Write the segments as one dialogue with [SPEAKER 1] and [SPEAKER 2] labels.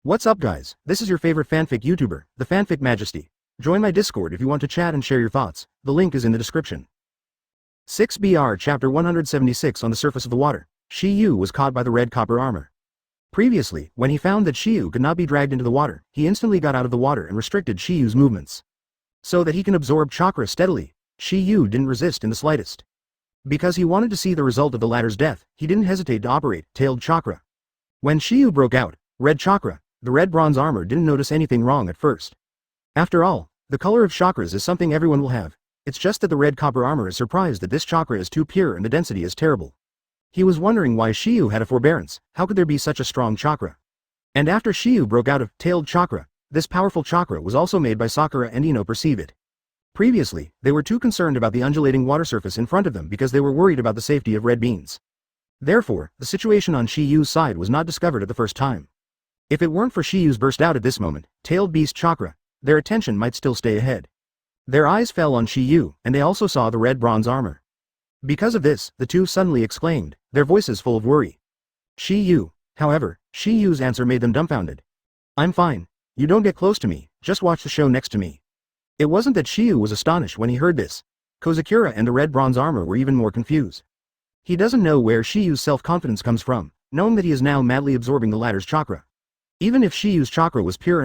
[SPEAKER 1] What's up guys, this is your favorite fanfic YouTuber, the Fanfic Majesty. Join my Discord if you want to chat and share your thoughts, the link is in the description. 6BR Chapter 176 On the surface of the water, Shiyu was caught by the red copper armor. Previously, when he found that Shiyu could not be dragged into the water, he instantly got out of the water and restricted Shiyu's movements. So that he can absorb chakra steadily, Shiyu didn't resist in the slightest. Because he wanted to see the result of the latter's death, he didn't hesitate to operate tailed chakra. When Shiyu broke out, red chakra, the red bronze armor didn't notice anything wrong at first. After all, the color of chakras is something everyone will have, it's just that the red copper armor is surprised that this chakra is too pure and the density is terrible. He was wondering why Shiyu had a forbearance, how could there be such a strong chakra? And after Shiyu broke out of tailed chakra, this powerful chakra was also made by Sakura and Ino perceive it. Previously, they were too concerned about the undulating water surface in front of them because they were worried about the safety of red beans. Therefore, the situation on Shiyu's side was not discovered at the first time. If it weren't for Shiyu's burst out at this moment, tailed beast chakra, their attention might still stay ahead. Their eyes fell on Shiyu, and they also saw the red bronze armor. Because of this, the two suddenly exclaimed, their voices full of worry. Shiyu. However, Shiyu's answer made them dumbfounded. I'm fine. You don't get close to me, just watch the show next to me. It wasn't that Shiyu was astonished when he heard this. Kozakura and the red bronze armor were even more confused. He doesn't know where Shiyu's self-confidence comes from, knowing that he is now madly absorbing the latter's chakra. Even if Shiyu's chakra was pure,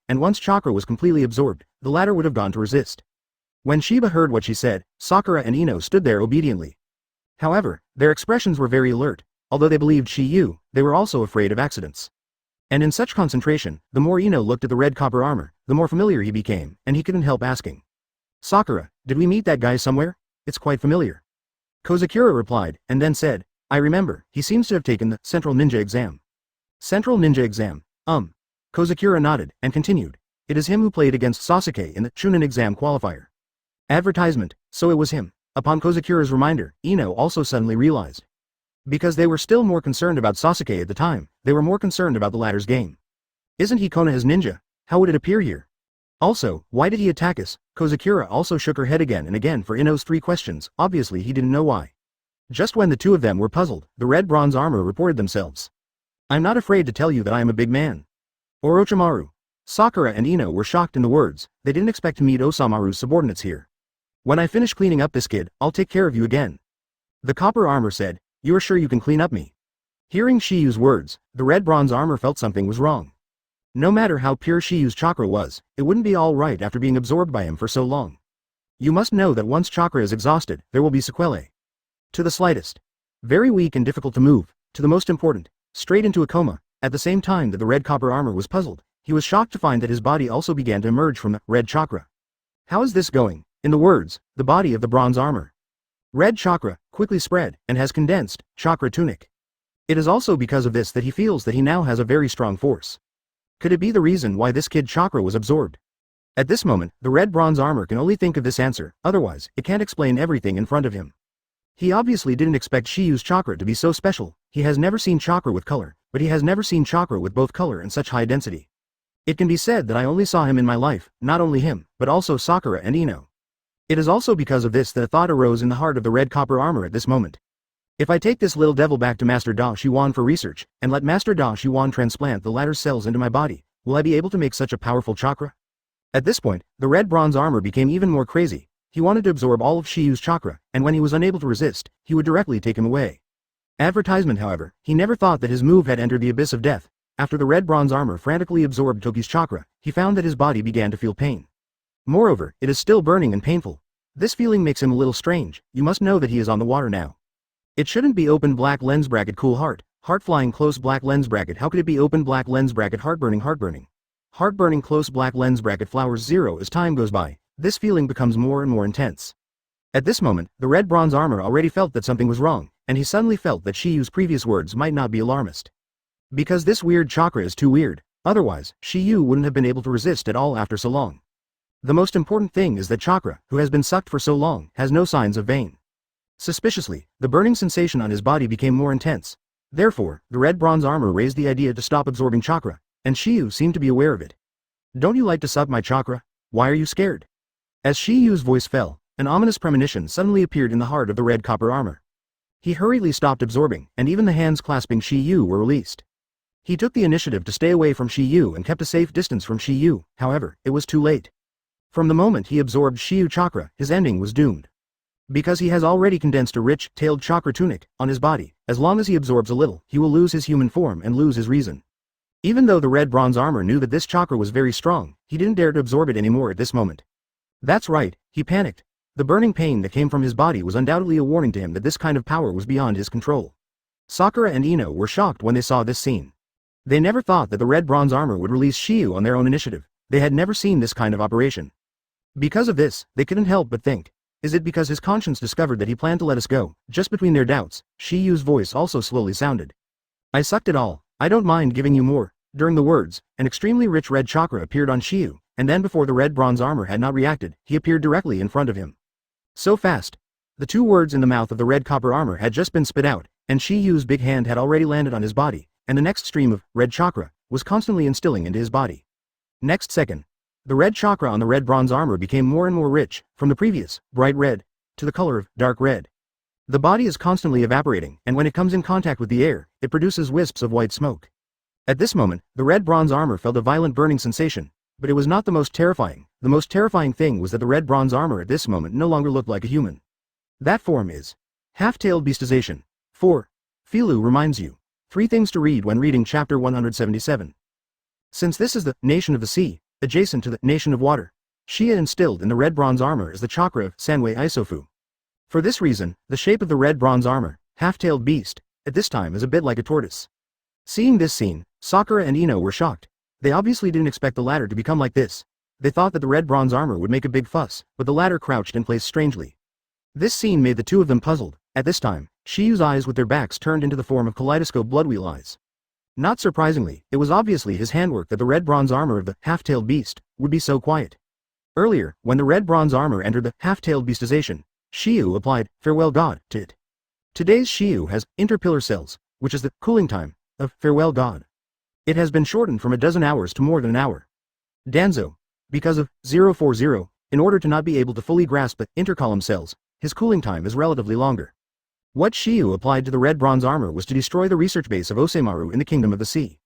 [SPEAKER 1] and once chakra was completely absorbed, the latter would have gone to resist. When Shiba heard what she said, Sakura and Ino stood there obediently. However, their expressions were very alert. Although they believed Shiyu, they were also afraid of accidents. And in such concentration, the more Ino looked at the red copper armor, the more familiar he became, and he couldn't help asking. Sakura, did we meet that guy somewhere? It's quite familiar. Kozakura replied, and then said, I remember, he seems to have taken the Central Ninja exam. Central Ninja exam. Kozakura nodded, and continued. It is him who played against Sasuke in the Chunin exam qualifier. Advertisement, so it was him. Upon Kozakura's reminder, Ino also suddenly realized. Because they were still more concerned about Sasuke at the time, they were more concerned about the latter's game. Isn't he Konoha's ninja? How would it appear here? Also, why did he attack us? Kozakura also shook her head again and again for Ino's three questions, obviously he didn't know why. Just when the two of them were puzzled, the red bronze armor reported themselves. I'm not afraid to tell you that I am a big man. Orochimaru. Sakura and Ino were shocked in the words, they didn't expect to meet Osamaru's subordinates here. When I finish cleaning up this kid, I'll take care of you again. The copper armor said, you are sure you can clean up me? Hearing Shiyu's words, the red bronze armor felt something was wrong. No matter how pure Shiyu's chakra was, it wouldn't be all right after being absorbed by him for so long. You must know that once chakra is exhausted, there will be sequelae. To the slightest. Very weak and difficult to move, to the most important, straight into a coma. At the same time that the red copper armor was puzzled, he was shocked to find that his body also began to emerge from the red chakra. How is this going? In the words, the body of the bronze armor. Red chakra, quickly spread, and has condensed, chakra tunic. It is also because of this that he feels that he now has a very strong force. Could it be the reason why this kid chakra was absorbed? At this moment, the red bronze armor can only think of this answer, otherwise, it can't explain everything in front of him. He obviously didn't expect Shiyu's chakra to be so special. He has never seen chakra with color, but he has never seen chakra with both color and such high density. It can be said that I only saw him in my life, not only him, but also Sakura and Ino. It is also because of this that a thought arose in the heart of the red copper armor at this moment. If I take this little devil back to Master Da Xuan for research, and let Master Da Xuan transplant the latter's cells into my body, will I be able to make such a powerful chakra? At this point, the red bronze armor became even more crazy. He wanted to absorb all of Shiyu's chakra, and when he was unable to resist, he would directly take him away. Advertisement, however, he never thought that his move had entered the abyss of death. After the red bronze armor frantically absorbed Toki's chakra, he found that his body began to feel pain. Moreover, it is still burning and painful. This feeling makes him a little strange. You must know that he is on the water now. It shouldn't be open black lens bracket cool heart flying close black lens bracket. How could it be open black lens bracket heart burning close black lens bracket flowers 0 as time goes by. This feeling becomes more and more intense. At this moment, the red bronze armor already felt that something was wrong, and he suddenly felt that Shiyu's previous words might not be alarmist. Because this weird chakra is too weird, otherwise, Shiyu wouldn't have been able to resist at all after so long. The most important thing is that chakra, who has been sucked for so long, has no signs of vein. Suspiciously, the burning sensation on his body became more intense. Therefore, the red bronze armor raised the idea to stop absorbing chakra, and Shiyu seemed to be aware of it. Don't you like to suck my chakra? Why are you scared? As Shiyu's voice fell, an ominous premonition suddenly appeared in the heart of the red copper armor. He hurriedly stopped absorbing, and even the hands clasping Shiyu were released. He took the initiative to stay away from Shiyu and kept a safe distance from Shiyu, however, it was too late. From the moment he absorbed Shiyu chakra, his ending was doomed. Because he has already condensed a rich, tailed chakra tunic on his body, as long as he absorbs a little, he will lose his human form and lose his reason. Even though the red bronze armor knew that this chakra was very strong, he didn't dare to absorb it anymore at this moment. That's right, he panicked. The burning pain that came from his body was undoubtedly a warning to him that this kind of power was beyond his control. Sakura and Ino were shocked when they saw this scene. They never thought that the red bronze armor would release Shiyu on their own initiative. They had never seen this kind of operation. Because of this, they couldn't help but think. Is it because his conscience discovered that he planned to let us go? Just between their doubts, Shiyu's voice also slowly sounded. I sucked it all, I don't mind giving you more. During the words, an extremely rich red chakra appeared on Shiyu, and then before the red bronze armor had not reacted, he appeared directly in front of him. So fast. The two words in the mouth of the red copper armor had just been spit out, and Shiyu's big hand had already landed on his body, and the next stream of red chakra was constantly instilling into his body. Next second, the red chakra on the red bronze armor became more and more rich, from the previous, bright red, to the color of dark red. The body is constantly evaporating, and when it comes in contact with the air, it produces wisps of white smoke. At this moment, the red bronze armor felt a violent burning sensation, but it was not the most terrifying. The most terrifying thing was that the red bronze armor at this moment no longer looked like a human. That form is half-tailed beastization. 4. Filu reminds you. 3 things to read when reading chapter 177. Since this is the nation of the sea, adjacent to the nation of water, Shia instilled in the red bronze armor is the chakra of Sanwei Isofu. For this reason, the shape of the red bronze armor, half-tailed beast, at this time is a bit like a tortoise. Seeing this scene, Sakura and Ino were shocked. They obviously didn't expect the latter to become like this. They thought that the red bronze armor would make a big fuss, but the latter crouched in place strangely. This scene made the two of them puzzled. At this time, Shiyu's eyes with their backs turned into the form of kaleidoscope bloodwheel eyes. Not surprisingly, it was obviously his handwork that the red bronze armor of the half-tailed beast would be so quiet. Earlier, when the red bronze armor entered the half-tailed beastization, Shiyu applied farewell god to it. Today's Shiyu has interpillar cells, which is the cooling time of farewell god. It has been shortened from a dozen hours to more than an hour. Danzo, because of 040, in order to not be able to fully grasp the intercolumn cells, his cooling time is relatively longer. What Shiyu applied to the red bronze armor was to destroy the research base of Osemaru in the Kingdom of the Sea.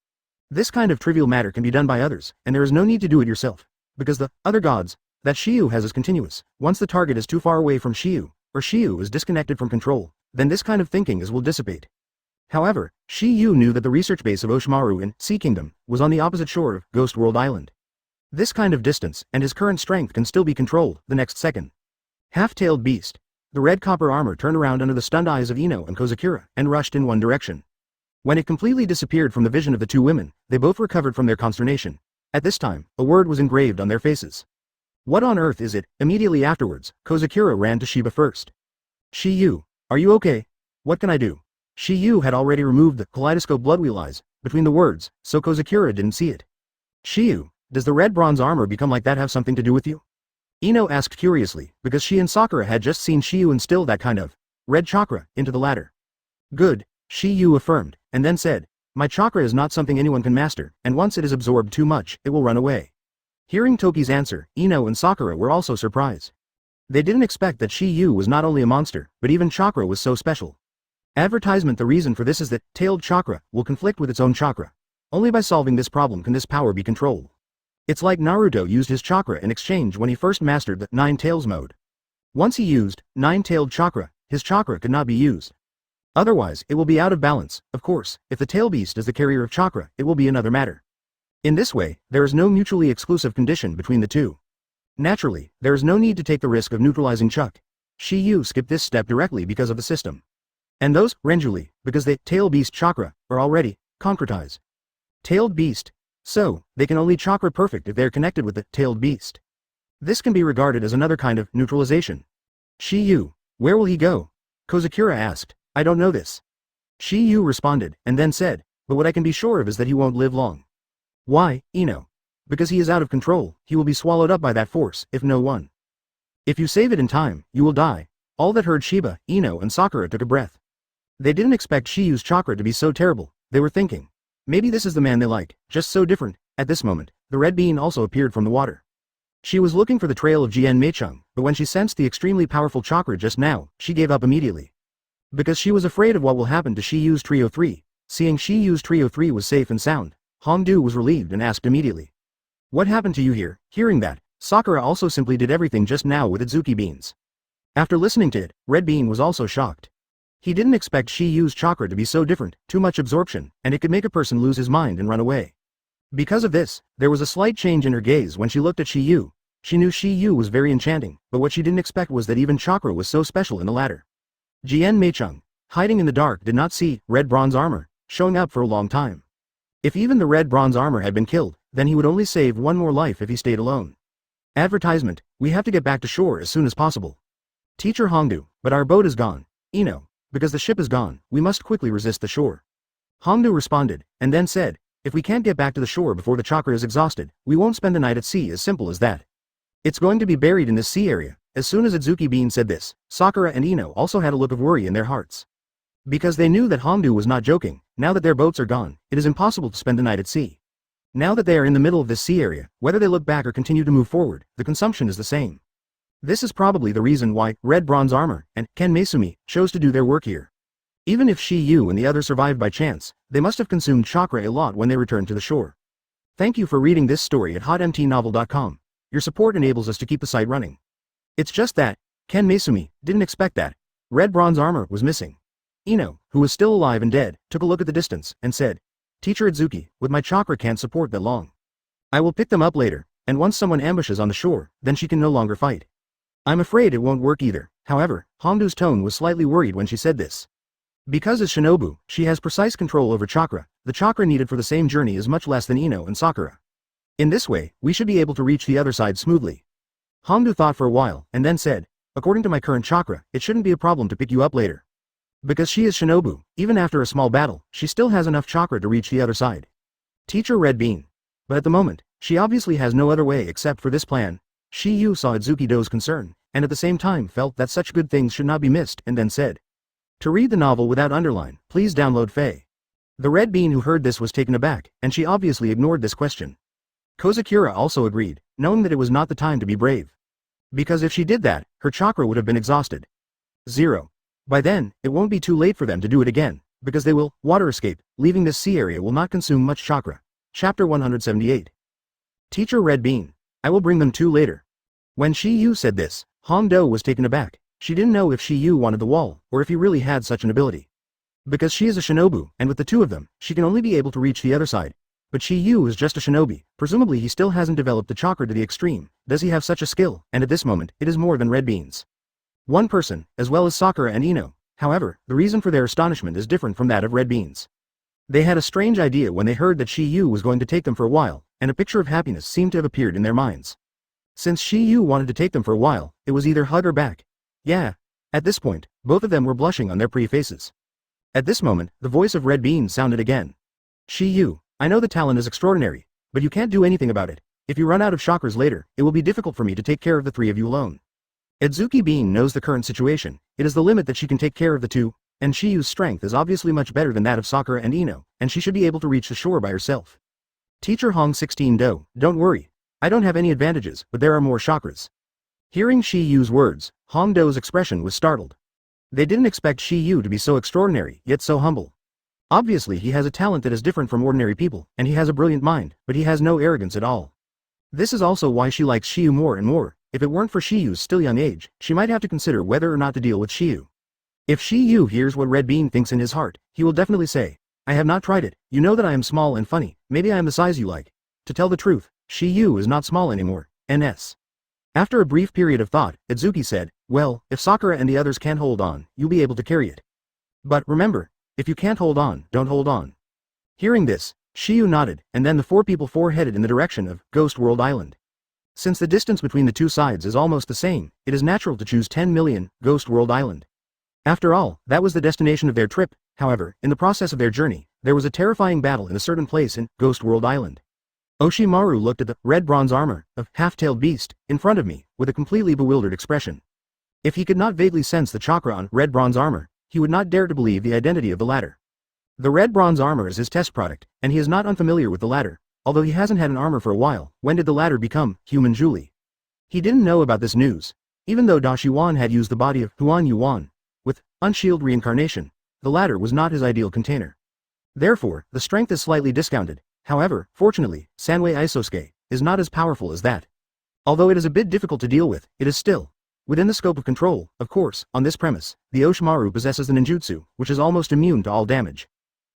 [SPEAKER 1] This kind of trivial matter can be done by others, and there is no need to do it yourself, because the other gods that Shiyu has is continuous. Once the target is too far away from Shiyu, or Shiyu is disconnected from control, then this kind of thinking will dissipate. However, Shiyu knew that the research base of Oshimaru in Sea Kingdom was on the opposite shore of Ghost World Island. This kind of distance and his current strength can still be controlled the next second. Half-tailed beast. The red copper armor turned around under the stunned eyes of Ino and Kozakura and rushed in one direction. When it completely disappeared from the vision of the two women, they both recovered from their consternation. At this time, a word was engraved on their faces. What on earth is it? Immediately afterwards, Kozakura ran to Shiba first. Shiyu, are you okay? What can I do? Shiyu had already removed the kaleidoscope bloodwheel eyes between the words, so Kozakura didn't see it. Shiyu, does the red bronze armor become like that have something to do with you? Ino asked curiously, because she and Sakura had just seen Shiyu instill that kind of red chakra into the latter. Good, Shiyu affirmed, and then said, my chakra is not something anyone can master, and once it is absorbed too much, it will run away. Hearing Toki's answer, Ino and Sakura were also surprised. They didn't expect that Shiyu was not only a monster, but even chakra was so special. Advertisement. The reason for this is that tailed chakra will conflict with its own chakra. Only by solving this problem can this power be controlled. It's like Naruto used his chakra in exchange when he first mastered the 9 tails mode. Once he used 9-tailed chakra, his chakra could not be used. Otherwise, it will be out of balance. Of course, if the tail beast is the carrier of chakra, it will be another matter. In this way, there is no mutually exclusive condition between the two. Naturally, there is no need to take the risk of neutralizing Chuck. Shiyu skipped this step directly because of the system. And those, Renjuli, because the tail beast chakra are already concretized. Tailed beast. So, they can only chakra perfect if they are connected with the tailed beast. This can be regarded as another kind of neutralization. Shiyu, where will he go? Kozakura asked. I don't know this. Shiyu responded, and then said, but what I can be sure of is that he won't live long. Why, Ino? Because he is out of control, he will be swallowed up by that force, if no one. If you save it in time, you will die. All that heard Shiba, Ino and Sakura took a breath. They didn't expect Shiyu's chakra to be so terrible. They were thinking, maybe this is the man they like, just so different. At this moment, the red bean also appeared from the water. She was looking for the trail of Jian Meicheng, but when she sensed the extremely powerful chakra just now, she gave up immediately. Because she was afraid of what will happen to Shiyu's Trio 3, Seeing Shi Yu's Trio 3 was safe and sound, Hongdu was relieved and asked immediately. What happened to you here? Hearing that, Sakura also simply did everything just now with Itsuki beans. After listening to it, Red Bean was also shocked. He didn't expect Shi Yu's chakra to be so different, too much absorption, and it could make a person lose his mind and run away. Because of this, there was a slight change in her gaze when she looked at Shi Yu. She knew Shi Yu was very enchanting, but what she didn't expect was that even chakra was so special in the latter. Jian Meicheng, hiding in the dark, did not see red bronze armor showing up for a long time. If even the red bronze armor had been killed, then he would only save one more life if he stayed alone. Advertisement, we have to get back to shore as soon as possible. Teacher Hongdu, but our boat is gone. Ino, because the ship is gone, we must quickly resist the shore. Hongdu responded, and then said, if we can't get back to the shore before the chakra is exhausted, we won't spend the night at sea, as simple as that. It's going to be buried in this sea area. As soon as Itsuki Bean said this, Sakura and Ino also had a look of worry in their hearts. Because they knew that Hongdu was not joking, now that their boats are gone, it is impossible to spend the night at sea. Now that they are in the middle of this sea area, whether they look back or continue to move forward, the consumption is the same. This is probably the reason why Red Bronze Armor and Ken Meisumi chose to do their work here. Even if Shi Yu and the others survived by chance, they must have consumed chakra a lot when they returned to the shore. Thank you for reading this story at hotmtnovel.com. Your support enables us to keep the site running. It's just that, Ken Meisumi didn't expect that Red Bronze Armor was missing. Ino, who was still alive and dead, took a look at the distance and said, Teacher Itsuki, with my chakra can't support that long. I will pick them up later, and once someone ambushes on the shore, then she can no longer fight. I'm afraid it won't work either. However, Hongdu's tone was slightly worried when she said this. Because as Shinobu, she has precise control over chakra, the chakra needed for the same journey is much less than Ino and Sakura. In this way, we should be able to reach the other side smoothly. Hongdu thought for a while, and then said, according to my current chakra, it shouldn't be a problem to pick you up later. Because she is Shinobu, even after a small battle, she still has enough chakra to reach the other side. Teacher Red Bean. But at the moment, she obviously has no other way except for this plan. Shi Yu saw Itsuki Do's concern, and at the same time felt that such good things should not be missed, and then said, to read the novel without underline, please download Faye. The Red Bean who heard this was taken aback, and she obviously ignored this question. Kozakura also agreed, knowing that it was not the time to be brave. Because if she did that, her chakra would have been exhausted. 0. By then, it won't be too late for them to do it again, because they will water escape. Leaving this sea area will not consume much chakra. Chapter 178. Teacher Red Bean. I will bring them to later. When Shi Yu said this, Hongdu was taken aback. She didn't know if Shi Yu wanted the wall, or if he really had such an ability. Because she is a shinobu, and with the two of them, she can only be able to reach the other side. But Shi Yu is just a shinobi, presumably he still hasn't developed the chakra to the extreme. Does he have such a skill? And at this moment, it is more than Red Beans. One person, as well as Sakura and Ino. However, the reason for their astonishment is different from that of Red Beans. They had a strange idea when they heard that Shi Yu was going to take them for a while, and a picture of happiness seemed to have appeared in their minds. Since Shi Yu wanted to take them for a while, it was either hug or back. Yeah. At this point, both of them were blushing on their pretty faces. At this moment, the voice of Red Bean sounded again. Shi Yu, I know the talent is extraordinary, but you can't do anything about it. If you run out of chakras later, it will be difficult for me to take care of the three of you alone. Itsuki Bean knows the current situation. It is the limit that she can take care of the two, and Shi Yu's strength is obviously much better than that of Sakura and Ino, and she should be able to reach the shore by herself. Teacher Hong 16 Do, don't worry. I don't have any advantages, but there are more chakras. Hearing Shi Yu's words, Hong Do's expression was startled. They didn't expect Shi Yu to be so extraordinary, yet so humble. Obviously he has a talent that is different from ordinary people, and he has a brilliant mind, but he has no arrogance at all. This is also why she likes Shi Yu more and more. If it weren't for Shi Yu's still young age, she might have to consider whether or not to deal with Shi Yu. If Shi Yu hears what Red Bean thinks in his heart, he will definitely say, I have not tried it. You know that I am small and funny. Maybe I am the size you like. To tell the truth, Shi Yu is not small anymore. NS. After a brief period of thought, Itsuki said, well, if Sakura and the others can't hold on, you'll be able to carry it. But remember, if you can't hold on, don't hold on. Hearing this, Shi Yu nodded, and then the four people headed in the direction of Ghost World Island. Since the distance between the two sides is almost the same, it is natural to choose 10 million, Ghost World Island. After all, that was the destination of their trip. However, in the process of their journey, there was a terrifying battle in a certain place in Ghost World Island. Oshimaru looked at the red bronze armor of half-tailed beast in front of me with a completely bewildered expression. If he could not vaguely sense the chakra on red bronze armor, he would not dare to believe the identity of the latter. The red bronze armor is his test product, and he is not unfamiliar with the latter. Although he hasn't had an armor for a while, when did the latter become human Julie? He didn't know about this news. Even though Da Xuan had used the body of Huan Yuan with unshielded reincarnation, the latter was not his ideal container. Therefore, the strength is slightly discounted. However, fortunately, Sanwei Isosuke is not as powerful as that. Although it is a bit difficult to deal with, it is still within the scope of control. Of course, on this premise, the Oshimaru possesses the ninjutsu, which is almost immune to all damage.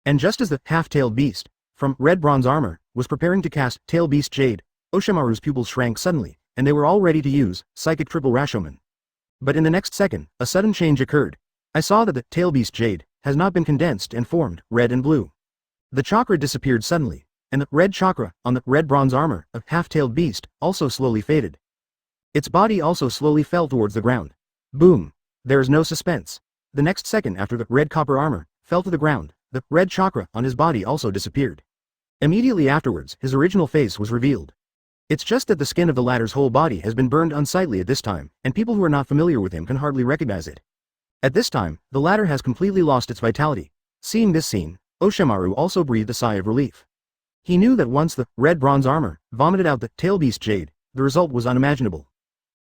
[SPEAKER 1] And just as the half-tailed beast, from red bronze armor, was preparing to cast Tail Beast Jade, Oshimaru's pupils shrank suddenly, and they were all ready to use Psychic Triple Rashomon. But in the next second, a sudden change occurred. I saw that the Tail Beast Jade has not been condensed and formed red and blue. The chakra disappeared suddenly, and the red chakra on the red bronze armor of half-tailed beast also slowly faded. Its body also slowly fell towards the ground. Boom! There is no suspense. The next second after the red copper armor fell to the ground, the red chakra on his body also disappeared. Immediately afterwards, his original face was revealed. It's just that the skin of the latter's whole body has been burned unsightly at this time, and people who are not familiar with him can hardly recognize it. At this time, the latter has completely lost its vitality. Seeing this scene, Oshimaru also breathed a sigh of relief. He knew that once the red bronze armor vomited out the Tail Beast Jade, the result was unimaginable.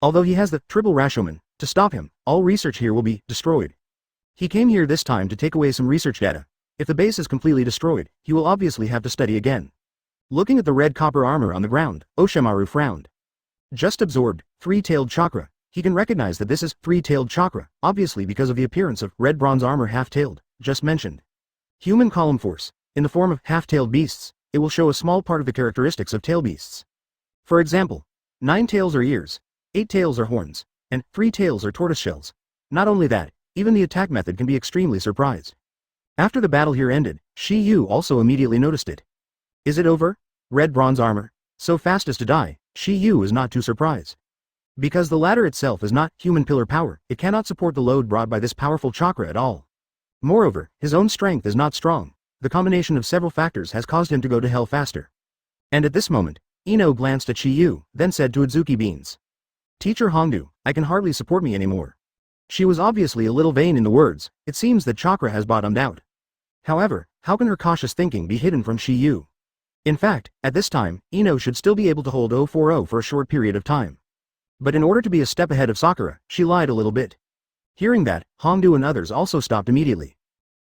[SPEAKER 1] Although he has the Triple Rashomon, to stop him, all research here will be destroyed. He came here this time to take away some research data. If the base is completely destroyed, he will obviously have to study again. Looking at the red copper armor on the ground, Oshimaru frowned. Just absorbed three-tailed chakra. He can recognize that this is three-tailed chakra, obviously because of the appearance of red bronze armor half-tailed, just mentioned. Human column force. In the form of half-tailed beasts, it will show a small part of the characteristics of tail beasts. For example, 9 tails are ears, 8 tails are horns, and 3 tails are tortoiseshells. Not only that, even the attack method can be extremely surprised. After the battle here ended, Shi Yu also immediately noticed it. Is it over? Red bronze armor? So fast as to die, Shi Yu is not too surprised. Because the latter itself is not human pillar power, it cannot support the load brought by this powerful chakra at all. Moreover, his own strength is not strong. The combination of several factors has caused him to go to hell faster. And at this moment, Ino glanced at Shi Yu, then said to Adzuki Beans. Teacher Hongdu, I can hardly support me anymore. She was obviously a little vain in the words. It seems that chakra has bottomed out. However, how can her cautious thinking be hidden from Shi Yu? In fact, at this time, Ino should still be able to hold 040 for a short period of time. But in order to be a step ahead of Sakura, she lied a little bit. Hearing that, Hongdu and others also stopped immediately.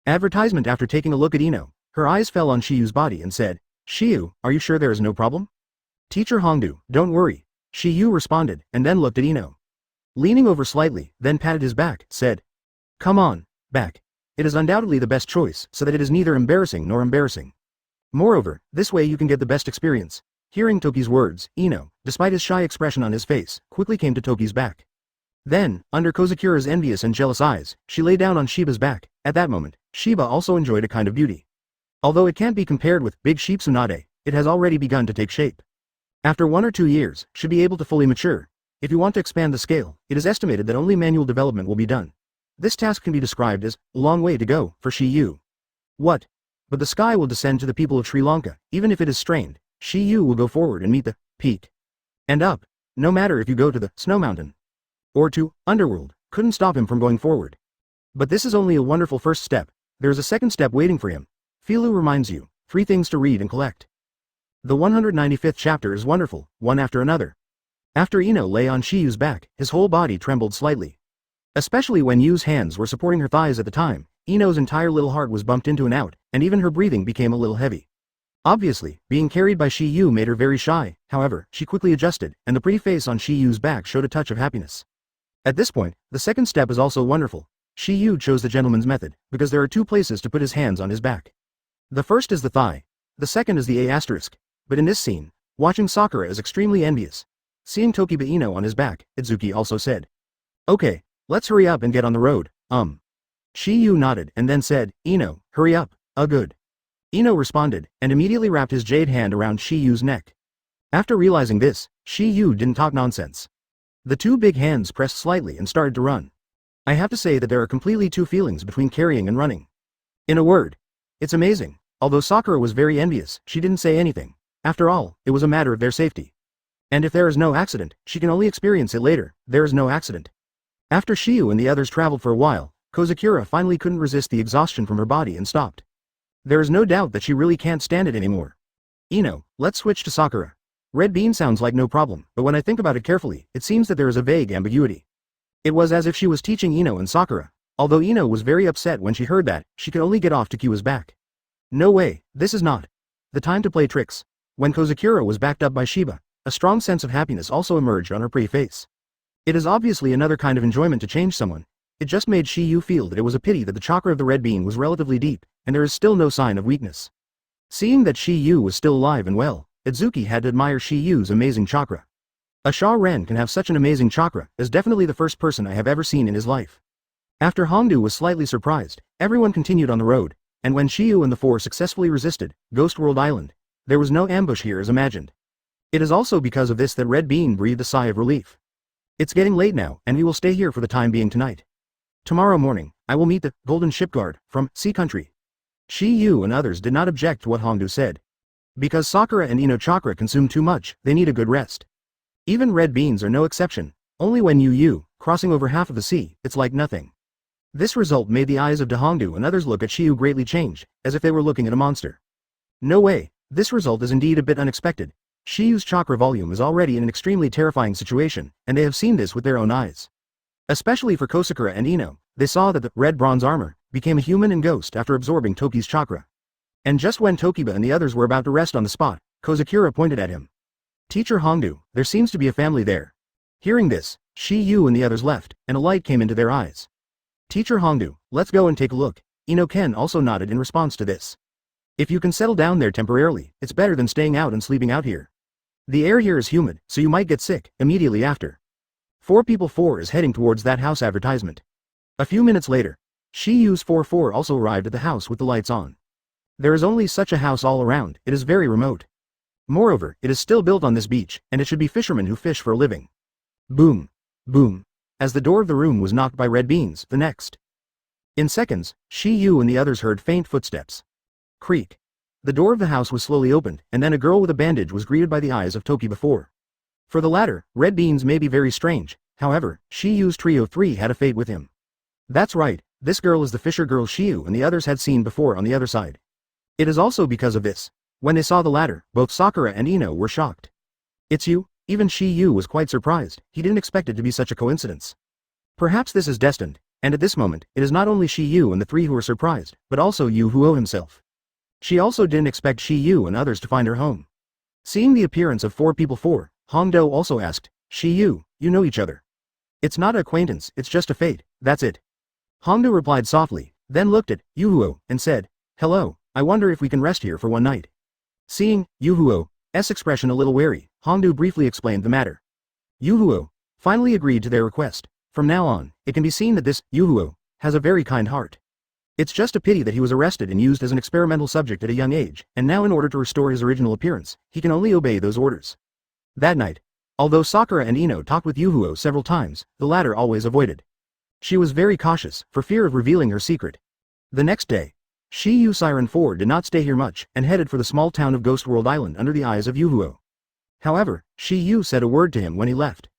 [SPEAKER 1] Advertisement. After taking a look at Ino, her eyes fell on Shiyu's body and said, Shiyu, are you sure there is no problem? Teacher Hongdu, don't worry. Shiyu responded, and then looked at Ino. Leaning over slightly, then patted his back, said, Come on, back. It is undoubtedly the best choice, so that it is neither embarrassing nor embarrassing. Moreover, this way you can get the best experience. Hearing Toki's words, Ino, despite his shy expression on his face, quickly came to Toki's back. Then, under Kozakura's envious and jealous eyes, she lay down on Shiba's back. At that moment, Shiba also enjoyed a kind of beauty. Although it can't be compared with Big Sheep Tsunade, it has already begun to take shape. After 1 or 2 years, should be able to fully mature. If you want to expand the scale, it is estimated that only manual development will be done. This task can be described as a long way to go for Shi Yu. What? But the sky will descend to the people of Sri Lanka. Even if it is strained, Shi Yu will go forward and meet the peak. And up. No matter if you go to the snow mountain or to underworld, couldn't stop him from going forward. But this is only a wonderful first step. There is a second step waiting for him. Filu reminds you, 3 things to read and collect. The 195th chapter is wonderful, one after another. After Ino lay on Shiyu's back, his whole body trembled slightly. Especially when Yu's hands were supporting her thighs at the time, Ino's entire little heart was bumped into and out, and even her breathing became a little heavy. Obviously, being carried by Shi Yu made her very shy. However, she quickly adjusted, and the pretty face on Shi Yu's back showed a touch of happiness. At this point, the second step is also wonderful. Shi Yu chose the gentleman's method, because there are 2 places to put his hands on his back. The first is the thigh. The second is the A**. But in this scene, watching Sakura is extremely envious. Seeing Tokiba Ino on his back, Itsuki also said. Okay, let's hurry up and get on the road, Shi Yu nodded and then said, Ino, hurry up, good. Ino responded, and immediately wrapped his jade hand around Shi Yu's neck. After realizing this, Shi Yu didn't talk nonsense. The 2 big hands pressed slightly and started to run. I have to say that there are completely 2 feelings between carrying and running. In a word, it's amazing. Although Sakura was very envious, she didn't say anything. After all, it was a matter of their safety. And if there is no accident, she can only experience it later. There is no accident. After Shiyu and the others traveled for a while, Kozakura finally couldn't resist the exhaustion from her body and stopped. There is no doubt that she really can't stand it anymore. Ino, let's switch to Sakura. Red bean sounds like no problem, but when I think about it carefully, it seems that there is a vague ambiguity. It was as if she was teaching Ino and Sakura. Although Ino was very upset when she heard that, she could only get off to Kiwa's back. No way, this is not the time to play tricks. When Kozakura was backed up by Shiba, a strong sense of happiness also emerged on her pretty face. It is obviously another kind of enjoyment to change someone. It just made Shiyu feel that it was a pity that the chakra of the red bean was relatively deep, and there is still no sign of weakness. Seeing that Shiyu was still alive and well, Itsuki had to admire Shiyu's amazing chakra. A Sha Ren can have such an amazing chakra, is definitely the first person I have ever seen in his life. After Hongdu was slightly surprised, everyone continued on the road, and when Shiyu and the four successfully resisted Ghost World Island, there was no ambush here as imagined. It is also because of this that Red Bean breathed a sigh of relief. It's getting late now, and we will stay here for the time being tonight. Tomorrow morning, I will meet the Golden Shipguard from Sea Country. Shiyu and others did not object to what Hongdu said. Because Sakura and Ino chakra consume too much, they need a good rest. Even red beans are no exception. Only when you crossing over half of the sea, it's like nothing. This result made the eyes of Hongdu and others look at Shiyu greatly changed, as if they were looking at a monster. No way, this result is indeed a bit unexpected. Shiyu's chakra volume is already in an extremely terrifying situation, and they have seen this with their own eyes. Especially for Kozakura and Ino, they saw that the red bronze armor became a human and ghost after absorbing Toki's chakra. And just when Tokiba and the others were about to rest on the spot, Kozakura pointed at him. Teacher Hongdu, there seems to be a family there. Hearing this, Shiyu and the others left, and a light came into their eyes. Teacher Hongdu, let's go and take a look. Ino Ken also nodded in response to this. If you can settle down there temporarily, it's better than staying out and sleeping out here. The air here is humid, so you might get sick immediately after. 4 is heading towards that house advertisement. A few minutes later, Shiyu's 4 also arrived at the house with the lights on. There is only such a house all around, it is very remote. Moreover, it is still built on this beach, and it should be fishermen who fish for a living. Boom. Boom. As the door of the room was knocked by red beans, the next. In seconds, Shiyu and the others heard faint footsteps. Creak. The door of the house was slowly opened, and then a girl with a bandage was greeted by the eyes of Toki before. For the latter, red beans may be very strange, however, Shiyu's trio 3 had a fate with him. That's right, this girl is the fisher girl Shiyu and the others had seen before on the other side. It is also because of this. When they saw the latter, both Sakura and Ino were shocked. It's you? Even Shiyu was quite surprised, he didn't expect it to be such a coincidence. Perhaps this is destined, and at this moment, it is not only Shiyu and the 3 who are surprised, but also Yu Huo himself. She also didn't expect Shiyu and others to find her home. Seeing the appearance of 4, Hongdo also asked, Shiyu, you know each other. It's not an acquaintance, it's just a fate, that's it. Hongdo replied softly, then looked at Yu Huo and said, hello, I wonder if we can rest here for one night. Seeing Yu Huo's expression a little wary, Hongdo briefly explained the matter. Yu Huo finally agreed to their request. From now on, it can be seen that this Yu Huo has a very kind heart. It's just a pity that he was arrested and used as an experimental subject at a young age, and now in order to restore his original appearance, he can only obey those orders. That night, although Sakura and Ino talked with Yu Huo several times, the latter always avoided. She was very cautious, for fear of revealing her secret. The next day, Shiyu Siren 4 did not stay here much, and headed for the small town of Ghost World Island under the eyes of Yu Huo. However, Shiyu said a word to him when he left.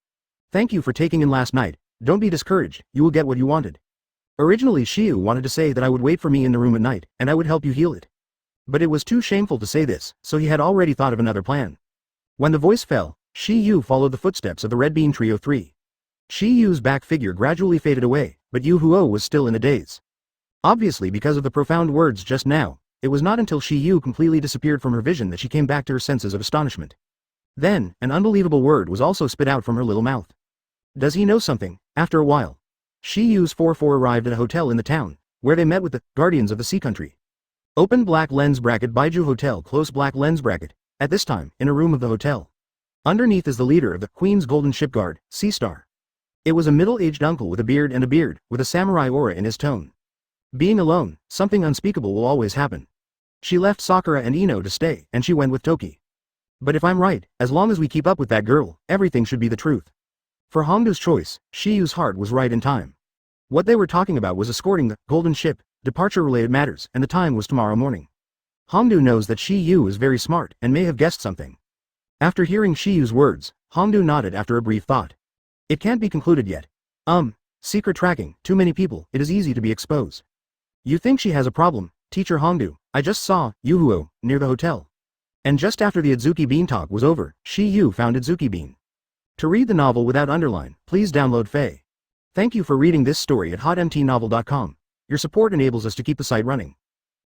[SPEAKER 1] Thank you for taking in last night, don't be discouraged, you will get what you wanted. Originally Shiyu wanted to say that I would wait for me in the room at night, and I would help you heal it. But it was too shameful to say this, so he had already thought of another plan. When the voice fell, Shiyu followed the footsteps of the Red Bean Trio 3. Shiyu's back figure gradually faded away, but Yu Huo was still in a daze. Obviously because of the profound words just now, it was not until Shiyu completely disappeared from her vision that she came back to her senses of astonishment. Then, an unbelievable word was also spit out from her little mouth. Does he know something? After a while, Shiyu's 4 arrived at a hotel in the town, where they met with the Guardians of the Sea Country. Open black lens bracket Baiju Hotel close black lens bracket, at this time, in a room of the hotel. Underneath is the leader of the Queen's Golden Shipguard, Sea Star. It was a middle-aged uncle with a beard, with a samurai aura in his tone. Being alone, something unspeakable will always happen. She left Sakura and Ino to stay, and she went with Toki. But if I'm right, as long as we keep up with that girl, everything should be the truth. For Hongdu's choice, Shiyu's heart was right in time. What they were talking about was escorting the Golden Ship, departure-related matters, and the time was tomorrow morning. Hongdu knows that Shiyu is very smart, and may have guessed something. After hearing Shiyu's words, Hongdu nodded after a brief thought. It can't be concluded yet. Secret tracking, too many people, it is easy to be exposed. You think she has a problem, Teacher Hongdu, I just saw Yu Huo near the hotel. And just after the Itsuki Bean talk was over, Shiyu found Itsuki Bean. To read the novel without underline, please download Faye. Thank you for reading this story at hotmtnovel.com. Your support enables us to keep the site running.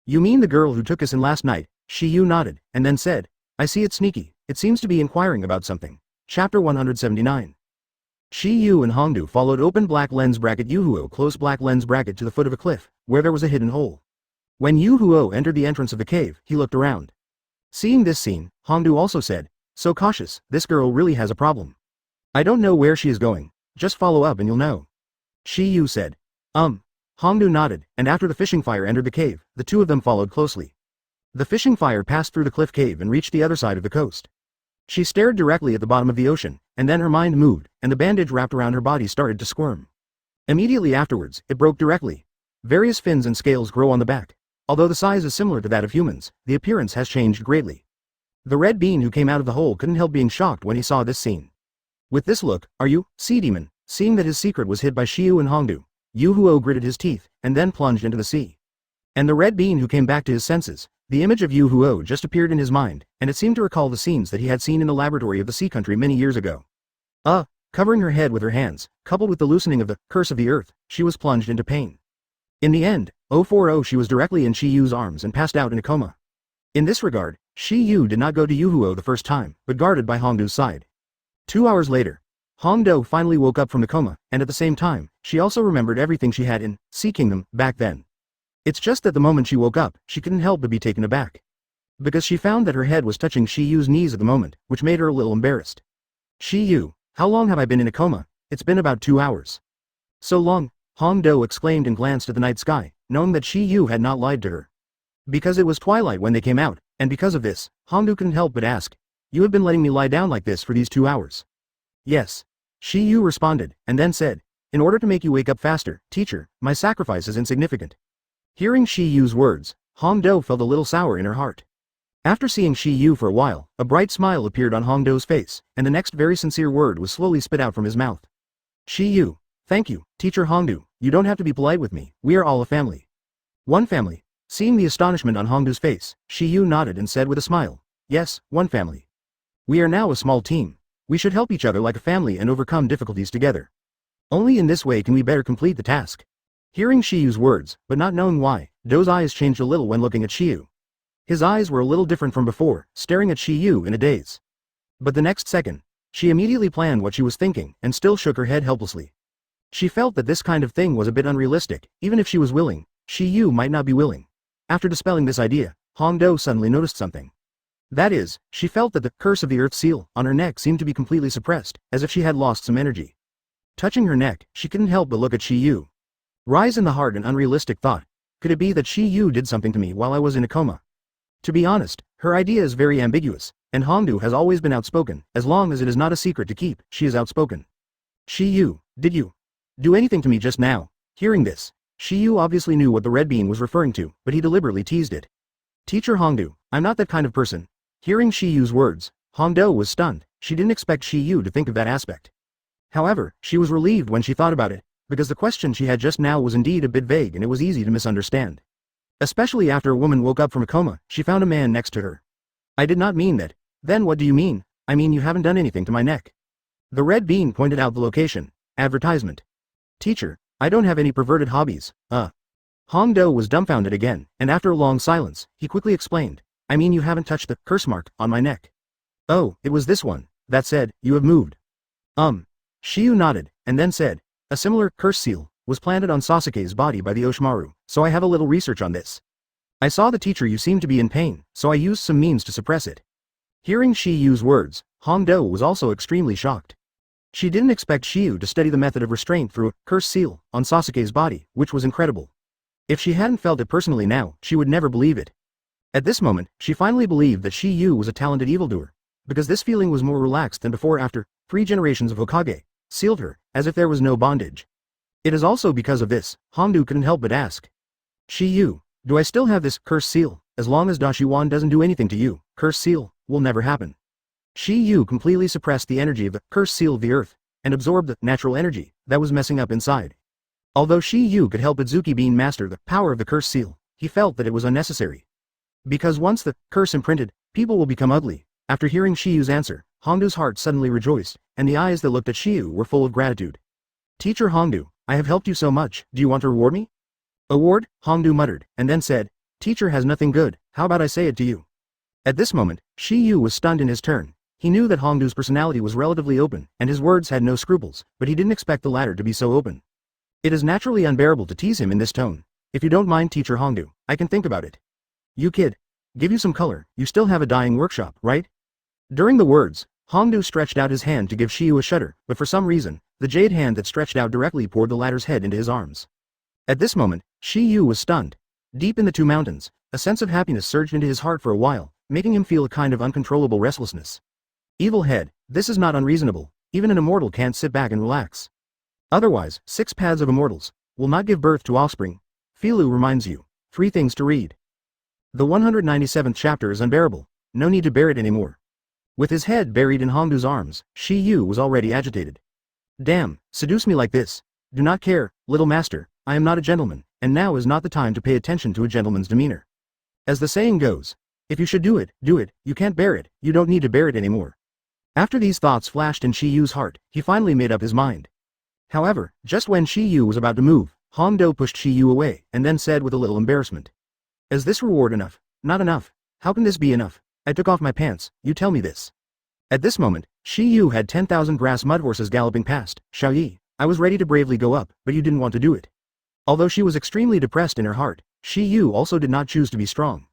[SPEAKER 1] You mean the girl who took us in last night? Shiyu nodded, and then said, I see it's sneaky, it seems to be inquiring about something. Chapter 179. Shiyu and Hongdu followed open black lens bracket Yuhuo close black lens bracket to the foot of a cliff, where there was a hidden hole. When Yuhuo entered the entrance of the cave, he looked around. Seeing this scene, Hongdu also said, so cautious, this girl really has a problem. I don't know where she is going, just follow up and you'll know. Shiyu said. Hongdu nodded, and after the fishing fire entered the cave, the two of them followed closely. The fishing fire passed through the cliff cave and reached the other side of the coast. She stared directly at the bottom of the ocean, and then her mind moved, and the bandage wrapped around her body started to squirm. Immediately afterwards, it broke directly. Various fins and scales grow on the back. Although the size is similar to that of humans, the appearance has changed greatly. The red bean who came out of the hole couldn't help being shocked when he saw this scene. With this look, are you, sea demon? Seeing that his secret was hid by Shiyu and Hongdu, Yuhuo gritted his teeth, and then plunged into the sea. And the red bean who came back to his senses, the image of Yuhuo just appeared in his mind, and it seemed to recall the scenes that he had seen in the laboratory of the sea country many years ago. Covering her head with her hands, coupled with the loosening of the curse of the earth, she was plunged into pain. In the end, 040 she was directly in Shiyu's arms and passed out in a coma. In this regard, Shiyu did not go to Yuhuo the first time, but guarded by Hongdu's side. 2 hours later, Hongdu finally woke up from the coma, and at the same time, she also remembered everything she had in Sea Kingdom back then. It's just that the moment she woke up, she couldn't help but be taken aback. Because she found that her head was touching Shiyu's knees at the moment, which made her a little embarrassed. Shiyu, how long have I been in a coma? It's been about 2 hours. So long, Hongdu exclaimed and glanced at the night sky, knowing that Shiyu had not lied to her. Because it was twilight when they came out, and because of this, Hongdu couldn't help but ask, you have been letting me lie down like this for these 2 hours? Yes. Shiyu responded, and then said, in order to make you wake up faster, teacher, my sacrifice is insignificant. Hearing Shiyu's words, Hongdu felt a little sour in her heart. After seeing Shiyu for a while, a bright smile appeared on Hongdu's face, and the next very sincere word was slowly spit out from his mouth. Shiyu, thank you, teacher Hongdu, you don't have to be polite with me, we are all a family. One family. Seeing the astonishment on Hongdu's face, Shiyu nodded and said with a smile, yes, one family. We are now a small team. We should help each other like a family and overcome difficulties together. Only in this way can we better complete the task. Hearing Shiyu's words, but not knowing why, Do's eyes changed a little when looking at Shiyu. His eyes were a little different from before, staring at Shiyu in a daze. But the next second, she immediately planned what she was thinking, and still shook her head helplessly. She felt that this kind of thing was a bit unrealistic, even if she was willing, Shiyu might not be willing. After dispelling this idea, Hongdu suddenly noticed something. That is, she felt that the curse of the earth seal on her neck seemed to be completely suppressed, as if she had lost some energy. Touching her neck, she couldn't help but look at Shiyu. Rise in the heart an unrealistic thought. Could it be that Shiyu did something to me while I was in a coma? To be honest, her idea is very ambiguous, and Hongdu has always been outspoken. As long as it is not a secret to keep, she is outspoken. Shiyu, did you do anything to me just now? Hearing this, Shiyu obviously knew what the red bean was referring to, but he deliberately teased it. Teacher Hongdu, I'm not that kind of person. Hearing Shiyu's words, Hongdu was stunned. She didn't expect Shiyu to think of that aspect. However, she was relieved when she thought about it, because the question she had just now was indeed a bit vague and it was easy to misunderstand. Especially after a woman woke up from a coma, she found a man next to her. I did not mean that. Then what do you mean? I mean you haven't done anything to my neck. The red bean pointed out the location. Advertisement. Teacher, I don't have any perverted hobbies. Hongdu was dumbfounded again, and after a long silence, he quickly explained. I mean you haven't touched the curse mark on my neck. Oh, it was this one. That said, you have moved. Shiyu nodded, and then said, a similar curse seal was planted on Sasuke's body by the Oshimaru, so I have a little research on this. I saw the teacher you seemed to be in pain, so I used some means to suppress it. Hearing Shiyu's words, Hongdu was also extremely shocked. She didn't expect Shiyu to study the method of restraint through a curse seal on Sasuke's body, which was incredible. If she hadn't felt it personally now, she would never believe it. At this moment, she finally believed that Shiyu was a talented evildoer, because this feeling was more relaxed than before after 3 generations of Hokage sealed her, as if there was no bondage. It is also because of this, Hongdu couldn't help but ask. Shiyu, do I still have this curse seal? As long as Dashiwan doesn't do anything to you, curse seal will never happen. Shiyu completely suppressed the energy of the curse seal of the earth, and absorbed the natural energy that was messing up inside. Although Shiyu could help Itsuki Bean master the power of the curse seal, he felt that it was unnecessary. Because once the curse imprinted, people will become ugly. After hearing Shiyu's answer, Hongdu's heart suddenly rejoiced, and the eyes that looked at Shiyu were full of gratitude. Teacher Hongdu, I have helped you so much, do you want to reward me? Award? Hongdu muttered, and then said, Teacher has nothing good, how about I say it to you? At this moment, Shi Yu was stunned in his turn. He knew that Hongdu's personality was relatively open, and his words had no scruples, but he didn't expect the latter to be so open. It is naturally unbearable to tease him in this tone. If you don't mind Teacher Hongdu, I can think about it. You kid. Give you some color, you still have a dyeing workshop, right? During the words, Hongdu stretched out his hand to give Shi Yu a shudder, but for some reason, the jade hand that stretched out directly poured the latter's head into his arms. At this moment, Shi Yu was stunned. Deep in the two mountains, a sense of happiness surged into his heart for a while, making him feel a kind of uncontrollable restlessness. Evil head, this is not unreasonable, even an immortal can't sit back and relax. Otherwise, 6 paths of immortals will not give birth to offspring. Filu reminds you, 3 things to read. The 197th chapter is unbearable, no need to bear it anymore. With his head buried in Hongdu's arms, Shi Yu was already agitated. Damn, seduce me like this. Do not care, little master, I am not a gentleman, and now is not the time to pay attention to a gentleman's demeanor. As the saying goes, if you should do it, you can't bear it, you don't need to bear it anymore. After these thoughts flashed in Shi Yu's heart, he finally made up his mind. However, just when Shi Yu was about to move, Hongdu pushed Shi Yu away, and then said with a little embarrassment. Is this reward enough? Not enough. How can this be enough? I took off my pants, you tell me this. At this moment, Shi Yu had 10,000 grass mud horses galloping past. Xiaoyi, I was ready to bravely go up, but you didn't want to do it. Although she was extremely depressed in her heart, Shi Yu also did not choose to be strong.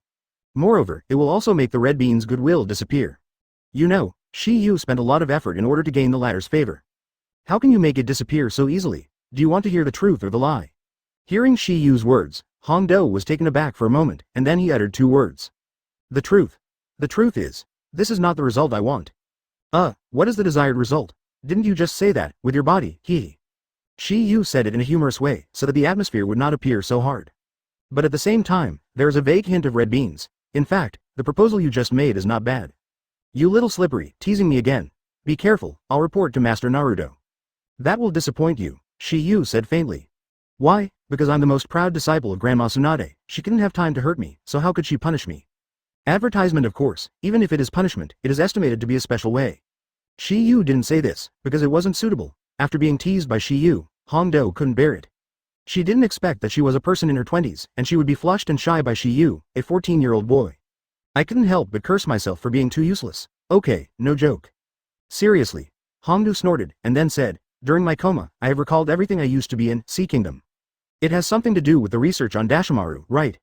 [SPEAKER 1] Moreover, it will also make the red bean's goodwill disappear. You know, Shi Yu spent a lot of effort in order to gain the latter's favor. How can you make it disappear so easily? Do you want to hear the truth or the lie? Hearing Shi Yu's words, Hongdu was taken aback for a moment, and then he uttered 2 words. The truth. The truth is, this is not the result I want. What is the desired result? Didn't you just say that, with your body, he? Shi Yu said it in a humorous way, so that the atmosphere would not appear so hard. But at the same time, there is a vague hint of red beans. In fact, the proposal you just made is not bad. You little slippery, teasing me again. Be careful, I'll report to Master Naruto. That will disappoint you, Shi Yu said faintly. Why? Because I'm the most proud disciple of Grandma Tsunade, she couldn't have time to hurt me, so how could she punish me? Advertisement of course, even if it is punishment, it is estimated to be a special way. Shi Yu didn't say this, because it wasn't suitable. After being teased by Shi Yu, Hongdu couldn't bear it. She didn't expect that she was a person in her 20s, and she would be flushed and shy by Shi Yu, a 14-year-old boy. I couldn't help but curse myself for being too useless. Okay, no joke. Seriously. Hongdu snorted, and then said, during my coma, I have recalled everything I used to be in Sea Kingdom. It has something to do with the research on Dashimaru, right?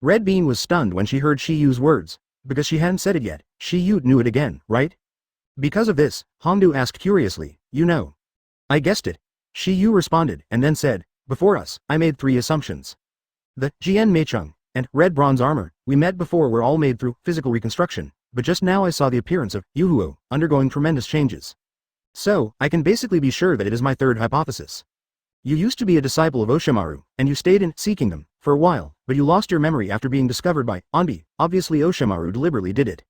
[SPEAKER 1] Red Bean was stunned when she heard Shi Yu's words. Because she hadn't said it yet, Shi Yu knew it again, right? Because of this, Hongdu asked curiously, you know. I guessed it. Shi Yu responded, and then said, before us, I made 3 assumptions. The Jian Meicheng and red bronze armor we met before were all made through physical reconstruction, but just now I saw the appearance of Yuhuo undergoing tremendous changes. So, I can basically be sure that it is my 3rd hypothesis. You used to be a disciple of Oshimaru, and you stayed in Sea Kingdom for a while, but you lost your memory after being discovered by Anbi. Obviously Oshimaru deliberately did it.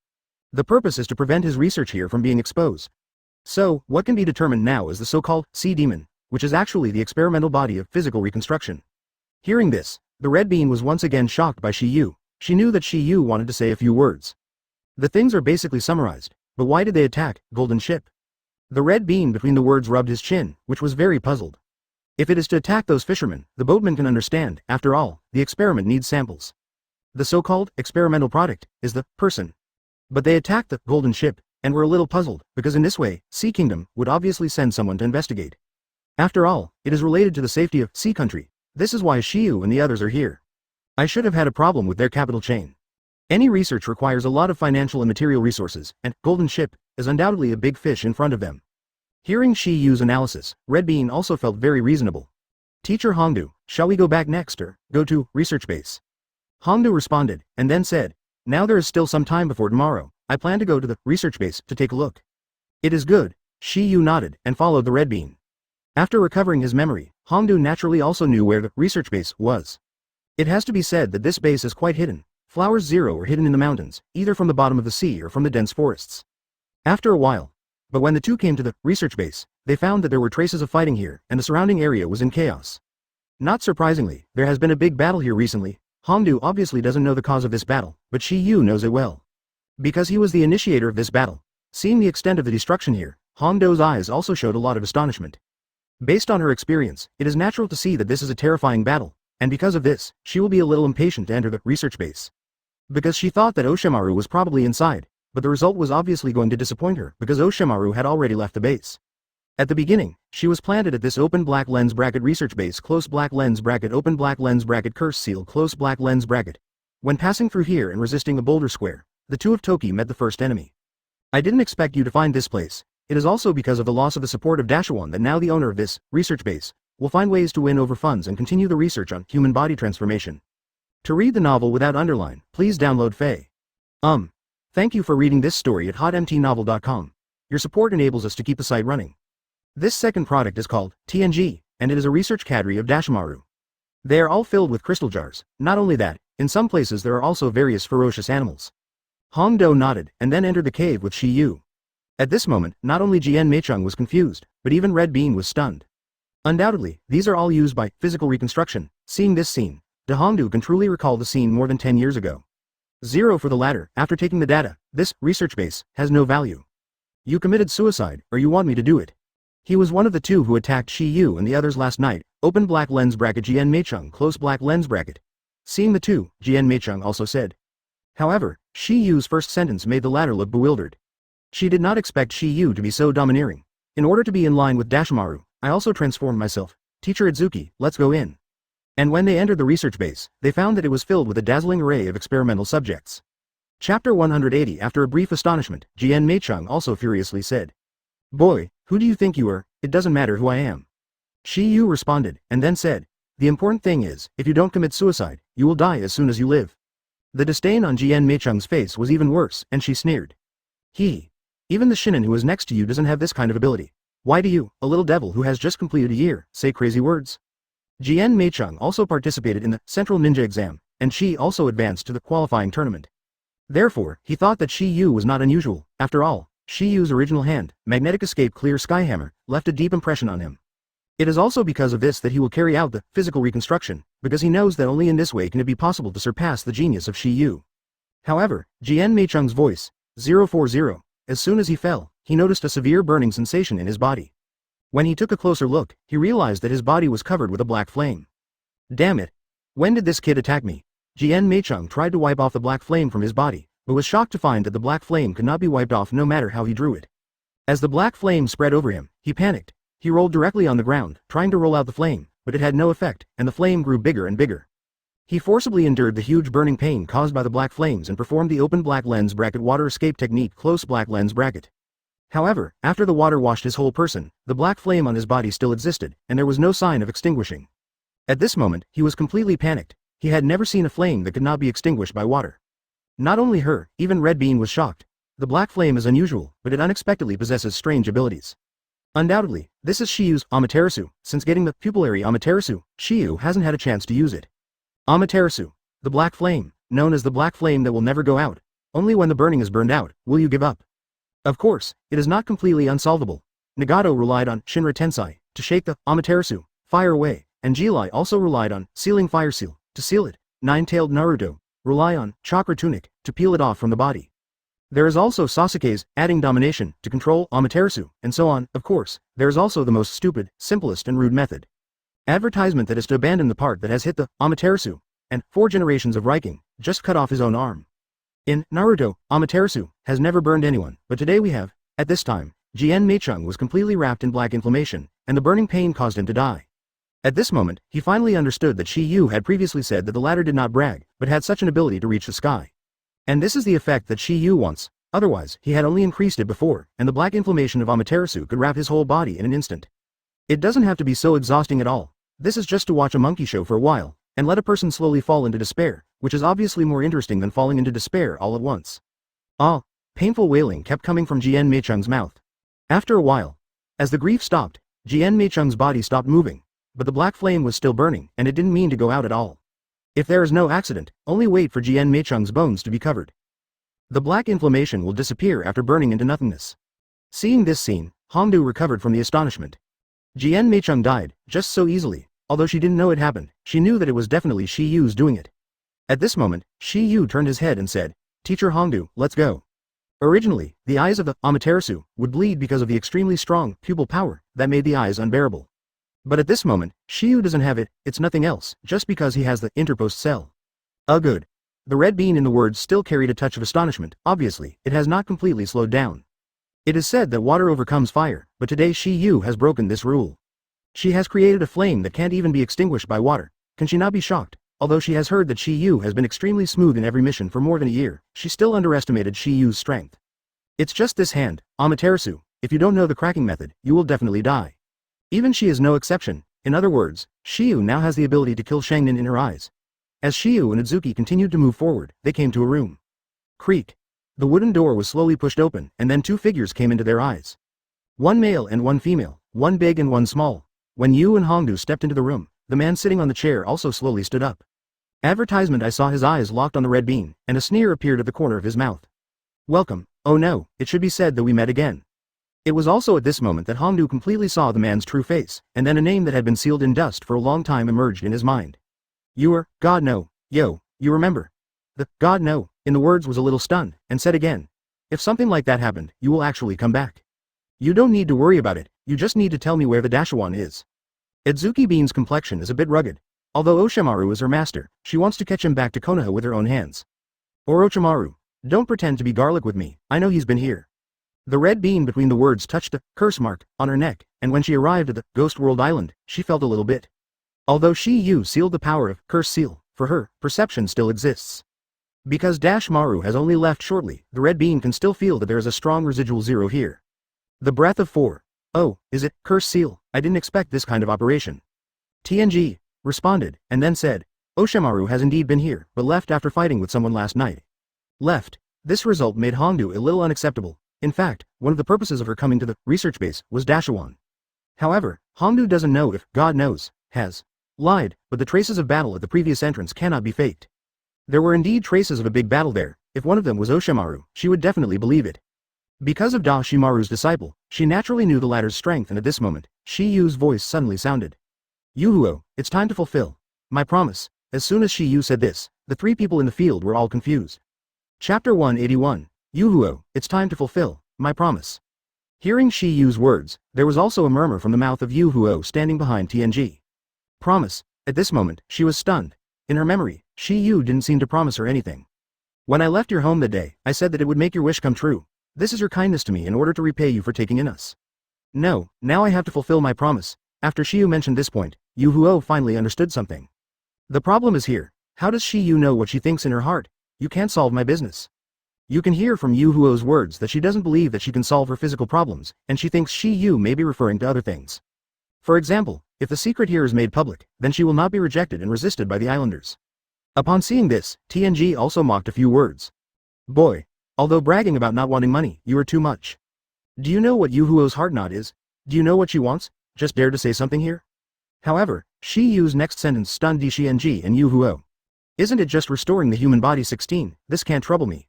[SPEAKER 1] The purpose is to prevent his research here from being exposed. So, what can be determined now is the so-called Sea Demon, which is actually the experimental body of physical reconstruction. Hearing this, the Red Bean was once again shocked by Shi Yu. She knew that Shi Yu wanted to say a few words. The things are basically summarized, but why did they attack Golden Ship? The Red Bean between the words rubbed his chin, which was very puzzled. If it is to attack those fishermen, the boatman can understand. After all, the experiment needs samples. The so-called experimental product is the person. But they attacked the Golden Ship, and were a little puzzled, because in this way, Sea Kingdom would obviously send someone to investigate. After all, it is related to the safety of Sea Country. This is why Shiyu and the others are here. I should have had a problem with their capital chain. Any research requires a lot of financial and material resources, and Golden Ship is undoubtedly a big fish in front of them. Hearing Shiyu's analysis, Red Bean also felt very reasonable. Teacher Hongdu, shall we go back next or go to research base? Hongdu responded, and then said, now there is still some time before tomorrow. I plan to go to the research base to take a look. It is good. Shiyu nodded and followed the Red Bean. After recovering his memory, Hongdu naturally also knew where the research base was. It has to be said that this base is quite hidden. Flowers Zero are hidden in the mountains, either from the bottom of the sea or from the dense forests. After a while, but when the two came to the research base, they found that there were traces of fighting here, and the surrounding area was in chaos. Not surprisingly, there has been a big battle here recently. Hongdu obviously doesn't know the cause of this battle, but Shiyu knows it well. Because he was the initiator of this battle. Seeing the extent of the destruction here, Hongdu's eyes also showed a lot of astonishment. Based on her experience, it is natural to see that this is a terrifying battle, and because of this, she will be a little impatient to enter the research base. Because she thought that Oshimaru was probably inside, but the result was obviously going to disappoint her because Oshimaru had already left the base. At the beginning, she was planted at this open black lens bracket research base close black lens bracket open black lens bracket curse seal close black lens bracket. When passing through here and resisting a boulder square, the two of Toki met the first enemy. I didn't expect you to find this place. It is also because of the loss of the support of Dashawan that now the owner of this research base will find ways to win over funds and continue the research on human body transformation. To read the novel without underline, please download Faye. Thank you for reading this story at hotmtnovel.com. Your support enables us to keep the site running. This second product is called TNG, and it is a research cadre of Dashimaru. They are all filled with crystal jars. Not only that, in some places there are also various ferocious animals. Hongdo nodded, and then entered the cave with Shi Yu. At this moment, not only Jian Meicheng was confused, but even Red Bean was stunned. Undoubtedly, these are all used by physical reconstruction. Seeing this scene, De Hongdu can truly recall the scene more than 10 years ago. 0 for the latter. After taking the data, this research base has no value. You committed suicide, or you want me to do it? He was one of the two who attacked Shi Yu and the others last night. Open black lens bracket Jian Meicheng close black lens bracket. Seeing the two, Jian Meicheng also said. However, Shi Yu's first sentence made the latter look bewildered. She did not expect Shi Yu to be so domineering. In order to be in line with Dashimaru, I also transformed myself. Teacher Idzuki, let's go in. And when they entered the research base, they found that it was filled with a dazzling array of experimental subjects. Chapter 180. After a brief astonishment, Jian Meicheng also furiously said. Boy, who do you think you are? It doesn't matter who I am. Shi Yu responded, and then said, the important thing is, if you don't commit suicide, you will die as soon as you live. The disdain on Jian Meicheng's face was even worse, and she sneered. Even the shinin who is next to you doesn't have this kind of ability. Why do you, a little devil who has just completed a year, say crazy words? Jian Meicheng also participated in the Central Ninja exam, and she also advanced to the qualifying tournament. Therefore, he thought that Shi Yu was not unusual. After all, Shi Yu's original hand, Magnetic Escape Clear Skyhammer, left a deep impression on him. It is also because of this that he will carry out the physical reconstruction, because he knows that only in this way can it be possible to surpass the genius of Shi Yu. However, Jian Meicheng's voice, 040, as soon as he fell, he noticed a severe burning sensation in his body. When he took a closer look, he realized that his body was covered with a black flame. Damn it! When did this kid attack me? Jian Meicheng tried to wipe off the black flame from his body, but was shocked to find that the black flame could not be wiped off no matter how he drew it. As the black flame spread over him, he panicked. He rolled directly on the ground, trying to roll out the flame, but it had no effect, and the flame grew bigger and bigger. He forcibly endured the huge burning pain caused by the black flames and performed the open black lens bracket water escape technique close black lens bracket. However, after the water washed his whole person, the black flame on his body still existed, and there was no sign of extinguishing. At this moment, he was completely panicked. He had never seen a flame that could not be extinguished by water. Not only her, even Red Bean was shocked. The black flame is unusual, but it unexpectedly possesses strange abilities. Undoubtedly, this is Shi Yu's Amaterasu. Since getting the pupillary Amaterasu, Shi Yu hasn't had a chance to use it. Amaterasu, the black flame, known as the black flame that will never go out. Only when the burning is burned out, will you give up. Of course, it is not completely unsolvable. Nagato relied on Shinra Tensei to shake the Amaterasu, fire away, and Jilai also relied on sealing fire seal to seal it. Nine-tailed Naruto rely on chakra tunic to peel it off from the body. There is also Sasuke's adding domination to control Amaterasu, and so on. Of course, there is also the most stupid, simplest and rude method. Advertisement that is to abandon the part that has hit the Amaterasu, and 4 generations of Riking, just cut off his own arm. In Naruto, Amaterasu has never burned anyone, but today we have. At this time, Jian Meicheng was completely wrapped in black inflammation, and the burning pain caused him to die. At this moment, he finally understood that Shi Yu had previously said that the latter did not brag, but had such an ability to reach the sky. And this is the effect that Shi Yu wants. Otherwise, he had only increased it before, and the black inflammation of Amaterasu could wrap his whole body in an instant. It doesn't have to be so exhausting at all. This is just to watch a monkey show for a while, and let a person slowly fall into despair, which is obviously more interesting than falling into despair all at once. Painful wailing kept coming from Jian Meicheng's mouth. After a while, as the grief stopped, Jian Meicheng's body stopped moving, but the black flame was still burning, and it didn't mean to go out at all. If there is no accident, only wait for Jian Meicheng's bones to be covered. The black inflammation will disappear after burning into nothingness. Seeing this scene, Hongdu recovered from the astonishment. Jian Meicheng died, just so easily. Although she didn't know it happened, she knew that it was definitely Shi Yu's doing it. At this moment, Shi Yu turned his head and said, Teacher Hongdu, let's go. Originally, the eyes of the Amaterasu would bleed because of the extremely strong pupil power that made the eyes unbearable. But at this moment, Shiyu doesn't have it, it's nothing else, just because he has the interpost cell. Good. The red bean in the words still carried a touch of astonishment. Obviously, it has not completely slowed down. It is said that water overcomes fire, but today Shiyu has broken this rule. She has created a flame that can't even be extinguished by water. Can she not be shocked? Although she has heard that Shiyu has been extremely smooth in every mission for more than a year, she still underestimated Shiyu's strength. It's just this hand, Amaterasu. If you don't know the cracking method, you will definitely die. Even she is no exception. In other words, Shiyu now has the ability to kill Shangnin in her eyes. As Shiyu and Idzuki continued to move forward, they came to a room. Creak. The wooden door was slowly pushed open, and then two figures came into their eyes. One male and one female, one big and one small. When Yu and Hongdu stepped into the room, the man sitting on the chair also slowly stood up. Advertisement. I saw his eyes locked on the red bean, and a sneer appeared at the corner of his mouth. Welcome. Oh no, it should be said that we met again. It was also at this moment that Hongdu completely saw the man's true face, and then a name that had been sealed in dust for a long time emerged in his mind. You are, God no, yo, you remember. The, God no, in the words was a little stunned, and said again. If something like that happened, you will actually come back. You don't need to worry about it, you just need to tell me where the Dashawan is. Idzuki Bean's complexion is a bit rugged. Although Oshimaru is her master, she wants to catch him back to Konoha with her own hands. Orochimaru, don't pretend to be garlic with me, I know he's been here. The red bean between the words touched the curse mark on her neck, and when she arrived at the Ghost World Island, she felt a little bit. Although Shiyu sealed the power of Curse Seal, for her, perception still exists. Because Maru has only left shortly, the red bean can still feel that there is a strong residual zero here. The breath of 4. Oh, is it, Curse Seal? I didn't expect this kind of operation. TNG responded, and then said, Oshimaru has indeed been here, but left after fighting with someone last night. Left. This result made Hongdu a little unacceptable. In fact, one of the purposes of her coming to the research base was Dashawan. However, Hongdu doesn't know if, God knows, has lied, but the traces of battle at the previous entrance cannot be faked. There were indeed traces of a big battle there. If one of them was Oshimaru, she would definitely believe it. Because of Shimaru's disciple, she naturally knew the latter's strength, and at this moment, Shiyu's voice suddenly sounded. Yuhuo, it's time to fulfill my promise. As soon as Shiyu said this, the three people in the field were all confused. Chapter 181. Yuhuo, it's time to fulfill my promise. Hearing Shiyu's words, there was also a murmur from the mouth of Yuhuo standing behind TNG. Promise. At this moment, she was stunned. In her memory, Shiyu didn't seem to promise her anything. When I left your home that day, I said that it would make your wish come true. This is your kindness to me in order to repay you for taking in us. No, now I have to fulfill my promise. After Shiyu mentioned this point, Yuhuo finally understood something. The problem is here. How does Shiyu know what she thinks in her heart? You can't solve my business. You can hear from Yuhuo's words that she doesn't believe that she can solve her physical problems, and she thinks Shiyu may be referring to other things. For example, if the secret here is made public, then she will not be rejected and resisted by the islanders. Upon seeing this, TNG also mocked a few words. Boy. Although bragging about not wanting money, you are too much. Do you know what Yuhuo's heart knot is? Do you know what she wants? Just dare to say something here? However, Shiyu's next sentence stunned TNG and Yuhuo. Isn't it just restoring the human body 16, this can't trouble me.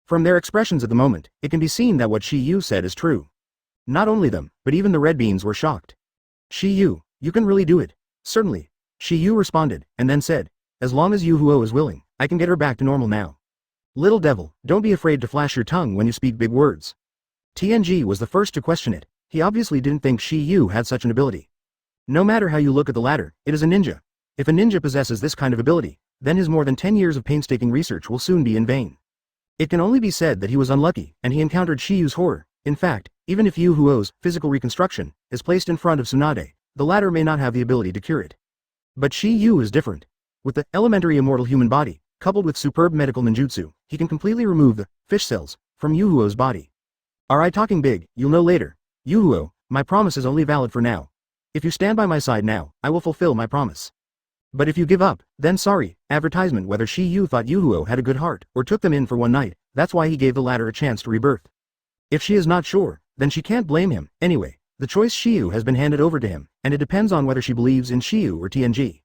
[SPEAKER 1] From their expressions at the moment, it can be seen that what Shiyu said is true. Not only them, but even the red beans were shocked. Shiyu, you can really do it. Certainly. Shiyu responded, and then said, as long as Yuhuo is willing, I can get her back to normal now. Little devil, don't be afraid to flash your tongue when you speak big words. TNG was the first to question it. He obviously didn't think Shiyu had such an ability. No matter how you look at the latter, it is a ninja. If a ninja possesses this kind of ability, then his more than 10 years of painstaking research will soon be in vain. It can only be said that he was unlucky, and he encountered Shiyu's horror. In fact, even if Yuhuo's physical reconstruction is placed in front of Tsunade, the latter may not have the ability to cure it. But Shiyu is different. With the elementary immortal human body, coupled with superb medical ninjutsu, he can completely remove the fish cells from Yuhuo's body. Are I talking big? You'll know later. Yuhuo, my promise is only valid for now. If you stand by my side now, I will fulfill my promise. But if you give up, then sorry. Advertisement. Whether Shiyu thought Yuhuo had a good heart, or took them in for one night, that's why he gave the latter a chance to rebirth. If she is not sure, then she can't blame him. Anyway, the choice Shiyu has been handed over to him, and it depends on whether she believes in Shiyu or TNG.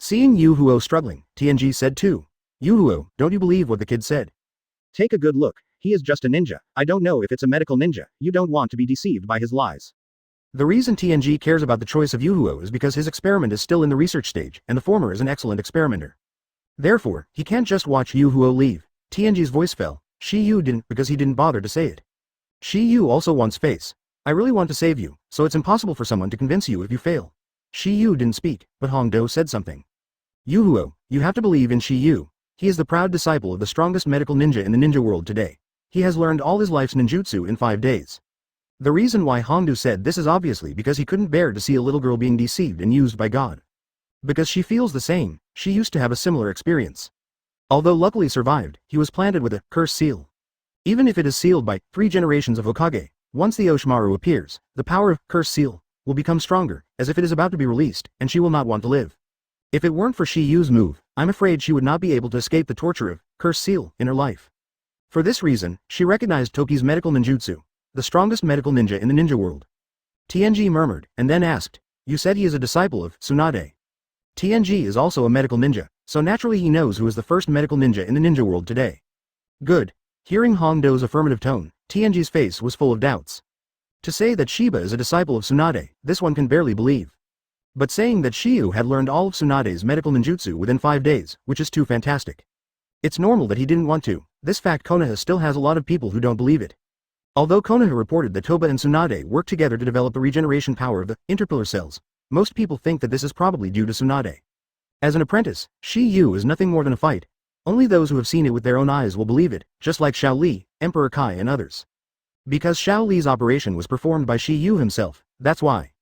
[SPEAKER 1] Seeing Yuhuo struggling, TNG said too. Yuhuo, don't you believe what the kid said? Take a good look. He is just a ninja. I don't know if it's a medical ninja. You don't want to be deceived by his lies. The reason TNG cares about the choice of Yuhuo is because his experiment is still in the research stage, and the former is an excellent experimenter. Therefore, he can't just watch Yuhuo leave. TNG's voice fell. Shiyu didn't because he didn't bother to say it. Shiyu also wants face. I really want to save you, so it's impossible for someone to convince you if you fail. Shi Yu didn't speak, but Hongdo said something. Yu Huo, you have to believe in Shi Yu. He is the proud disciple of the strongest medical ninja in the ninja world today. He has learned all his life's ninjutsu in 5 days. The reason why Hongdu said this is obviously because he couldn't bear to see a little girl being deceived and used by God. Because she feels the same, she used to have a similar experience. Although luckily survived, he was planted with a curse seal. Even if it is sealed by 3 generations of Hokage, once the Oshimaru appears, the power of curse seal will become stronger, as if it is about to be released, and she will not want to live. If it weren't for Shi Yu's move, I'm afraid she would not be able to escape the torture of curse seal in her life. For this reason, she recognized Toki's medical ninjutsu, the strongest medical ninja in the ninja world. TNG murmured, and then asked, you said he is a disciple of Tsunade. TNG is also a medical ninja, so naturally he knows who is the first medical ninja in the ninja world today. Good. Hearing Hongdo's affirmative tone, TNG's face was full of doubts. To say that Shiba is a disciple of Tsunade, this one can barely believe. But saying that Shiyu had learned all of Tsunade's medical ninjutsu within 5 days, which is too fantastic. It's normal that he didn't want to. This fact Konoha still has a lot of people who don't believe it. Although Konoha reported that Toba and Tsunade worked together to develop the regeneration power of the interpillar cells, most people think that this is probably due to Tsunade. As an apprentice, Shi Yu is nothing more than a fight. Only those who have seen it with their own eyes will believe it, just like Xiao Li, Emperor Kai and others. Because Xiao Li's operation was performed by Shi Yu himself, that's why.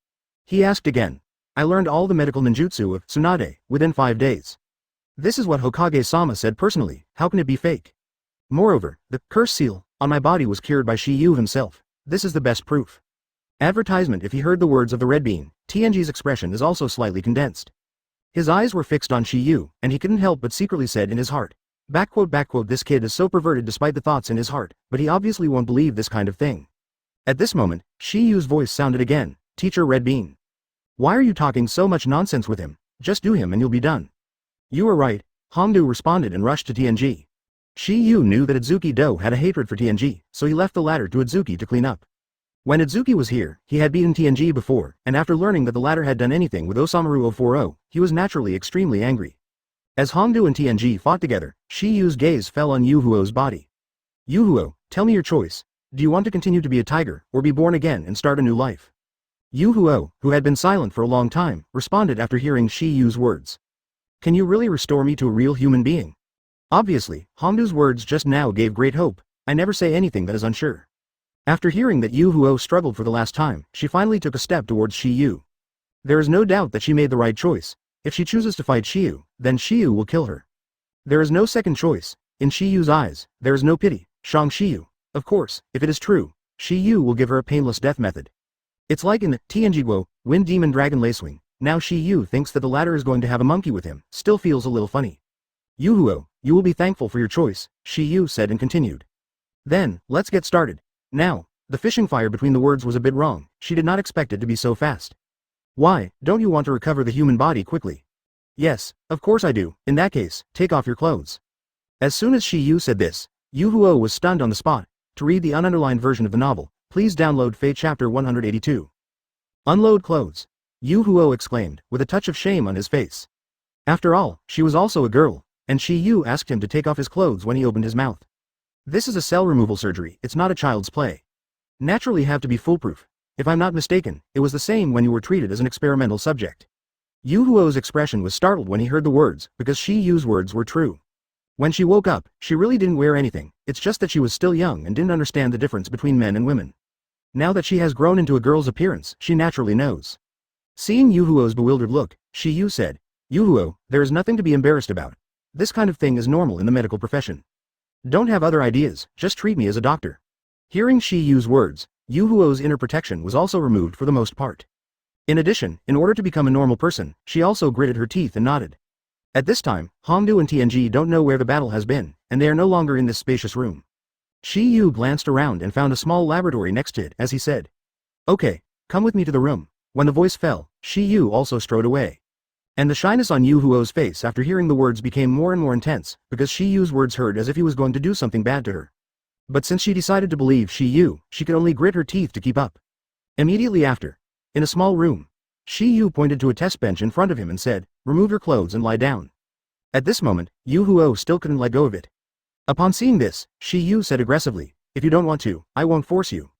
[SPEAKER 1] He asked again. I learned all the medical ninjutsu of Tsunade within 5 days. This is what Hokage-sama said personally, how can it be fake? Moreover, the curse seal on my body was cured by Shi Yu himself. This is the best proof. Advertisement. If he heard the words of the Red Bean, TNG's expression is also slightly condensed. His eyes were fixed on Shi Yu, and he couldn't help but secretly said in his heart, this kid is so perverted despite the thoughts in his heart, but he obviously won't believe this kind of thing. At this moment, Shi Yu's voice sounded again, Teacher Red Bean. Why are you talking so much nonsense with him? Just do him and you'll be done. You are right, Hongdu responded and rushed to TNG. Shi Yu knew that Itsuki Do had a hatred for TNG, so he left the latter to Itsuki to clean up. When Itsuki was here, he had beaten TNG before, and after learning that the latter had done anything with Osamu 040, he was naturally extremely angry. As Hongdu and TNG fought together, Shi Yu's gaze fell on Yu Huo's body. Yu Huo, tell me your choice. Do you want to continue to be a tiger, or be born again and start a new life? Yu Huo, who had been silent for a long time, responded after hearing Shi Yu's words. Can you really restore me to a real human being? Obviously, Hongdu's words just now gave great hope. I never say anything that is unsure. After hearing that Yu Huo struggled for the last time, she finally took a step towards Shi Yu. There is no doubt that she made the right choice. If she chooses to fight Shiyu, then Shiyu will kill her. There is no second choice. In Shiyu's eyes, there is no pity. Shang Shiyu. Of course, if it is true, Shiyu will give her a painless death method. It's like in the Tianjiguo, Wind Demon Dragon Lacewing. Now Shiyu thinks that the latter is going to have a monkey with him, still feels a little funny. Yu Huo, you will be thankful for your choice, Shiyu said and continued. Then, let's get started. Now, the fishing fire between the words was a bit wrong, she did not expect it to be so fast. Why, don't you want to recover the human body quickly? Yes, of course I do. In that case, take off your clothes. As soon as Shiyu said this, Yu Huo was stunned on the spot. To read the ununderlined version of the novel, please download Fate Chapter 182. Unload clothes. Yu Huo exclaimed, with a touch of shame on his face. After all, she was also a girl, and Shiyu asked him to take off his clothes when he opened his mouth. This is a cell removal surgery, it's not a child's play. Naturally have to be foolproof. If I'm not mistaken, it was the same when you were treated as an experimental subject. Yu Huo's expression was startled when he heard the words, because Shiyu's words were true. When she woke up, she really didn't wear anything, it's just that she was still young and didn't understand the difference between men and women. Now that she has grown into a girl's appearance, she naturally knows. Seeing Yu Huo's bewildered look, Shiyu said, Yu Huo, there is nothing to be embarrassed about. This kind of thing is normal in the medical profession. Don't have other ideas, just treat me as a doctor. Hearing Shiyu's words, Yu Huo's inner protection was also removed for the most part. In addition, in order to become a normal person, she also gritted her teeth and nodded. At this time, Hongdu and TNG don't know where the battle has been, and they are no longer in this spacious room. Shiyu glanced around and found a small laboratory next to it as he said, Okay, come with me to the room. When the voice fell, Shiyu also strode away. And the shyness on Yu Huo's face after hearing the words became more and more intense, because Shiyu's words hurt as if he was going to do something bad to her. But since she decided to believe Shiyu, she could only grit her teeth to keep up. Immediately after, in a small room, Shiyu pointed to a test bench in front of him and said, Remove your clothes and lie down. At this moment, Yu Huo still couldn't let go of it. Upon seeing this, Shiyu said aggressively, If you don't want to, I won't force you.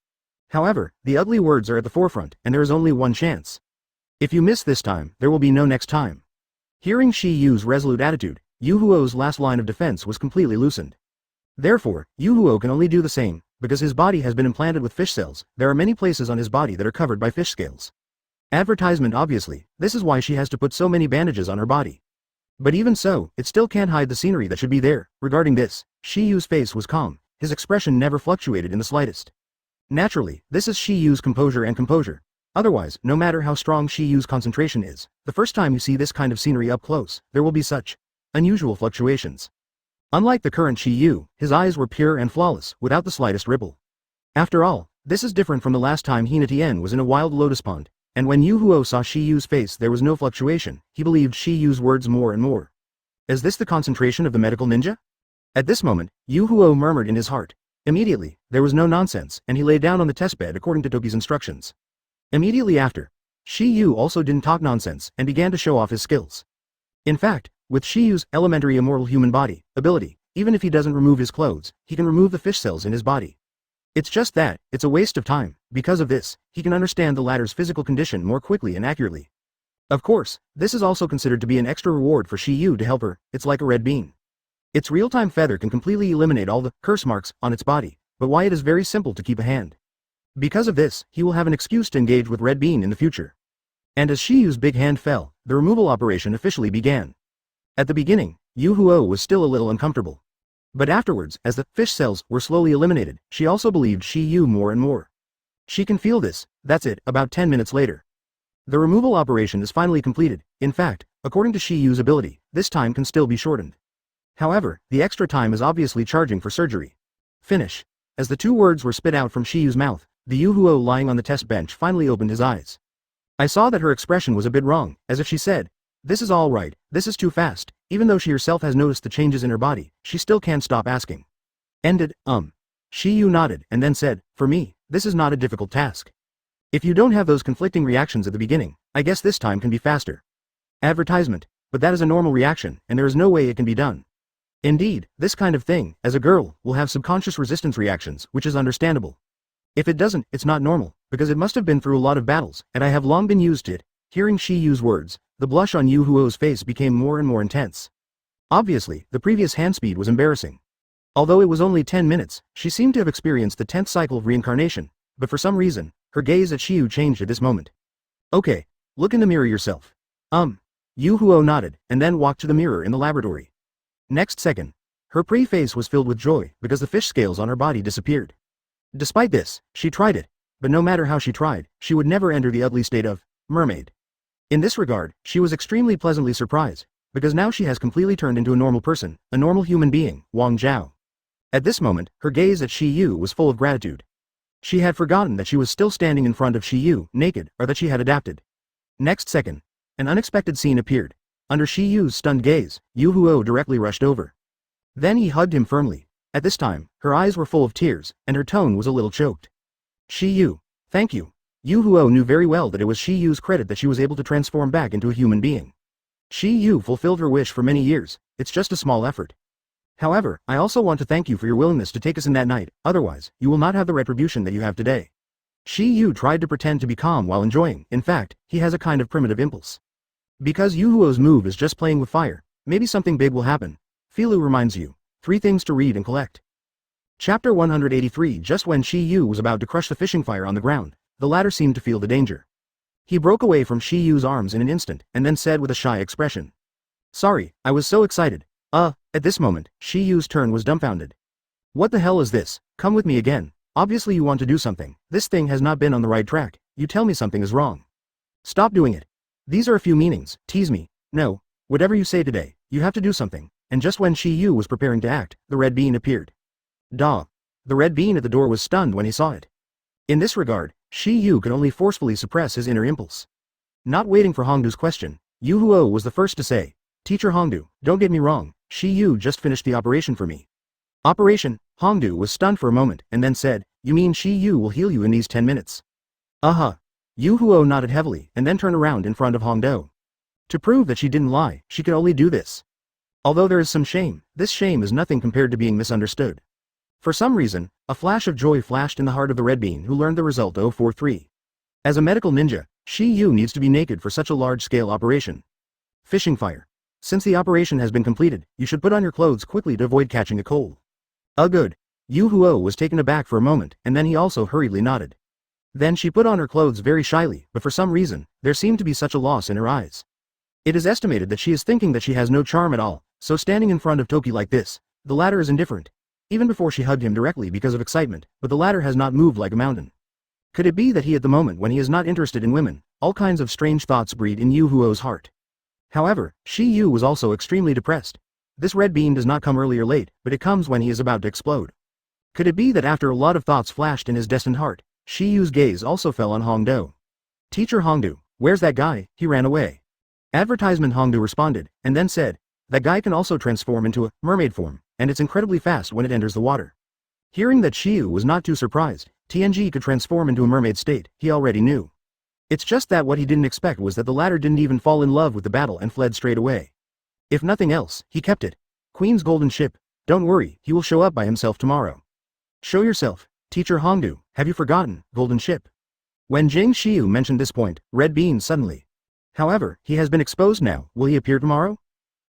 [SPEAKER 1] However, the ugly words are at the forefront, and there is only one chance. If you miss this time, there will be no next time. Hearing Shi Yu's resolute attitude, Yu Huo's last line of defense was completely loosened. Therefore, Yu Huo can only do the same, because his body has been implanted with fish cells. There are many places on his body that are covered by fish scales. Advertisement obviously, this is why she has to put so many bandages on her body. But even so, it still can't hide the scenery that should be there. Regarding this, Shi Yu's face was calm, his expression never fluctuated in the slightest. Naturally, this is Shi Yu's composure and composure. Otherwise, no matter how strong Shi Yu's concentration is, the first time you see this kind of scenery up close, there will be such unusual fluctuations. Unlike the current Shi Yu, his eyes were pure and flawless, without the slightest ripple. After all, this is different from the last time Hina Tien was in a wild lotus pond, and when Yu Huo saw Shi Yu's face there was no fluctuation, he believed Shi Yu's words more and more. Is this the concentration of the medical ninja? At this moment, Yu Huo murmured in his heart. Immediately, there was no nonsense, and he lay down on the test bed according to Toki's instructions. Immediately after, Shi Yu also didn't talk nonsense and began to show off his skills. In fact, with Shi Yu's elementary immortal human body ability, even if he doesn't remove his clothes, he can remove the fish cells in his body. It's just that, it's a waste of time. Because of this, he can understand the latter's physical condition more quickly and accurately. Of course, this is also considered to be an extra reward for Shi Yu to help her. It's like a red bean. Its real-time feather can completely eliminate all the curse marks on its body, but why it is very simple to keep a hand. Because of this, he will have an excuse to engage with Red Bean in the future. And as Shi Yu's big hand fell, the removal operation officially began. At the beginning, Yu Huo was still a little uncomfortable. But afterwards, as the fish cells were slowly eliminated, she also believed Shi Yu more and more. She can feel this. That's it. About 10 minutes later, the removal operation is finally completed. In fact, according to Shi Yu's ability, this time can still be shortened. However, the extra time is obviously charging for surgery. Finish. As the two words were spit out from Shi Yu's mouth, the Yu Huo lying on the test bench finally opened his eyes. I saw that her expression was a bit wrong, as if she said, "This is all right, this is too fast." Even though she herself has noticed the changes in her body, she still can't stop asking. Ended. Shi Yu nodded and then said, "For me, this is not a difficult task. If you don't have those conflicting reactions at the beginning, I guess this time can be faster." Advertisement. But that is a normal reaction, and there is no way it can be done. Indeed, this kind of thing, as a girl, will have subconscious resistance reactions, which is understandable. If it doesn't, it's not normal, because it must have been through a lot of battles, and I have long been used to it. Hearing Shi Yu's words, the blush on Yu Huo's face became more and more intense. Obviously, the previous hand speed was embarrassing. Although it was only 10 minutes, she seemed to have experienced the 10th cycle of reincarnation, but for some reason, her gaze at Shi Yu changed at this moment. Okay, look in the mirror yourself. Yu Huo nodded, and then walked to the mirror in the laboratory. Next second, her pretty face was filled with joy because the fish scales on her body disappeared. Despite this, she tried it, but no matter how she tried, she would never enter the ugly state of mermaid. In this regard, she was extremely pleasantly surprised, because now she has completely turned into a normal person, a normal human being, Wang Zhao. At this moment, her gaze at Shi Yu was full of gratitude. She had forgotten that she was still standing in front of Shi Yu, naked, or that she had adapted. Next second, an unexpected scene appeared. Under Shi Yu's stunned gaze, Yu Huo directly rushed over. Then he hugged him firmly. At this time, her eyes were full of tears, and her tone was a little choked. Shi Yu, thank you. Yu Huo knew very well that it was Shi Yu's credit that she was able to transform back into a human being. Shi Yu fulfilled her wish for many years, it's just a small effort. However, I also want to thank you for your willingness to take us in that night, otherwise, you will not have the retribution that you have today. Shi Yu tried to pretend to be calm while enjoying. In fact, he has a kind of primitive impulse. Because Yu Huo's move is just playing with fire, maybe something big will happen. Filu reminds you. 3 things to read and collect. Chapter 183. Just when Shi Yu was about to crush the fishing fire on the ground, the latter seemed to feel the danger. He broke away from Shi Yu's arms in an instant, and then said with a shy expression, "Sorry, I was so excited." At this moment, Shi Yu's turn was dumbfounded. "What the hell is this? Come with me again. Obviously you want to do something. This thing has not been on the right track. You tell me something is wrong. Stop doing it. These are a few meanings. Tease me. No. Whatever you say today, you have to do something." And just when Shi Yu was preparing to act, the red bean appeared. The red bean at the door was stunned when he saw it. In this regard, Shi Yu could only forcefully suppress his inner impulse. Not waiting for Hongdu's question, Yu Huo was the first to say, "Teacher Hongdu, don't get me wrong, Shi Yu just finished the operation for me." Operation? Hongdu was stunned for a moment, and then said, "You mean Shi Yu will heal you in these 10 minutes? Yu Huo nodded heavily, and then turned around in front of Hongdu. To prove that she didn't lie, she could only do this. Although there is some shame, this shame is nothing compared to being misunderstood. For some reason, a flash of joy flashed in the heart of the Red Bean who learned the result 043. As a medical ninja, Shi Yu needs to be naked for such a large-scale operation. Fishing fire. Since the operation has been completed, you should put on your clothes quickly to avoid catching a cold. Good. Yu Huo was taken aback for a moment, and then he also hurriedly nodded. Then she put on her clothes very shyly, but for some reason, there seemed to be such a loss in her eyes. It is estimated that she is thinking that she has no charm at all, so standing in front of Toki like this, the latter is indifferent. Even before she hugged him directly because of excitement, but the latter has not moved like a mountain. Could it be that he at the moment when he is not interested in women, all kinds of strange thoughts breed in Yu Huo's heart? However, Shi Yu was also extremely depressed. This red bean does not come early or late, but it comes when he is about to explode. Could it be that after a lot of thoughts flashed in his destined heart, Shi Yu's gaze also fell on Hongdu? Teacher Hongdu, where's that guy? He ran away. Advertisement Hongdu responded, and then said, that guy can also transform into a mermaid form, and it's incredibly fast when it enters the water. Hearing that Shi Yu was not too surprised, Tianji could transform into a mermaid state, he already knew. It's just that what he didn't expect was that the latter didn't even fall in love with the battle and fled straight away. If nothing else, he kept it. Queen's golden ship, don't worry, he will show up by himself tomorrow. Show yourself, Teacher Hongdu, have you forgotten, golden ship? When Jing Shiyu mentioned this point, Red Bean suddenly. However, he has been exposed now, will he appear tomorrow?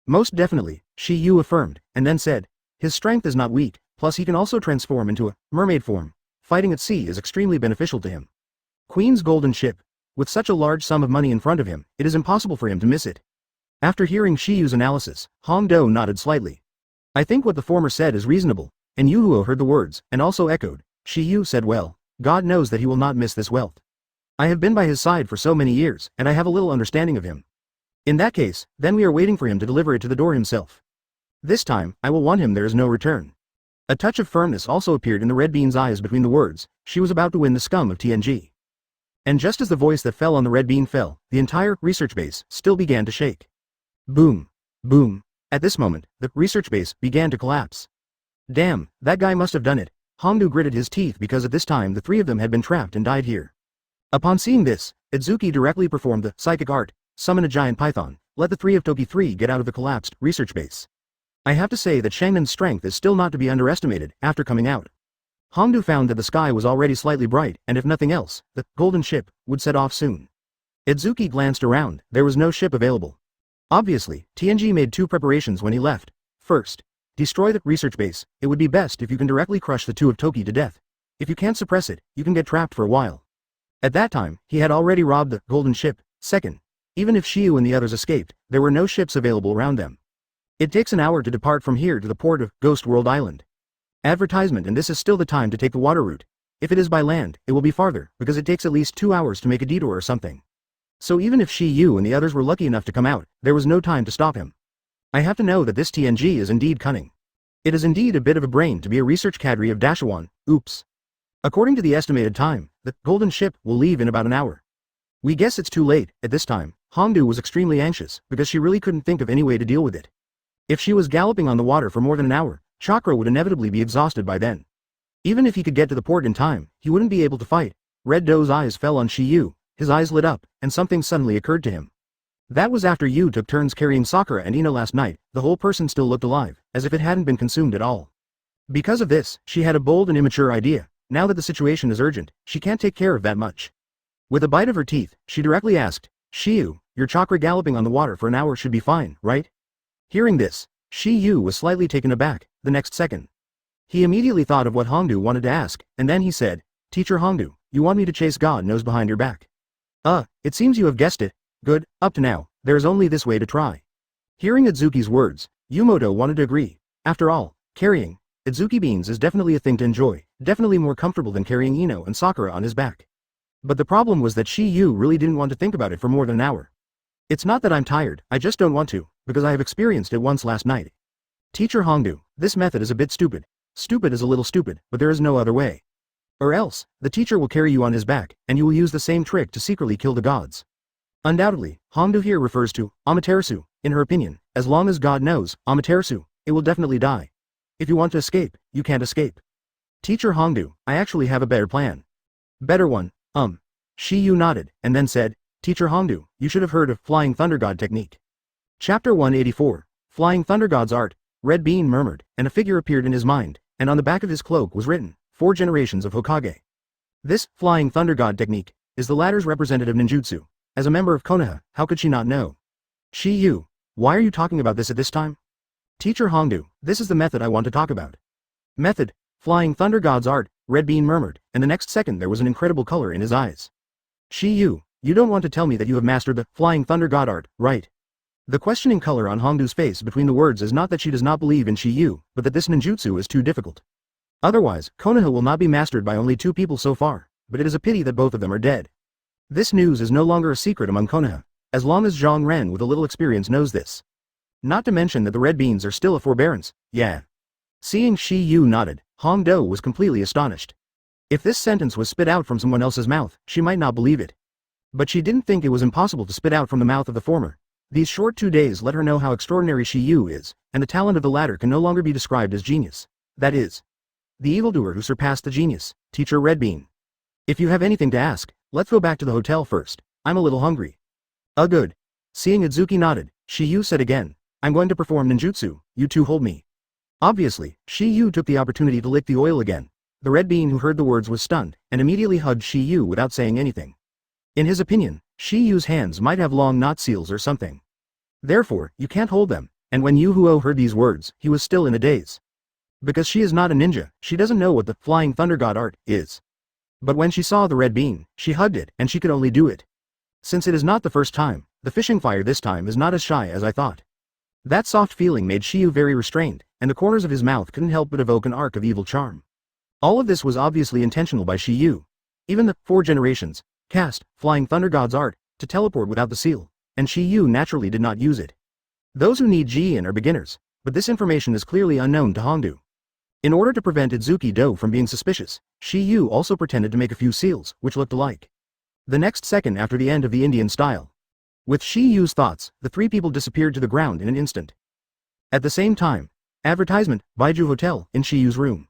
[SPEAKER 1] Most definitely, Shi Yu affirmed, and then said, his strength is not weak, plus he can also transform into a mermaid form. Fighting at sea is extremely beneficial to him. Queen's golden ship. With such a large sum of money in front of him, it is impossible for him to miss it. After hearing Shi Yu's analysis, Hongdu nodded slightly. I think what the former said is reasonable, and Yu Huo heard the words, and also echoed. Shi Yu said well, God knows that he will not miss this wealth. I have been by his side for so many years, and I have a little understanding of him. In that case, then we are waiting for him to deliver it to the door himself. This time, I will want him there is no return. A touch of firmness also appeared in the red bean's eyes between the words, she was about to win the scum of TNG. And just as the voice that fell on the red bean fell, the entire research base still began to shake. Boom. Boom. At this moment, the research base began to collapse. Damn, that guy must have done it. Hongdu gritted his teeth because at this time the three of them had been trapped and died here. Upon seeing this, Itsuki directly performed the psychic art, summon a giant python, let the three of Toki 3 get out of the collapsed research base. I have to say that Shangman's strength is still not to be underestimated after coming out. Hongdu found that the sky was already slightly bright, and if nothing else, the golden ship would set off soon. Itsuki glanced around, there was no ship available. Obviously, TNG made two preparations when he left. First, destroy the research base. It would be best if you can directly crush the two of Toki to death. If you can't suppress it, you can get trapped for a while. At that time, he had already robbed the golden ship. Second, even if Shiyu and the others escaped, there were no ships available around them. It takes an hour to depart from here to the port of Ghost World Island. Advertisement, and this is still the time to take the water route. If it is by land, it will be farther, because it takes at least 2 hours to make a detour or something. So even if Shi Yu and the others were lucky enough to come out, there was no time to stop him. I have to know that this TNG is indeed cunning. It is indeed a bit of a brain to be a research cadre of Dashawan. Oops. According to the estimated time, the golden ship will leave in about an hour. We guess it's too late. At this time, Hongdu was extremely anxious, because she really couldn't think of any way to deal with it. If she was galloping on the water for more than an hour, Chakra would inevitably be exhausted by then. Even if he could get to the port in time, he wouldn't be able to fight. Red Doe's eyes fell on Shi Yu, his eyes lit up, and something suddenly occurred to him. That was after Yu took turns carrying Sakura and Ino last night, the whole person still looked alive, as if it hadn't been consumed at all. Because of this, she had a bold and immature idea. Now that the situation is urgent, she can't take care of that much. With a bite of her teeth, she directly asked, Shi Yu, your Chakra galloping on the water for an hour should be fine, right? Hearing this, Shi Yu was slightly taken aback. The next second, he immediately thought of what Hongdu wanted to ask, and then he said, Teacher Hongdu, you want me to chase God knows behind your back? It seems you have guessed it. Good, up to now, there is only this way to try. Hearing Itsuki's words, Yumoto wanted to agree. After all, carrying Itsuki beans is definitely a thing to enjoy, definitely more comfortable than carrying Ino and Sakura on his back. But the problem was that Shi Yu really didn't want to think about it for more than an hour. It's not that I'm tired, I just don't want to, because I have experienced it once last night. Teacher Hongdu, this method is a bit stupid. Stupid is a little stupid, but there is no other way. Or else, the teacher will carry you on his back, and you will use the same trick to secretly kill the gods. Undoubtedly, Hongdu here refers to Amaterasu. In her opinion, as long as God knows Amaterasu, it will definitely die. If you want to escape, you can't escape. Teacher Hongdu, I actually have a better plan. Better one, Shi Yu nodded, and then said, Teacher Hongdu, you should have heard of Flying Thunder God technique. Chapter 184, Flying Thunder God's Art. Red Bean murmured, and a figure appeared in his mind, and on the back of his cloak was written, 4 generations of Hokage. This Flying Thunder God technique is the latter's representative ninjutsu. As a member of Konoha, how could she not know? Shiyu, why are you talking about this at this time? Teacher Hongdu, this is the method I want to talk about. Method, Flying Thunder God's art, Red Bean murmured, and the next second there was an incredible color in his eyes. Shiyu, you don't want to tell me that you have mastered the Flying Thunder God art, right? The questioning color on Hongdu's face between the words is not that she does not believe in Shiyu, but that this ninjutsu is too difficult. Otherwise, Konoha will not be mastered by only 2 people so far, but it is a pity that both of them are dead. This news is no longer a secret among Konoha, as long as Zhang Ren with a little experience knows this. Not to mention that the red beans are still a forbearance, yeah. Seeing Shiyu nodded, Hongdu was completely astonished. If this sentence was spit out from someone else's mouth, she might not believe it. But she didn't think it was impossible to spit out from the mouth of the former. These short 2 days let her know how extraordinary Shiyu is, and the talent of the latter can no longer be described as genius. That is, the evildoer who surpassed the genius, Teacher Redbean. If you have anything to ask, let's go back to the hotel first. I'm a little hungry. Good. Seeing Idzuki nodded, Shiyu said again, I'm going to perform ninjutsu, you two hold me. Obviously, Shiyu took the opportunity to lick the oil again. The red bean who heard the words was stunned, and immediately hugged Shiyu without saying anything. In his opinion, Shiyu's hands might have long knot seals or something. Therefore, you can't hold them, and when Yu Huo heard these words, he was still in a daze. Because she is not a ninja, she doesn't know what the Flying Thunder God art is. But when she saw the red bean, she hugged it, and she could only do it. Since it is not the first time, the fishing fire this time is not as shy as I thought. That soft feeling made Shiyu very restrained, and the corners of his mouth couldn't help but evoke an arc of evil charm. All of this was obviously intentional by Shiyu. Even the 4 generations cast Flying Thunder God's art to teleport without the seal, and Shiyu naturally did not use it. Those who need Jian are beginners, but this information is clearly unknown to Hongdu. In order to prevent Idzuki Do from being suspicious, Shiyu also pretended to make a few seals, which looked alike. The next second after the end of the Indian style. With Shiyu's thoughts, the 3 people disappeared to the ground in an instant. At the same time, advertisement, Baiju Hotel, in Shiyu's room.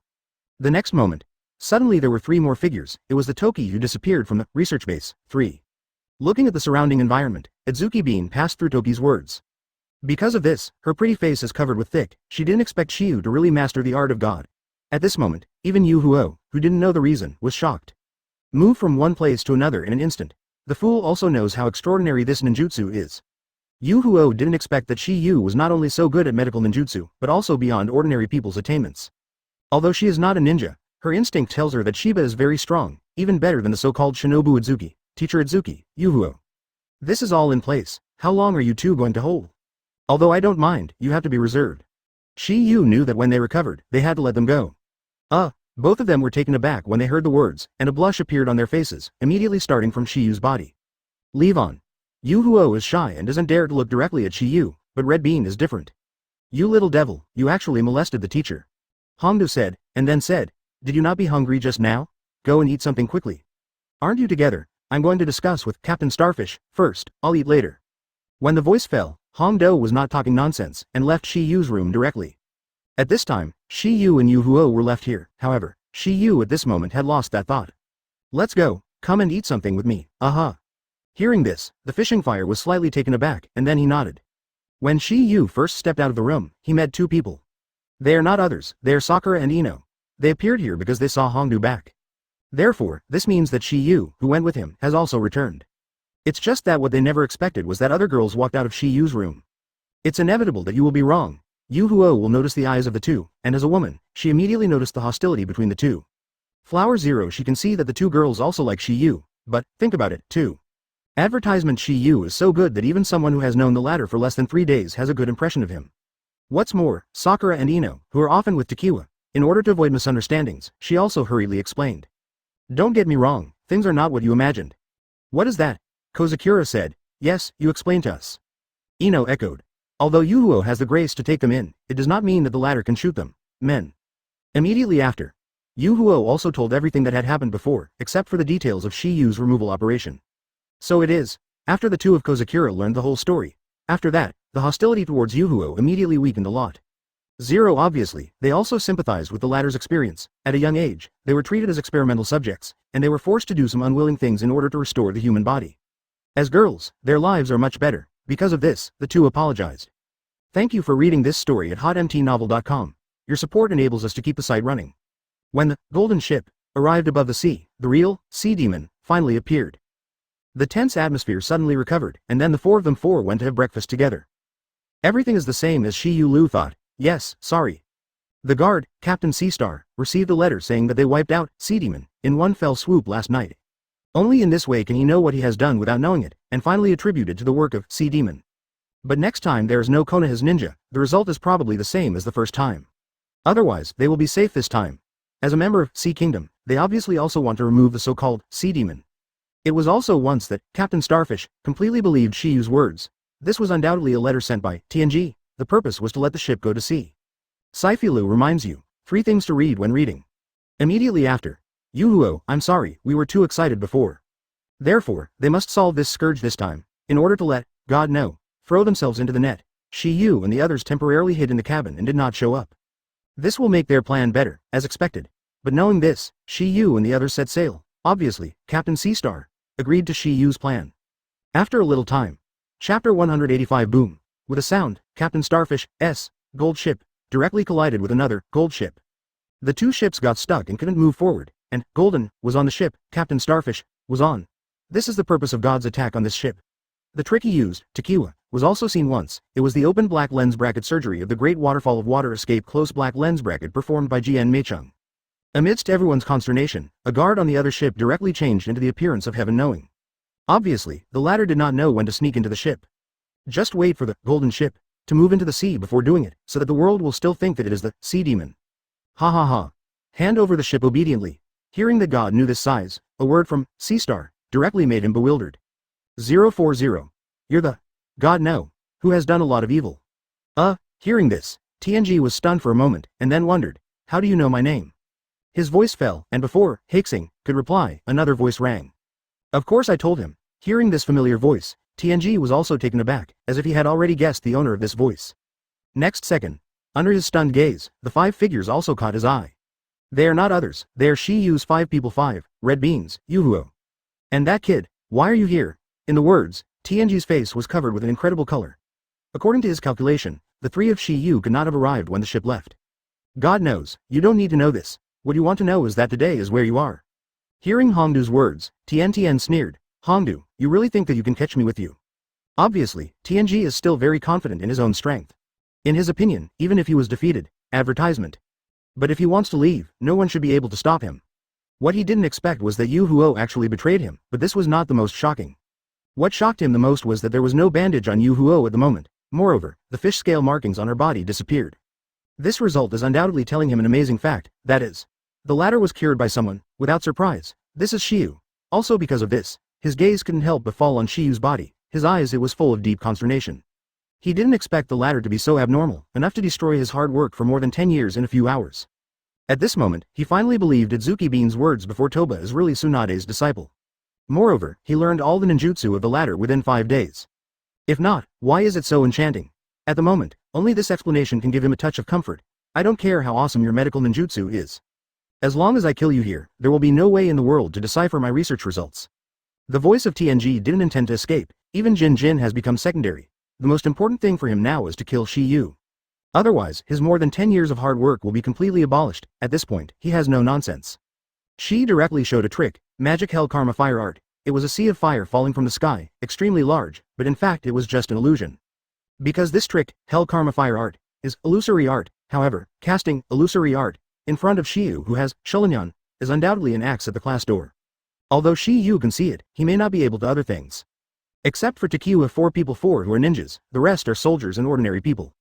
[SPEAKER 1] The next moment, suddenly there were 3 more figures. It was the Toki who disappeared from the research base. 3. Looking at the surrounding environment, Idzuki Bean passed through Toki's words. Because of this, her pretty face is covered with thick. She didn't expect Shiyu to really master the art of God. At this moment, even Yu Huo, who didn't know the reason, was shocked. Move from one place to another in an instant. The fool also knows how extraordinary this ninjutsu is. Yu Huo didn't expect that Shiyu was not only so good at medical ninjutsu, but also beyond ordinary people's attainments. Although she is not a ninja, her instinct tells her that Shiba is very strong, even better than the so-called Shinobu Idzuki, Teacher Idzuki, Yu Huo. This is all in place. How long are you two going to hold? Although I don't mind, you have to be reserved. Shiyu knew that when they recovered, they had to let them go. Both of them were taken aback when they heard the words, and a blush appeared on their faces, immediately starting from Shiyu's body. Leave on. Yu Huo is shy and doesn't dare to look directly at Shiyu, but Red Bean is different. You little devil, you actually molested the teacher. Hongdu said, and then said, did you not be hungry just now? Go and eat something quickly. Aren't you together? I'm going to discuss with Captain Starfish, first, I'll eat later. When the voice fell, Hongdu was not talking nonsense, and left Shiyu's room directly. At this time, Shiyu and Yu Huo were left here. However, Shiyu at this moment had lost that thought. Let's go, come and eat something with me, Hearing this, the fishing fire was slightly taken aback, and then he nodded. When Shiyu first stepped out of the room, he met 2 people. They are not others, they are Sakura and Ino. They appeared here because they saw Hongdu back. Therefore, this means that Shiyu, who went with him, has also returned. It's just that what they never expected was that other girls walked out of Shiyu's room. It's inevitable that you will be wrong. Yu Huo will notice the eyes of the 2, and as a woman, she immediately noticed the hostility between the 2. Flower Zero, she can see that the 2 girls also like Shiyu, but, think about it, too. Advertisement Shiyu is so good that even someone who has known the latter for less than 3 days has a good impression of him. What's more, Sakura and Ino, who are often with Takiwa, in order to avoid misunderstandings, she also hurriedly explained. Don't get me wrong, things are not what you imagined. What is that? Kozakura said, yes, you explain to us. Ino echoed. Although Yu Huo has the grace to take them in, it does not mean that the latter can shoot them. Men. Immediately after, Yu Huo also told everything that had happened before, except for the details of Shiyu's removal operation. So it is, after the 2 of Kozakura learned the whole story. After that, the hostility towards Yu Huo immediately weakened a lot. Zero obviously, they also sympathized with the latter's experience. At a young age, they were treated as experimental subjects, and they were forced to do some unwilling things in order to restore the human body. As girls, their lives are much better. Because of this, the 2 apologized. Thank you for reading this story at hotmtnovel.com. Your support enables us to keep the site running. When the golden ship arrived above the sea, the real sea demon finally appeared. The tense atmosphere suddenly recovered, and then the four of them went to have breakfast together. Everything is the same as Shi Lu thought. Yes, sorry. The guard, Captain Sea-Star, received a letter saying that they wiped out Sea Demon in one fell swoop last night. Only in this way can he know what he has done without knowing it, and finally attribute it to the work of Sea Demon. But next time there is no Konoha's ninja, the result is probably the same as the first time. Otherwise, they will be safe this time. As a member of Sea Kingdom, they obviously also want to remove the so-called Sea Demon. It was also once that Captain Starfish completely believed Shiyu's words. This was undoubtedly a letter sent by TNG. The purpose was to let the ship go to sea. Saifilu reminds you, 3 things to read when reading. Immediately after. Yuhuo, I'm sorry, we were too excited before. Therefore, they must solve this scourge this time, in order to let God know. Throw themselves into the net. Shiyu and the others temporarily hid in the cabin and did not show up. This will make their plan better, as expected. But knowing this, Shiyu and the others set sail. Obviously, Captain Sea-Star agreed to Shiyu's plan. After a little time. Chapter 185 Boom. With a sound, Captain Starfish's gold ship directly collided with another gold ship. The 2 ships got stuck and couldn't move forward, and Golden was on the ship Captain Starfish was on. This is the purpose of God's attack on this ship. The trick he used, Tekiwa, was also seen once. It was the open black lens bracket surgery of the Great Waterfall of Water Escape close black lens bracket performed by Jian Meicheng. Amidst everyone's consternation, a guard on the other ship directly changed into the appearance of Heaven Knowing. Obviously, the latter did not know when to sneak into the ship. Just wait for the golden ship to move into the sea before doing it, so that the world will still think that it is the Sea Demon. Ha ha ha. Hand over the ship obediently. Hearing that God knew this size, a word from Sea-Star directly made him bewildered. 040. You're the God no, who has done a lot of evil. Hearing this, TNG was stunned for a moment, and then wondered, how do you know my name? His voice fell, and before Haixing could reply, another voice rang. Of course I told him. Hearing this familiar voice, TNG was also taken aback, as if he had already guessed the owner of this voice. Next second, under his stunned gaze, the 5 figures also caught his eye. They are not others, they are Shiyu's 5 people 5, red beans, Yuhuo. And that kid, why are you here? In the words, TNG's face was covered with an incredible color. According to his calculation, the 3 of Shiyu could not have arrived when the ship left. God knows, you don't need to know this. What you want to know is that today is where you are. Hearing Hongdu's words, Tien sneered. Hongdu, you really think that you can catch me with you? Obviously, TNG is still very confident in his own strength. In his opinion, even if he was defeated, advertisement. But if he wants to leave, no one should be able to stop him. What he didn't expect was that Yu Huo actually betrayed him, but this was not the most shocking. What shocked him the most was that there was no bandage on Yu Huo at the moment. Moreover, the fish scale markings on her body disappeared. This result is undoubtedly telling him an amazing fact, that is, the latter was cured by someone, without surprise. This is Shiyu. Also because of this, his gaze couldn't help but fall on Shiyu's body. His eyes it was full of deep consternation. He didn't expect the latter to be so abnormal, enough to destroy his hard work for more than 10 years in a few hours. At this moment, he finally believed Idzuki Bean's words before Toba is really Tsunade's disciple. Moreover, he learned all the ninjutsu of the latter within 5 days. If not, why is it so enchanting? At the moment, only this explanation can give him a touch of comfort. I don't care how awesome your medical ninjutsu is. As long as I kill you here, there will be no way in the world to decipher my research results. The voice of TNG didn't intend to escape, even Jin has become secondary. The most important thing for him now is to kill Shiyu. Otherwise, his more than 10 years of hard work will be completely abolished. At this point, he has no nonsense. Shi directly showed a trick, magic hell karma fire art. It was a sea of fire falling from the sky, extremely large, but in fact it was just an illusion. Because this trick, hell karma fire art, is illusory art, however, casting illusory art in front of Shiyu who has Shulinyan, is undoubtedly an axe at the class door. Although Shiyu can see it, he may not be able to other things. Except for Tekiwa 4 people 4 who are ninjas, the rest are soldiers and ordinary people.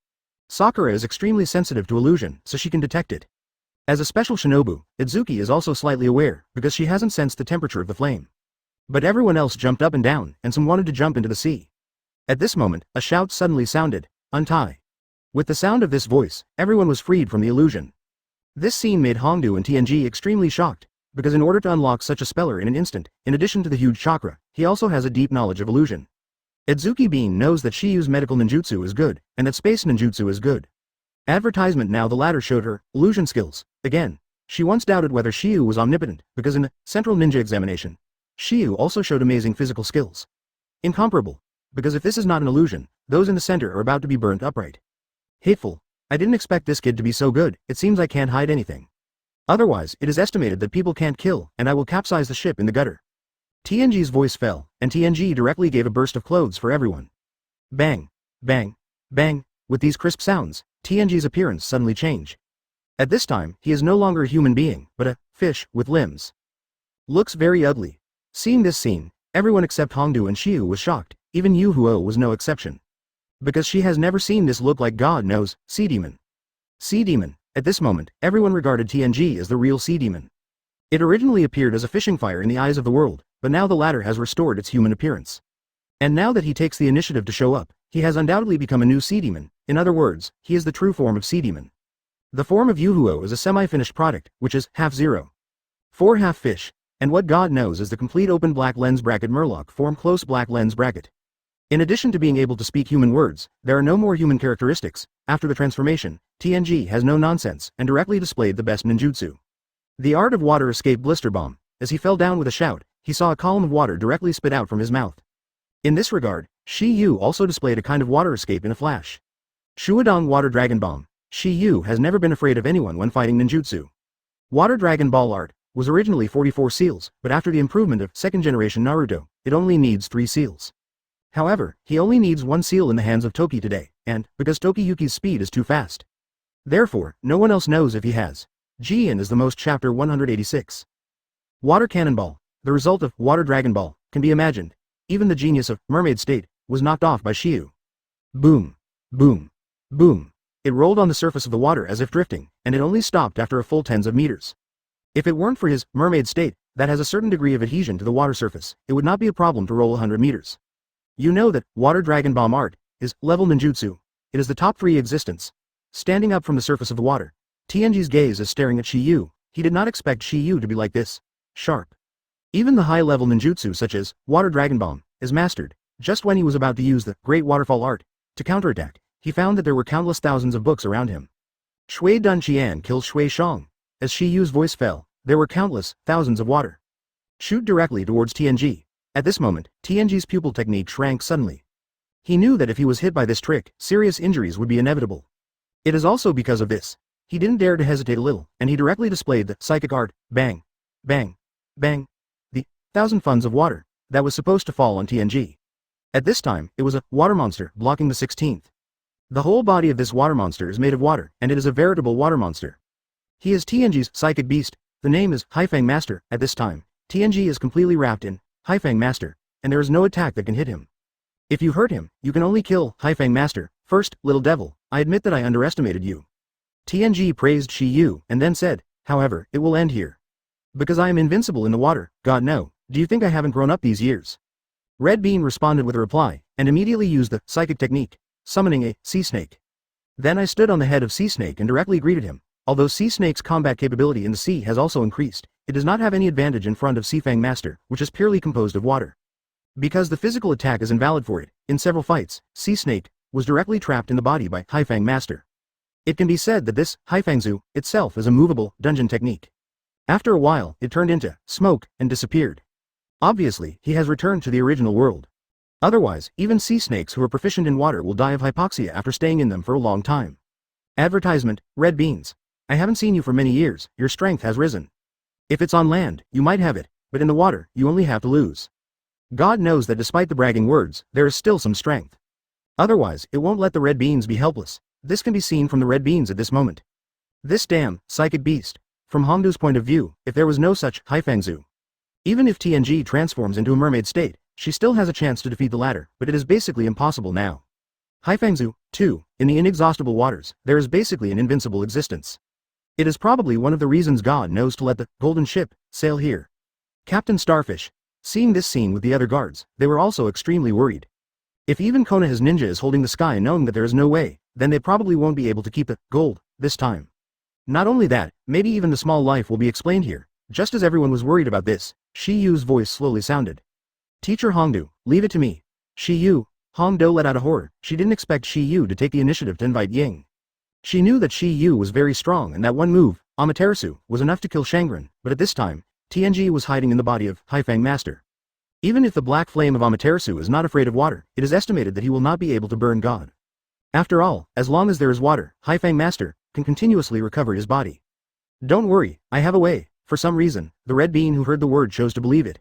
[SPEAKER 1] Sakura is extremely sensitive to illusion, so she can detect it. As a special shinobu, Idzuki is also slightly aware, because she hasn't sensed the temperature of the flame. But everyone else jumped up and down, and some wanted to jump into the sea. At this moment, a shout suddenly sounded, "Untie!" With the sound of this voice, everyone was freed from the illusion. This scene made Hongdu and TNG extremely shocked, because in order to unlock such a speller in an instant, in addition to the huge chakra, he also has a deep knowledge of illusion. Idzuki Bean knows that Shiyu's medical ninjutsu is good, and that space ninjutsu is good. Advertisement now the latter showed her illusion skills. Again, she once doubted whether Shiyu was omnipotent, because in the Central Ninja Examination, Shiyu also showed amazing physical skills. Incomparable, because if this is not an illusion, those in the center are about to be burnt upright. Hateful. I didn't expect this kid to be so good, it seems I can't hide anything. Otherwise, it is estimated that people can't kill, and I will capsize the ship in the gutter. TNG's voice fell, and TNG directly gave a burst of clothes for everyone. Bang, bang, bang, with these crisp sounds, TNG's appearance suddenly changed. At this time, he is no longer a human being, but a fish with limbs. Looks very ugly. Seeing this scene, everyone except Hongdu and Xiu was shocked, even Yu Huo was no exception. Because she has never seen this look like God knows, Sea Demon. Sea Demon. At this moment, everyone regarded TNG as the real Sea Demon. It originally appeared as a fishing fire in the eyes of the world, but now the latter has restored its human appearance. And now that he takes the initiative to show up, he has undoubtedly become a new Sea Demon. In other words, he is the true form of Sea Demon. The form of Yu Huo is a semi-finished product, which is half-zero. 4 half-fish, and what God knows is the complete open black lens bracket Murloc form close black lens bracket. In addition to being able to speak human words, there are no more human characteristics. After the transformation, TNG has no nonsense and directly displayed the best ninjutsu. The art of water escape blister bomb. As he fell down with a shout, he saw a column of water directly spit out from his mouth. In this regard, Shi Yu also displayed a kind of water escape in a flash. Shuadong Water Dragon Bomb. Shi Yu has never been afraid of anyone when fighting ninjutsu. Water Dragon Ball art was originally 44 seals, but after the improvement of second generation Naruto, it only needs 3 seals. However, he only needs 1 seal in the hands of Toki today, and, because Tokiyuki's speed is too fast. Therefore, no one else knows if he has. Jian is the most chapter 186. Water Cannonball. The result of Water Dragon Ball can be imagined. Even the genius of Mermaid State was knocked off by Xiu. Boom. Boom. Boom. It rolled on the surface of the water as if drifting, and it only stopped after a full tens of meters. If it weren't for his Mermaid State, that has a certain degree of adhesion to the water surface, it would not be a problem to roll 100 meters. You know that Water Dragon Bomb art is level ninjutsu. It is the top 3 existence. Standing up from the surface of the water, TNG's gaze is staring at Xiu. He did not expect Xiu to be like this. Sharp. Even the high-level ninjutsu such as Water Dragon Bomb is mastered. Just when he was about to use the Great Waterfall art to counterattack, he found that there were countless thousands of books around him. Shui Dun Qian kills Shui Shang. As Xiu's voice fell, there were countless thousands of water. Shoot directly towards TNG. At this moment, TNG's pupil technique shrank suddenly. He knew that if he was hit by this trick, serious injuries would be inevitable. It is also because of this. He didn't dare to hesitate a little, and he directly displayed the psychic art, bang, bang, bang, the 1,000 funds of water that was supposed to fall on TNG. At this time, it was a water monster blocking the 16th. The whole body of this water monster is made of water, and it is a veritable water monster. He is TNG's psychic beast. The name is Haifeng Master. At this time, TNG is completely wrapped in Haifeng Master, and there is no attack that can hit him. If you hurt him, you can only kill Haifeng Master. First, little devil, I admit that I underestimated you. TNG praised Xiu and then said, however, it will end here. Because I am invincible in the water, God no, do you think I haven't grown up these years? Red Bean responded with a reply, and immediately used the psychic technique, summoning a sea snake. Then I stood on the head of Sea Snake and directly greeted him. Although Sea Snake's combat capability in the sea has also increased, it does not have any advantage in front of Seafang Master, which is purely composed of water. Because the physical attack is invalid for it, in several fights, Sea Snake was directly trapped in the body by Haifeng Master. It can be said that this Haifengzu itself is a movable dungeon technique. After a while, it turned into smoke and disappeared. Obviously, he has returned to the original world. Otherwise, even sea snakes who are proficient in water will die of hypoxia after staying in them for a long time. Advertisement, Red Beans. I haven't seen you for many years, your strength has risen. If it's on land, you might have it, but in the water, you only have to lose. God knows that despite the bragging words, there is still some strength. Otherwise, it won't let the Red Beans be helpless. This can be seen from the Red Beans at this moment. This damn, psychic beast. From Hongdu's point of view, if there was no such Haifengzu. Even if TNG transforms into a mermaid state, she still has a chance to defeat the latter, but it is basically impossible now. Haifengzu, too, in the inexhaustible waters, there is basically an invincible existence. It is probably one of the reasons God knows to let the golden ship sail here. Captain Starfish. Seeing this scene with the other guards, they were also extremely worried. If even Konoha's ninja is holding the sky knowing that there is no way, then they probably won't be able to keep the gold this time. Not only that, maybe even the small life will be explained here. Just as everyone was worried about this, Shiyu's voice slowly sounded. Teacher Hongdu, leave it to me. Shiyu. Hongdo let out a horror. She didn't expect Shiyu to take the initiative to invite Ying. She knew that Shiyu was very strong and that one move, Amaterasu, was enough to kill Shangren, but at this time, TNG was hiding in the body of Haifeng Master. Even if the black flame of Amaterasu is not afraid of water, it is estimated that he will not be able to burn God. After all, as long as there is water, Haifeng Master can continuously recover his body. Don't worry, I have a way. For some reason, the Red Bean who heard the word chose to believe it.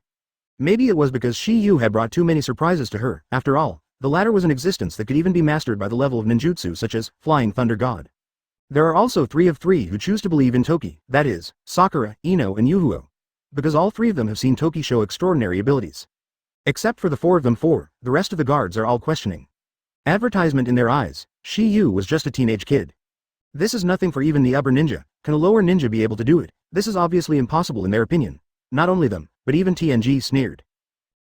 [SPEAKER 1] Maybe it was because Shi Yu had brought too many surprises to her. After all, the latter was an existence that could even be mastered by the level of ninjutsu such as Flying Thunder God. There are also 3 of 3 who choose to believe in Toki, that is, Sakura, Ino and Yuhuo. Because all 3 of them have seen Toki show extraordinary abilities. Except for the 4 of them 4, the rest of the guards are all questioning. Advertisement in their eyes, Shi Yu was just a teenage kid. This is nothing for even the upper ninja. Can a lower ninja be able to do it? This is obviously impossible in their opinion. Not only them, but even TNG sneered.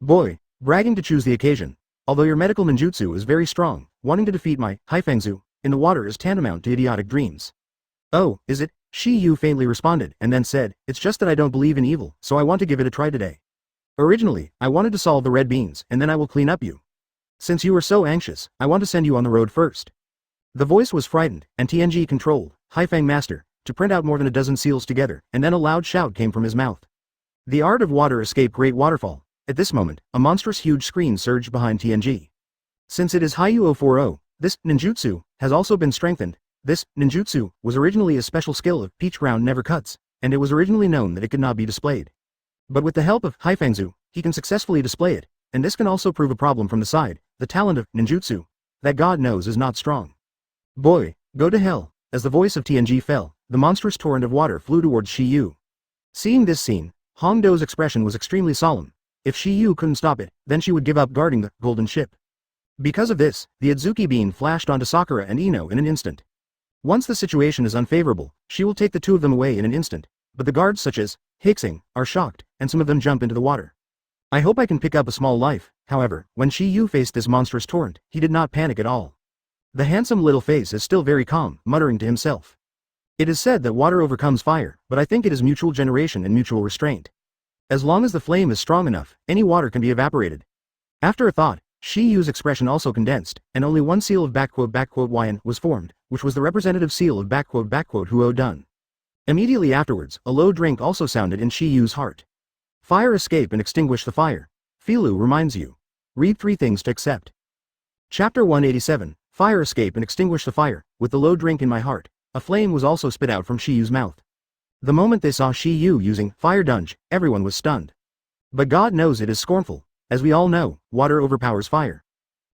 [SPEAKER 1] Boy, bragging to choose the occasion. Although your medical ninjutsu is very strong, wanting to defeat my Haifengzu in the water is tantamount to idiotic dreams. Oh, is it? Shi Yu faintly responded and then said, it's just that I don't believe in evil, so I want to give it a try today. Originally, I wanted to solve the red beans and then I will clean up you. Since you are so anxious, I want to send you on the road first. The voice was frightened, and TNG controlled, Haifeng Master, to print out more than a dozen seals together, and then a loud shout came from his mouth. The art of water escaped great waterfall. At this moment, a monstrous huge screen surged behind TNG. Since it is Haiyu 040, this ninjutsu has also been strengthened. This ninjutsu was originally a special skill of Peach Ground Never Cuts, and it was originally known that it could not be displayed. But with the help of Haifengzu, he can successfully display it, and this can also prove a problem from the side. The talent of ninjutsu, that God knows is not strong. Boy, go to hell. As the voice of TNG fell, the monstrous torrent of water flew towards Shi Yu. Seeing this scene, Hongdo's expression was extremely solemn. If Shi Yu couldn't stop it, then she would give up guarding the golden ship. Because of this, the Adzuki beam flashed onto Sakura and Ino in an instant. Once the situation is unfavorable, she will take the 2 of them away in an instant, but the guards such as Hixing are shocked, and some of them jump into the water. I hope I can pick up a small life. However, when Shi Yu faced this monstrous torrent, he did not panic at all. The handsome little face is still very calm, muttering to himself. It is said that water overcomes fire, but I think it is mutual generation and mutual restraint. As long as the flame is strong enough, any water can be evaporated. After a thought, Shi Yu's expression also condensed, and only one seal of ****YN was formed, which was the representative seal of ****Huo Dun. Immediately afterwards, a low drink also sounded in Shi Yu's heart. Fire escape and extinguish the fire. Filu reminds you. Read 3 things to accept. Chapter 187, Fire escape and extinguish the fire. With the low drink in my heart, a flame was also spit out from Shi Yu's mouth. The moment they saw Shi Yu using fire dunge, everyone was stunned. But God knows it is scornful. As we all know, water overpowers fire.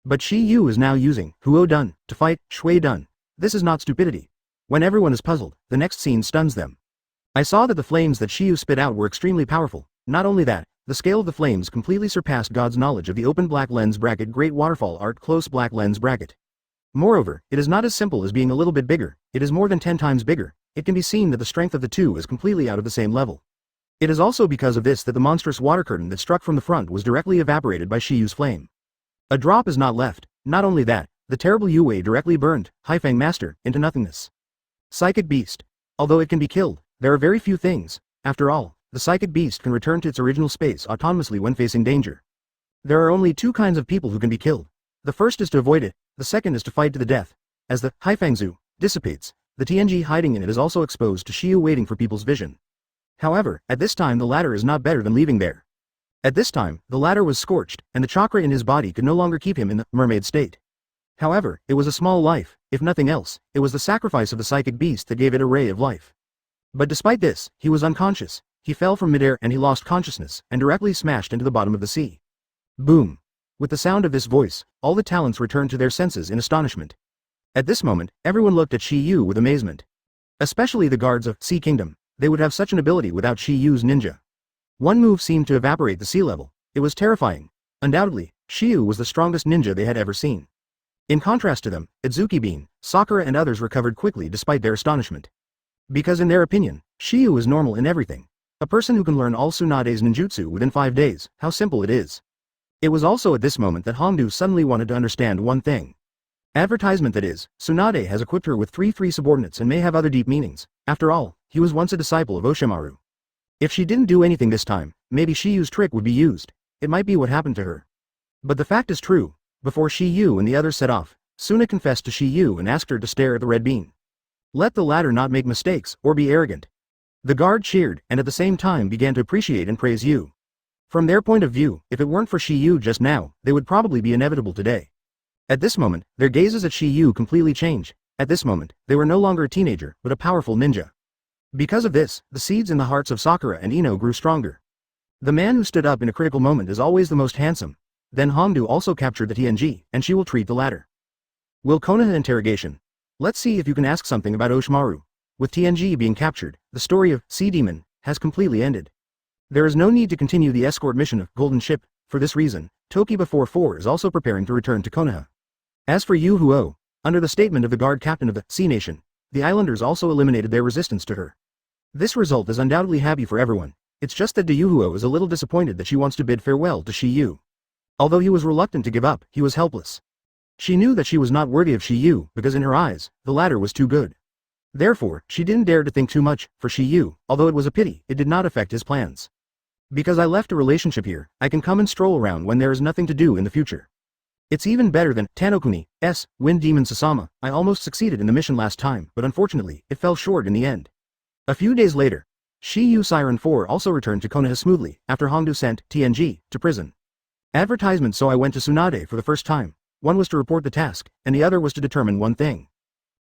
[SPEAKER 1] But Shi Yu is now using Huo Dun to fight Shui Dun. This is not stupidity. When everyone is puzzled, the next scene stuns them. I saw that the flames that Shi Yu spit out were extremely powerful. Not only that, the scale of the flames completely surpassed God's knowledge of the open black lens bracket great waterfall art close black lens bracket. Moreover, it is not as simple as being a little bit bigger, it is more than 10 times bigger. It can be seen that the strength of the 2 is completely out of the same level. It is also because of this that the monstrous water curtain that struck from the front was directly evaporated by Shi Yu's flame. A drop is not left. Not only that, the terrible Yue directly burned Haifeng Master into nothingness. Psychic Beast. Although it can be killed, there are very few things. After all, the Psychic Beast can return to its original space autonomously when facing danger. There are only 2 kinds of people who can be killed. The first is to avoid it, the second is to fight to the death. As the Haifengzu dissipates, the TNG hiding in it is also exposed to Shi Yu waiting for people's vision. However, at this time the latter is not better than leaving there. At this time, the latter was scorched, and the chakra in his body could no longer keep him in the mermaid state. However, it was a small life. If nothing else, it was the sacrifice of the psychic beast that gave it a ray of life. But despite this, he was unconscious. He fell from midair and he lost consciousness, and directly smashed into the bottom of the sea. Boom! With the sound of this voice, all the talents returned to their senses in astonishment. At this moment, everyone looked at Shi Yu with amazement. Especially the guards of Sea Kingdom. They would have such an ability without Shi Yu's ninja. One move seemed to evaporate the sea level. It was terrifying. Undoubtedly, Shi Yu was the strongest ninja they had ever seen. In contrast to them, Adzuki Bean, Sakura and others recovered quickly despite their astonishment. Because in their opinion, Shi Yu is normal in everything. A person who can learn all Tsunade's ninjutsu within 5 days, how simple it is. It was also at this moment that Hongdu suddenly wanted to understand one thing. Advertisement that is, Tsunade has equipped her with 3 subordinates and may have other deep meanings. After all, he was once a disciple of Oshimaru. If she didn't do anything this time, maybe Shi Yu's trick would be used. It might be what happened to her. But the fact is true. Before Shi Yu and the others set off, Suna confessed to Shi Yu and asked her to stare at the red bean. Let the latter not make mistakes or be arrogant. The guard cheered and at the same time began to appreciate and praise Yu. From their point of view, if it weren't for Shi Yu just now, they would probably be inevitable today. At this moment, their gazes at Shi Yu completely changed. At this moment, they were no longer a teenager, but a powerful ninja. Because of this, the seeds in the hearts of Sakura and Ino grew stronger. The man who stood up in a critical moment is always the most handsome. Then Hongdu also captured the TNG, and she will treat the latter. Will Konoha interrogation. Let's see if you can ask something about Oshimaru. With TNG being captured, the story of Sea Demon has completely ended. There is no need to continue the escort mission of Golden Ship. For this reason, Tokiba 44 is also preparing to return to Konoha. As for Yu Huo, under the statement of the guard captain of the Sea Nation, the islanders also eliminated their resistance to her. This result is undoubtedly happy for everyone. It's just that Yu Huo is a little disappointed that she wants to bid farewell to Shi Yu. Although he was reluctant to give up, he was helpless. She knew that she was not worthy of Shi Yu because in her eyes, the latter was too good. Therefore, she didn't dare to think too much for Shi Yu, although it was a pity, it did not affect his plans. Because I left a relationship here, I can come and stroll around when there is nothing to do in the future. It's even better than Tanokuni's Wind Demon Sasama. I almost succeeded in the mission last time, but unfortunately, it fell short in the end. A few days later, Shi Yu Siren 4 also returned to Konoha smoothly after Hongdu sent TNG to prison. Advertisement. So I went to Tsunade for the first time. One was to report the task, and the other was to determine one thing.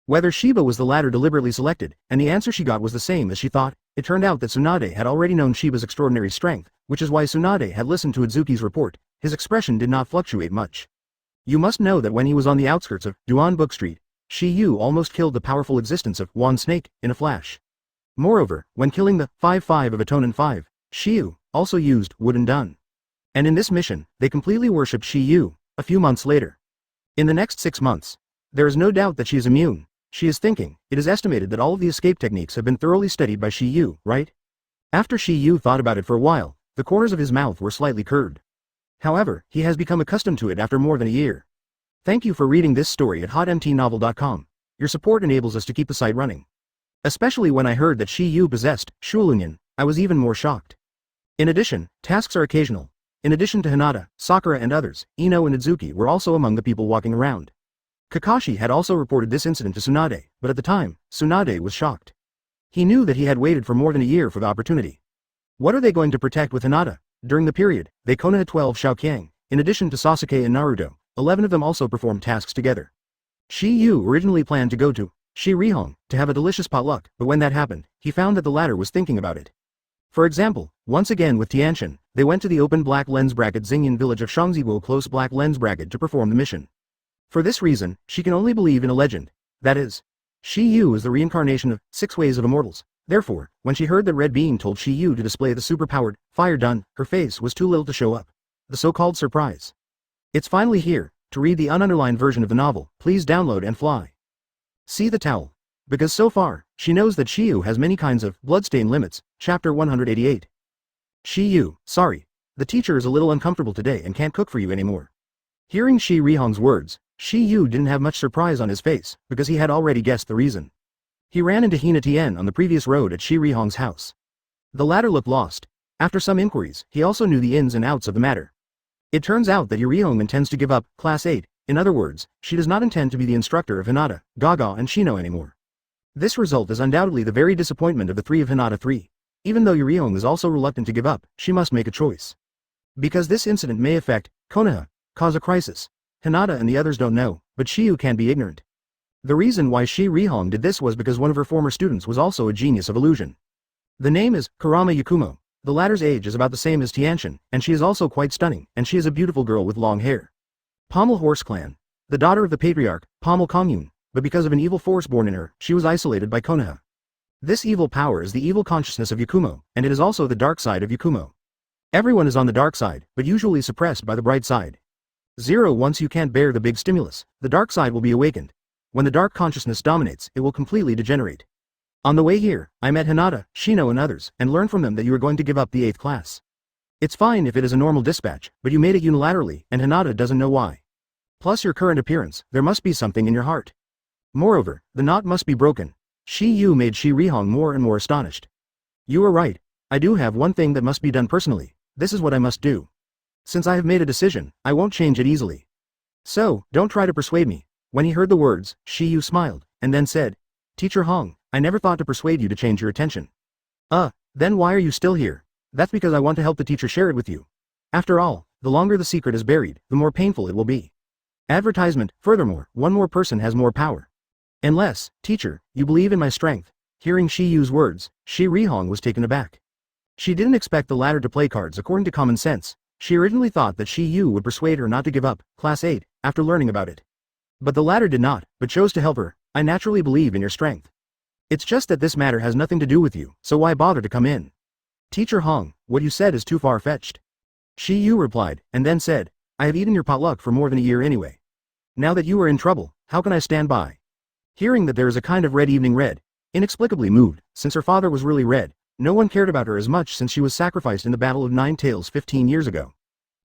[SPEAKER 1] Whether Shiba was the latter deliberately selected, and the answer she got was the same as she thought. It turned out that Tsunade had already known Shiba's extraordinary strength, which is why Tsunade had listened to Idzuki's report. His expression did not fluctuate much. You must know that when he was on the outskirts of Duan Book Street, Shi Yu almost killed the powerful existence of Wan Snake in a flash. Moreover, when killing the 5-5 of Atonin 5, Shi Yu also used Wooden Dun. And in this mission, they completely worshipped Shi Yu. A few months later. In the next 6 months, there is no doubt that she is immune. She is thinking. It is estimated that all of the escape techniques have been thoroughly studied by Shi Yu, right? After Shi Yu thought about it for a while, the corners of his mouth were slightly curved. However, he has become accustomed to it after more than a year. Thank you for reading this story at hotmtnovel.com. Your support enables us to keep the site running. Especially when I heard that Shi Yu possessed Shulunion, I was even more shocked. In addition, tasks are occasional. In addition to Hinata, Sakura and others, Ino and Idzuki were also among the people walking around. Kakashi had also reported this incident to Tsunade, but at the time, Tsunade was shocked. He knew that he had waited for more than a year for the opportunity. What are they going to protect with Hinata? During the period, they Konoha 12 Xiaoqiang, in addition to Sasuke and Naruto, 11 of them also performed tasks together. Shi Yu originally planned to go to Shi Rihong to have a delicious potluck, but when that happened, he found that the latter was thinking about it. For example, once again with Tianshan, they went to the open black lens bracket Xingyan village of Shangziguo close black lens bracket to perform the mission. For this reason, she can only believe in a legend. That is, Shi Yu is the reincarnation of 6 ways of immortals. Therefore, when she heard that Red Being told Shi Yu to display the superpowered Fire Dun, her face was too little to show up. The so-called surprise. It's finally here. To read the ununderlined version of the novel, please download and fly. See the towel. Because so far, she knows that Shi Yu has many kinds of bloodstain limits. Chapter 188. Shi Yu, sorry. The teacher is a little uncomfortable today and can't cook for you anymore. Hearing Shi Rihong's words, Shi Yu didn't have much surprise on his face, because he had already guessed the reason. He ran into Hina Tien on the previous road at Shi Rihong's house. The latter looked lost. After some inquiries, he also knew the ins and outs of the matter. It turns out that Yurihong intends to give up Class 8, in other words, she does not intend to be the instructor of Hinata, Gaga and Shino anymore. This result is undoubtedly the very disappointment of the 3 of Hinata 3. Even though Yurihong is also reluctant to give up, she must make a choice. Because this incident may affect Konoha, cause a crisis. Hinata and the others don't know, but Shiyu can't be ignorant. The reason why Shi Rihong did this was because one of her former students was also a genius of illusion. The name is Kurama Yakumo. The latter's age is about the same as Tianshan, and she is also quite stunning, and she is a beautiful girl with long hair. Pommel Horse Clan. The daughter of the patriarch, Pommel Commune, but because of an evil force born in her, she was isolated by Konoha. This evil power is the evil consciousness of Yakumo, and it is also the dark side of Yakumo. Everyone is on the dark side, but usually suppressed by the bright side. Once you can't bear the big stimulus, the dark side will be awakened. When the dark consciousness dominates, it will completely degenerate. On the way here, I met Hinata, Shino and others, and learned from them that you are going to give up the 8th class. It's fine if it is a normal dispatch, but you made it unilaterally, and Hinata doesn't know why. Plus your current appearance, there must be something in your heart. Moreover, the knot must be broken. Shi Yu made Shi Rihong more and more astonished. You are right. I do have one thing that must be done personally. This is what I must do. Since I have made a decision, I won't change it easily. So, don't try to persuade me. When he heard the words, Shi Yu smiled, and then said, Teacher Hong, I never thought to persuade you to change your attention. Then why are you still here? That's because I want to help the teacher share it with you. After all, the longer the secret is buried, the more painful it will be. Advertisement. Furthermore, one more person has more power. Unless, teacher, you believe in my strength. Hearing Shi Yu's words, Shi Rihong was taken aback. She didn't expect the latter to play cards according to common sense. She originally thought that Yu would persuade her not to give up, Class 8, after learning about it. But the latter did not, but chose to help her. I naturally believe in your strength. It's just that this matter has nothing to do with you, so why bother to come in? Teacher Hong, what you said is too far-fetched. Yu replied, and then said, I have eaten your potluck for more than a year anyway. Now that you are in trouble, how can I stand by? Hearing that there is a kind of red evening red, inexplicably moved, since her father was really red, no one cared about her as much since she was sacrificed in the Battle of Nine Tails 15 years ago.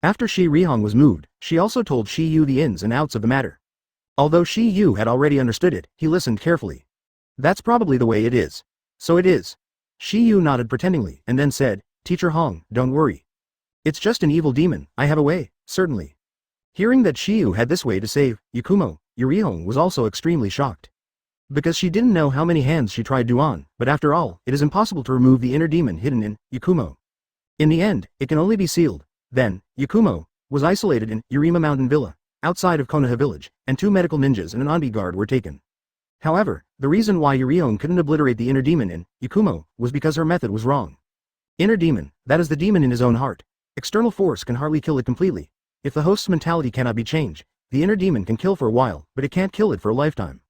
[SPEAKER 1] After Rihong was moved, she also told Yu the ins and outs of the matter. Although Yu had already understood it, he listened carefully. That's probably the way it is. So it is. Yu nodded pretendingly, and then said, Teacher Hong, don't worry. It's just an evil demon, I have a way, certainly. Hearing that Yu had this way to save Yakumo, Rihong was also extremely shocked. Because she didn't know how many hands she tried on, but after all, it is impossible to remove the inner demon hidden in Yakumo. In the end, it can only be sealed. Then, Yakumo was isolated in Yurima Mountain Villa, outside of Konoha village, and 2 medical ninjas and an Anbi guard were taken. However, the reason why Rihong couldn't obliterate the inner demon in Yakumo was because her method was wrong. Inner demon, that is the demon in his own heart. External force can hardly kill it completely. If the host's mentality cannot be changed, the inner demon can kill for a while, but it can't kill it for a lifetime.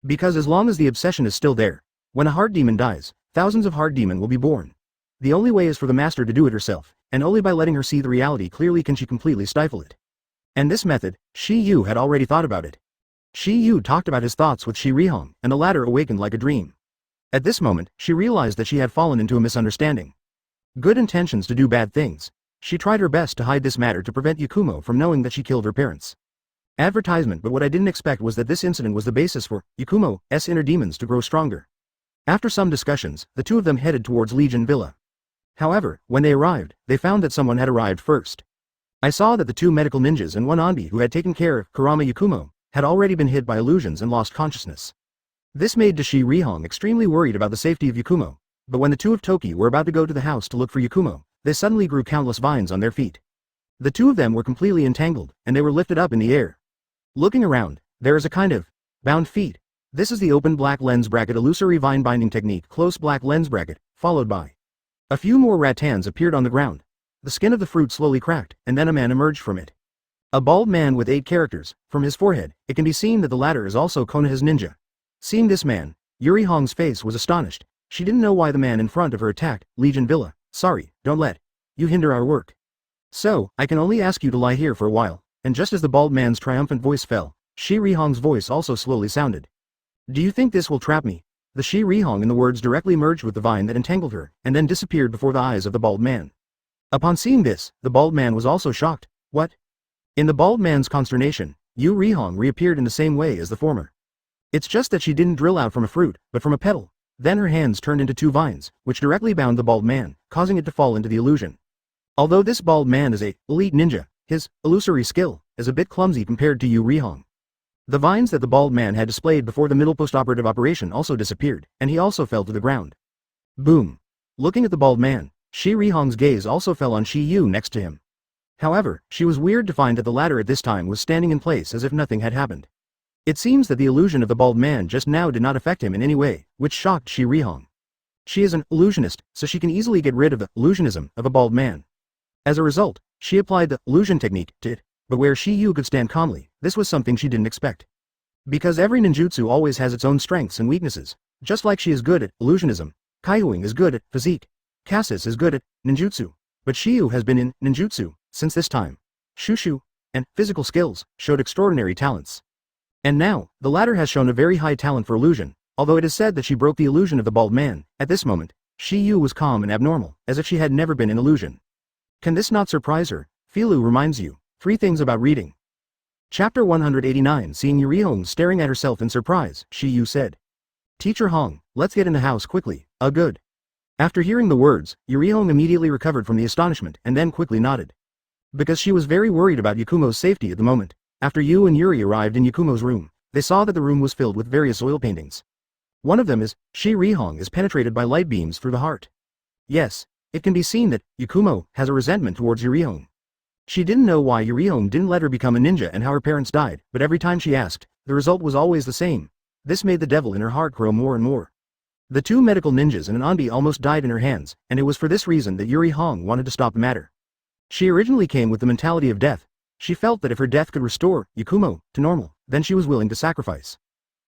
[SPEAKER 1] Because as long as the obsession is still there, when a heart demon dies, thousands of heart demon will be born. The only way is for the master to do it herself, and only by letting her see the reality clearly can she completely stifle it. And this method, Yu had already thought about it. Yu talked about his thoughts with Rihong, and the latter awakened like a dream. At this moment, she realized that she had fallen into a misunderstanding. Good intentions to do bad things. She tried her best to hide this matter to prevent Yakumo from knowing that she killed her parents. Advertisement, but what I didn't expect was that this incident was the basis for Yakumo's inner demons to grow stronger. After some discussions, the two of them headed towards Legion Villa. However, when they arrived, they found that someone had arrived first. I saw that the 2 medical ninjas and 1 Anbi who had taken care of Kurama Yakumo had already been hit by illusions and lost consciousness. This made Rihong extremely worried about the safety of Yakumo, but when the 2 of Toki were about to go to the house to look for Yakumo, they suddenly grew countless vines on their feet. The 2 of them were completely entangled, and they were lifted up in the air. Looking around, there is a kind of bound feet. This is the open black lens bracket illusory vine binding technique, close black lens bracket, followed by a few more rattans appeared on the ground. The skin of the fruit slowly cracked, and then a man emerged from it. A bald man with 8 characters. From his forehead, it can be seen that the latter is also Konoha's ninja. Seeing this man, Rihong's face was astonished. She didn't know why the man in front of her attacked Legion Villa. Sorry, don't let you hinder our work. So, I can only ask you to lie here for a while. And just as the bald man's triumphant voice fell, Rihong's voice also slowly sounded. Do you think this will trap me? The Rihong in the words directly merged with the vine that entangled her, and then disappeared before the eyes of the bald man. Upon seeing this, the bald man was also shocked. What? In the bald man's consternation, Rihong reappeared in the same way as the former. It's just that she didn't drill out from a fruit, but from a petal. Then her hands turned into 2 vines, which directly bound the bald man, causing it to fall into the illusion. Although this bald man is a elite ninja, his illusory skill is a bit clumsy compared to Rihong. The vines that the bald man had displayed before the middle post-operative operation also disappeared, and he also fell to the ground. Boom. Looking at the bald man, Rihong's gaze also fell on Yu next to him. However, she was weird to find that the latter at this time was standing in place as if nothing had happened. It seems that the illusion of the bald man just now did not affect him in any way, which shocked Rihong. She is an illusionist, so she can easily get rid of the illusionism of a bald man. As a result, she applied the illusion technique to it, but where Yu could stand calmly, this was something she didn't expect. Because every ninjutsu always has its own strengths and weaknesses. Just like she is good at illusionism, Kaihuing is good at physique, Cassis is good at ninjutsu, but Yu has been in ninjutsu since this time. Shushu and physical skills showed extraordinary talents. And now, the latter has shown a very high talent for illusion, although it is said that she broke the illusion of the bald man. At this moment, Yu was calm and abnormal, as if she had never been in illusion. Can this not surprise her? Filu reminds you 3 things about reading. Chapter 189. Seeing Rihong staring at herself in surprise, Yu said. Teacher Hong, let's get in the house quickly. Good. After hearing the words, Rihong immediately recovered from the astonishment and then quickly nodded. Because she was very worried about Yakumo's safety at the moment. After Yu and Yuri arrived in Yakumo's room, they saw that the room was filled with various oil paintings. One of them is, Rihong is penetrated by light beams through the heart. Yes, it can be seen that Yakumo has a resentment towards Rihong. She didn't know why Rihong didn't let her become a ninja and how her parents died, but every time she asked, the result was always the same. This made the devil in her heart grow more and more. The two medical ninjas and an Anbi almost died in her hands, and it was for this reason that Yuri Hong wanted to stop the matter. She originally came with the mentality of death. She felt that if her death could restore Yakumo to normal, then she was willing to sacrifice.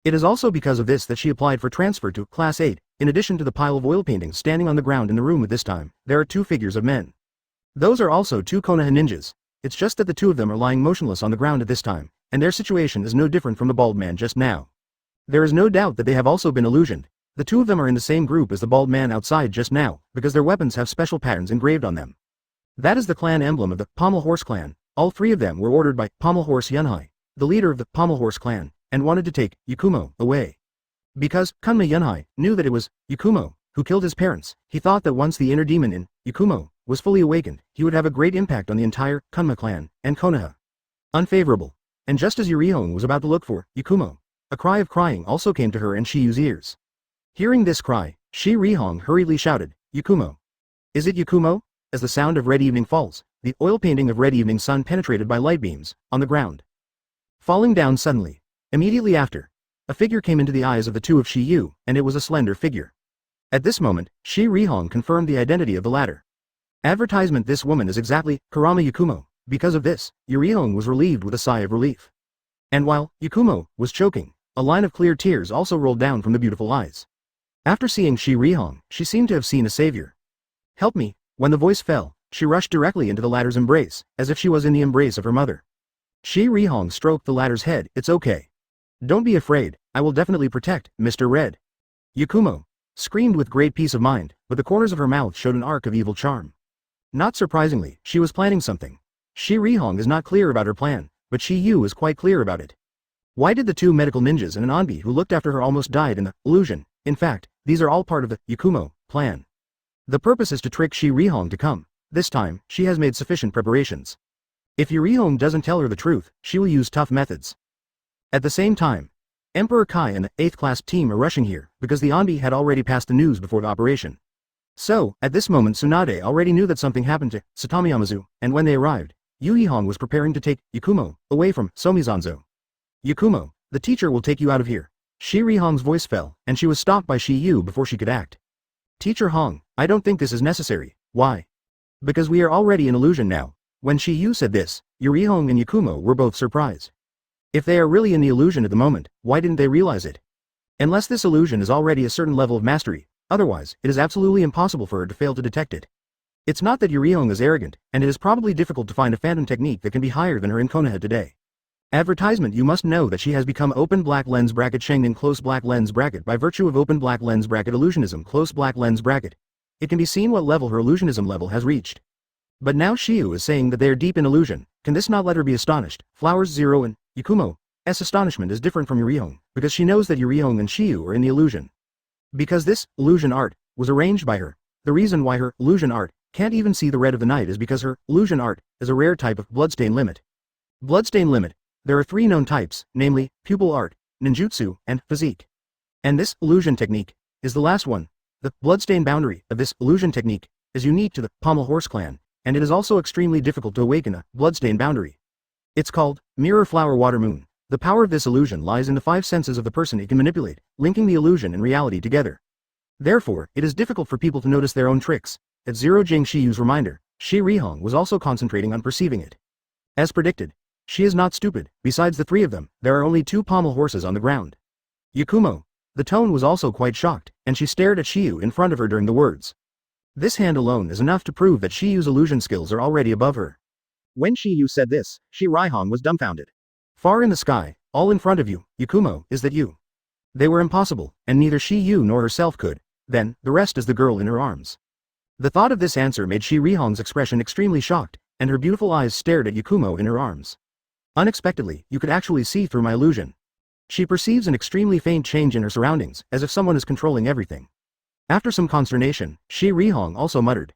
[SPEAKER 1] It is also because of this that she applied for transfer to Class 8. In addition to the pile of oil paintings standing on the ground in the room at this time, there are two figures of men. Those are also two Konoha ninjas. It's just that the two of them are lying motionless on the ground at this time, and their situation is no different from the bald man just now. There is no doubt that they have also been illusioned. The two of them are in the same group as the bald man outside just now, because their weapons have special patterns engraved on them. That is the clan emblem of the Pommel Horse clan. All three of them were ordered by Pommel Horse Yunhai, the leader of the Pommel Horse clan, and wanted to take Yakumo away. Because Kunma Yunhai knew that it was Yakumo who killed his parents, he thought that once the inner demon in Yakumo was fully awakened, he would have a great impact on the entire Kunma clan and Konoha. Unfavorable. And just as Yurihong was about to look for Yakumo, a cry of crying also came to her and Shiyu's ears. Hearing this cry, Shirihong hurriedly shouted, "Yakumo! Is it Yakumo?" As the sound of red evening falls, the oil painting of red evening sun penetrated by light beams, on the ground. Falling down suddenly. Immediately after, a figure came into the eyes of the two of Shiyu, and it was a slender figure. At this moment, Shirihong confirmed the identity of the latter. Advertisement: this woman is exactly Kurama Yakumo. Because of this, Yurihong was relieved with a sigh of relief. And while Yakumo was choking, a line of clear tears also rolled down from the beautiful eyes. After seeing Shirihong, she seemed to have seen a savior. "Help me." When the voice fell, she rushed directly into the latter's embrace, as if she was in the embrace of her mother. Shirihong stroked the latter's head. "It's okay. Don't be afraid, I will definitely protect Mr. Red." Yakumo screamed with great peace of mind, but the corners of her mouth showed an arc of evil charm. Not surprisingly, she was planning something. Shirihong is not clear about her plan, but Shiyu is quite clear about it. Why did the two medical ninjas and an Anbi who looked after her almost died in the illusion? In fact, these are all part of the Yakumo plan. The purpose is to trick Shirihong to come. This time, she has made sufficient preparations. If Yurihong doesn't tell her the truth, she will use tough methods. At the same time, Emperor Kai and the 8th class team are rushing here, because the Anbi had already passed the news before the operation. So, at this moment Tsunade already knew that something happened to Satomi Yamazu, and when they arrived, Yurihong was preparing to take Yakumo away from Somizanzo. "Yakumo, the teacher will take you out of here." Shirihong's voice fell, and she was stopped by Shiyu before she could act. "Teacher Hong, I don't think this is necessary." "Why?" "Because we are already in illusion now." When Shiyu said this, Yurihong and Yakumo were both surprised. If they are really in the illusion at the moment, why didn't they realize it? Unless this illusion is already a certain level of mastery, otherwise, it is absolutely impossible for her to fail to detect it. It's not that Yurihong is arrogant, and it is probably difficult to find a phantom technique that can be higher than her in Konoha today. Advertisement: you must know that she has become open black lens bracket Shengen close black lens bracket by virtue of open black lens bracket illusionism close black lens bracket. It can be seen what level her illusionism level has reached. But now Shiyu is saying that they are deep in illusion. Can this not let her be astonished? Flowers 0 and Yakumo's astonishment is different from Yurihong, because she knows that Yurihong and Shiyu are in the illusion. Because this illusion art was arranged by her. The reason why her illusion art can't even see the red of the night is because her illusion art is a rare type of bloodstain limit. Bloodstain limit. There are 3 known types, namely, pupil art, ninjutsu, and physique. And this illusion technique is the last one. The bloodstain boundary of this illusion technique is unique to the Pommel Horse clan, and it is also extremely difficult to awaken a bloodstain boundary. It's called Mirror Flower Water Moon. The power of this illusion lies in the 5 senses of the person it can manipulate, linking the illusion and reality together. Therefore, it is difficult for people to notice their own tricks. At Zero Jing Shiyu's reminder, Shirihong was also concentrating on perceiving it. As predicted, she is not stupid. Besides the 3 of them, there are only 2 pommel horses on the ground. Yakumo. The tone was also quite shocked, and she stared at Shiyu in front of her during the words. This hand alone is enough to prove that Shiyu's illusion skills are already above her. When Shiyu said this, Shirihong was dumbfounded. Far in the sky, all in front of you, Yakumo, is that you? They were impossible, and neither Shiyu nor herself could. Then, the rest is the girl in her arms. The thought of this answer made Shirihong's expression extremely shocked, and her beautiful eyes stared at Yakumo in her arms. Unexpectedly, you could actually see through my illusion. She perceives an extremely faint change in her surroundings, as if someone is controlling everything. After some consternation, Shirihong also muttered.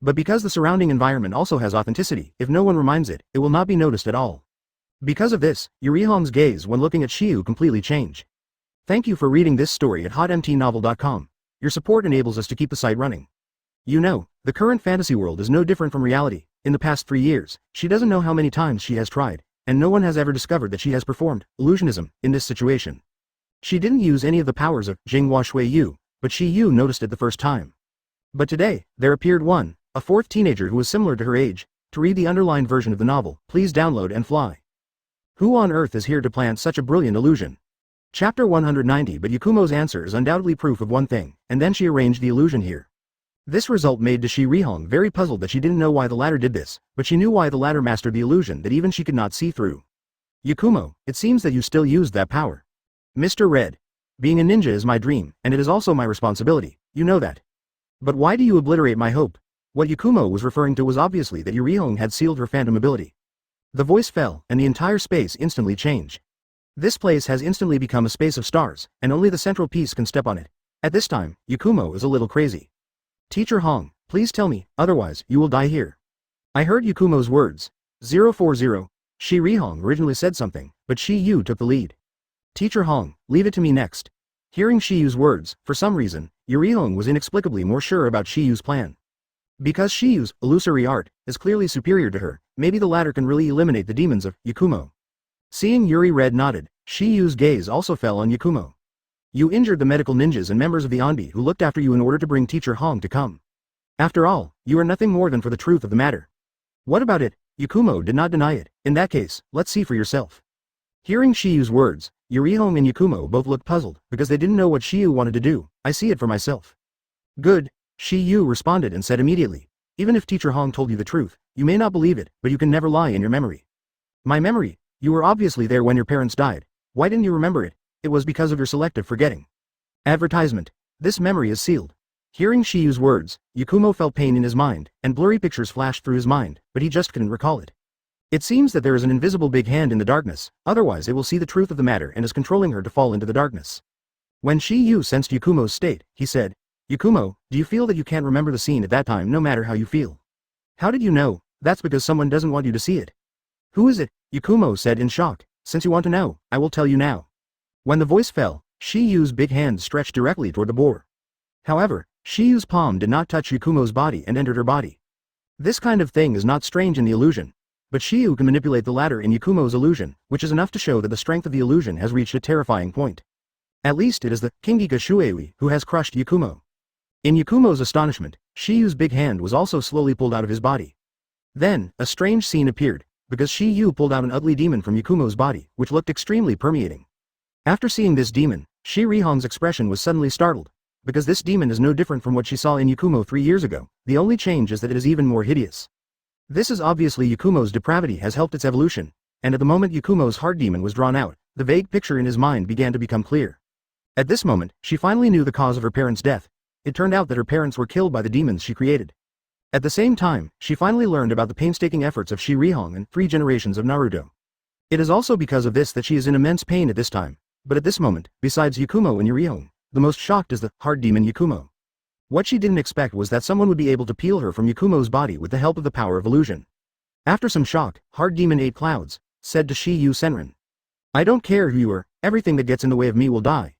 [SPEAKER 1] But because the surrounding environment also has authenticity, if no one reminds it, it will not be noticed at all. Because of this, Yurihong's gaze when looking at Shiyu completely changed. Thank you for reading this story at hotmtnovel.com. Your support enables us to keep the site running. You know, the current fantasy world is no different from reality. In the past 3 years, she doesn't know how many times she has tried, and no one has ever discovered that she has performed illusionism in this situation. She didn't use any of the powers of Jinghua Shui Yu, but Shi Yu noticed it the first time. But today, there appeared one, a fourth teenager who was similar to her age. To read the underlined version of the novel, please download and fly. Who on earth is here to plant such a brilliant illusion? Chapter 190. But Yakumo's answer is undoubtedly proof of one thing, and then she arranged the illusion here. This result made Shi Rihong very puzzled that she didn't know why the latter did this, but she knew why the latter mastered the illusion that even she could not see through. Yakumo, it seems that you still used that power. Mr. Red. Being a ninja is my dream, and it is also my responsibility, you know that. But why do you obliterate my hope? What Yakumo was referring to was obviously that Rihong had sealed her phantom ability. The voice fell, and the entire space instantly changed. This place has instantly become a space of stars, and only the central piece can step on it. At this time, Yakumo is a little crazy. Teacher Hong, please tell me, otherwise, you will die here. I heard Yakumo's words. 040. Shi Rihong originally said something, but Shi Yu took the lead. Teacher Hong, leave it to me next. Hearing Shi Yu's words, for some reason, Rihong was inexplicably more sure about Shi Yu's plan. Because Shi Yu's illusory art is clearly superior to her, maybe the latter can really eliminate the demons of Yakumo. Seeing Yuri Red nodded, Shi Yu's gaze also fell on Yakumo. You injured the medical ninjas and members of the Onbi who looked after you in order to bring Teacher Hong to come. After all, you are nothing more than for the truth of the matter. What about it? Yakumo did not deny it. In that case, let's see for yourself. Hearing Shi Yu's words, Rihong and Yakumo both looked puzzled because they didn't know what Shi Yu wanted to do. I see it for myself. Good, Shi Yu responded and said immediately. Even if Teacher Hong told you the truth, you may not believe it, but you can never lie in your memory. My memory? You were obviously there when your parents died. Why didn't you remember it? It was because of your selective forgetting. Advertisement. This memory is sealed. Hearing Shi Yu's words, Yakumo felt pain in his mind, and blurry pictures flashed through his mind, but he just couldn't recall it. It seems that there is an invisible big hand in the darkness, otherwise it will see the truth of the matter and is controlling her to fall into the darkness. When Shi Yu sensed Yakumo's state, he said, Yakumo, do you feel that you can't remember the scene at that time no matter how you feel? How did you know? That's because someone doesn't want you to see it. Who is it? Yakumo said in shock. Since you want to know, I will tell you now. When the voice fell, Shi Yu's big hand stretched directly toward the boar. However, Shi Yu's palm did not touch Yakumo's body and entered her body. This kind of thing is not strange in the illusion, but Shi Yu can manipulate the latter in Yakumo's illusion, which is enough to show that the strength of the illusion has reached a terrifying point. At least it is the Kingika Shuewi who has crushed Yakumo. In Yakumo's astonishment, Shi Yu's big hand was also slowly pulled out of his body. Then, a strange scene appeared, because Shi Yu pulled out an ugly demon from Yakumo's body, which looked extremely permeating. After seeing this demon, Shi Rihong's expression was suddenly startled, because this demon is no different from what she saw in Yakumo 3 years ago. The only change is that it is even more hideous. This is obviously Yakumo's depravity has helped its evolution, and at the moment Yakumo's heart demon was drawn out, the vague picture in his mind began to become clear. At this moment, she finally knew the cause of her parents' death. It turned out that her parents were killed by the demons she created. At the same time, she finally learned about the painstaking efforts of Shi Rihong and 3 generations of Naruto. It is also because of this that she is in immense pain at this time. But at this moment, besides Yakumo and Rihong, the most shocked is the heart demon Yakumo. What she didn't expect was that someone would be able to peel her from Yakumo's body with the help of the power of illusion. After some shock, Heart Demon 8 Clouds said to Shi Yu Senrin. I don't care who you are, everything that gets in the way of me will die.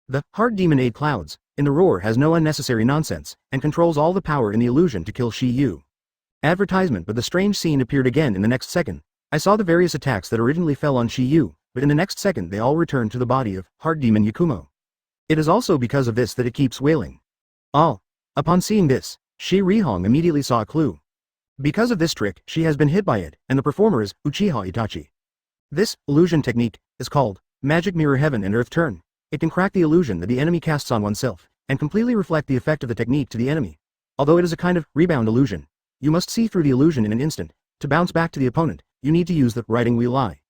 [SPEAKER 1] The Heart Demon 8 Clouds, in the roar has no unnecessary nonsense, and controls all the power in the illusion to kill Shi Yu. Advertisement. But the strange scene appeared again in the next second. I saw the various attacks that originally fell on Shi Yu, but in the next second they all returned to the body of Heart Demon Yakumo. It is also because of this that it keeps wailing. All. Upon seeing this, Shi Rihong immediately saw a clue. Because of this trick, she has been hit by it, and the performer is Uchiha Itachi. This illusion technique is called Magic Mirror Heaven and Earth Turn. It can crack the illusion that the enemy casts on oneself, and completely reflect the effect of the technique to the enemy. Although it is a kind of rebound illusion, you must see through the illusion in an instant. To bounce back to the opponent, you need to use the riding wheel eye.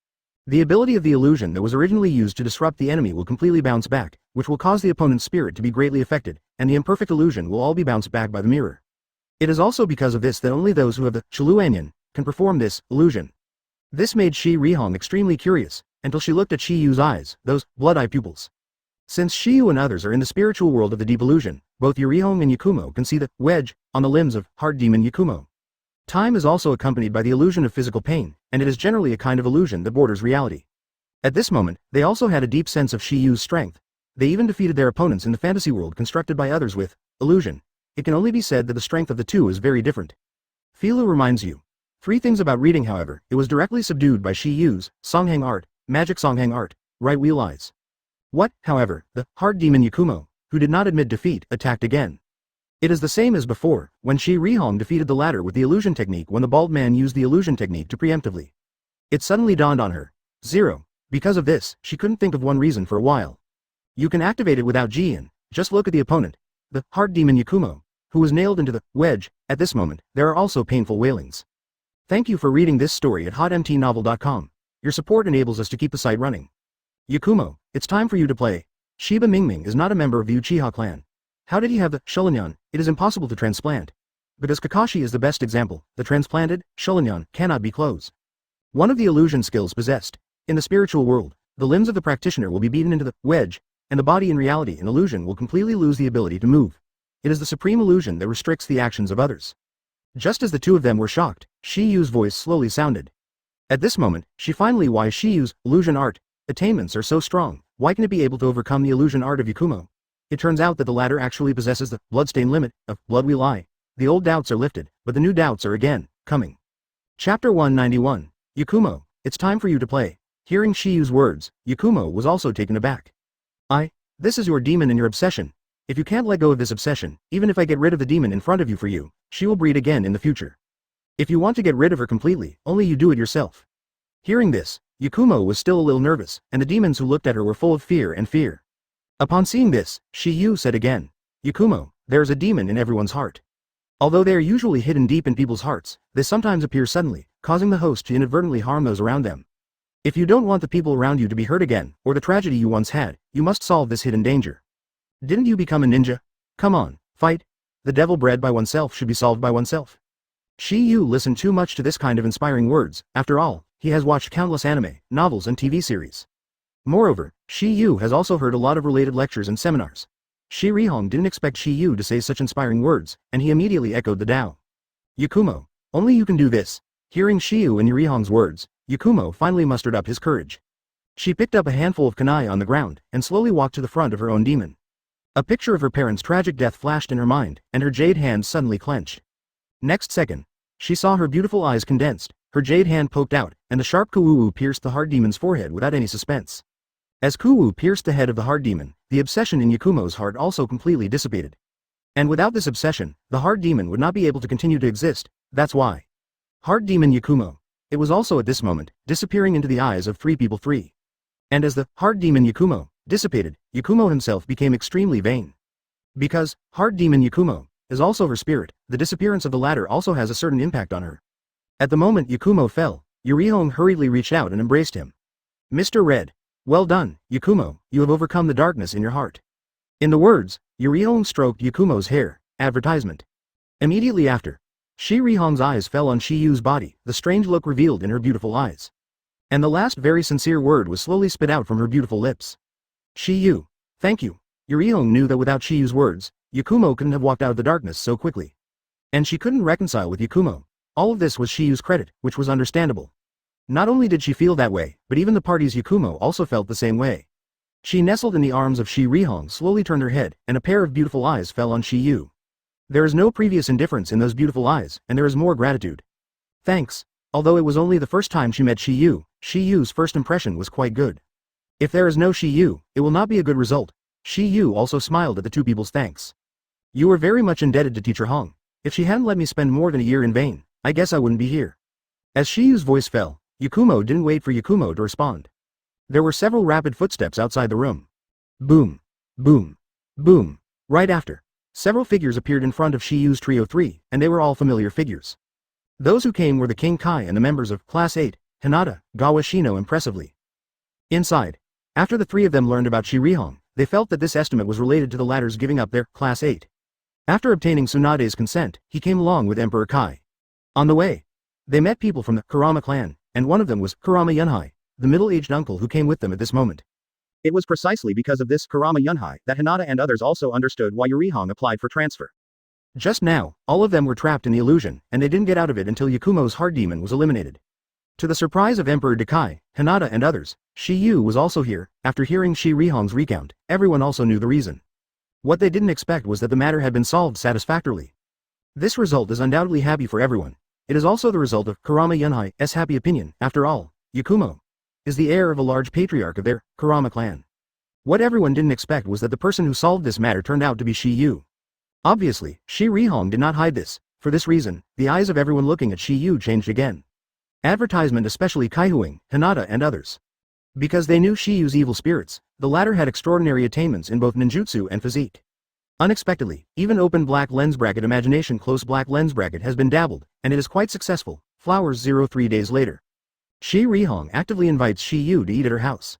[SPEAKER 1] The ability of the illusion that was originally used to disrupt the enemy will completely bounce back, which will cause the opponent's spirit to be greatly affected, and the imperfect illusion will all be bounced back by the mirror. It is also because of this that only those who have the Chiluanian can perform this illusion. This made Shi Rihong extremely curious, until she looked at Shi Yu's eyes, those blood-eye pupils. Since Shi Yu and others are in the spiritual world of the deep illusion, both Rihong and Yakumo can see the wedge on the limbs of Heart Demon Yakumo. Time is also accompanied by the illusion of physical pain, and it is generally a kind of illusion that borders reality. At this moment, they also had a deep sense of Shi Yu's strength. They even defeated their opponents in the fantasy world constructed by others with illusion. It can only be said that the strength of the two is very different. Filu reminds you. 3 things about reading. However, it was directly subdued by Shi Yu's Songheng art, magic Songheng art, right wheel eyes. What, however, the Heart Demon Yakumo who did not admit defeat, attacked again. It is the same as before, when Shi Rihong defeated the latter with the illusion technique when the bald man used the illusion technique to preemptively. It suddenly dawned on her. 0. Because of this, she couldn't think of one reason for a while. You can activate it without Jian, just look at the opponent, the Heart Demon Yakumo, who was nailed into the wedge. At this moment, there are also painful wailings. Thank you for reading this story at hotmtnovel.com. Your support enables us to keep the site running. Yakumo, it's time for you to play. Shiba Mingming is not a member of the Uchiha clan. How did he have the Shorinyan? It is impossible to transplant. Because Kakashi is the best example, the transplanted Shorinyan cannot be closed. One of the illusion skills possessed. In the spiritual world, the limbs of the practitioner will be beaten into the wedge, and the body in reality in illusion will completely lose the ability to move. It is the supreme illusion that restricts the actions of others. Just as the two of them were shocked, Shi Yu's voice slowly sounded. At this moment, she finally why Shi Yu's illusion art attainments are so strong, why can it be able to overcome the illusion art of Yakumo? It turns out that the latter actually possesses the bloodstain limit of blood we lie. The old doubts are lifted, but the new doubts are again coming. Chapter 191. Yakumo, it's time for you to play. Hearing Shi Yu's words, Yakumo was also taken aback. This is your demon and your obsession. If you can't let go of this obsession, even if I get rid of the demon in front of you for you, she will breed again in the future. If you want to get rid of her completely, only you do it yourself. Hearing this, Yakumo was still a little nervous, and the demons who looked at her were full of fear and fear. Upon seeing this, Shi Yu said again, Yakumo, there is a demon in everyone's heart. Although they are usually hidden deep in people's hearts, they sometimes appear suddenly, causing the host to inadvertently harm those around them. If you don't want the people around you to be hurt again, or the tragedy you once had, you must solve this hidden danger. Didn't you become a ninja? Come on, fight. The devil bred by oneself should be solved by oneself. Shi Yu listened too much to this kind of inspiring words. After all, he has watched countless anime, novels and TV series. Moreover, Shi Yu has also heard a lot of related lectures and seminars. Shi Rihong didn't expect Shi Yu to say such inspiring words, and he immediately echoed the Tao. Yakumo, only you can do this. Hearing Shi Yu and Rihong's words, Yakumo finally mustered up his courage. She picked up a handful of kunai on the ground, and slowly walked to the front of her own demon. A picture of her parents' tragic death flashed in her mind, and her jade hand suddenly clenched. Next second, she saw her beautiful eyes condensed, her jade hand poked out, and the sharp Kuwu pierced the heart demon's forehead without any suspense. As Kuwu pierced the head of the heart demon, the obsession in Yakumo's heart also completely dissipated. And without this obsession, the heart demon would not be able to continue to exist, that's why. Heart demon Yakumo. It was also at this moment, disappearing into the eyes of three people. And as the heart demon Yakumo dissipated, Yakumo himself became extremely vain. Because heart demon Yakumo is also her spirit, the disappearance of the latter also has a certain impact on her. At the moment Yakumo fell, Yurihong hurriedly reached out and embraced him. Mr. Red. Well done, Yakumo, you have overcome the darkness in your heart. In the words, Yurihong stroked Yakumo's hair. Advertisement. Immediately after, Shi Rihong's eyes fell on Shi Yu's body, the strange look revealed in her beautiful eyes. And the last very sincere word was slowly spit out from her beautiful lips. Shi Yu. Thank you. Yurihong knew that without Shi Yu's words, Yakumo couldn't have walked out of the darkness so quickly. And she couldn't reconcile with Yakumo. All of this was Shi Yu's credit, which was understandable. Not only did she feel that way, but even the party's Yakumo also felt the same way. She nestled in the arms of Shi Rihong, slowly turned her head, and a pair of beautiful eyes fell on Shi Yu. There is no previous indifference in those beautiful eyes, and there is more gratitude. Thanks. Although it was only the first time she met Shi Yu's first impression was quite good. If there is no Shi Yu, it will not be a good result. Shi Yu also smiled at the two people's thanks. You were very much indebted to Teacher Hong. If she hadn't let me spend more than a year in vain, I guess I wouldn't be here. As Shi Yu's voice fell, Yakumo didn't wait for Yakumo to respond. There were several rapid footsteps outside the room. Boom. Boom. Boom. Right after, several figures appeared in front of Shi Yu's Trio 3, and they were all familiar figures. Those who came were the King Kai and the members of Class 8, Hinata, Gawashino impressively. Inside, after the three of them learned about Shi Rihong, they felt that this estimate was related to the latter's giving up their Class 8. After obtaining Tsunade's consent, he came along with Emperor Kai. On the way, they met people from the Kurama clan, and one of them was Kurama Yunhai, the middle-aged uncle who came with them at this moment. It was precisely because of this Kurama Yunhai that Hinata and others also understood why Yurihong applied for transfer. Just now, all of them were trapped in the illusion, and they didn't get out of it until Yakumo's heart demon was eliminated. To the surprise of Emperor Dekai, Hinata and others, Shi Yu was also here. After hearing Shi Rihong's recount, everyone also knew the reason. What they didn't expect was that the matter had been solved satisfactorily. This result is undoubtedly happy for everyone. It is also the result of Kurama Yunhai's happy opinion. After all, Yakumo is the heir of a large patriarch of their Kurama clan. What everyone didn't expect was that the person who solved this matter turned out to be Shi Yu. Obviously, Shi Rihong did not hide this. For this reason, the eyes of everyone looking at Shi Yu changed again. Advertisement, especially Kaihuing, Hinata and others. Because they knew Shi Yu's evil spirits, the latter had extraordinary attainments in both ninjutsu and physique. Unexpectedly, even open black lens bracket imagination close black lens bracket has been dabbled, and it is quite successful. Flowers 03 days later. Shi Rihong actively invites Shi Yu to eat at her house.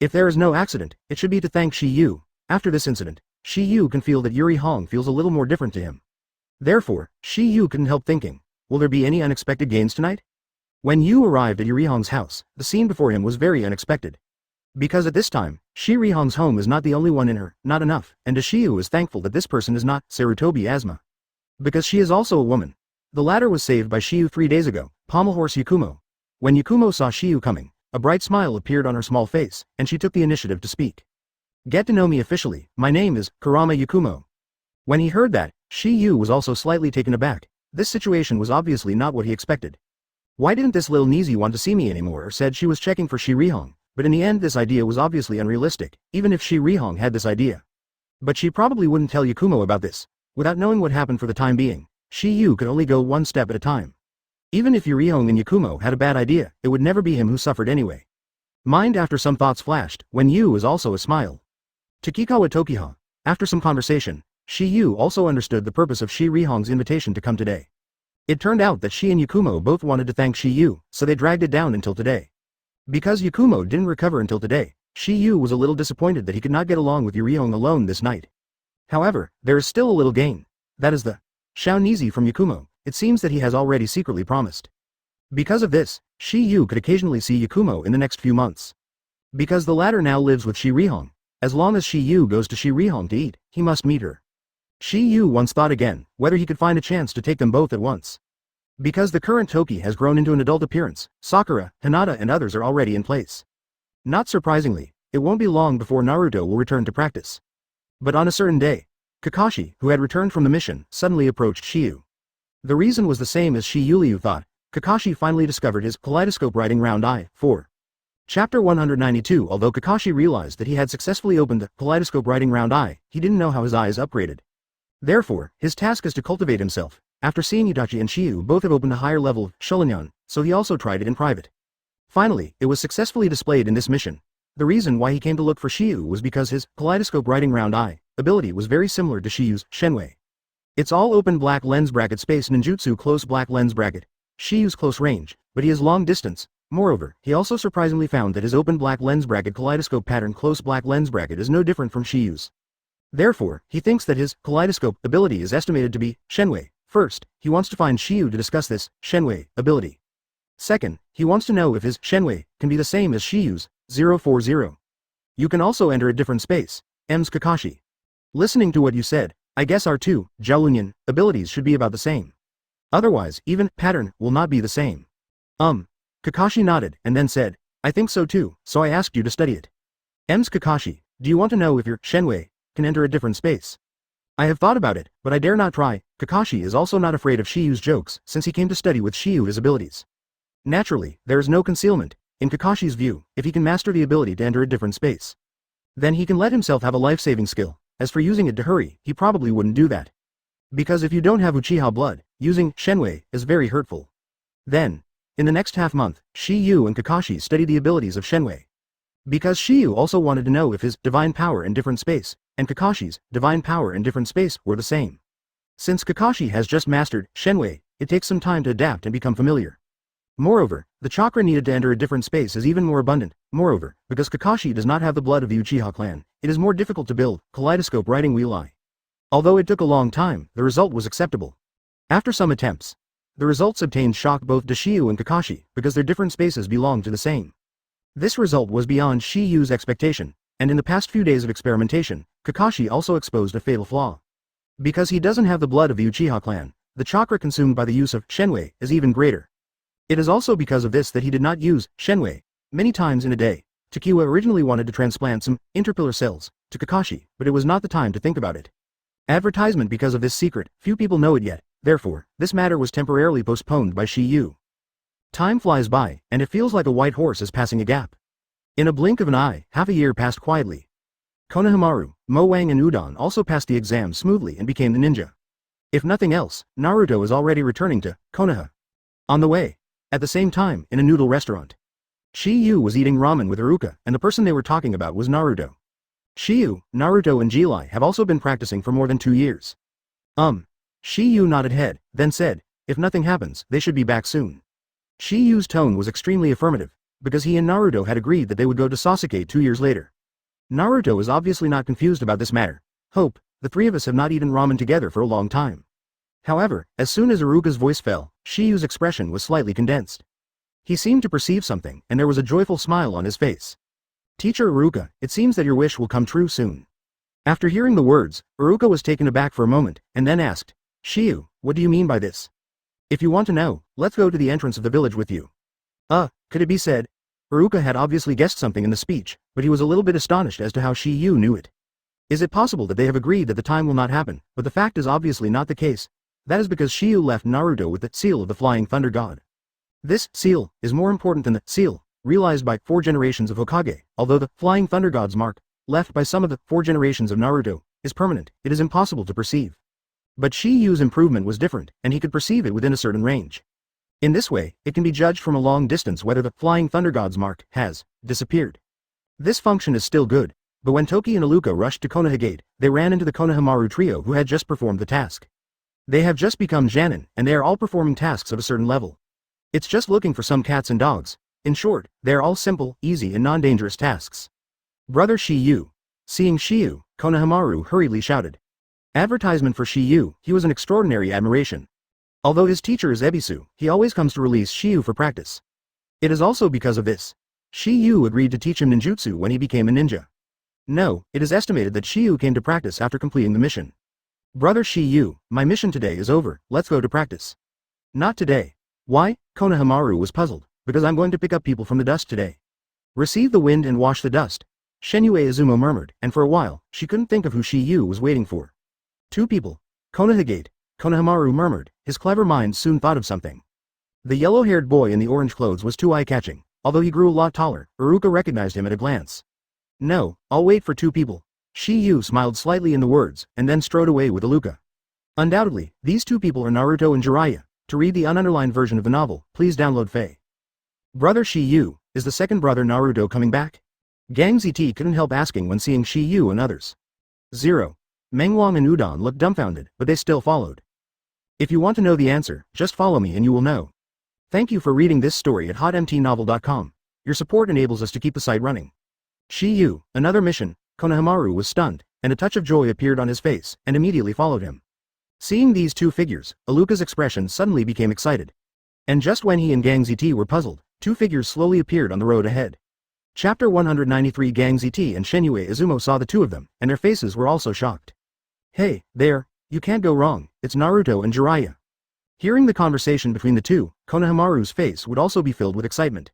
[SPEAKER 1] If there is no accident, it should be to thank Shi Yu. After this incident, Shi Yu can feel that Yuri Hong feels a little more different to him. Therefore, Shi Yu couldn't help thinking, will there be any unexpected gains tonight? When Yu arrived at Yuri Hong's house, the scene before him was very unexpected. Because at this time, Shi Rihong's home is not the only one in her, not enough, and Shi Yu is thankful that this person is not Sarutobi Asma. Because she is also a woman. The latter was saved by Shi Yu 3 days ago, pommel horse Yakumo. When Yakumo saw Shi Yu coming, a bright smile appeared on her small face, and she took the initiative to speak. Get to know me officially, my name is Kurama Yakumo. When he heard that, Shi Yu was also slightly taken aback. This situation was obviously not what he expected. Why didn't this little Nizi want to see me anymore, or said she was checking for Shi Rihong, but in the end this idea was obviously unrealistic, even if Shi Rihong had this idea. But she probably wouldn't tell Yakumo about this. Without knowing what happened for the time being, Shi Yu could only go one step at a time. Even if Yurihong and Yakumo had a bad idea, it would never be him who suffered anyway. Mind after some thoughts flashed, when Yu is also a smile. Takikawa Tokiha. After some conversation, Shi Yu also understood the purpose of Shi Rihong's invitation to come today. It turned out that she and Yakumo both wanted to thank Shi Yu, so they dragged it down until today. Because Yakumo didn't recover until today, Shi Yu was a little disappointed that he could not get along with Yurihong alone this night. However, there is still a little gain. That is the Shao Nizi from Yakumo. It seems that he has already secretly promised. Because of this, Shi Yu could occasionally see Yakumo in the next few months. Because the latter now lives with Shi Rihong, as long as Shi Yu goes to Shi Rihong to eat, he must meet her. Shi Yu once thought again, whether he could find a chance to take them both at once. Because the current Toki has grown into an adult appearance, Sakura, Hinata and others are already in place. Not surprisingly, it won't be long before Naruto will return to practice. But on a certain day, Kakashi, who had returned from the mission, suddenly approached Shiyu. The reason was the same as Shi Yuliu thought. Kakashi finally discovered his kaleidoscope writing round eye. 4. Chapter 192. Although Kakashi realized that he had successfully opened the kaleidoscope writing round eye, he didn't know how his eyes upgraded. Therefore, his task is to cultivate himself. After seeing Itachi and Shiyu both have opened a higher level of Shoringan, so he also tried it in private. Finally, it was successfully displayed in this mission. The reason why he came to look for Shiyu was because his kaleidoscope writing round eye ability was very similar to Shiyu's Shenwei. It's all open black lens bracket space ninjutsu close black lens bracket. Shiyu's close range, but he has long distance. Moreover, he also surprisingly found that his open black lens bracket kaleidoscope pattern close black lens bracket is no different from Shiyu's. Therefore, he thinks that his kaleidoscope ability is estimated to be Shenwei. First, he wants to find Shiyu to discuss this Shenwei ability. Second, he wants to know if his Shenwei can be the same as Shiyu's 040. You can also enter a different space. M's Kakashi. Listening to what you said, I guess our two Jiaolunyan abilities should be about the same. Otherwise, even pattern will not be the same. Kakashi nodded and then said, I think so too, so I asked you to study it. M's Kakashi, do you want to know if your Shenwei can enter a different space? I have thought about it, but I dare not try. Kakashi is also not afraid of Shiyu's jokes since he came to study with Shiyu his abilities. Naturally, there is no concealment. In Kakashi's view, if he can master the ability to enter a different space, then he can let himself have a life-saving skill. As for using it to hurry, he probably wouldn't do that. Because if you don't have Uchiha blood, using Shenwei is very hurtful. Then, in the next half-month, Shiyu and Kakashi studied the abilities of Shenwei. Because Shiyu also wanted to know if his divine power in different space, and Kakashi's divine power in different space were the same. Since Kakashi has just mastered Shenwei, it takes some time to adapt and become familiar. Moreover, the chakra needed to enter a different space is even more abundant. Moreover, because Kakashi does not have the blood of the Uchiha clan, it is more difficult to build kaleidoscope writing wheel eye. Although it took a long time, the result was acceptable. After some attempts, the results obtained shocked both Shiyu and Kakashi because their different spaces belonged to the same. This result was beyond Shiyu's expectation, and in the past few days of experimentation, Kakashi also exposed a fatal flaw. Because he doesn't have the blood of the Uchiha clan, the chakra consumed by the use of Shenwei is even greater. It is also because of this that he did not use Shenwei many times in a day. Takiwa originally wanted to transplant some interpillar cells to Kakashi, but it was not the time to think about it. Advertisement because of this secret, few people know it yet, therefore, this matter was temporarily postponed by Shiyu. Time flies by, and it feels like a white horse is passing a gap. In a blink of an eye, half a year passed quietly. Konohamaru, Moang and Udon also passed the exam smoothly and became the ninja. If nothing else, Naruto is already returning to Konoha. On the way. At the same time, in a noodle restaurant. Shiyu was eating ramen with Iruka, and the person they were talking about was Naruto. Shiyu, Naruto and Jilai have also been practicing for more than 2 years. Shiyu nodded head, then said, if nothing happens, they should be back soon. Shiyu's tone was extremely affirmative, because he and Naruto had agreed that they would go to Sasuke 2 years later. Naruto is obviously not confused about this matter. Hope, the three of us have not eaten ramen together for a long time. However, as soon as Iruka's voice fell, Shiyu's expression was slightly condensed. He seemed to perceive something, and there was a joyful smile on his face. Teacher Iruka, it seems that your wish will come true soon. After hearing the words, Iruka was taken aback for a moment, and then asked, Shiyu, what do you mean by this? If you want to know, let's go to the entrance of the village with you. Could it be said? Iruka had obviously guessed something in the speech, but he was a little bit astonished as to how Shiyu knew it. Is it possible that they have agreed that the time will not happen, but the fact is obviously not the case? That is because Shiyu left Naruto with the seal of the Flying Thunder God. This seal is more important than the seal realized by 4 generations of Hokage, although the Flying Thunder God's mark, left by some of the 4 generations of Naruto, is permanent. It is impossible to perceive. But Shiyu's improvement was different, and he could perceive it within a certain range. In this way, it can be judged from a long distance whether the Flying Thunder God's mark has disappeared. This function is still good, but when Toki and Iruka rushed to Konoha Gate, they ran into the Konohamaru trio who had just performed the task. They have just become Janin, and they are all performing tasks of a certain level. It's just looking for some cats and dogs. In short, they are all simple, easy and non-dangerous tasks. Brother Shiyu. Seeing Shiyu, Konohamaru hurriedly shouted. Advertisement for Shiyu, he was an extraordinary admiration. Although his teacher is Ebisu, he always comes to release Shiyu for practice. It is also because of this. Shiyu agreed to teach him ninjutsu when he became a ninja. No, it is estimated that Shiyu came to practice after completing the mission. Brother Shiyu, my mission today is over, let's go to practice. Not today. Why? Konohamaru was puzzled, because I'm going to pick up people from the dust today. Receive the wind and wash the dust. Shenue Izumo murmured, and for a while, she couldn't think of who Shiyu was waiting for. 2 people. Konoha Gate. Konohamaru murmured, his clever mind soon thought of something. The yellow-haired boy in the orange clothes was too eye-catching. Although he grew a lot taller, Iruka recognized him at a glance. No, I'll wait for 2 people. Shiyu smiled slightly in the words, and then strode away with Iruka. Undoubtedly, these 2 people are Naruto and Jiraiya. To read the ununderlined version of the novel, please download Faye. Brother Shiyu, is the second brother Naruto coming back? Gang ZT couldn't help asking when seeing Shiyu and others. 0. Mengwang and Udon looked dumbfounded, but they still followed. If you want to know the answer, just follow me and you will know. Thank you for reading this story at hotmtnovel.com. Your support enables us to keep the site running. Shiyu, another mission. Konohamaru was stunned, and a touch of joy appeared on his face, and immediately followed him. Seeing these 2 figures, Iruka's expression suddenly became excited. And just when he and Gang ZT were puzzled, 2 figures slowly appeared on the road ahead. Chapter 193. Gang ZT and Shenue Izumo saw the 2 of them, and their faces were also shocked. Hey, there, you can't go wrong, it's Naruto and Jiraiya. Hearing the conversation between the 2, Konohamaru's face would also be filled with excitement.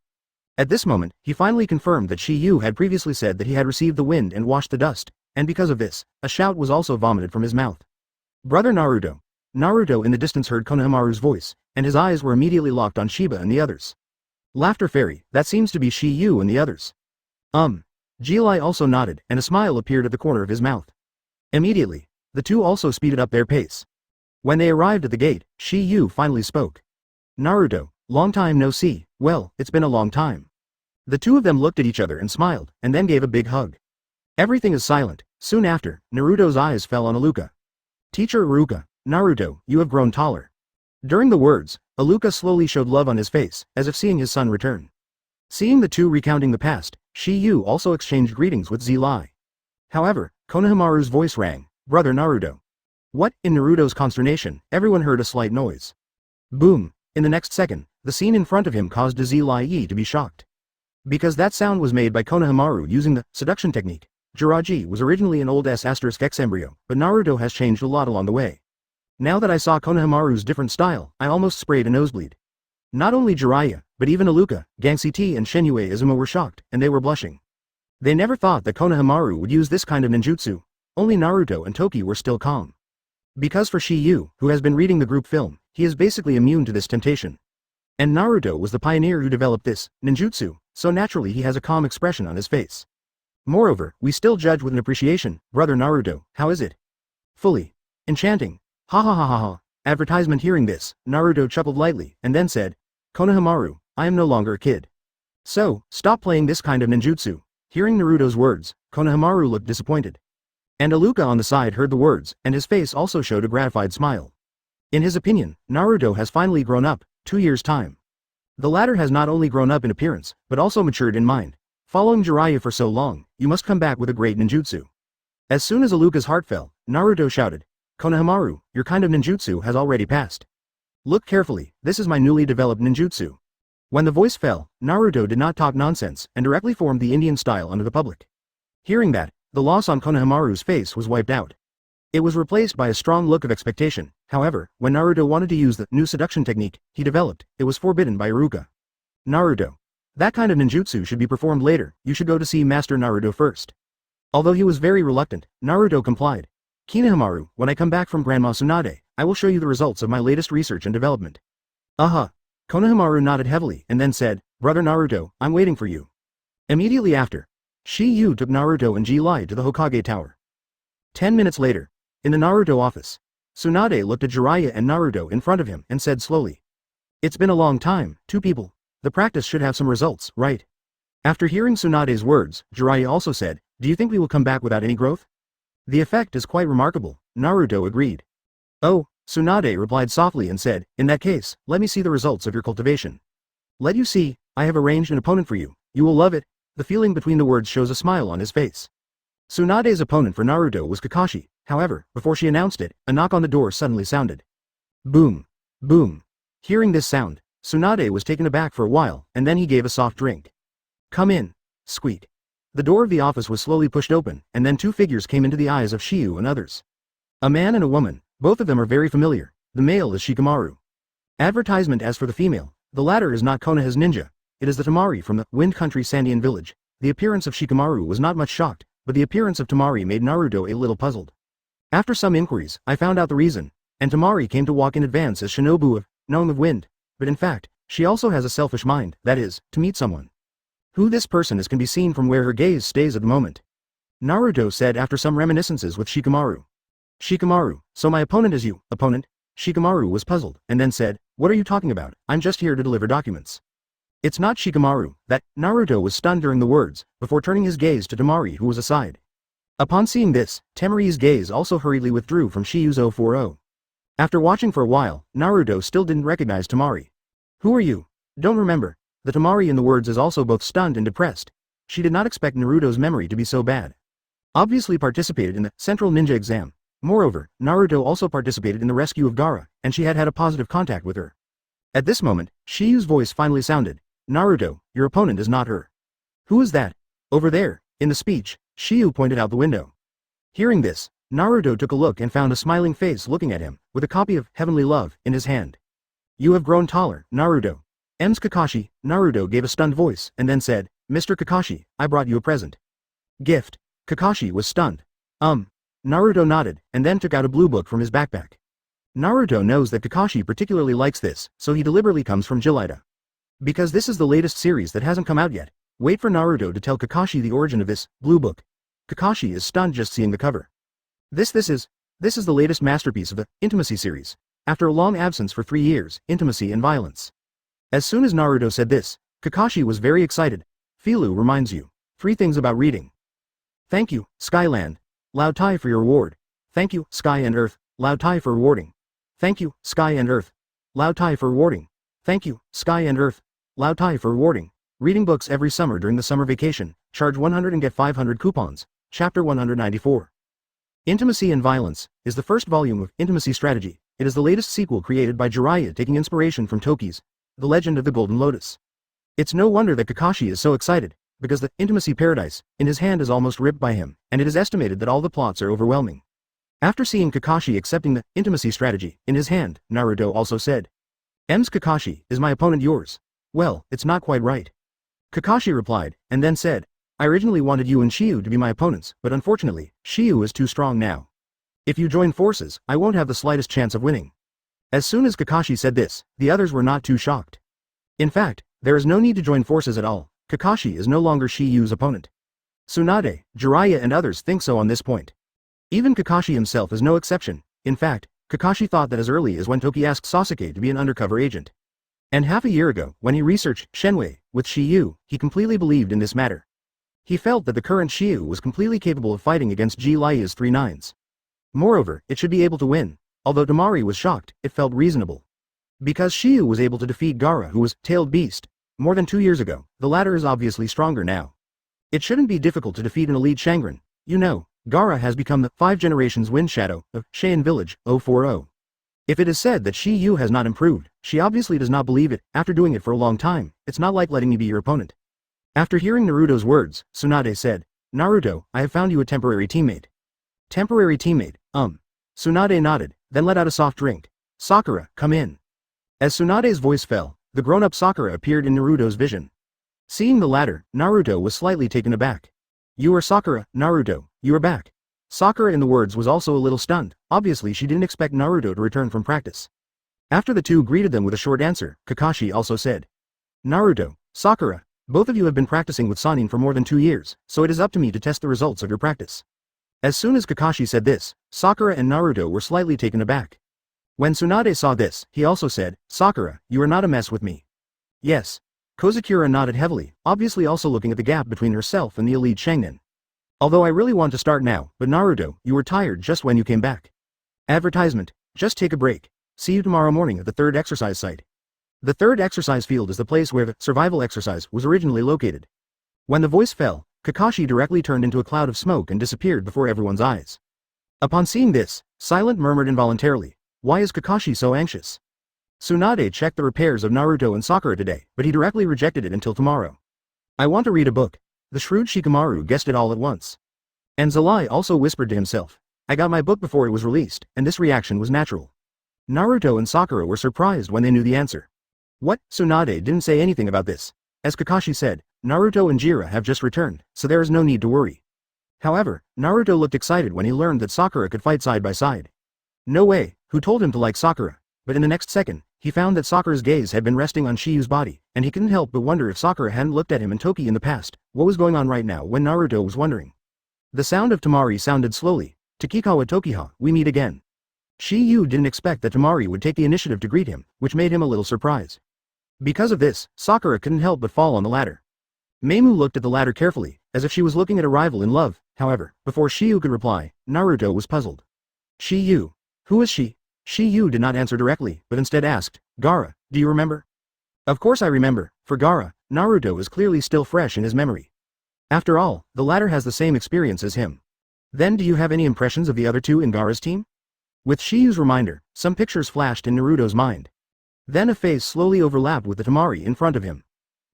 [SPEAKER 1] At this moment, he finally confirmed that Shiyu had previously said that he had received the wind and washed the dust, and because of this, a shout was also vomited from his mouth. Brother Naruto. Naruto in the distance heard Konohamaru's voice, and his eyes were immediately locked on Shiba and the others. Laughter Fairy, that seems to be Shiyu and the others. Jilai also nodded, and a smile appeared at the corner of his mouth. Immediately, the 2 also speeded up their pace. When they arrived at the gate, Shiyu finally spoke. Naruto, long time no see, well, it's been a long time. The 2 of them looked at each other and smiled, and then gave a big hug. Everything is silent. Soon after, Naruto's eyes fell on Iruka. Teacher Iruka, Naruto, you have grown taller. During the words, Iruka slowly showed love on his face, as if seeing his son return. Seeing the 2 recounting the past, Shiyu also exchanged greetings with Jilai. However, Konohamaru's voice rang, Brother Naruto. What? In Naruto's consternation, everyone heard a slight noise. Boom! In the next second, the scene in front of him caused Jilai to be shocked. Because that sound was made by Konohamaru using the seduction technique. Jiraiya was originally an old S*X embryo, but Naruto has changed a lot along the way. Now that I saw Konohamaru's different style, I almost sprayed a nosebleed. Not only Jiraiya, but even Iruka, Gang ZT and Shenue Izumo were shocked, and they were blushing. They never thought that Konohamaru would use this kind of ninjutsu. Only Naruto and Toki were still calm. Because for Shiyu, who has been reading the group film, he is basically immune to this temptation. And Naruto was the pioneer who developed this ninjutsu, so naturally he has a calm expression on his face. Moreover, we still judge with an appreciation, brother Naruto, how is it? Fully. Enchanting. Ha ha ha ha ha. Advertisement. Hearing this, Naruto chuckled lightly, and then said, Konohamaru, I am no longer a kid. So, stop playing this kind of ninjutsu. Hearing Naruto's words, Konohamaru looked disappointed. And Aluka on the side heard the words, and his face also showed a gratified smile. In his opinion, Naruto has finally grown up, 2 years' time. The latter has not only grown up in appearance, but also matured in mind. Following Jiraiya for so long, you must come back with a great ninjutsu. As soon as Aluka's heart fell, Naruto shouted, Konohamaru, your kind of ninjutsu has already passed. Look carefully, this is my newly developed ninjutsu. When the voice fell, Naruto did not talk nonsense, and directly formed the Indian style under the public. Hearing that, the loss on Konohamaru's face was wiped out. It was replaced by a strong look of expectation. However, when Naruto wanted to use the new seduction technique he developed, it was forbidden by Iruka. Naruto. That kind of ninjutsu should be performed later, you should go to see Master Naruto first. Although he was very reluctant, Naruto complied. Konohamaru, when I come back from Grandma Tsunade, I will show you the results of my latest research and development. Konohamaru nodded heavily and then said, Brother Naruto, I'm waiting for you. Immediately after, Shiyu took Naruto and Ji-Lai to the Hokage Tower. 10 minutes later, in the Naruto office, Tsunade looked at Jiraiya and Naruto in front of him and said slowly. It's been a long time, 2 people. The practice should have some results, right? After hearing Tsunade's words, Jiraiya also said, do you think we will come back without any growth? The effect is quite remarkable, Naruto agreed. Oh, Tsunade replied softly and said, in that case, let me see the results of your cultivation. Let you see, I have arranged an opponent for you, you will love it. The feeling between the words shows a smile on his face. Tsunade's opponent for Naruto was Kakashi, however, before she announced it, a knock on the door suddenly sounded. Boom. Boom. Hearing this sound, Tsunade was taken aback for a while, and then he gave a soft drink. Come in. Squeak. The door of the office was slowly pushed open, and then 2 figures came into the eyes of Shiyu and others. A man and a woman, both of them are very familiar. The male is Shikamaru. Advertisement. As for the female, the latter is not Konoha's ninja, it is the Tamari from the Wind Country Sandian village. The appearance of Shikamaru was not much shocked, but the appearance of Tamari made Naruto a little puzzled. After some inquiries, I found out the reason, and Tamari came to walk in advance as Shinobu of Gnome of Wind, but in fact, she also has a selfish mind, that is, to meet someone. Who this person is can be seen from where her gaze stays at the moment. Naruto said after some reminiscences with Shikamaru. Shikamaru, so my opponent is you, opponent? Shikamaru was puzzled, and then said, what are you talking about? I'm just here to deliver documents. It's not Shikamaru, that, Naruto was stunned during the words, before turning his gaze to Tamari who was aside. Upon seeing this, Tamari's gaze also hurriedly withdrew from Shiyu's 040. After watching for a while, Naruto still didn't recognize Tamari. Who are you? Don't remember. The Tamari in the words is also both stunned and depressed. She did not expect Naruto's memory to be so bad. Obviously participated in the Central Ninja exam. Moreover, Naruto also participated in the rescue of Gaara, and she had had a positive contact with her. At this moment, Shiyu's voice finally sounded. Naruto, your opponent is not her. Who is that? Over there. In the speech, Shiyu pointed out the window. Hearing this, Naruto took a look and found a smiling face looking at him, with a copy of Heavenly Love in his hand. You have grown taller, Naruto. M's Kakashi. Naruto gave a stunned voice, and then said, Mr. Kakashi, I brought you a present. Gift. Kakashi was stunned. Naruto nodded, and then took out a blue book from his backpack. Naruto knows that Kakashi particularly likes this, so he deliberately comes from Jillida. Because this is the latest series that hasn't come out yet, wait for Naruto to tell Kakashi the origin of this blue book. Kakashi is stunned just seeing the cover. This is the latest masterpiece of the Intimacy series. After a long absence for 3 years, Intimacy and Violence. As soon as Naruto said this, Kakashi was very excited. Filu reminds you 3 things about reading. Thank you, Skyland. Lao Tai for your reward. Thank you, Sky and Earth. Lao Tai for rewarding. Thank you, Sky and Earth. Lao Tai for rewarding. Thank you, Sky and Earth. Lao Tai for rewarding. Reading books every summer during the summer vacation. Charge 100 and get 500 coupons. Chapter 194. Intimacy and Violence is the first volume of Intimacy Strategy. It is the latest sequel created by Jiraiya taking inspiration from Toki's The Legend of the Golden Lotus. It's no wonder that Kakashi is so excited, because the Intimacy Paradise in his hand is almost ripped by him, and it is estimated that all the plots are overwhelming. After seeing Kakashi accepting the Intimacy Strategy in his hand, Naruto also said, M's Kakashi, is my opponent yours? Well, it's not quite right. Kakashi replied, and then said, I originally wanted you and Shiyu to be my opponents, but unfortunately, Shiyu is too strong now. If you join forces, I won't have the slightest chance of winning. As soon as Kakashi said this, the others were not too shocked. In fact, there is no need to join forces at all. Kakashi is no longer Shiyu's opponent. Tsunade, Jiraiya and others think so on this point. Even Kakashi himself is no exception. In fact, Kakashi thought that as early as when Toki asked Sasuke to be an undercover agent. And half a year ago, when he researched Shenwei with Shiyu, he completely believed in this matter. He felt that the current Shiyu was completely capable of fighting against Jiraiya's 3 nines. Moreover, it should be able to win. Although Temari was shocked, it felt reasonable. Because Shiyu was able to defeat Gaara, who was Tailed Beast more than 2 years ago, the latter is obviously stronger now. It shouldn't be difficult to defeat an elite Shangren. You know, Gaara has become the 5 generations wind shadow of Cheyenne Village 040. If it is said that Shiyu has not improved, she obviously does not believe it. After doing it for a long time, it's not like letting me be your opponent. After hearing Naruto's words, Tsunade said, Naruto, I have found you a temporary teammate. Temporary teammate, Tsunade nodded, then let out a soft drink. Sakura, come in. As Tsunade's voice fell, the grown-up Sakura appeared in Naruto's vision. Seeing the latter, Naruto was slightly taken aback. You are Sakura, Naruto, you are back. Sakura in the words was also a little stunned. Obviously she didn't expect Naruto to return from practice. After the two greeted them with a short answer, Kakashi also said, Naruto, Sakura, both of you have been practicing with Sannin for more than 2 years, so it is up to me to test the results of your practice. As soon as Kakashi said this, Sakura and Naruto were slightly taken aback. When Tsunade saw this, he also said, Sakura, you are not a mess with me. Yes. Kozakura nodded heavily, obviously also looking at the gap between herself and the elite Shangnin. Although I really want to start now, but Naruto, you were tired just when you came back. Advertisement, just take a break. See you tomorrow morning at the 3rd exercise site. The 3rd exercise field is the place where the survival exercise was originally located. When the voice fell, Kakashi directly turned into a cloud of smoke and disappeared before everyone's eyes. Upon seeing this, Silent murmured involuntarily, why is Kakashi so anxious? Tsunade checked the repairs of Naruto and Sakura today, but he directly rejected it until tomorrow. I want to read a book. The shrewd Shikamaru guessed it all at once. And Zalai also whispered to himself, I got my book before it was released, and this reaction was natural. Naruto and Sakura were surprised when they knew the answer. What? Tsunade didn't say anything about this. As Kakashi said, Naruto and Jiraiya have just returned, so there is no need to worry. However, Naruto looked excited when he learned that Sakura could fight side by side. No way, who told him to like Sakura? But in the next second, he found that Sakura's gaze had been resting on Shiyu's body, and he couldn't help but wonder if Sakura hadn't looked at him and Toki in the past. What was going on right now when Naruto was wondering? The sound of Temari sounded slowly. Takikawa Tokiha, we meet again. Shiyu didn't expect that Temari would take the initiative to greet him, which made him a little surprised. Because of this, Sakura couldn't help but fall on the ladder. Meimu looked at the ladder carefully, as if she was looking at a rival in love. However, before Shiyu could reply, Naruto was puzzled. Shiyu. Who is she? Shiyu did not answer directly, but instead asked, Gaara, do you remember? Of course I remember. For Gaara, Naruto is clearly still fresh in his memory. After all, the latter has the same experience as him. Then do you have any impressions of the other two in Gaara's team? With Shiyu's reminder, some pictures flashed in Naruto's mind. Then a face slowly overlapped with the Temari in front of him.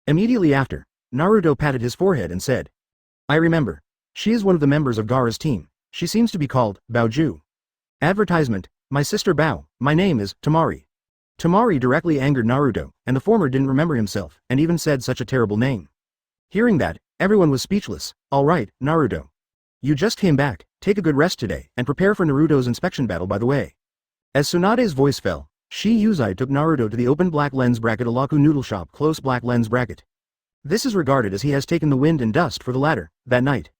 [SPEAKER 1] Immediately after, Naruto patted his forehead and said, I remember. She is one of the members of Gaara's team. She seems to be called Baoju. Advertisement, my sister Bao, my name is Temari. Temari directly angered Naruto, and the former didn't remember himself, and even said such a terrible name. Hearing that, everyone was speechless. Alright, Naruto. You just came back, take a good rest today, and prepare for Naruto's inspection battle by the way. As Tsunade's voice fell, Shiyuzai took Naruto to the open black lens bracket Alaku noodle shop close black lens bracket. This is regarded as he has taken the wind and dust for the latter. That night,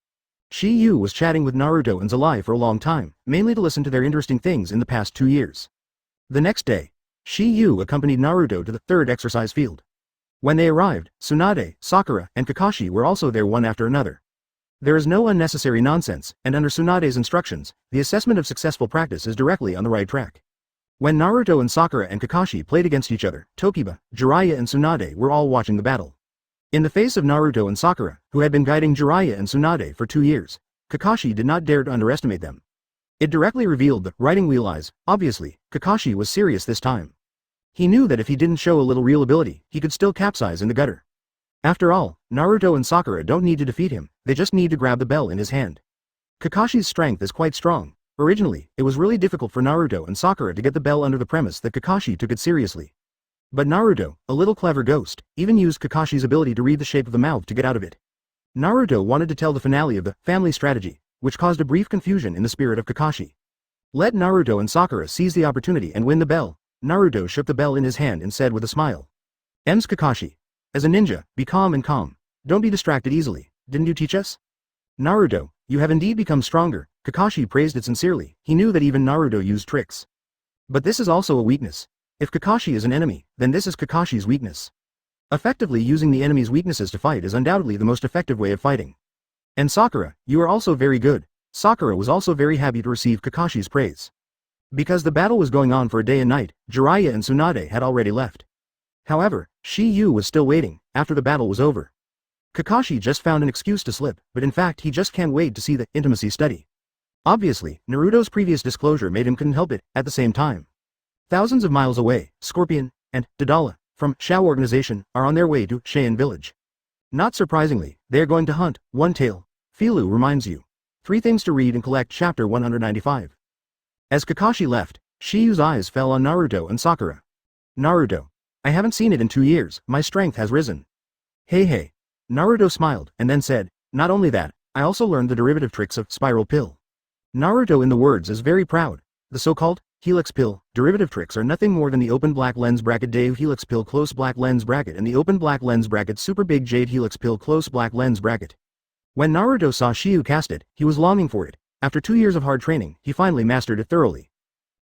[SPEAKER 1] Shiyu was chatting with Naruto and Zalai for a long time, mainly to listen to their interesting things in the past 2 years. The next day, Shiyu accompanied Naruto to the 3rd exercise field. When they arrived, Tsunade, Sakura, and Kakashi were also there one after another. There is no unnecessary nonsense, and under Tsunade's instructions, the assessment of successful practice is directly on the right track. When Naruto and Sakura and Kakashi played against each other, Tokiba, Jiraiya and Tsunade were all watching the battle. In the face of Naruto and Sakura, who had been guiding Jiraiya and Tsunade for 2 years, Kakashi did not dare to underestimate them. It directly revealed the riding wheel eyes. Obviously, Kakashi was serious this time. He knew that if he didn't show a little real ability, he could still capsize in the gutter. After all, Naruto and Sakura don't need to defeat him, they just need to grab the bell in his hand. Kakashi's strength is quite strong. Originally, it was really difficult for Naruto and Sakura to get the bell under the premise that Kakashi took it seriously. But Naruto, a little clever ghost, even used Kakashi's ability to read the shape of the mouth to get out of it. Naruto wanted to tell the finale of the family strategy, which caused a brief confusion in the spirit of Kakashi. Let Naruto and Sakura seize the opportunity and win the bell. Naruto shook the bell in his hand and said with a smile. Kakashi. As a ninja, be calm and calm. Don't be distracted easily. Didn't you teach us? Naruto, you have indeed become stronger. Kakashi praised it sincerely. He knew that even Naruto used tricks. But this is also a weakness. If Kakashi is an enemy, then this is Kakashi's weakness. Effectively using the enemy's weaknesses to fight is undoubtedly the most effective way of fighting. And Sakura, you are also very good. Sakura was also very happy to receive Kakashi's praise. Because the battle was going on for a day and night, Jiraiya and Tsunade had already left. However, Shiyu was still waiting, after the battle was over. Kakashi just found an excuse to slip, but in fact he just can't wait to see the intimacy study. Obviously, Naruto's previous disclosure made him couldn't help it, at the same time. Thousands of miles away, Scorpion and Dedala, from Shao organization, are on their way to Cheyenne village. Not surprisingly, they are going to hunt, One Tail. Filu reminds you. 3 things to read and collect chapter 195. As Kakashi left, Shiyu's eyes fell on Naruto and Sakura. Naruto. I haven't seen it in 2 years, my strength has risen. Hey. Naruto smiled, and then said, not only that, I also learned the derivative tricks of Spiral Pill. Naruto in the words is very proud. The so-called Helix Pill derivative tricks are nothing more than the open black lens bracket Dave Helix Pill close black lens bracket and the open black lens bracket super big Jade Helix Pill close black lens bracket. When Naruto saw Shiyu cast it, he was longing for it. After 2 years of hard training, he finally mastered it thoroughly.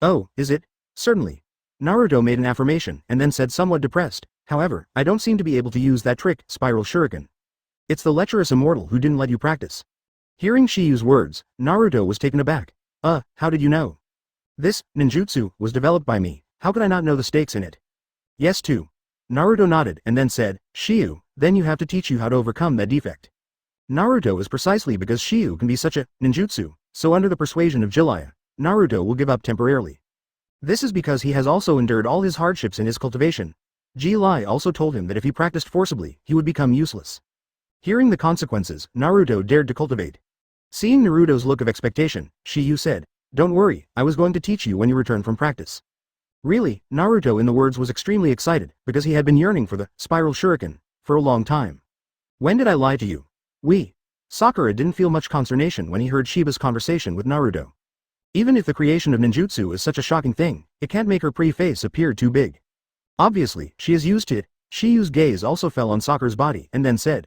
[SPEAKER 1] Oh, is it? Certainly. Naruto made an affirmation and then said somewhat depressed, however, I don't seem to be able to use that trick, Spiral Shuriken. It's the lecherous immortal who didn't let you practice. Hearing Shiyu's words, Naruto was taken aback. How did you know? This ninjutsu was developed by me, how could I not know the stakes in it? Yes too. Naruto nodded and then said, Shiyu, then you have to teach you how to overcome that defect. Naruto is precisely because Shiyu can be such a ninjutsu, so under the persuasion of Jiraiya, Naruto will give up temporarily. This is because he has also endured all his hardships in his cultivation. Jiraiya also told him that if he practiced forcibly, he would become useless. Hearing the consequences, Naruto dared to cultivate. Seeing Naruto's look of expectation, Shiyu said, don't worry, I was going to teach you when you return from practice. Really, Naruto in the words was extremely excited, because he had been yearning for the Spiral Shuriken for a long time. When did I lie to you? Sakura didn't feel much consternation when he heard Shiba's conversation with Naruto. Even if the creation of ninjutsu is such a shocking thing, it can't make her pretty face appear too big. Obviously, she is used to it. Shiyu's gaze also fell on Sakura's body and then said,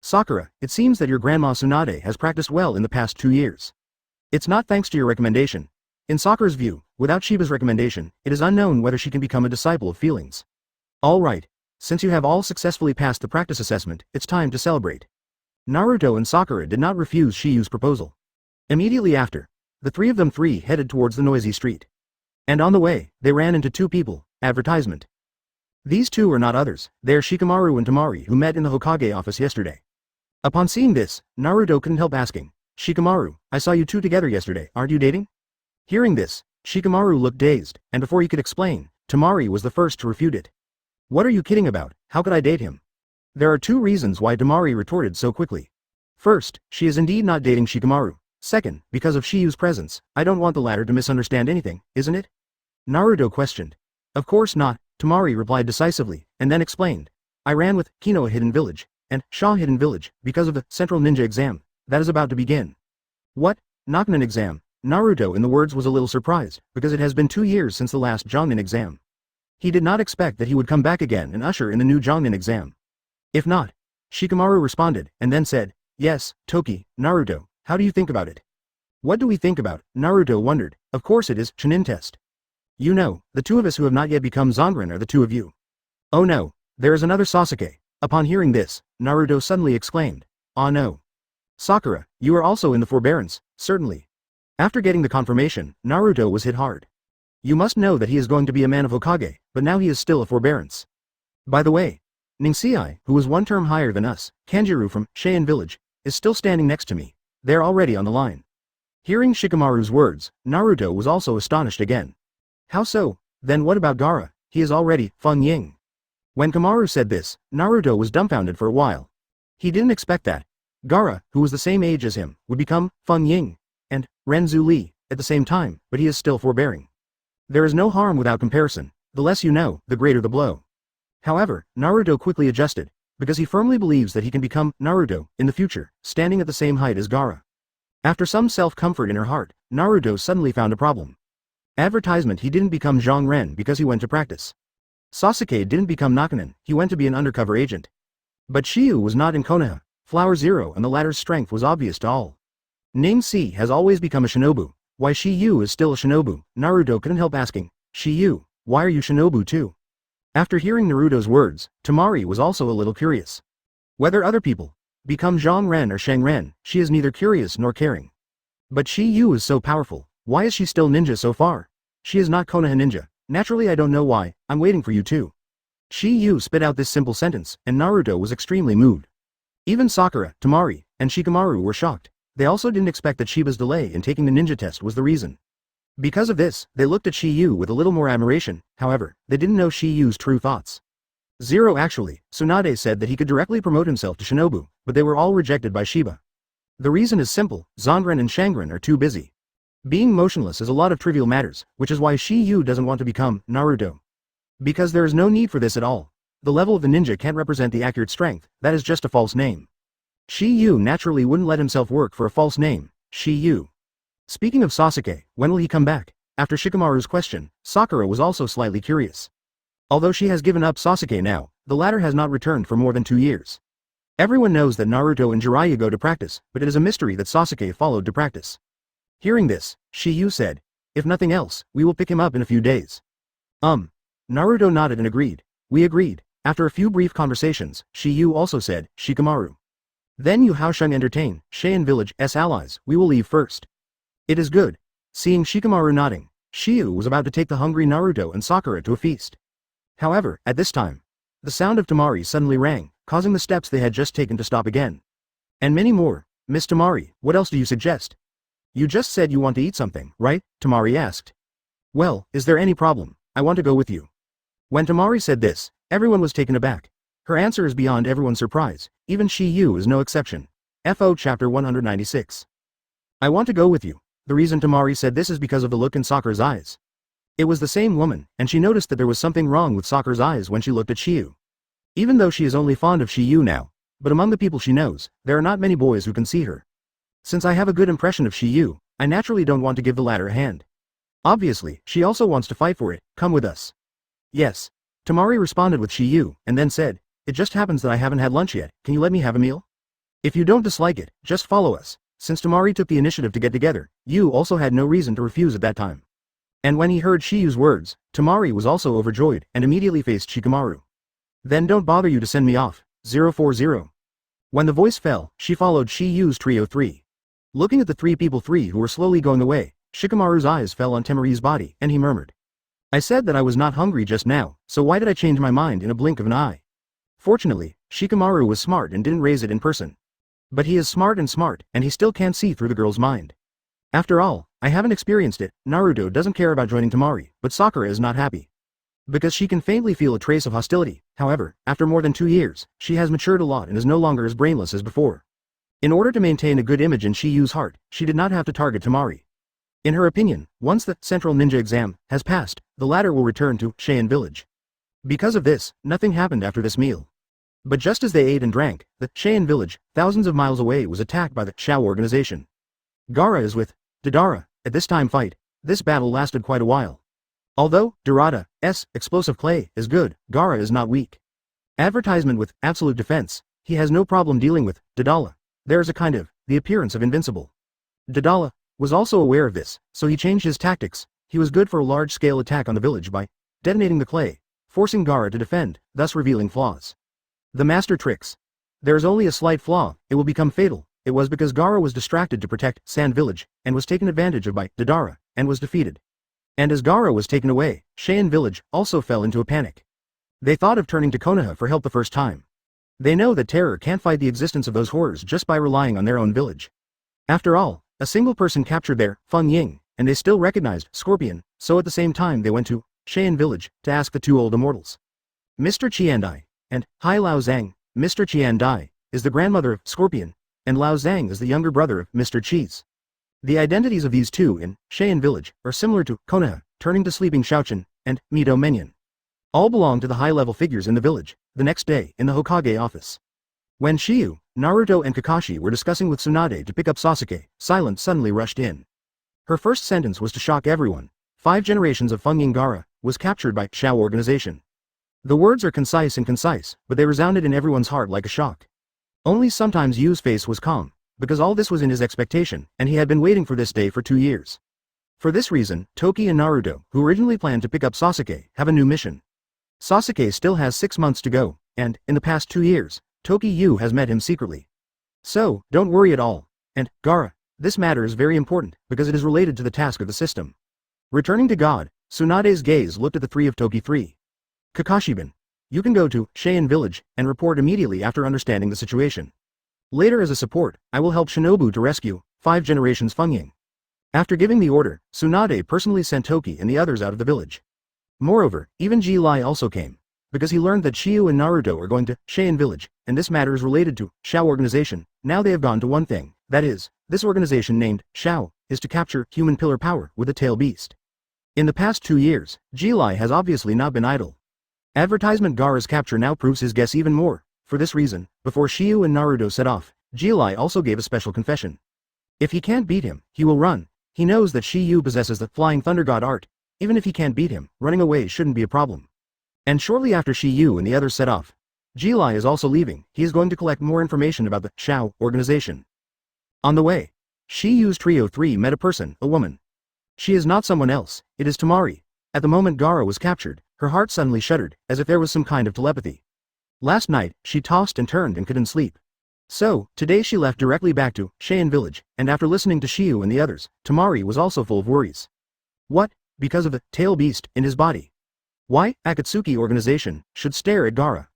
[SPEAKER 1] Sakura, it seems that your grandma Tsunade has practiced well in the past 2 years. It's not thanks to your recommendation. In Sakura's view, without Shiba's recommendation, it is unknown whether she can become a disciple of feelings. Alright. Since you have all successfully passed the practice assessment, it's time to celebrate. Naruto and Sakura did not refuse Shiyu's proposal. Immediately after, the 3 of them headed towards the noisy street. And on the way, they ran into 2 people, advertisement. These 2 are not others, they are Shikamaru and Temari who met in the Hokage office yesterday. Upon seeing this, Naruto couldn't help asking, Shikamaru, I saw you 2 together yesterday, aren't you dating? Hearing this, Shikamaru looked dazed, and before he could explain, Temari was the first to refute it. What are you kidding about, how could I date him? There are 2 reasons why Temari retorted so quickly. First, she is indeed not dating Shikamaru. Second, because of Shiyu's presence, I don't want the latter to misunderstand anything, isn't it? Naruto questioned. Of course not, Temari replied decisively, and then explained. I ran with Kinoa Hidden Village, and Shaw Hidden Village, because of the Central Ninja exam, that is about to begin. What? Nakinen exam? Naruto in the words was a little surprised, because it has been 2 years since the last Jongnin exam. He did not expect that he would come back again and usher in the new Jongnin exam. If not, Shikamaru responded, and then said, yes, Toki, Naruto, how do you think about it? What do we think about? Naruto wondered. Of course it is Chunin test. You know, the 2 of us who have not yet become Zanran are the 2 of you. Oh no, there is another Sasuke. Upon hearing this, Naruto suddenly exclaimed, ah no. Sakura, you are also in the forbearance, certainly. After getting the confirmation, Naruto was hit hard. You must know that he is going to be a man of Hokage, but now he is still a forbearance. By the way, Ningsei, who was 1 term higher than us, Kanjiro from Cheyenne village, is still standing next to me. They're already on the line. Hearing Shikamaru's words, Naruto was also astonished again. How so? Then what about Gaara? He is already Feng Ying. When Kamaru said this, Naruto was dumbfounded for a while. He didn't expect that. Gaara, who was the same age as him, would become Feng Ying and Renzu Li at the same time, but he is still forbearing. There is no harm without comparison. The less you know, the greater the blow. However, Naruto quickly adjusted, because he firmly believes that he can become Naruto in the future, standing at the same height as Gaara. After some self-comfort in her heart, Naruto suddenly found a problem. Advertisement: he didn't become Zhang Ren because he went to practice. Sasuke didn't become Nakinen, he went to be an undercover agent. But Shiyu was not in Konoha. Flower Zero and the latter's strength was obvious to all. Name C has always become a shinobu. Why Shiyu is still a shinobu? Naruto couldn't help asking, Shiyu, why are you shinobu too? After hearing Naruto's words, Temari was also a little curious. Whether other people become Zhang Ren or Shang Ren, she is neither curious nor caring. But Shiyu is so powerful, why is she still ninja so far? She is not Konoha ninja. Naturally I don't know why, I'm waiting for you too. Shiyu spit out this simple sentence, and Naruto was extremely moved. Even Sakura, Temari, and Shikamaru were shocked. They also didn't expect that Shiba's delay in taking the ninja test was the reason. Because of this, they looked at Shiyu with a little more admiration. However, they didn't know Shiyu's true thoughts. Zero actually, Tsunade said that he could directly promote himself to shinobu, but they were all rejected by Shiba. The reason is simple, Zanren and Shangren are too busy. Being motionless is a lot of trivial matters, which is why Shiyu doesn't want to become Naruto. Because there is no need for this at all. The level of the ninja can't represent the accurate strength, that is just a false name. Shiyu naturally wouldn't let himself work for a false name, Shiyu. Speaking of Sasuke, when will he come back? After Shikamaru's question, Sakura was also slightly curious. Although she has given up Sasuke now, the latter has not returned for more than 2 years. Everyone knows that Naruto and Jiraiya go to practice, but it is a mystery that Sasuke followed to practice. Hearing this, Shiyu said, if nothing else, we will pick him up in a few days. Naruto nodded and agreed. We agreed. After a few brief conversations, Shiyu also said, Shikamaru. Then you how shall entertain, Cheyenne Village's allies, we will leave first. It is good. Seeing Shikamaru nodding, Shiyu was about to take the hungry Naruto and Sakura to a feast. However, at this time, the sound of Temari suddenly rang, causing the steps they had just taken to stop again. And many more. Miss Temari, what else do you suggest? You just said you want to eat something, right? Temari asked. Well, is there any problem? I want to go with you. When Temari said this, everyone was taken aback. Her answer is beyond everyone's surprise, even Shiyu is no exception. FO Chapter 196. I want to go with you. The reason Temari said this is because of the look in Sakura's eyes. It was the same woman, and she noticed that there was something wrong with Sakura's eyes when she looked at Shiyu. Even though she is only fond of Shiyu now, but among the people she knows, there are not many boys who can see her. Since I have a good impression of Shiyu, I naturally don't want to give the latter a hand. Obviously, she also wants to fight for it, come with us. Yes. Temari responded with Shiyu, and then said, it just happens that I haven't had lunch yet, can you let me have a meal? If you don't dislike it, just follow us. Since Temari took the initiative to get together, Yu also had no reason to refuse at that time. And when he heard Shiyu's words, Temari was also overjoyed, and immediately faced Shikamaru. Then don't bother you to send me off, 040. When the voice fell, she followed Shiyu's trio 3. Looking at the 3 people 3 who were slowly going away, Shikamaru's eyes fell on Temari's body, and he murmured. I said that I was not hungry just now, so why did I change my mind in a blink of an eye? Fortunately, Shikamaru was smart and didn't raise it in person. But he is smart, and he still can't see through the girl's mind. After all, I haven't experienced it. Naruto doesn't care about joining Temari, but Sakura is not happy. Because she can faintly feel a trace of hostility. However, after more than 2 years, she has matured a lot and is no longer as brainless as before. In order to maintain a good image in Shiyu's heart, she did not have to target Temari. In her opinion, once the Central Ninja exam has passed, the latter will return to Cheyenne Village. Because of this, nothing happened after this meal. But just as they ate and drank, the Cheyenne Village, thousands of miles away, was attacked by the Shao organization. Gaara is with Deidara. At this time fight, this battle lasted quite a while. Although Deidara's explosive clay is good, Gaara is not weak. Advertisement with absolute defense, he has no problem dealing with Deidara. There is a kind of the appearance of invincible. Deidara was also aware of this, so he changed his tactics. He was good for a large-scale attack on the village by detonating the clay, forcing Gaara to defend, thus revealing flaws. The master tricks. There is only a slight flaw, it will become fatal. It was because Gaara was distracted to protect Sand Village, and was taken advantage of by Deidara, and was defeated. And as Gaara was taken away, Cheyenne Village also fell into a panic. They thought of turning to Konoha for help the first time. They know that terror can't fight the existence of those horrors just by relying on their own village. After all, a single person captured their Feng Ying, and they still recognized Scorpion, so at the same time they went to Cheyenne Village to ask the 2 old immortals. Mr. Qiandai and Hai Lao Zhang. Mr. Qiandai is the grandmother of Scorpion, and Lao Zhang is the younger brother of Mr. Cheese. The identities of these 2 in Cheyenne Village are similar to Konoha, turning to Sleeping Shaochen, and Mito Menyon. All belong to the high-level figures in the village. The next day, in the Hokage office. When Shiyu, Naruto and Kakashi were discussing with Tsunade to pick up Sasuke, silence suddenly rushed in. Her first sentence was to shock everyone. 5 generations of Feng Ying Gaara was captured by Shao organization. The words are concise, but they resounded in everyone's heart like a shock. Only sometimes Yu's face was calm, because all this was in his expectation, and he had been waiting for this day for 2 years. For this reason, Toki and Naruto, who originally planned to pick up Sasuke, have a new mission. Sasuke still has 6 months to go, and, in the past 2 years, Toki Yu has met him secretly. So, don't worry at all. And, Gaara, this matter is very important, because it is related to the task of the system. Returning to God, Tsunade's gaze looked at the three of Toki 3. Kakashi-bin, you can go to Cheyenne Village, and report immediately after understanding the situation. Later as a support, I will help Shinobu to rescue 5 generations Fengying. After giving the order, Tsunade personally sent Toki and the others out of the village. Moreover, even Ji Lai also came, because he learned that Shiyu and Naruto are going to Cheyenne Village, and this matter is related to Shao organization. Now they have gone to one thing, that is, this organization named Shao, is to capture human pillar power with the tail beast. In the past 2 years, Ji Lai has obviously not been idle. Advertisement Gaara's capture now proves his guess even more. For this reason, before Shiyu and Naruto set off, Ji Lai also gave a special confession. If he can't beat him, he will run. He knows that Shiyu possesses the Flying Thunder God art. Even if he can't beat him, running away shouldn't be a problem. And shortly after Shiyu and the others set off, Ji Lai is also leaving. He is going to collect more information about the Shao organization. On the way, Shiyu's Trio 3 met a person, a woman. She is not someone else, it is Temari. At the moment Gaara was captured, her heart suddenly shuddered, as if there was some kind of telepathy. Last night, she tossed and turned and couldn't sleep. So, today she left directly back to Cheyenne Village, and after listening to Shiyu and the others, Temari was also full of worries. What? Because of the tail beast in his body. Why? Akatsuki organization should stare at Gaara.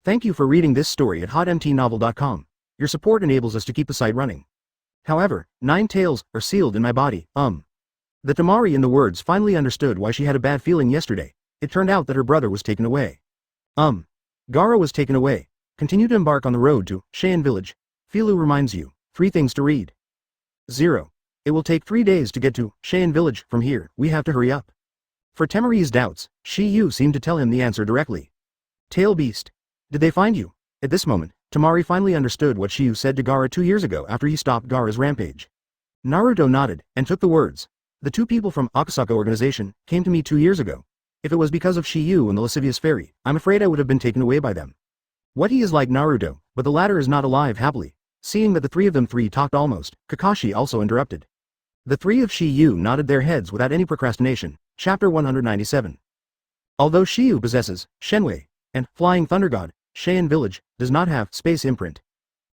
[SPEAKER 1] Thank you for reading this story at hotmtnovel.com. Your support enables us to keep the site running. However, 9 tails are sealed in my body. The Temari in the words finally understood why she had a bad feeling yesterday. It turned out that her brother was taken away. Gaara was taken away. Continue to embark on the road to Cheyenne Village. Filu reminds you, 3 things to read. 0. It will take 3 days to get to Cheyenne Village. From here, we have to hurry up. For Temari's doubts, Shiyu seemed to tell him the answer directly. Tail Beast. Did they find you? At this moment, Temari finally understood what Shiyu said to Gaara 2 years ago after he stopped Gaara's rampage. Naruto nodded, and took the words. The 2 people from Akasaka organization came to me 2 years ago. If it was because of Shiyu and the lascivious fairy, I'm afraid I would have been taken away by them. What he is like Naruto, but the latter is not alive happily. Seeing that the 3 of them talked almost, Kakashi also interrupted. The 3 of Shiyu nodded their heads without any procrastination. Chapter 197. Although Shiyu possesses Shenwei and Flying Thunder God, Cheyenne Village does not have space imprint.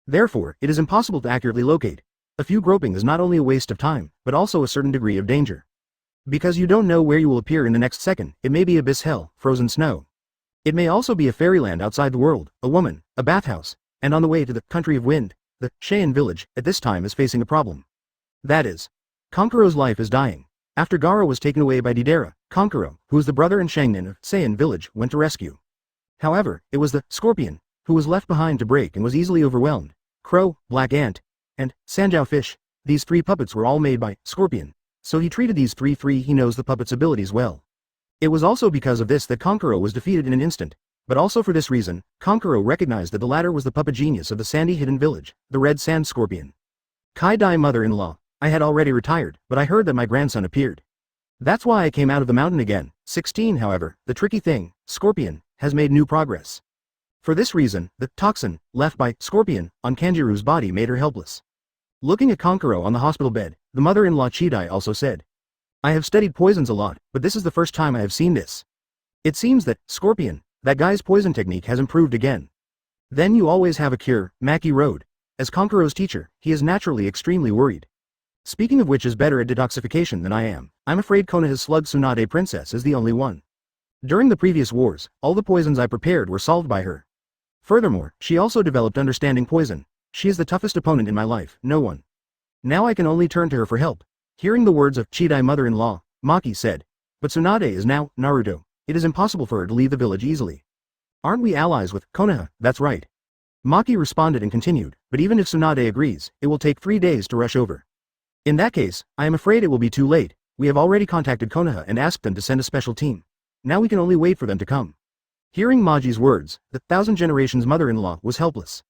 [SPEAKER 1] Therefore, it is impossible to accurately locate. A few groping is not only a waste of time, but also a certain degree of danger. Because you don't know where you will appear in the next second, it may be abyss hell, frozen snow. It may also be a fairyland outside the world, a woman, a bathhouse, and on the way to the country of wind. The Cheyenne Village, at this time, is facing a problem. That is, Kankuro's life is dying. After Gaara was taken away by Deidara, Kankuro, who is the brother and Shangnin of Cheyenne Village, went to rescue. However, it was the Scorpion, who was left behind to break and was easily overwhelmed. Crow, Black Ant, and Sanjiao Fish, these 3 puppets were all made by Scorpion. So he treated these 3 he knows the puppet's abilities well. It was also because of this that Kankuro was defeated in an instant, but also for this reason, Kankuro recognized that the latter was the puppet genius of the sandy hidden village, the Red Sand Scorpion. Kai Dai mother-in-law, I had already retired, but I heard that my grandson appeared. That's why I came out of the mountain again. 16 However, the tricky thing, Scorpion, has made new progress. For this reason, the toxin left by Scorpion on Kanjiru's body made her helpless. Looking at Kankuro on the hospital bed, the mother-in-law Chidai also said, I have studied poisons a lot, but this is the first time I have seen this. It seems that, Scorpion, that guy's poison technique has improved again. Then you always have a cure, Maki Road. As Kankuro's teacher, he is naturally extremely worried. Speaking of which is better at detoxification than I am, I'm afraid Konoha's slug Tsunade princess is the only one. During the previous wars, all the poisons I prepared were solved by her. Furthermore, she also developed understanding poison. She is the toughest opponent in my life, no one. Now I can only turn to her for help. Hearing the words of Chidai mother-in-law, Maki said, but Tsunade is now Naruto. It is impossible for her to leave the village easily. Aren't we allies with Konoha? That's right. Maki responded and continued, but even if Tsunade agrees, it will take 3 days to rush over. In that case, I am afraid it will be too late. We have already contacted Konoha and asked them to send a special team. Now we can only wait for them to come. Hearing Maji's words, the Thousand Generations mother-in-law was helpless.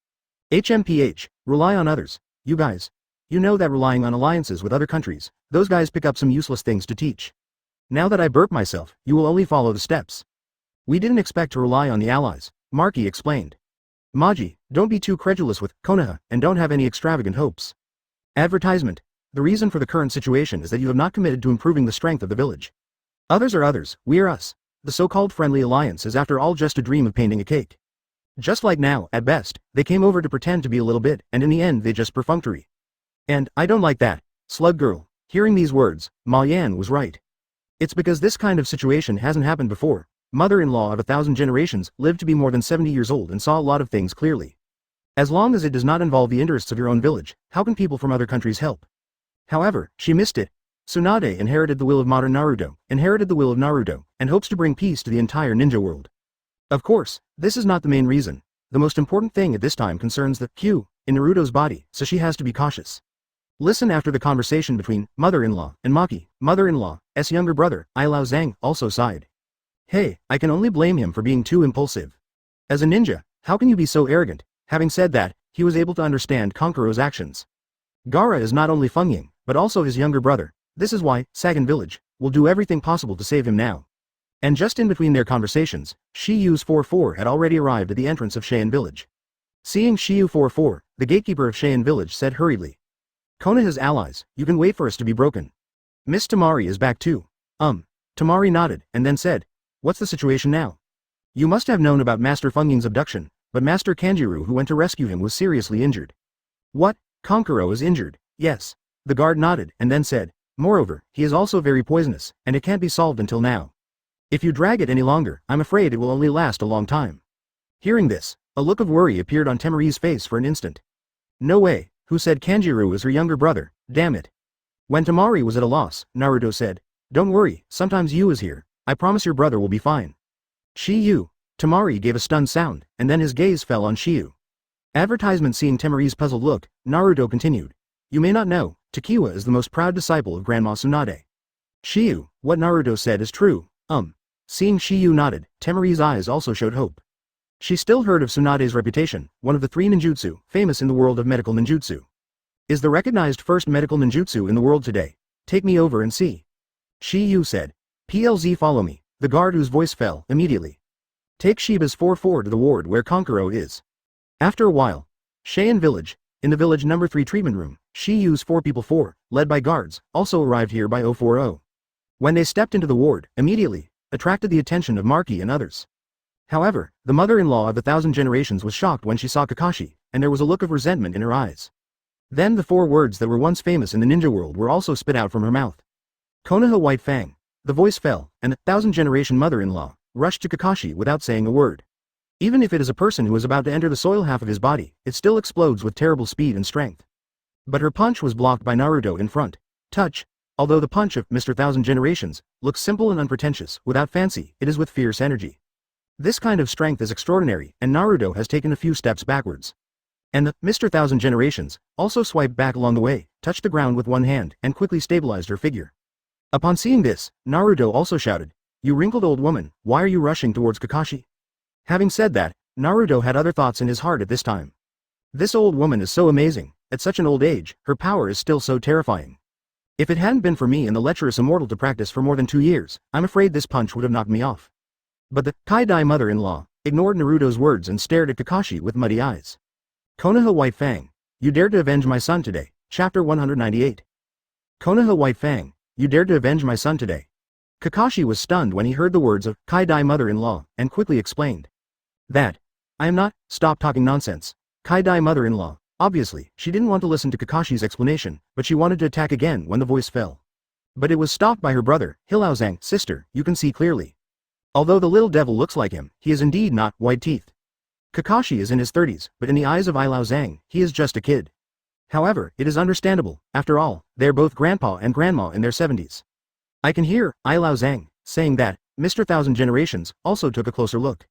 [SPEAKER 1] HMPH, rely on others. You guys. You know that relying on alliances with other countries, those guys pick up some useless things to teach. Now that I burp myself, you will only follow the steps. We didn't expect to rely on the allies, Marky explained. Maji, don't be too credulous with Konoha, and don't have any extravagant hopes. Advertisement. The reason for the current situation is that you have not committed to improving the strength of the village. Others are others, we are us. The so-called friendly alliance is after all just a dream of painting a cake. Just like now, at best, they came over to pretend to be a little bit, and in the end they just perfunctory. And, I don't like that, slug girl. Hearing these words, Ma Yan was right. It's because this kind of situation hasn't happened before. Mother-in-law of 1,000 generations lived to be more than 70 years old and saw a lot of things clearly. As long as it does not involve the interests of your own village, how can people from other countries help? However, she missed it. Tsunade inherited the will of modern Naruto, and hopes to bring peace to the entire ninja world. Of course, this is not the main reason. The most important thing at this time concerns the Q in Naruto's body, so she has to be cautious. Listen after the conversation between mother-in-law and Maki. Mother-in-law's younger brother, Ilao Zhang, also sighed. Hey, I can only blame him for being too impulsive. As a ninja, how can you be so arrogant? Having said that, he was able to understand Kankuro's actions. Gaara is not only Fengying, but also his younger brother. This is why Sagan Village will do everything possible to save him now. And just in between their conversations, Shiyu's 4-4 had already arrived at the entrance of Cheyenne Village. Seeing Shiyu 4-4, the gatekeeper of Cheyenne Village said hurriedly. Konoha's allies, you can wait for us to be broken. Miss Tamari is back too. Tamari nodded, and then said, what's the situation now? You must have known about Master Fengying's abduction, but Master Kanjiro who went to rescue him was seriously injured. What? Kankuro is injured? Yes. The guard nodded, and then said, moreover, he is also very poisonous, and it can't be solved until now. If you drag it any longer, I'm afraid it will only last a long time. Hearing this, a look of worry appeared on Temari's face for an instant. No way, who said Kanjiro is her younger brother, damn it. When Tamari was at a loss, Naruto said, don't worry, sometimes Yu is here, I promise your brother will be fine. Shiyu. Tamari gave a stunned sound, and then his gaze fell on Shiyu. Advertisement. Seeing Temari's puzzled look, Naruto continued. You may not know, Takiwa is the most proud disciple of Grandma Tsunade. Shiyu, what Naruto said is true, Seeing Shiyu nodded, Temari's eyes also showed hope. She still heard of Tsunade's reputation, one of the 3 ninjutsu, famous in the world of medical ninjutsu. Is the recognized first medical ninjutsu in the world today. Take me over and see. Shiyu said. PLZ follow me, the guard whose voice fell immediately. Take Shiba's 4-4 to the ward where Kankuro is. After a while, Cheyenne Village, in the village number 3 treatment room, Shiyu's 4 people 4, led by guards, also arrived here by 040. When they stepped into the ward, immediately, attracted the attention of Maki and others. However, the mother-in-law of 1,000 generations was shocked when she saw Kakashi, and there was a look of resentment in her eyes. Then the 4 words that were once famous in the ninja world were also spit out from her mouth. Konoha White Fang. The voice fell, and the 1,000-generation mother-in-law rushed to Kakashi without saying a word. Even if it is a person who is about to enter the soil half of his body, it still explodes with terrible speed and strength. But her punch was blocked by Naruto in front. Touch. Although the punch of Mr. 1,000 Generations looks simple and unpretentious, without fancy, it is with fierce energy. This kind of strength is extraordinary, and Naruto has taken a few steps backwards. And the Mr. 1,000 Generations also swiped back along the way, touched the ground with one hand, and quickly stabilized her figure. Upon seeing this, Naruto also shouted, "You wrinkled old woman, why are you rushing towards Kakashi?" Having said that, Naruto had other thoughts in his heart at this time. This old woman is so amazing, at such an old age, her power is still so terrifying. If it hadn't been for me and the lecherous immortal to practice for more than 2 years, I'm afraid this punch would have knocked me off. But the Kai-Dai mother-in-law ignored Naruto's words and stared at Kakashi with muddy eyes. Konoha White Fang, you dared to avenge my son today. Chapter 198. Konoha White Fang, you dared to avenge my son today. Kakashi was stunned when he heard the words of Kai-Dai mother-in-law, and quickly explained. That. I am not, stop talking nonsense. Kai-Dai mother-in-law. Obviously, she didn't want to listen to Kakashi's explanation, but she wanted to attack again when the voice fell. But it was stopped by her brother, Hilaozang. Sister, you can see clearly. Although the little devil looks like him, he is indeed not white teeth. Kakashi is in his 30s, but in the eyes of Hilaozang, he is just a kid. However, it is understandable, after all, they are both grandpa and grandma in their 70s. I can hear Hilaozang saying that. Mr. 1,000 Generations also took a closer look.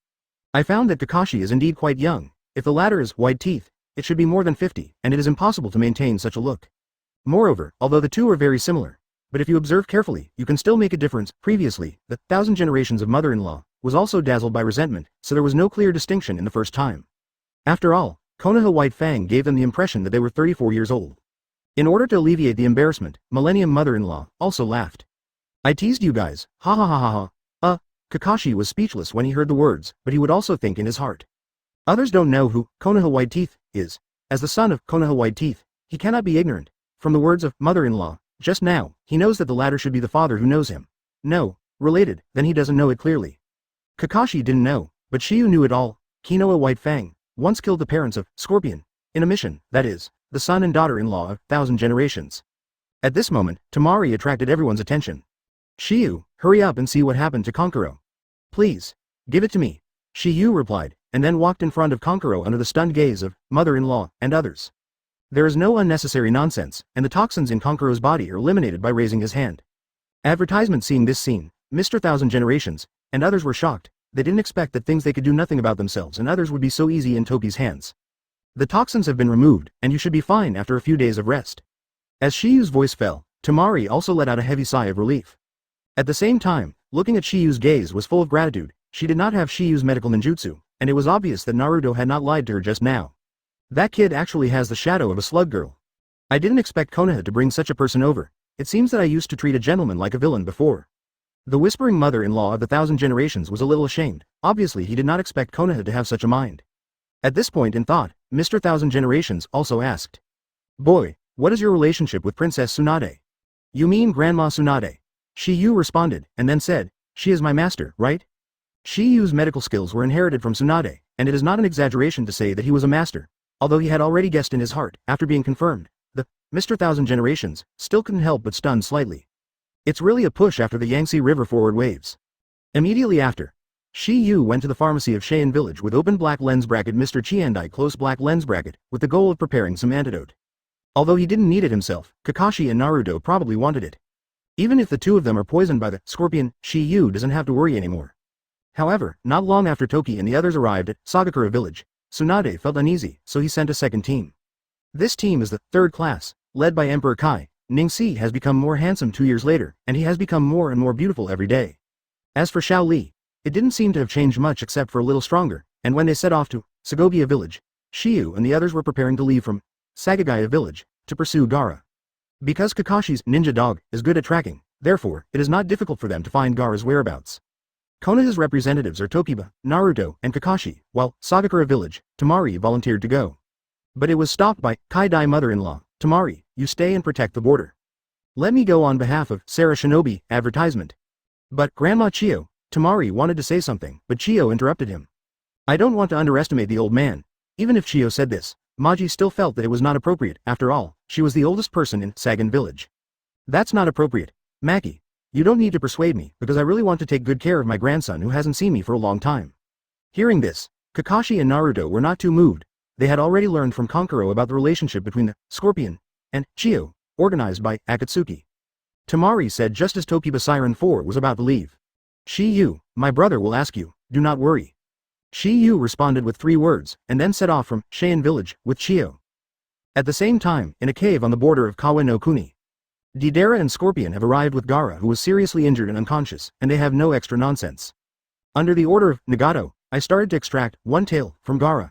[SPEAKER 1] I found that Kakashi is indeed quite young. If the latter is white teeth, it should be more than 50, and it is impossible to maintain such a look. Moreover, although the two are very similar, but if you observe carefully, you can still make a difference. Previously, the 1,000 Generations of mother-in-law was also dazzled by resentment, so there was no clear distinction in the first time. After all, Konoha White Fang gave them the impression that they were 34 years old. In order to alleviate the embarrassment, Millennium mother-in-law also laughed. I teased you guys, ha ha ha ha ha. Kakashi was speechless when he heard the words, but he would also think in his heart. Others don't know who Konoha Whiteteeth is. As the son of Konoha Whiteteeth, he cannot be ignorant. From the words of mother-in-law, just now, he knows that the latter should be the father who knows him. No, related, then he doesn't know it clearly. Kakashi didn't know, but Shiyu knew it all. Kinoa White Fang once killed the parents of Scorpion in a mission, that is, the son and daughter-in-law of 1,000 generations. At this moment, Temari attracted everyone's attention. Shiyu, hurry up and see what happened to Kankuro. Please, give it to me. Shiyu replied, and then walked in front of Kankuro under the stunned gaze of mother-in-law and others. There is no unnecessary nonsense, and the toxins in Kankuro's body are eliminated by raising his hand. Advertisement seeing this scene, Mr. 1,000 Generations, and others were shocked. They didn't expect that things they could do nothing about themselves and others would be so easy in Toki's hands. The toxins have been removed, and you should be fine after a few days of rest. As Shiyu's voice fell, Temari also let out a heavy sigh of relief. At the same time, looking at Shiyu's gaze was full of gratitude. She did not have Shiyu's medical ninjutsu, and it was obvious that Naruto had not lied to her just now. That kid actually has the shadow of a slug girl. I didn't expect Konoha to bring such a person over. It seems that I used to treat a gentleman like a villain before. The whispering mother-in-law of the 1,000 Generations was a little ashamed. Obviously he did not expect Konoha to have such a mind. At this point in thought, Mr. 1,000 Generations also asked. Boy, what is your relationship with Princess Tsunade? You mean Grandma Tsunade? Shiyu responded, and then said, she is my master, right? Shiyu's medical skills were inherited from Tsunade, and it is not an exaggeration to say that he was a master, although he had already guessed in his heart, after being confirmed. The Mr. 1,000 Generations still couldn't help but stun slightly. It's really a push after the Yangtze River forward waves. Immediately after, Shiyu went to the pharmacy of Cheyenne Village with open black lens bracket Mr. Chiandai close black lens bracket, with the goal of preparing some antidote. Although he didn't need it himself, Kakashi and Naruto probably wanted it. Even if the two of them are poisoned by the Scorpion, Shiyu doesn't have to worry anymore. However, not long after Toki and the others arrived at Sagakura Village, Tsunade felt uneasy, so he sent a second team. This team is the third class, led by Emperor Kai. Ningxi has become more handsome 2 years later, and he has become more and more beautiful every day. As for Xiao Li, it didn't seem to have changed much except for a little stronger, and when they set off to Segovia Village, Shiyu and the others were preparing to leave from Sagagaya Village to pursue Gaara. Because Kakashi's ninja dog is good at tracking, therefore, it is not difficult for them to find Gaara's whereabouts. Konoha's representatives are Tokiba, Naruto, and Kakashi, while Sagakura Village, Temari volunteered to go. But it was stopped by Kai-Dai mother-in-law. Temari, you stay and protect the border. Let me go on behalf of Sarah Shinobi, advertisement. But Grandma Chiyo, Temari wanted to say something, but Chiyo interrupted him. I don't want to underestimate the old man. Even if Chiyo said this, Maji still felt that it was not appropriate. After all, she was the oldest person in Sagan Village. That's not appropriate. Maki, you don't need to persuade me, because I really want to take good care of my grandson who hasn't seen me for a long time. Hearing this, Kakashi and Naruto were not too moved. They had already learned from Kankuro about the relationship between the Scorpion and Chiyo, organized by Akatsuki. Temari said just as Tokiba Siren 4 was about to leave. Shiyu, my brother will ask you, do not worry. Shiyu responded with 3 words, and then set off from Cheyenne Village with Chiyo. At the same time, in a cave on the border of Kawa no Kuni, Deidara and Scorpion have arrived with Gaara who was seriously injured and unconscious, and they have no extra nonsense. Under the order of Nagato, I started to extract one tail from Gaara.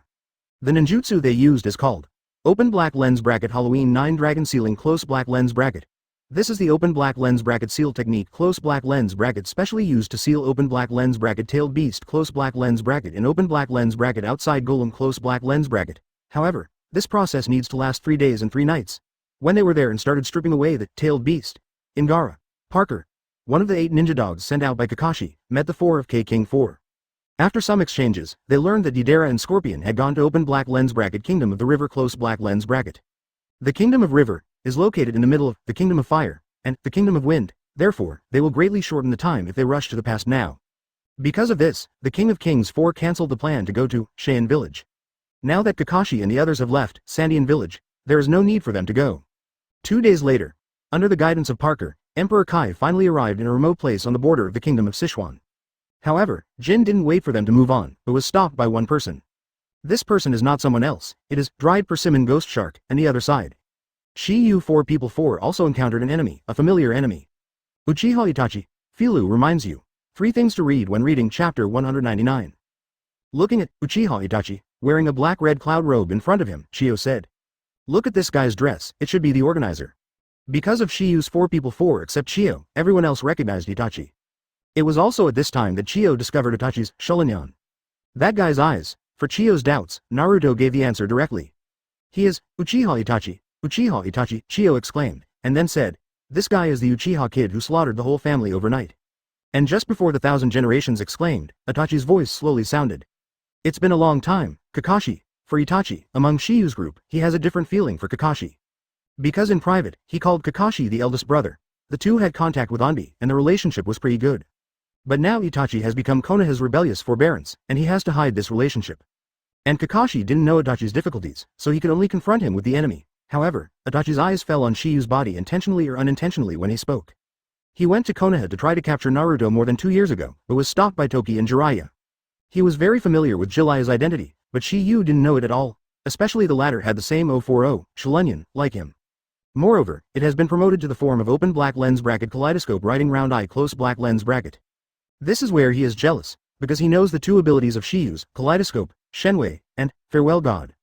[SPEAKER 1] The ninjutsu they used is called Open Black Lens Bracket Halloween 9 Dragon Sealing Close Black Lens Bracket. This is the Open Black Lens Bracket Seal Technique Close Black Lens Bracket specially used to seal Open Black Lens Bracket Tailed Beast Close Black Lens Bracket in Open Black Lens Bracket Outside Golem Close Black Lens Bracket. However, this process needs to last 3 days and 3 nights. When they were there and started stripping away the Tailed Beast, in Gaara, Parker, one of the 8 ninja dogs sent out by Kakashi, met the 4 of K-King 4. After some exchanges, they learned that Deidara and Scorpion had gone to Open Black Lens Bracket Kingdom of the River Close Black Lens Bracket. The Kingdom of River is located in the middle of the Kingdom of Fire and the Kingdom of Wind, therefore, they will greatly shorten the time if they rush to the past now. Because of this, the King of Kings 4 cancelled the plan to go to Cheyenne Village. Now that Kakashi and the others have left Sandian Village, there is no need for them to go. 2 days later, under the guidance of Parker, Emperor Kai finally arrived in a remote place on the border of the Kingdom of Sichuan. However, Jin didn't wait for them to move on, but was stopped by one person. This person is not someone else, it is Dried Persimmon Ghost Shark, and the other side. Shiyu 4 People 4 also encountered an enemy, a familiar enemy. Uchiha Itachi, Filu reminds you. 3 things to read when reading chapter 199. Looking at Uchiha Itachi, wearing a black red cloud robe in front of him, Chiyo said. Look at this guy's dress, it should be the organizer. Because of Shiyu's 4 People 4 except Chiyo, everyone else recognized Itachi. It was also at this time that Chiyo discovered Itachi's Sholinyan. That guy's eyes, For Chiyo's doubts, Naruto gave the answer directly. He is Uchiha Itachi. Uchiha Itachi, Chiyo exclaimed, and then said, this guy is the Uchiha kid who slaughtered the whole family overnight. And just before the 1,000 generations exclaimed, Itachi's voice slowly sounded. It's been a long time, Kakashi. For Itachi, among Shiyu's group, he has a different feeling for Kakashi. Because in private, he called Kakashi the eldest brother. The two had contact with Anbi, and the relationship was pretty good. But now Itachi has become Konoha's rebellious forbearance, and he has to hide this relationship. And Kakashi didn't know Itachi's difficulties, so he could only confront him with the enemy. However, Itachi's eyes fell on Shiyu's body intentionally or unintentionally when he spoke. He went to Konoha to try to capture Naruto more than 2 years ago, but was stopped by Toki and Jiraiya. He was very familiar with Jiraiya's identity, but Shiyu didn't know it at all, especially the latter had the same 040, Shalunion, like him. Moreover, it has been promoted to the form of open black lens bracket kaleidoscope writing round eye close black lens bracket. This is where he is jealous, because he knows the two abilities of Shiyu's, kaleidoscope, Shenwei, and farewell god.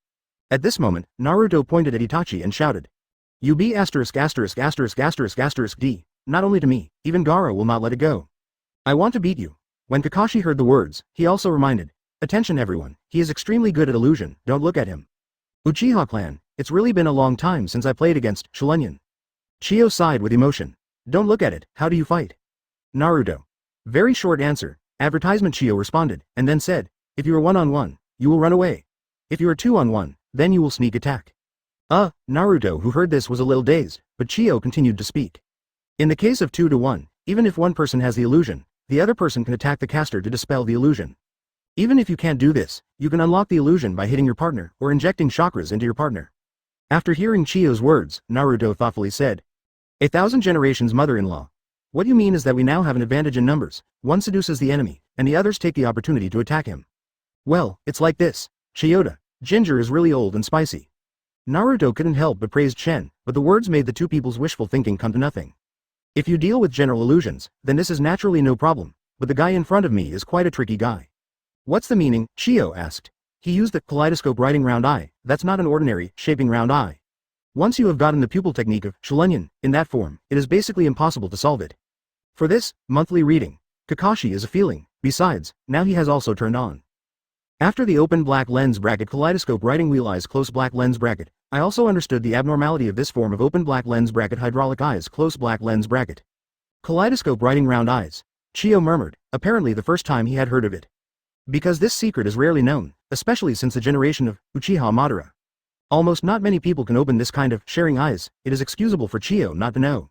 [SPEAKER 1] At this moment, Naruto pointed at Itachi and shouted. You be ************ D. Not only to me, even Gaara will not let it go. I want to beat you. When Kakashi heard the words, he also reminded. Attention everyone, he is extremely good at illusion, don't look at him. Uchiha clan, it's really been a long time since I played against Shalunion. Chiyo sighed with emotion. Don't look at it, how do you fight? Naruto. Very short answer, advertisement Chiyo responded, and then said, if you are 1-on-1, you will run away. If you are 2-on-1, then you will sneak attack. Naruto who heard this was a little dazed, but Chiyo continued to speak. In the case of 2-to-1, even if one person has the illusion, the other person can attack the caster to dispel the illusion. Even if you can't do this, you can unlock the illusion by hitting your partner or injecting chakras into your partner. After hearing Chiyo's words, Naruto thoughtfully said, 1,000 generations mother-in-law. What you mean is that we now have an advantage in numbers, one seduces the enemy, and the others take the opportunity to attack him. Well, it's like this, Chiyoda, ginger is really old and spicy. Naruto couldn't help but praise Chen, but the words made the two people's wishful thinking come to nothing. If you deal with general illusions, then this is naturally no problem, but the guy in front of me is quite a tricky guy. What's the meaning? Chiyo asked. He used the kaleidoscope writing round eye, that's not an ordinary, shaping round eye. Once you have gotten the pupil technique of Shalunion, in that form, it is basically impossible to solve it. For this, monthly reading, Kakashi is a feeling, besides, now he has also turned on. After the open black lens bracket kaleidoscope writing wheel eyes close black lens bracket, I also understood the abnormality of this form of open black lens bracket hydraulic eyes close black lens bracket. Kaleidoscope writing round eyes. Chiyo murmured, apparently the first time he had heard of it. Because this secret is rarely known, especially since the generation of Uchiha Madara. Almost not many people can open this kind of sharing eyes, it is excusable for Chiyo not to know.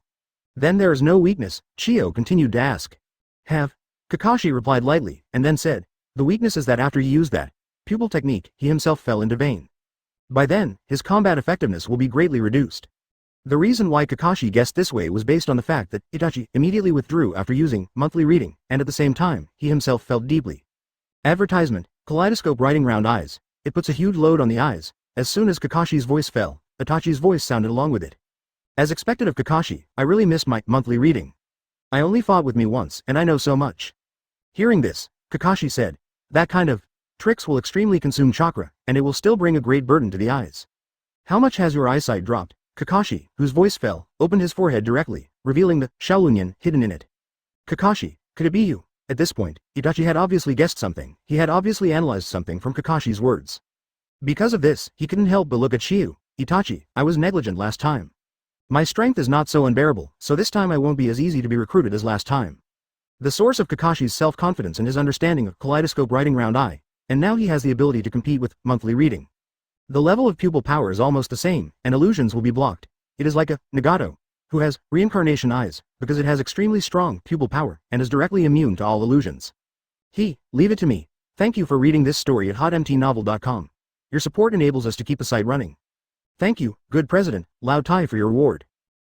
[SPEAKER 1] Then there is no weakness, Chiyo continued to ask. Have? Kakashi replied lightly, and then said, the weakness is that after he used that pupil technique, he himself fell into vain. By then, his combat effectiveness will be greatly reduced. The reason why Kakashi guessed this way was based on the fact that Itachi immediately withdrew after using monthly reading, and at the same time, he himself felt deeply. Advertisement, kaleidoscope writing round eyes, it puts a huge load on the eyes. As soon as Kakashi's voice fell, Itachi's voice sounded along with it. As expected of Kakashi, I really missed my monthly reading. I only fought with me once, and I know so much. Hearing this, Kakashi said, that kind of tricks will extremely consume chakra, and it will still bring a great burden to the eyes. How much has your eyesight dropped? Kakashi, whose voice fell, opened his forehead directly, revealing the Shalunion hidden in it. Kakashi, could it be you? At this point, Itachi had obviously guessed something, he had obviously analyzed something from Kakashi's words. Because of this, he couldn't help but look at Chiyo. Itachi, I was negligent last time. My strength is not so unbearable, so this time I won't be as easy to be recruited as last time. The source of Kakashi's self-confidence and his understanding of kaleidoscope writing round eye, and now he has the ability to compete with monthly reading. The level of pupil power is almost the same, and illusions will be blocked. It is like a Nagato, who has reincarnation eyes, because it has extremely strong pupil power, and is directly immune to all illusions. Leave it to me. Thank you for reading this story at hotmtnovel.com. Your support enables us to keep the site running. Thank you, good president, Lao Tai for your reward.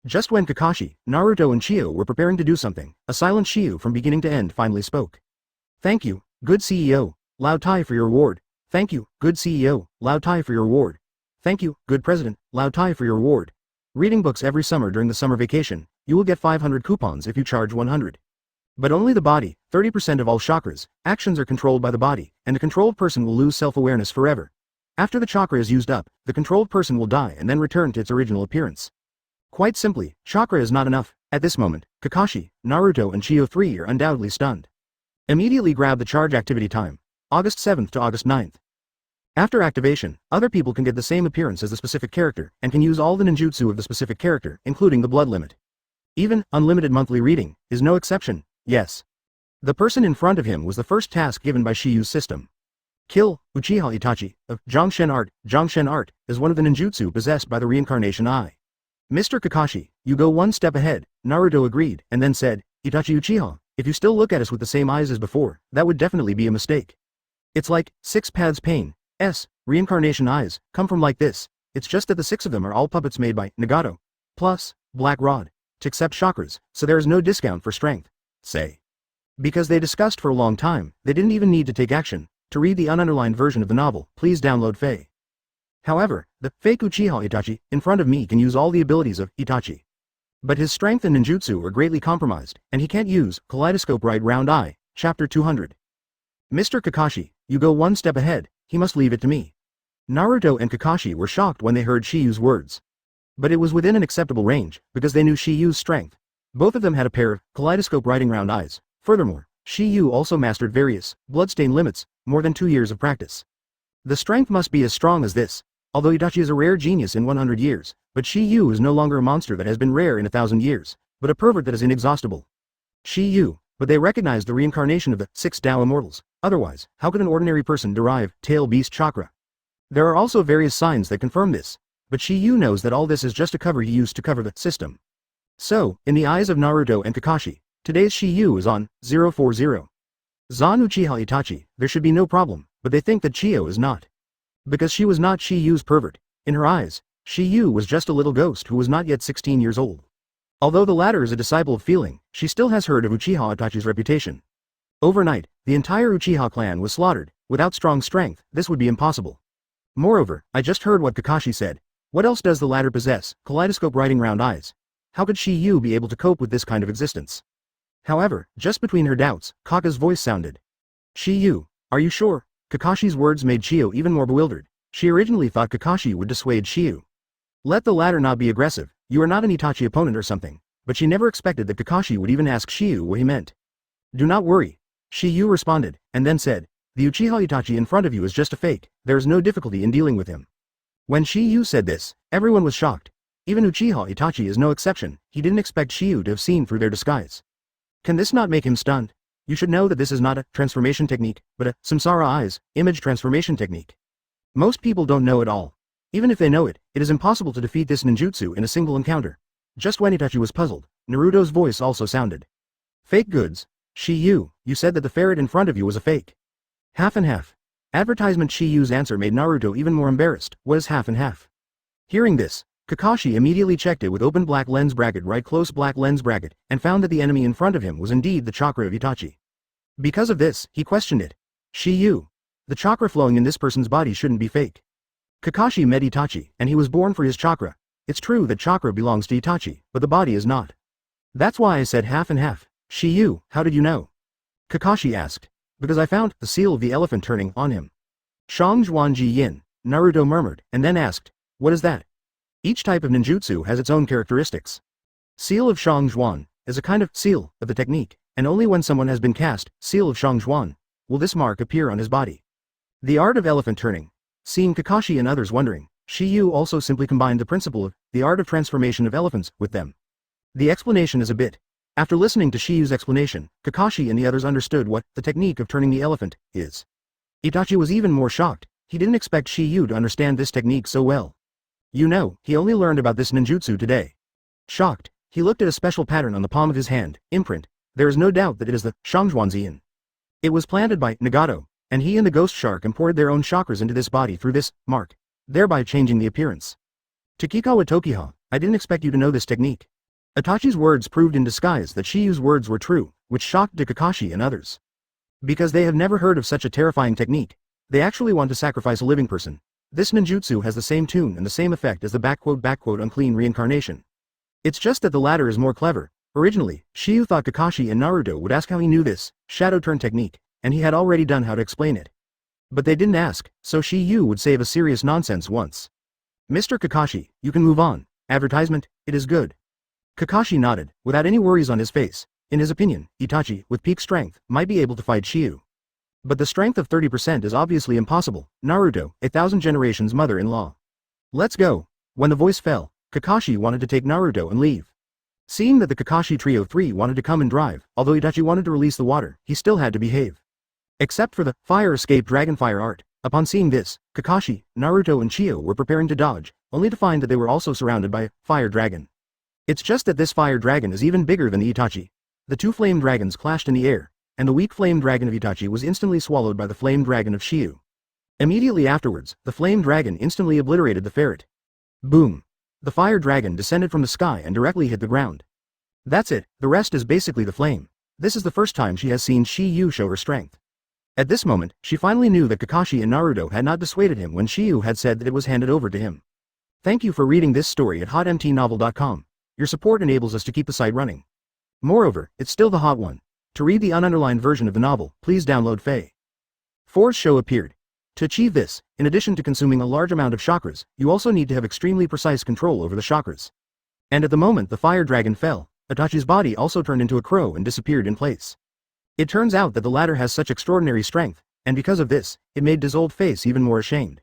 [SPEAKER 1] Just when Kakashi, Naruto and Chiyo were preparing to do something, a silent Chiyo from beginning to end finally spoke. Thank you, good CEO, Lao Tai for your reward. Thank you, good CEO, Lao Tai for your reward. Thank you, good president, Lao Tai for your reward. Reading books every summer during the summer vacation, you will get 500 coupons if you charge 100. But only the body, 30% of all chakras, actions are controlled by the body, and the controlled person will lose self-awareness forever. After the chakra is used up, the controlled person will die and then return to its original appearance. Quite simply, chakra is not enough. At this moment, Kakashi, Naruto and Chiyo 3 are undoubtedly stunned. Immediately grab the charge activity time. August 7th to August 9th. After activation, other people can get the same appearance as the specific character and can use all the ninjutsu of the specific character, including the blood limit. Even unlimited monthly reading is no exception. Yes. The person in front of him was the first task given by Shiyu's system. Kill Uchiha Itachi of Zhongshen Art. Zhongshen Art is one of the ninjutsu possessed by the reincarnation eye. Mr. Kakashi, you go one step ahead, Naruto agreed, and then said, Itachi Uchiha, if you still look at us with the same eyes as before, that would definitely be a mistake. It's like 6 paths pain. Reincarnation eyes come from like this. It's just that the 6 of them are all puppets made by Nagato plus Black Rod to accept chakras, so there is no discount for strength. Say. Because they discussed for a long time, they didn't even need to take action. To read the ununderlined version of the novel, please download Faye. However, the fake Uchiha Itachi in front of me can use all the abilities of Itachi. But his strength and ninjutsu are greatly compromised, and he can't use Kaleidoscope Right Round Eye, Chapter 200. Mr. Kakashi, you go one step ahead, he must leave it to me. Naruto and Kakashi were shocked when they heard Shiyu's words. But it was within an acceptable range, because they knew Shiyu's strength. Both of them had a pair of Kaleidoscope Writing Round Eyes. Furthermore, Shiyu also mastered various bloodstain limits, more than 2 years of practice. The strength must be as strong as this, although Itachi is a rare genius in 100 years, but Shiyu is no longer a monster that has been rare in 1,000 years, but a pervert that is inexhaustible. Shiyu, but they recognized the reincarnation of the 6 Tao Immortals. Otherwise, how could an ordinary person derive Tail Beast Chakra? There are also various signs that confirm this, but Shiyu knows that all this is just a cover he used to cover the system. So, in the eyes of Naruto and Kakashi, today's Shiyu is on 040. Zan Uchiha Itachi, there should be no problem, but they think that Chiyo is not. Because she was not Shiyu's pervert. In her eyes, Shiyu was just a little ghost who was not yet 16 years old. Although the latter is a disciple of feeling, she still has heard of Uchiha Itachi's reputation. Overnight, the entire Uchiha clan was slaughtered. Without strong strength, this would be impossible. Moreover, I just heard what Kakashi said. What else does the latter possess? Kaleidoscope Writing Round Eyes. How could Shiyu be able to cope with this kind of existence? However, just between her doubts, Kaka's voice sounded. Shiyu, are you sure? Kakashi's words made Chiyo even more bewildered. She originally thought Kakashi would dissuade Shiyu. Let the latter not be aggressive, you are not an Itachi opponent or something, but she never expected that Kakashi would even ask Shiyu what he meant. Do not worry. Shiyu responded, and then said, the Uchiha Itachi in front of you is just a fake, there is no difficulty in dealing with him. When Shiyu said this, everyone was shocked. Even Uchiha Itachi is no exception, he didn't expect Shiyu to have seen through their disguise. Can this not make him stunned? You should know that this is not a transformation technique, but a samsara eyes, image transformation technique. Most people don't know it all. Even if they know it, it is impossible to defeat this ninjutsu in a single encounter. Just when Itachi was puzzled, Naruto's voice also sounded. Fake goods. Shiyu, you said that the ferret in front of you was a fake. Half and half. Advertisement. Shiyu's answer made Naruto even more embarrassed. What is half and half? Hearing this, Kakashi immediately checked it with open black lens bracket right close black lens bracket and found that the enemy in front of him was indeed the chakra of Itachi. Because of this, he questioned it. Shiyu, the chakra flowing in this person's body shouldn't be fake. Kakashi met Itachi, and he was born for his chakra. It's true that chakra belongs to Itachi, but the body is not. That's why I said half and half. Shiyu, how did you know? Kakashi asked. Because I found the seal of the elephant turning on him. Shangzhuanji Yin, Naruto murmured, and then asked, what is that? Each type of ninjutsu has its own characteristics. Seal of Shangzhuan is a kind of seal of the technique, and only when someone has been cast, seal of Shangzhuan, will this mark appear on his body. The art of elephant turning. Seeing Kakashi and others wondering, Shiyu also simply combined the principle of the art of transformation of elephants with them. The explanation is a bit. After listening to Shiyu's explanation, Kakashi and the others understood what the technique of turning the elephant is. Itachi was even more shocked. He didn't expect Shiyu to understand this technique so well. You know, he only learned about this ninjutsu today. Shocked, he looked at a special pattern on the palm of his hand, imprint. There is no doubt that it is the Shangzhuanzian. It was planted by Nagato, and he and the ghost shark imported their own chakras into this body through this mark, thereby changing the appearance. Tokikawa Tokiha, I didn't expect you to know this technique. Itachi's words proved in disguise that Shiyu's words were true, which shocked Kakashi and others. Because they have never heard of such a terrifying technique, they actually want to sacrifice a living person. This ninjutsu has the same tune and the same effect as the unclean reincarnation. It's just that the latter is more clever. Originally, Shiyu thought Kakashi and Naruto would ask how he knew this shadow turn technique, and he had already done how to explain it. But they didn't ask, so Shiyu would save a serious nonsense once. Mr. Kakashi, you can move on. Advertisement, it is good. Kakashi nodded, without any worries on his face. In his opinion, Itachi, with peak strength, might be able to fight Shiyu. But the strength of 30% is obviously impossible. Naruto, 1,000 generations mother-in-law. Let's go. When the voice fell, Kakashi wanted to take Naruto and leave. Seeing that the Kakashi Trio 3 wanted to come and drive, although Itachi wanted to release the water, he still had to behave. Except for the fire escape dragonfire art. Upon seeing this, Kakashi, Naruto and Chio were preparing to dodge, only to find that they were also surrounded by a fire dragon. It's just that this fire dragon is even bigger than the Itachi. The two flame dragons clashed in the air, and the weak flame dragon of Itachi was instantly swallowed by the flame dragon of Shio. Immediately afterwards, the flame dragon instantly obliterated the ferret. Boom! The fire dragon descended from the sky and directly hit the ground. That's it, the rest is basically the flame. This is the first time she has seen Shio show her strength. At this moment, she finally knew that Kakashi and Naruto had not dissuaded him when Shio had said that it was handed over to him. Thank you for reading this story at hotmtnovel.com. Your support enables us to keep the site running. Moreover, it's still the hot one. To read the ununderlined version of the novel, please download Faye. 4's show appeared. To achieve this, in addition to consuming a large amount of chakras, you also need to have extremely precise control over the chakras. And at the moment the fire dragon fell, Itachi's body also turned into a crow and disappeared in place. It turns out that the latter has such extraordinary strength, and because of this, it made his old face even more ashamed.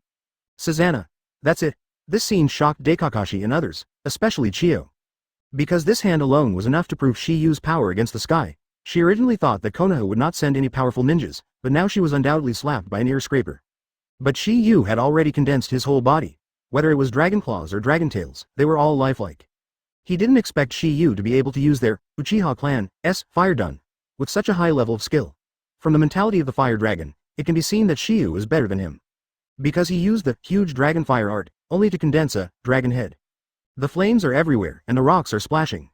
[SPEAKER 1] Susanna. That's it. This scene shocked Kakashi and others, especially Chio. Because this hand alone was enough to prove Shiyu's power against the sky, she originally thought that Konoha would not send any powerful ninjas, but now she was undoubtedly slapped by an ear scraper. But Shiyu had already condensed his whole body. Whether it was dragon claws or dragon tails, they were all lifelike. He didn't expect Shiyu to be able to use their Uchiha clan's fire dun with such a high level of skill. From the mentality of the fire dragon, it can be seen that Shiyu is better than him. Because he used the huge dragon fire art, only to condense a dragon head. The flames are everywhere and the rocks are splashing.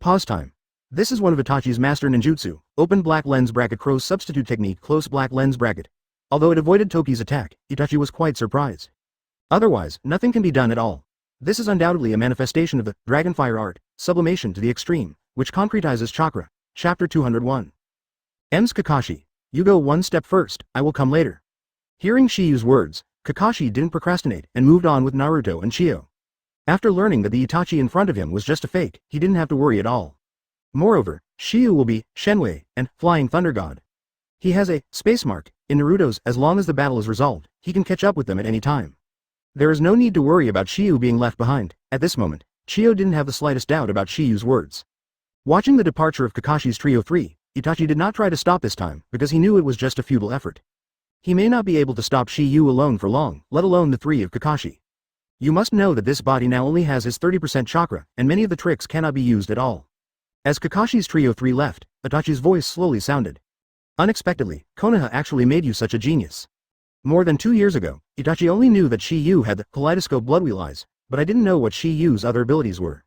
[SPEAKER 1] Pause time. This is one of Itachi's master ninjutsu, open black lens bracket crow's substitute technique close black lens bracket. Although it avoided Toki's attack, Itachi was quite surprised. Otherwise, nothing can be done at all. This is undoubtedly a manifestation of the dragon fire art, sublimation to the extreme, which concretizes chakra. Chapter 201. M's Kakashi. You go one step first, I will come later. Hearing Shiyu's words, Kakashi didn't procrastinate and moved on with Naruto and Chio. After learning that the Itachi in front of him was just a fake, he didn't have to worry at all. Moreover, Shio will be Shenwei and Flying Thunder God. He has a space mark in Naruto's. As long as the battle is resolved, he can catch up with them at any time. There is no need to worry about Shio being left behind. At this moment, Chio didn't have the slightest doubt about Shiyu's words. Watching the departure of Kakashi's Trio 3, Itachi did not try to stop this time because he knew it was just a futile effort. He may not be able to stop Shiyu alone for long, let alone the three of Kakashi. You must know that this body now only has his 30% chakra, and many of the tricks cannot be used at all. As Kakashi's Trio 3 left, Itachi's voice slowly sounded. Unexpectedly, Konoha actually made you such a genius. More than 2 years ago, Itachi only knew that Shiyu had the kaleidoscope bloodwheel eyes, but I didn't know what Shiyu's other abilities were.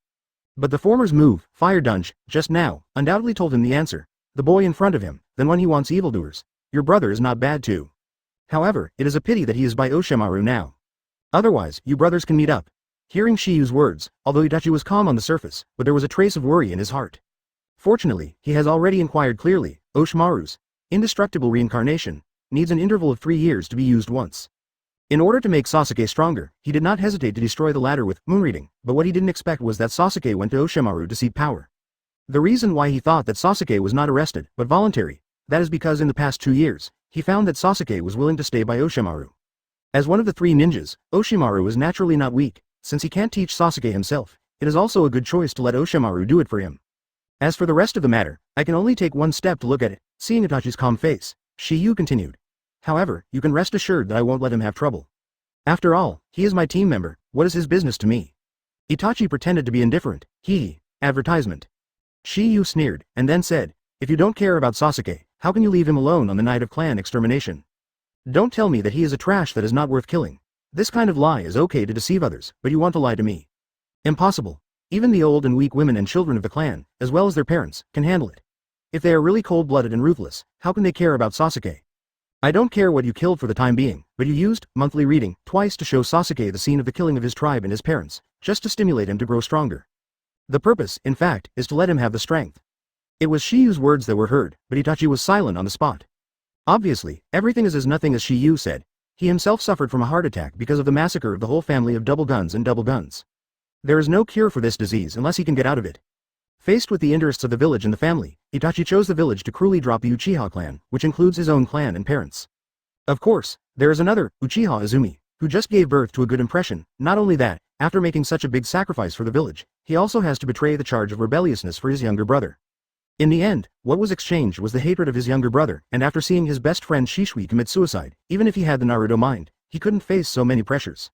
[SPEAKER 1] But the former's move, Fire Dunge, just now, undoubtedly told him the answer. The boy in front of him, then when he wants evildoers. Your brother is not bad too. However, it is a pity that he is by Oshimaru now. Otherwise, you brothers can meet up. Hearing Shiyu's words, although Itachi was calm on the surface, but there was a trace of worry in his heart. Fortunately, he has already inquired clearly. Oshimaru's indestructible reincarnation needs an interval of 3 years to be used once. In order to make Sasuke stronger, he did not hesitate to destroy the latter with moon reading, but what he didn't expect was that Sasuke went to Oshimaru to seek power. The reason why he thought that Sasuke was not arrested, but voluntary, that is because in the past 2 years, he found that Sasuke was willing to stay by Oshimaru. As one of the 3 ninjas, Oshimaru is naturally not weak. Since he can't teach Sasuke himself, it is also a good choice to let Oshimaru do it for him. As for the rest of the matter, I can only take one step to look at it. Seeing Itachi's calm face, Shiyu continued. However, you can rest assured that I won't let him have trouble. After all, he is my team member, what is his business to me? Itachi pretended to be indifferent. Advertisement. Shiyu sneered, and then said, if you don't care about Sasuke, how can you leave him alone on the night of clan extermination? Don't tell me that he is a trash that is not worth killing. This kind of lie is okay to deceive others, but you want to lie to me. Impossible. Even the old and weak women and children of the clan, as well as their parents, can handle it. If they are really cold-blooded and ruthless, how can they care about Sasuke? I don't care what you killed for the time being, but you used monthly reading twice to show Sasuke the scene of the killing of his tribe and his parents, just to stimulate him to grow stronger. The purpose, in fact, is to let him have the strength. It was Shiyu's words that were heard, but Itachi was silent on the spot. Obviously, everything is as nothing as Shiyu said. He himself suffered from a heart attack because of the massacre of the whole family of double guns and double guns. There is no cure for this disease unless he can get out of it. Faced with the interests of the village and the family, Itachi chose the village to cruelly drop the Uchiha clan, which includes his own clan and parents. Of course, there is another, Uchiha Izumi, who just gave birth to a good impression. Not only that, after making such a big sacrifice for the village, he also has to betray the charge of rebelliousness for his younger brother. In the end, what was exchanged was the hatred of his younger brother, and after seeing his best friend Shisui commit suicide, even if he had the Naruto mind, he couldn't face so many pressures.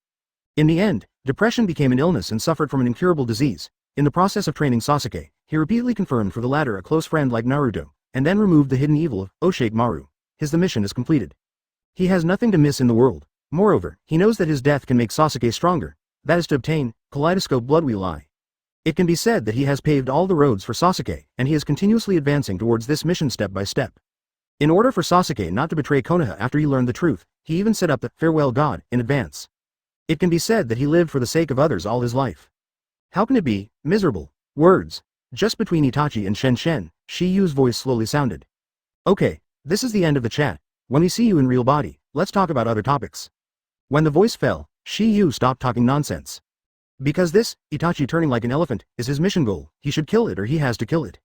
[SPEAKER 1] In the end, depression became an illness and suffered from an incurable disease. In the process of training Sasuke, he repeatedly confirmed for the latter a close friend like Naruto, and then removed the hidden evil of Orochimaru. The mission is completed. He has nothing to miss in the world. Moreover, he knows that his death can make Sasuke stronger, that is to obtain Kaleidoscope Bloodwheel Eye. It can be said that he has paved all the roads for Sasuke, and he is continuously advancing towards this mission step by step. In order for Sasuke not to betray Konoha after he learned the truth, he even set up the farewell god in advance. It can be said that he lived for the sake of others all his life. How can it be miserable? Words. Just between Itachi and Shen, Shiyu's voice slowly sounded. Okay, this is the end of the chat. When we see you in real body, let's talk about other topics. When the voice fell, Shiyu stopped talking nonsense. Because this, Itachi turning like an elephant, is his mission goal. He should kill it or he has to kill it.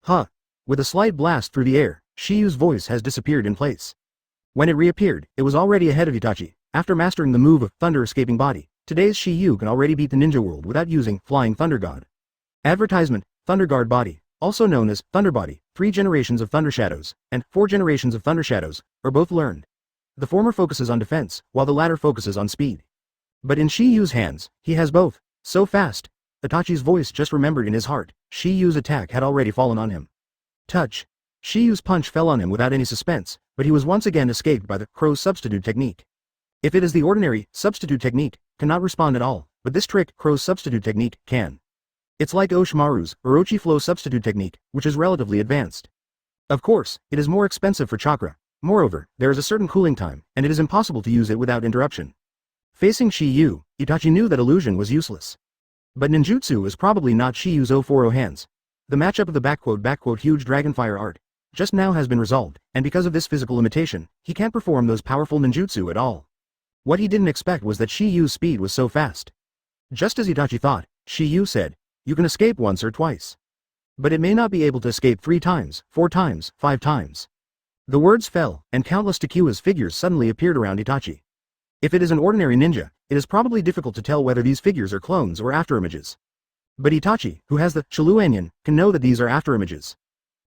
[SPEAKER 1] Huh. With a slight blast through the air, Shiyu's voice has disappeared in place. When it reappeared, it was already ahead of Itachi. After mastering the move of Thunder Escaping Body, today's Shiyu can already beat the ninja world without using Flying Thunder God. Advertisement, Thunder Guard Body, also known as Thunder Body, 3 generations of Thunder Shadows, and 4 generations of Thunder Shadows, are both learned. The former focuses on defense, while the latter focuses on speed. But in Shiyu's hands, he has both. So fast. Itachi's voice just remembered in his heart, Shiyu's attack had already fallen on him. Touch. Shiyu's punch fell on him without any suspense, but he was once again escaped by the Crow's substitute technique. If it is the ordinary substitute technique, cannot respond at all, but this trick Crow's substitute technique can. It's like Orochimaru's Orochi Flow substitute technique, which is relatively advanced. Of course, it is more expensive for chakra. Moreover, there is a certain cooling time, and it is impossible to use it without interruption. Facing Shiyu, Itachi knew that illusion was useless. But ninjutsu is probably not Shiyu's 040 hands. The matchup of the huge dragonfire art just now has been resolved, and because of this physical limitation, he can't perform those powerful ninjutsu at all. What he didn't expect was that Shiyu's speed was so fast. Just as Itachi thought, Shiyu said, "You can escape once or twice. But it may not be able to escape 3 times, 4 times, 5 times." The words fell, and countless Takua's figures suddenly appeared around Itachi. If it is an ordinary ninja, it is probably difficult to tell whether these figures are clones or afterimages. But Itachi, who has the Chiluanian, can know that these are afterimages.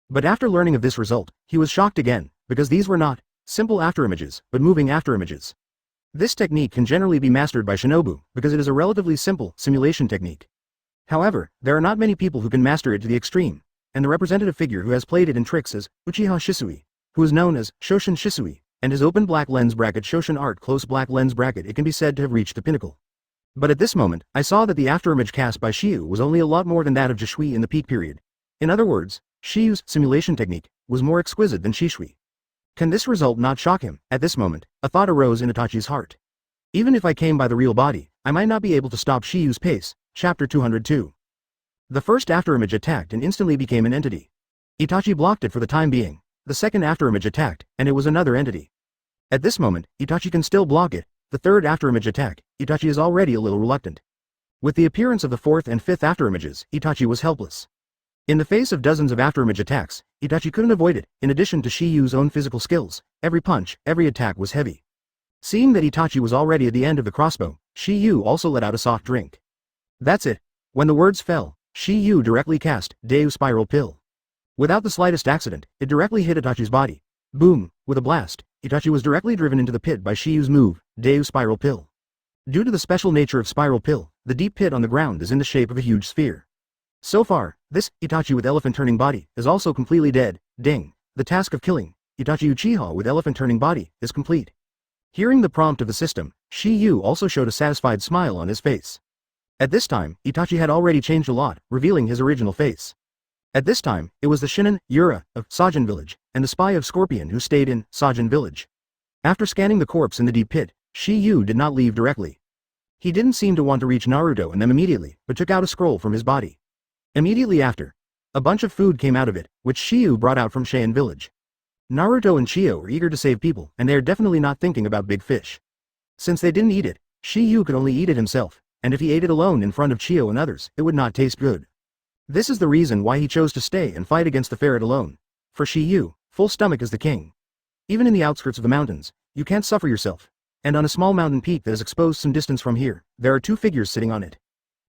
[SPEAKER 1] But after learning of this result, he was shocked again, because these were not simple afterimages, but moving afterimages. This technique can generally be mastered by shinobu, because it is a relatively simple simulation technique. However, there are not many people who can master it to the extreme, and the representative figure who has played it in tricks is Uchiha Shisui, who is known as Shoshin Shisui, and his open black lens bracket Shoshin art close black lens bracket it can be said to have reached the pinnacle. But at this moment, I saw that the afterimage cast by Shiyu was only a lot more than that of Jishui in the peak period. In other words, Shiyu's simulation technique was more exquisite than Shishui. Can this result not shock him? At this moment, a thought arose in Itachi's heart. Even if I came by the real body, I might not be able to stop Shiyu's pace. Chapter 202. The first afterimage attacked and instantly became an entity. Itachi blocked it for the time being. The second afterimage attacked, and it was another entity. At this moment, Itachi can still block it. The third afterimage attack, Itachi is already a little reluctant. With the appearance of the fourth and fifth afterimages, Itachi was helpless. In the face of dozens of afterimage attacks, Itachi couldn't avoid it. In addition to Shiyu's own physical skills, every punch, every attack was heavy. Seeing that Itachi was already at the end of the crossbow, Shiyu also let out a soft drink. That's it. When the words fell, Shiyu directly cast Deu Spiral Pill. Without the slightest accident, it directly hit Itachi's body. Boom! With a blast, Itachi was directly driven into the pit by Shiyu's move, Deu Spiral Pill. Due to the special nature of Spiral Pill, the deep pit on the ground is in the shape of a huge sphere. So far, this Itachi with elephant-turning body is also completely dead. Ding! The task of killing Itachi Uchiha with elephant-turning body is complete. Hearing the prompt of the system, Shiyu also showed a satisfied smile on his face. At this time, Itachi had already changed a lot, revealing his original face. At this time, it was the Shinin, Yura, of Sajin village, and the spy of Scorpion who stayed in Sajin village. After scanning the corpse in the deep pit, Shiyu did not leave directly. He didn't seem to want to reach Naruto and them immediately, but took out a scroll from his body. Immediately after, a bunch of food came out of it, which Shiyu brought out from Shinin village. Naruto and Chiyo are eager to save people, and they are definitely not thinking about big fish. Since they didn't eat it, Shiyu could only eat it himself, and if he ate it alone in front of Chiyo and others, it would not taste good. This is the reason why he chose to stay and fight against the ferret alone. For Shi Yu, full stomach is the king. Even in the outskirts of the mountains, you can't suffer yourself. And on a small mountain peak that is exposed some distance from here, there are two figures sitting on it.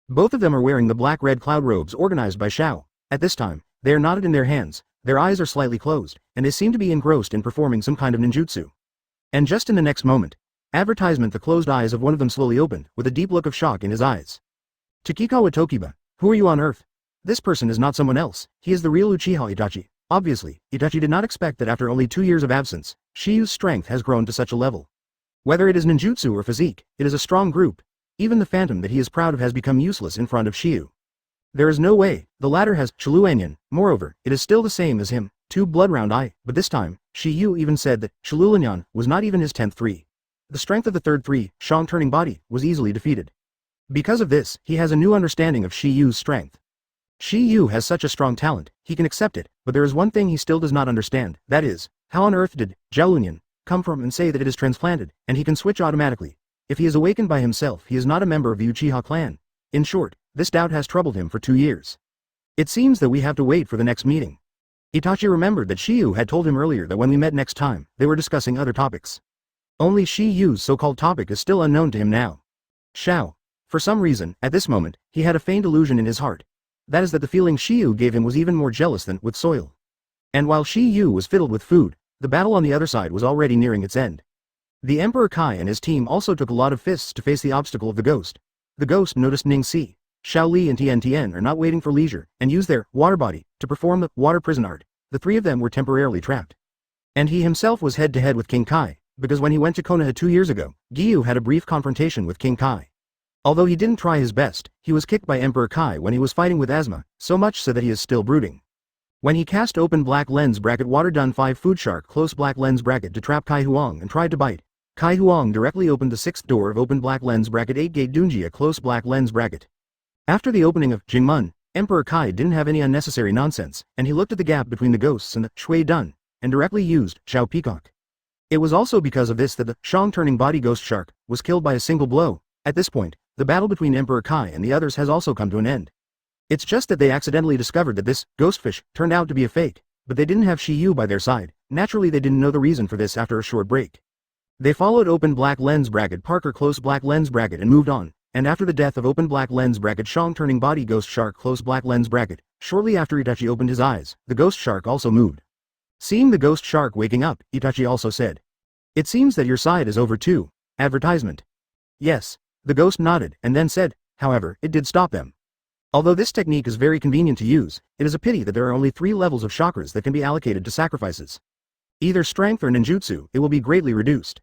[SPEAKER 1] Both of them are wearing the black-red cloud robes organized by Shao. At this time, they are knotted in their hands, their eyes are slightly closed, and they seem to be engrossed in performing some kind of ninjutsu. And just in the next moment, the closed eyes of one of them slowly opened, with a deep look of shock in his eyes. Takikawa Tokiba, who are you on earth? This person is not someone else, he is the real Uchiha Itachi. Obviously, Itachi did not expect that after only 2 years of absence, Shi Yu's strength has grown to such a level. Whether it is ninjutsu or physique, it is a strong group. Even the phantom that he is proud of has become useless in front of Shi Yu. There is no way, the latter has Shuluanyan, moreover, it is still the same as him, 2 blood round eye, but this time, Shi Yu even said that Shuluanyan was not even his 10th 3. The strength of the third 3, Shang turning body, was easily defeated. Because of this, he has a new understanding of Shi Yu's strength. Shi Yu has such a strong talent, he can accept it, but there is one thing he still does not understand, that is, how on earth did Jiaolunyan come from and say that it is transplanted, and he can switch automatically. If he is awakened by himself, he is not a member of the Uchiha clan. In short, this doubt has troubled him for 2 years. It seems that we have to wait for the next meeting. Itachi remembered that Shi Yu had told him earlier that when we met next time, they were discussing other topics. Only Shi Yu's so-called topic is still unknown to him now. Shao. For some reason, at this moment, he had a faint illusion in his heart. That is that the feeling Shi Yu gave him was even more jealous than with soil. And while Shi Yu was fiddled with food, the battle on the other side was already nearing its end. The Emperor Kai and his team also took a lot of fists to face the obstacle of the ghost. The ghost noticed Ning Si, Shao Li and Tian Tian are not waiting for leisure, and use their water body to perform the water prison art. The 3 of them were temporarily trapped. And he himself was head-to-head with King Kai, because when he went to Konoha 2 years ago, Giyu had a brief confrontation with King Kai. Although he didn't try his best, he was kicked by Emperor Kai when he was fighting with asthma, so much so that he is still brooding. When he cast open black lens bracket water done 5 food shark close black lens bracket to trap Kai Huang and tried to bite, Kai Huang directly opened the 6th door of open black lens bracket 8 gate Dunjia close black lens bracket. After the opening of Jingmun, Emperor Kai didn't have any unnecessary nonsense, and he looked at the gap between the ghosts and the Shui Dun, and directly used Shao Peacock. It was also because of this that the Shang turning body ghost shark was killed by a single blow. At this point, the battle between Emperor Kai and the others has also come to an end. It's just that they accidentally discovered that this ghostfish turned out to be a fake, but they didn't have Shi Yu by their side. Naturally they didn't know the reason for this after a short break. They followed open black lens bracket Parker close black lens bracket and moved on, and after the death of open black lens bracket Shang turning body ghost shark close black lens bracket, shortly after Itachi opened his eyes, the ghost shark also moved. Seeing the ghost shark waking up, Itachi also said, "It seems that your side is over too." Advertisement. Yes. The ghost nodded and then said, however, it did stop them. Although this technique is very convenient to use, it is a pity that there are only 3 levels of chakras that can be allocated to sacrifices. Either strength or ninjutsu, it will be greatly reduced.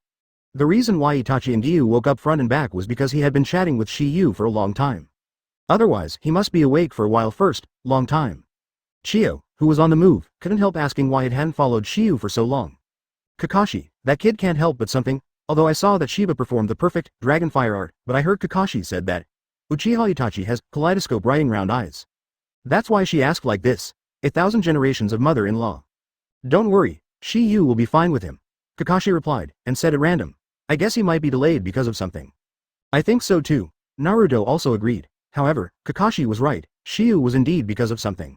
[SPEAKER 1] The reason why Itachi and Giyu woke up front and back was because he had been chatting with Shi Yu for a long time. Otherwise, he must be awake for a while first, long time. Chiyo, who was on the move, couldn't help asking why it hadn't followed Shi Yu for so long. Kakashi, that kid can't help but something. Although I saw that Shiba performed the perfect dragon fire art, but I heard Kakashi said that Uchiha Itachi has kaleidoscope writing round eyes. That's why she asked like this. 1,000 generations of mother-in-law. Don't worry, Shi Yu will be fine with him. Kakashi replied, and said at random. I guess he might be delayed because of something. I think so too. Naruto also agreed. However, Kakashi was right, Shi Yu was indeed because of something.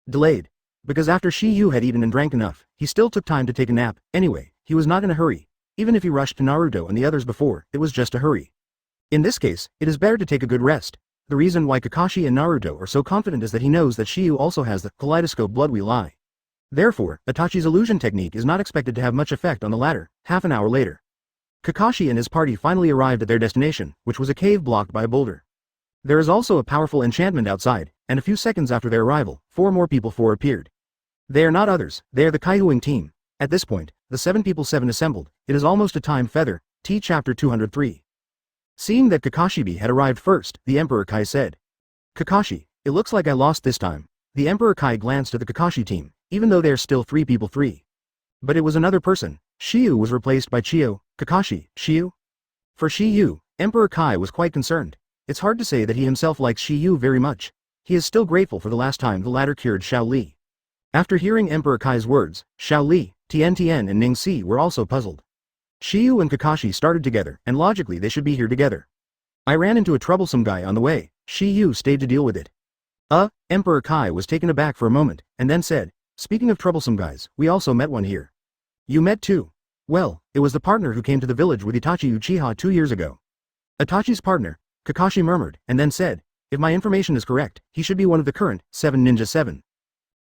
[SPEAKER 1] Delayed. Because after Shi Yu had eaten and drank enough, he still took time to take a nap. Anyway, he was not in a hurry. Even if he rushed to Naruto and the others before, it was just a hurry. In this case, it is better to take a good rest. The reason why Kakashi and Naruto are so confident is that he knows that Shi Yu also has the kaleidoscope blood wheel eye. Therefore, Itachi's illusion technique is not expected to have much effect on the latter. Half an hour later, Kakashi and his party finally arrived at their destination, which was a cave blocked by a boulder. There is also a powerful enchantment outside, and a few seconds after their arrival, 4 more people appeared. They are not others, they are the Kaihuing team. At this point, the 7 people 7 assembled. It is almost a time feather. T chapter 203. Seeing that Kakashibi had arrived first, the Emperor Kai said, Kakashi, it looks like I lost this time. The Emperor Kai glanced at the Kakashi team, even though they are still 3 people 3. But it was another person. Shi Yu was replaced by Chiyo. Kakashi, Shi Yu? For Shi Yu, Emperor Kai was quite concerned. It's hard to say that he himself likes Shi Yu very much. He is still grateful for the last time the latter cured Shao Li. After hearing Emperor Kai's words, Shao Li, Tian Tian and Ning Si were also puzzled. Shi Yu and Kakashi started together, and logically they should be here together. I ran into a troublesome guy on the way. Shi Yu stayed to deal with it. Emperor Kai was taken aback for a moment, and then said, "Speaking of troublesome guys, we also met one here." "You met too?" "Well, it was the partner who came to the village with Itachi Uchiha 2 years ago." "Itachi's partner," Kakashi murmured, and then said, "If my information is correct, he should be one of the current 7 Ninja 7.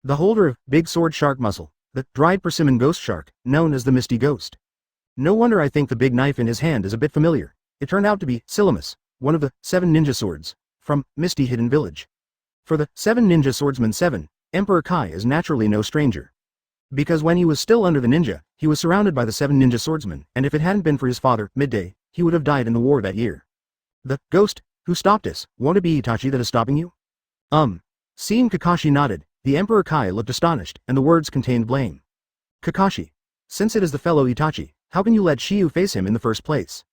[SPEAKER 1] The holder of Big Sword Shark Muscle, the dried persimmon ghost shark, known as the Misty Ghost. No wonder I think the big knife in his hand is a bit familiar. It turned out to be Silamus, one of the 7 ninja swords, from Misty Hidden Village. For the 7 ninja swordsman 7, Emperor Kai is naturally no stranger. Because when he was still under the ninja, he was surrounded by the 7 ninja swordsmen, and if it hadn't been for his father, Midday, he would have died in the war that year. The ghost, who stopped us, won't it be Itachi that is stopping you?" Seeing Kakashi nodded, the Emperor Kai looked astonished, and the words contained blame. "Kakashi, since it is the fellow Itachi, how can you let Shiyu face him in the first place?"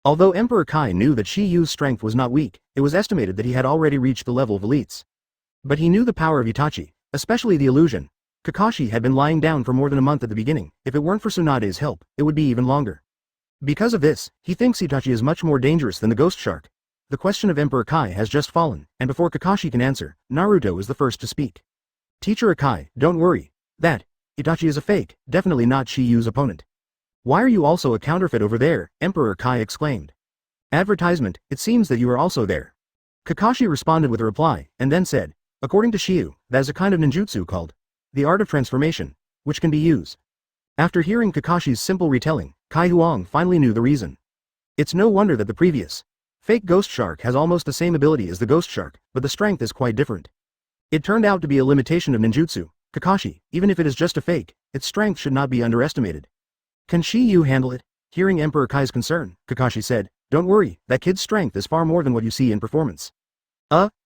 [SPEAKER 1] Although Emperor Kai knew that Shiyu's strength was not weak, it was estimated that he had already reached the level of elites. But he knew the power of Itachi, especially the illusion. Kakashi had been lying down for more than a month at the beginning. If it weren't for Tsunade's help, it would be even longer. Because of this, he thinks Itachi is much more dangerous than the ghost shark. The question of Emperor Kai has just fallen, and before Kakashi can answer, Naruto is the first to speak. "Teacher Akai, don't worry. Itachi is a fake, definitely not Shiyu's opponent." "Why are you also a counterfeit over there?" Emperor Kai exclaimed. "Advertisement, it seems that you are also there." Kakashi responded with a reply, and then said, "According to Shiyu, that is a kind of ninjutsu called the art of transformation, which can be used." After hearing Kakashi's simple retelling, Kai Huang finally knew the reason. It's no wonder that the previous fake ghost shark has almost the same ability as the ghost shark, but the strength is quite different. It turned out to be a limitation of ninjutsu. Kakashi, even if it is just a fake, its strength should not be underestimated. "Can Shiyu handle it?" Hearing Emperor Kai's concern, Kakashi said, "Don't worry, that kid's strength is far more than what you see in performance."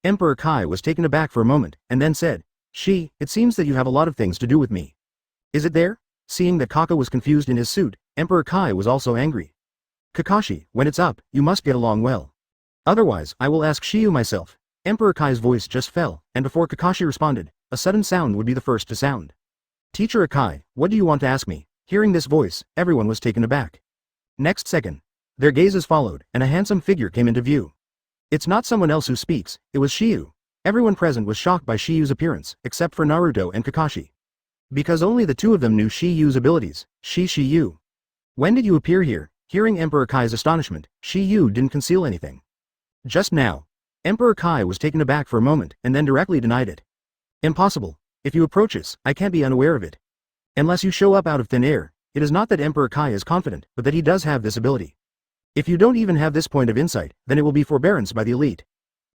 [SPEAKER 1] Emperor Kai was taken aback for a moment, and then said, "It seems that you have a lot of things to do with me." "Is it there?" Seeing that Kaka was confused in his suit, Emperor Kai was also angry. "Kakashi, when it's up, you must get along well. Otherwise, I will ask Shiyu myself." Emperor Kai's voice just fell, and before Kakashi responded, a sudden sound would be the first to sound. "Teacher Akai, what do you want to ask me?" Hearing this voice, everyone was taken aback. Next second, their gazes followed, and a handsome figure came into view. It's not someone else who speaks, it was Shiyu. Everyone present was shocked by Shiyu's appearance, except for Naruto and Kakashi. Because only the two of them knew Shiyu's abilities. Shiyu. "When did you appear here?" Hearing Emperor Kai's astonishment, Shiyu didn't conceal anything. "Just now." Emperor Kai was taken aback for a moment, and then directly denied it. "Impossible. If you approach us, I can't be unaware of it. Unless you show up out of thin air." It is not that Emperor Kai is confident, but that he does have this ability. If you don't even have this point of insight, then it will be forbearance by the elite.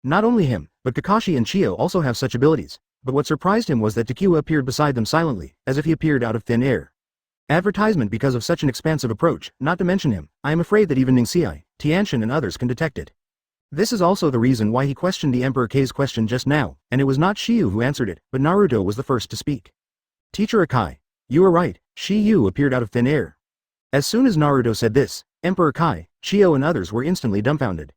[SPEAKER 1] Not only him, but Kakashi and Chiyo also have such abilities, but what surprised him was that Takiwa appeared beside them silently, as if he appeared out of thin air. Advertisement because of such an expansive approach, not to mention him, I am afraid that even Ningxiai, Tianshan and others can detect it. This is also the reason why he questioned the Emperor K's question just now, and it was not Shiyu who answered it, but Naruto was the first to speak. "Teacher Akai, you are right, Shiyu appeared out of thin air." As soon as Naruto said this, Emperor Kai, Chiyo and others were instantly dumbfounded.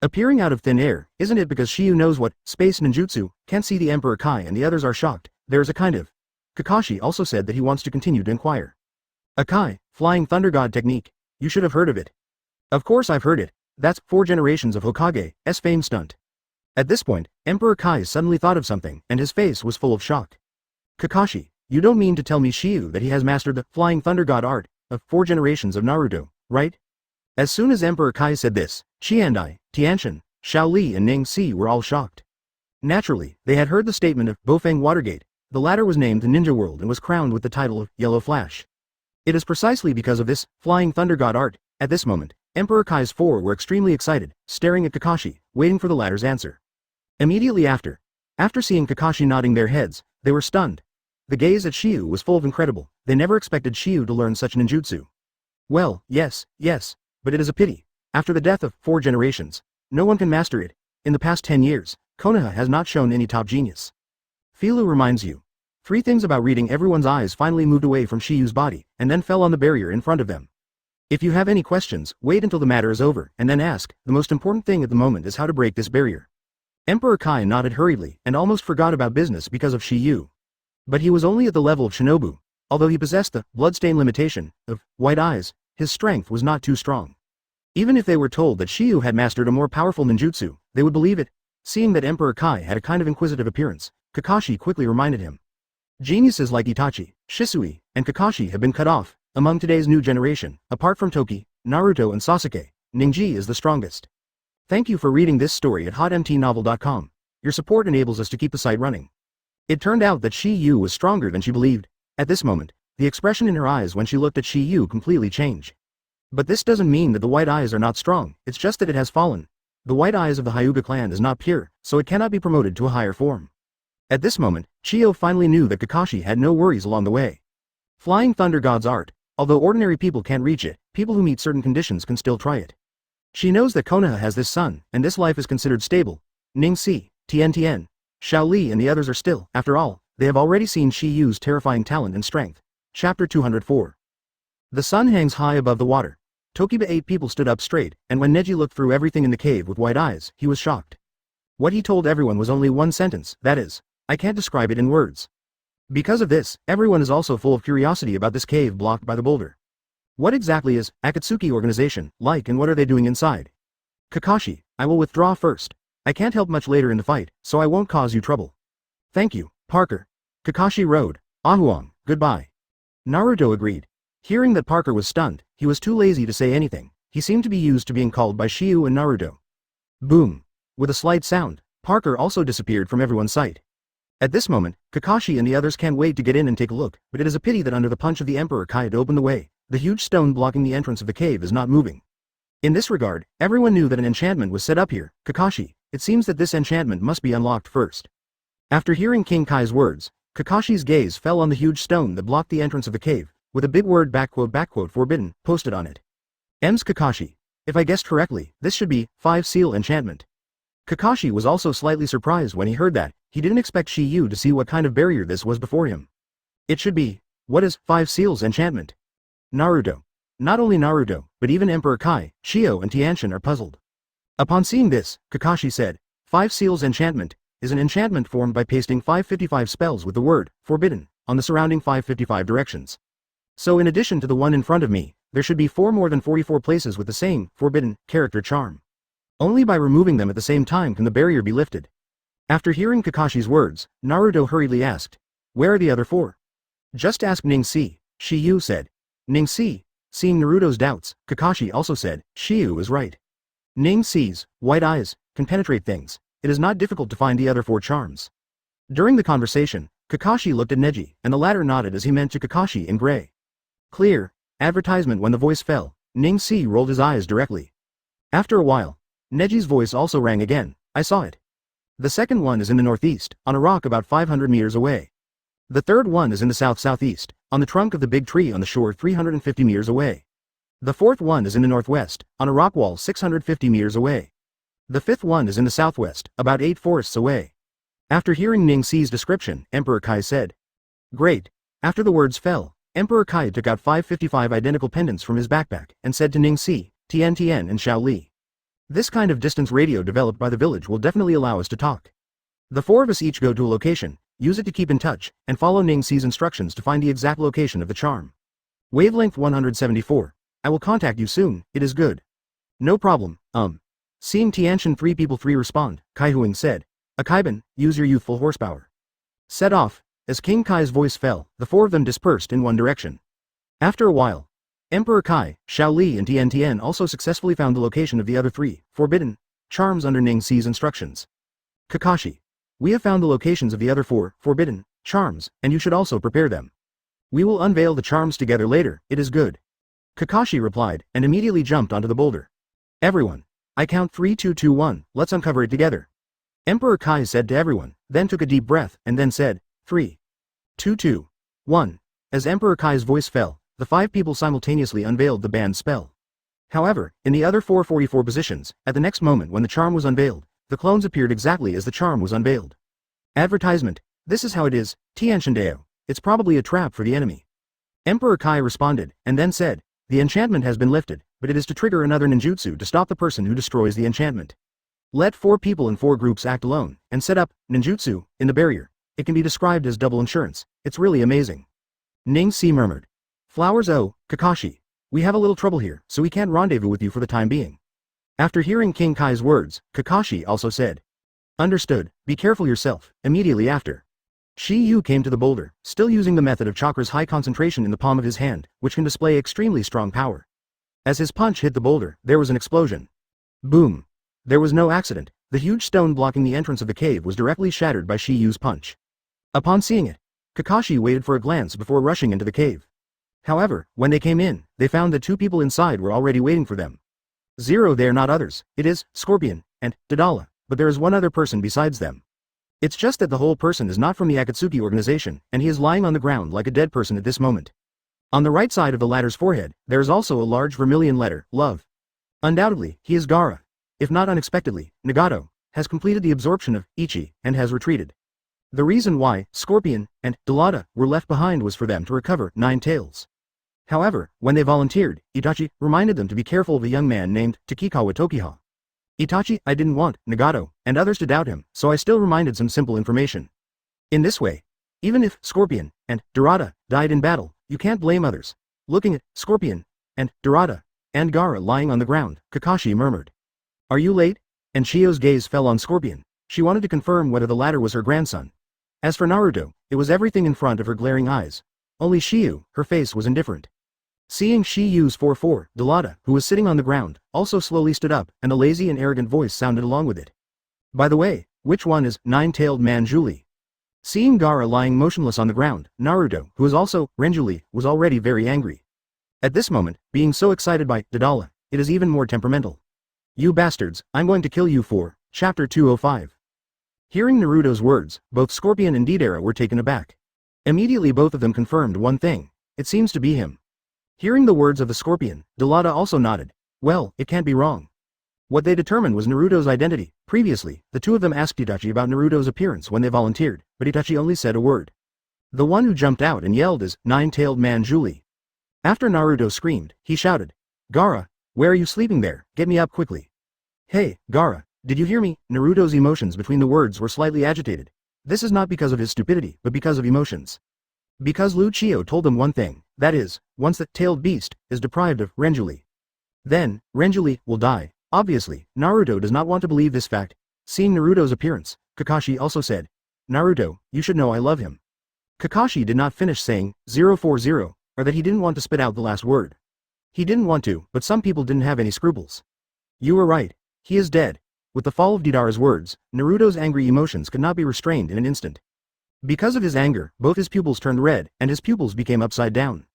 [SPEAKER 1] Appearing out of thin air, isn't it because Shiyu knows what space ninjutsu can't see? The Emperor Kai and the others are shocked. There is a kind of. Kakashi also said that he wants to continue to inquire. "Akai, flying thunder god technique, you should have heard of it." "Of course I've heard it. That's 4 generations of Hokage's fame stunt." At this point, Emperor Kai suddenly thought of something, and his face was full of shock. "Kakashi, you don't mean to tell me Shiyu that he has mastered the flying thunder god art of 4 generations of Naruto, right?" As soon as Emperor Kai said this, Chiandai, Tianshan, Xiao Li and Ning Si were all shocked. Naturally, they had heard the statement of Bofeng Watergate. The latter was named the Ninja World and was crowned with the title of Yellow Flash. It is precisely because of this flying thunder god art. At this moment, Emperor Kai's 4 were extremely excited, staring at Kakashi, waiting for the latter's answer. Immediately after seeing Kakashi nodding their heads, they were stunned. The gaze at Shiyu was full of incredible. They never expected Shiyu to learn such ninjutsu. Well, yes, but it is a pity. After the death of 4 generations, no one can master it. In the past 10 years, Konoha has not shown any top genius. Filu reminds you. 3 things about reading. Everyone's eyes finally moved away from Shiyu's body, and then fell on the barrier in front of them. If you have any questions, wait until the matter is over, and then ask. The most important thing at the moment is how to break this barrier. Emperor Kai nodded hurriedly, and almost forgot about business because of Shiyu. But he was only at the level of Shinobu. Although he possessed the bloodstain limitation of white eyes, his strength was not too strong. Even if they were told that Shiyu had mastered a more powerful ninjutsu, they would believe it. Seeing that Emperor Kai had a kind of inquisitive appearance, Kakashi quickly reminded him. Geniuses like Itachi, Shisui, and Kakashi have been cut off. Among today's new generation, apart from Toki, Naruto and Sasuke, Ninji is the strongest. Thank you for reading this story at hotmtnovel.com. Your support enables us to keep the site running. It turned out that Shi-Yu was stronger than she believed. At this moment, the expression in her eyes when she looked at Shi-Yu completely changed. But this doesn't mean that the white eyes are not strong, it's just that it has fallen. The white eyes of the Hyuga clan is not pure, so it cannot be promoted to a higher form. At this moment, Chiyo finally knew that Kakashi had no worries along the way. Flying Thunder God's art. Although ordinary people can't reach it, people who meet certain conditions can still try it. She knows that Konoha has this son, and this life is considered stable. Ning Si, Tien Tien, Xiao Li and the others are still, after all, they have already seen Shi-Yu's terrifying talent and strength. Chapter 204. The sun hangs high above the water. Tokiba 8 people stood up straight, and when Neji looked through everything in the cave with white eyes, he was shocked. What he told everyone was only one sentence, that is, I can't describe it in words. Because of this, everyone is also full of curiosity about this cave blocked by the boulder. What exactly is Akatsuki organization like and what are they doing inside? Kakashi, I will withdraw first. I can't help much later in the fight, so I won't cause you trouble. Thank you, Parker. Kakashi rode. Ahuang, goodbye. Naruto agreed. Hearing that Parker was stunned, he was too lazy to say anything. He seemed to be used to being called by Shiyu and Naruto. Boom. With a slight sound, Parker also disappeared from everyone's sight. At this moment, Kakashi and the others can't wait to get in and take a look, but it is a pity that under the punch of the Emperor Kai to open the way, the huge stone blocking the entrance of the cave is not moving. In this regard, everyone knew that an enchantment was set up here. Kakashi, it seems that this enchantment must be unlocked first. After hearing King Kai's words, Kakashi's gaze fell on the huge stone that blocked the entrance of the cave, with a big word "forbidden" posted on it. M's Kakashi. If I guessed correctly, this should be 5 seal enchantment. Kakashi was also slightly surprised when he heard that. He didn't expect Shi-Yu to see what kind of barrier this was before him. It should be, what is 5 seals enchantment? Naruto. Not only Naruto, but even Emperor Kai, Shio and Tianshin are puzzled. Upon seeing this, Kakashi said, 5 seals enchantment is an enchantment formed by pasting 555 spells with the word forbidden on the surrounding 555 directions. So in addition to the one in front of me, there should be 4 more than 44 places with the same forbidden character charm. Only by removing them at the same time can the barrier be lifted. After hearing Kakashi's words, Naruto hurriedly asked, where are the other 4? Just ask Ning Si, Shi-Yu said. Ning Si, seeing Naruto's doubts, Kakashi also said, Shi-Yu is right. Ning Si's white eyes can penetrate things. It is not difficult to find the other 4 charms. During the conversation, Kakashi looked at Neji, and the latter nodded as he meant to Kakashi in gray. Clear. Advertisement. When the voice fell, Ning Si rolled his eyes directly. After a while, Neji's voice also rang again, I saw it. The second one is in the northeast, on a rock about 500 meters away. The third one is in the south-southeast, on the trunk of the big tree on the shore 350 meters away. The fourth one is in the northwest, on a rock wall 650 meters away. The fifth one is in the southwest, about 8 forests away. After hearing Ning Si's description, Emperor Kai said, great. After the words fell, Emperor Kai took out 555 identical pendants from his backpack and said to Ning Si, Tien Tien and Xiao Li. This kind of distance radio developed by the village will definitely allow us to talk. The 4 of us each go to a location, use it to keep in touch, and follow Ning Si's instructions to find the exact location of the charm. Wavelength 174. I will contact you soon, it is good. No problem, Seeing Tianshin 3 people 3 respond, Kai Huang said, Akaiban, use your youthful horsepower. Set off. As King Kai's voice fell, the 4 of them dispersed in one direction. After a while, Emperor Kai, Xiao Li and Tien Tien also successfully found the location of the other 3 forbidden charms under Ning Si's instructions. Kakashi. We have found the locations of the other 4 forbidden charms, and you should also prepare them. We will unveil the charms together later, it is good. Kakashi replied, and immediately jumped onto the boulder. Everyone. I count 3 2 2 1, let's uncover it together. Emperor Kai said to everyone, then took a deep breath, and then said, 3 2 2 1. As Emperor Kai's voice fell, the 5 people simultaneously unveiled the banned spell. However, in the other 444 positions, at the next moment when the charm was unveiled, the clones appeared exactly as the charm was unveiled. Advertisement. This is how it is, Tianshin-deo. It's probably a trap for the enemy. Emperor Kai responded, and then said, the enchantment has been lifted, but it is to trigger another ninjutsu to stop the person who destroys the enchantment. Let 4 people in 4 groups act alone, and set up ninjutsu in the barrier. It can be described as double insurance. It's really amazing. Ning Si murmured. Flowers. Oh, Kakashi. We have a little trouble here, so we can't rendezvous with you for the time being. After hearing King Kai's words, Kakashi also said. Understood, be careful yourself. Immediately after, Shi Yu came to the boulder, still using the method of chakra's high concentration in the palm of his hand, which can display extremely strong power. As his punch hit the boulder, there was an explosion. Boom! There was no accident. The huge stone blocking the entrance of the cave was directly shattered by Shi Yu's punch. Upon seeing it, Kakashi waited for a glance before rushing into the cave. However, when they came in, they found that two people inside were already waiting for them. Zero, they are not others, it is Scorpion and Deidara, but there is one other person besides them. It's just that the whole person is not from the Akatsuki organization, and he is lying on the ground like a dead person at this moment. On the right side of the latter's forehead, there is also a large vermilion letter, love. Undoubtedly, he is Gaara. If not unexpectedly, Nagato has completed the absorption of Ichi and has retreated. The reason why Scorpion and Deidara were left behind was for them to recover 9 tails. However, when they volunteered, Itachi reminded them to be careful of a young man named Takikawa Tokiha. Itachi, I didn't want Nagato and others to doubt him, so I still reminded some simple information. In this way, even if Scorpion and Deidara died in battle, you can't blame others. Looking at Scorpion and Deidara and Gaara lying on the ground, Kakashi murmured, "Are you late?" And Shio's gaze fell on Scorpion. She wanted to confirm whether the latter was her grandson. As for Naruto, it was everything in front of her glaring eyes. Only Shio, her face was indifferent. Seeing Shiyu's 4-4, Deidara, who was sitting on the ground, also slowly stood up, and a lazy and arrogant voice sounded along with it. By the way, which one is Nine-Tailed Man Julie? Seeing Gaara lying motionless on the ground, Naruto, who is also Renjuli, was already very angry. At this moment, being so excited by Deidara, it is even more temperamental. You bastards, I'm going to kill you for Chapter 205. Hearing Naruto's words, both Scorpion and Deidara were taken aback. Immediately both of them confirmed one thing. It seems to be him. Hearing the words of the Scorpion, Deidara also nodded. Well, it can't be wrong. What they determined was Naruto's identity. Previously, the two of them asked Itachi about Naruto's appearance when they volunteered, but Itachi only said a word. The one who jumped out and yelled is Nine-Tailed Man Julie. After Naruto screamed, he shouted, Gaara, where are you sleeping there? Get me up quickly. Hey, Gaara, did you hear me? Naruto's emotions between the words were slightly agitated. This is not because of his stupidity, but because of emotions. Because Lucio told them one thing, that is, once that tailed beast is deprived of Renjuli, then Renjuli will die. Obviously, Naruto does not want to believe this fact. Seeing Naruto's appearance, Kakashi also said, Naruto, you should know I love him. Kakashi did not finish saying 040, or that he didn't want to spit out the last word. He didn't want to, but some people didn't have any scruples. You were right. He is dead. With the fall of Deidara's words, Naruto's angry emotions could not be restrained in an instant. Because of his anger, both his pupils turned red, and his pupils became upside down.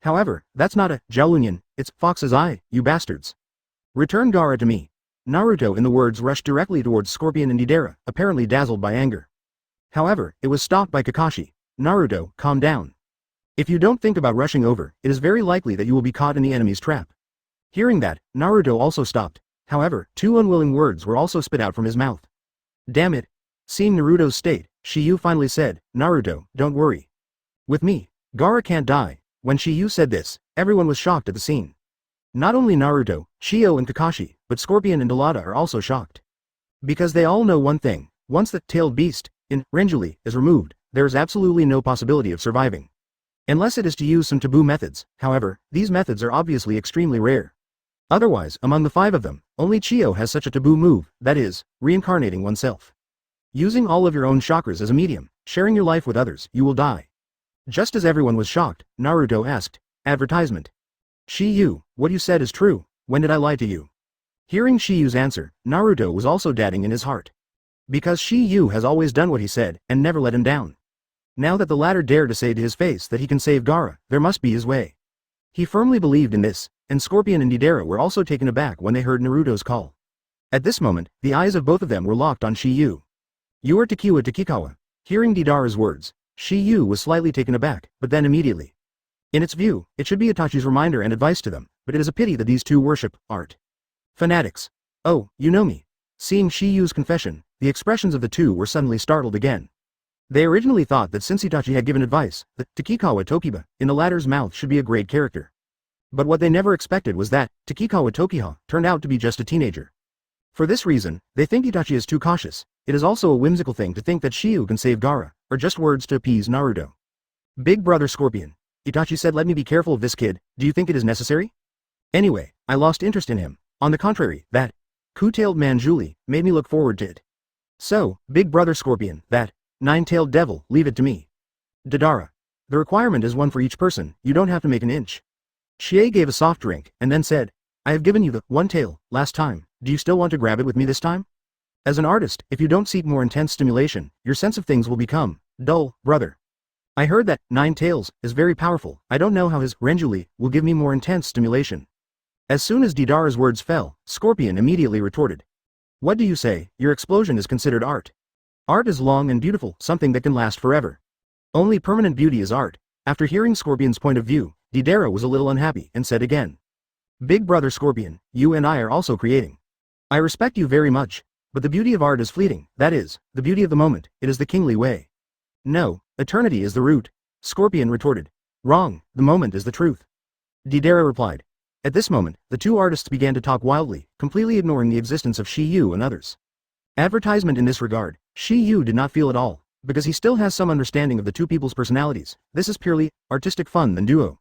[SPEAKER 1] However, that's not a Jaunion, it's Fox's eye, you bastards. Return Gaara to me. Naruto in the words rushed directly towards Scorpion and Deidara, apparently dazzled by anger. However, it was stopped by Kakashi. Naruto, calm down. If you don't think about rushing over, it is very likely that you will be caught in the enemy's trap. Hearing that, Naruto also stopped. However, 2 unwilling words were also spit out from his mouth. Damn it. Seeing Naruto's state, Shio finally said, Naruto, don't worry. With me, Gaara can't die. When Shio said this, everyone was shocked at the scene. Not only Naruto, Shio and Kakashi, but Scorpion and Deidara are also shocked. Because they all know one thing, once the tailed beast, in Renjuli, is removed, there is absolutely no possibility of surviving. Unless it is to use some taboo methods, however, these methods are obviously extremely rare. Otherwise, among the 5 of them, only Chio has such a taboo move, that is, reincarnating oneself. Using all of your own chakras as a medium, sharing your life with others, you will die. Just as everyone was shocked, Naruto asked, advertisement. Shio, what you said is true, when did I lie to you? Hearing Shio's answer, Naruto was also dadding in his heart. Because Shio has always done what he said, and never let him down. Now that the latter dared to say to his face that he can save Gaara, there must be his way. He firmly believed in this, and Scorpion and Deidara were also taken aback when they heard Naruto's call. At this moment, the eyes of both of them were locked on Shio. You are Takiwa Takikawa. Hearing Deidara's words, Shio was slightly taken aback, but then immediately. In its view, it should be Itachi's reminder and advice to them, but it is a pity that these two worship art fanatics. Oh, you know me. Seeing Shio's confession, the expressions of the two were suddenly startled again. They originally thought that since Itachi had given advice, that Takikawa Tokiba, in the latter's mouth should be a great character. But what they never expected was that Takikawa Tokiha turned out to be just a teenager. For this reason, they think Itachi is too cautious. It is also a whimsical thing to think that Shio can save Gaara, or just words to appease Naruto. Big brother Scorpion. Itachi said let me be careful of this kid, do you think it is necessary? Anyway, I lost interest in him. On the contrary, that two-tailed man Julie made me look forward to it. So, big brother Scorpion, that nine-tailed devil, leave it to me. Deidara. The requirement is one for each person, you don't have to make an inch. Xie gave a soft drink, and then said, I have given you the one tail last time, do you still want to grab it with me this time? As an artist, if you don't seek more intense stimulation, your sense of things will become dull, brother. I heard that nine tails is very powerful, I don't know how his Renjuli will give me more intense stimulation. As soon as Deidara's words fell, Scorpion immediately retorted. What do you say, your explosion is considered art. Art is long and beautiful, something that can last forever. Only permanent beauty is art. After hearing Scorpion's point of view, Deidara was a little unhappy and said again. Big brother Scorpion, you and I are also creating. I respect you very much, but the beauty of art is fleeting, that is, the beauty of the moment, it is the kingly way. No, eternity is the root, Scorpion retorted. Wrong, the moment is the truth. Deidara replied. At this moment, the two artists began to talk wildly, completely ignoring the existence of Shi Yu and others. Advertisement in this regard, Shi Yu did not feel at all, because he still has some understanding of the two people's personalities, this is purely artistic fun than duo.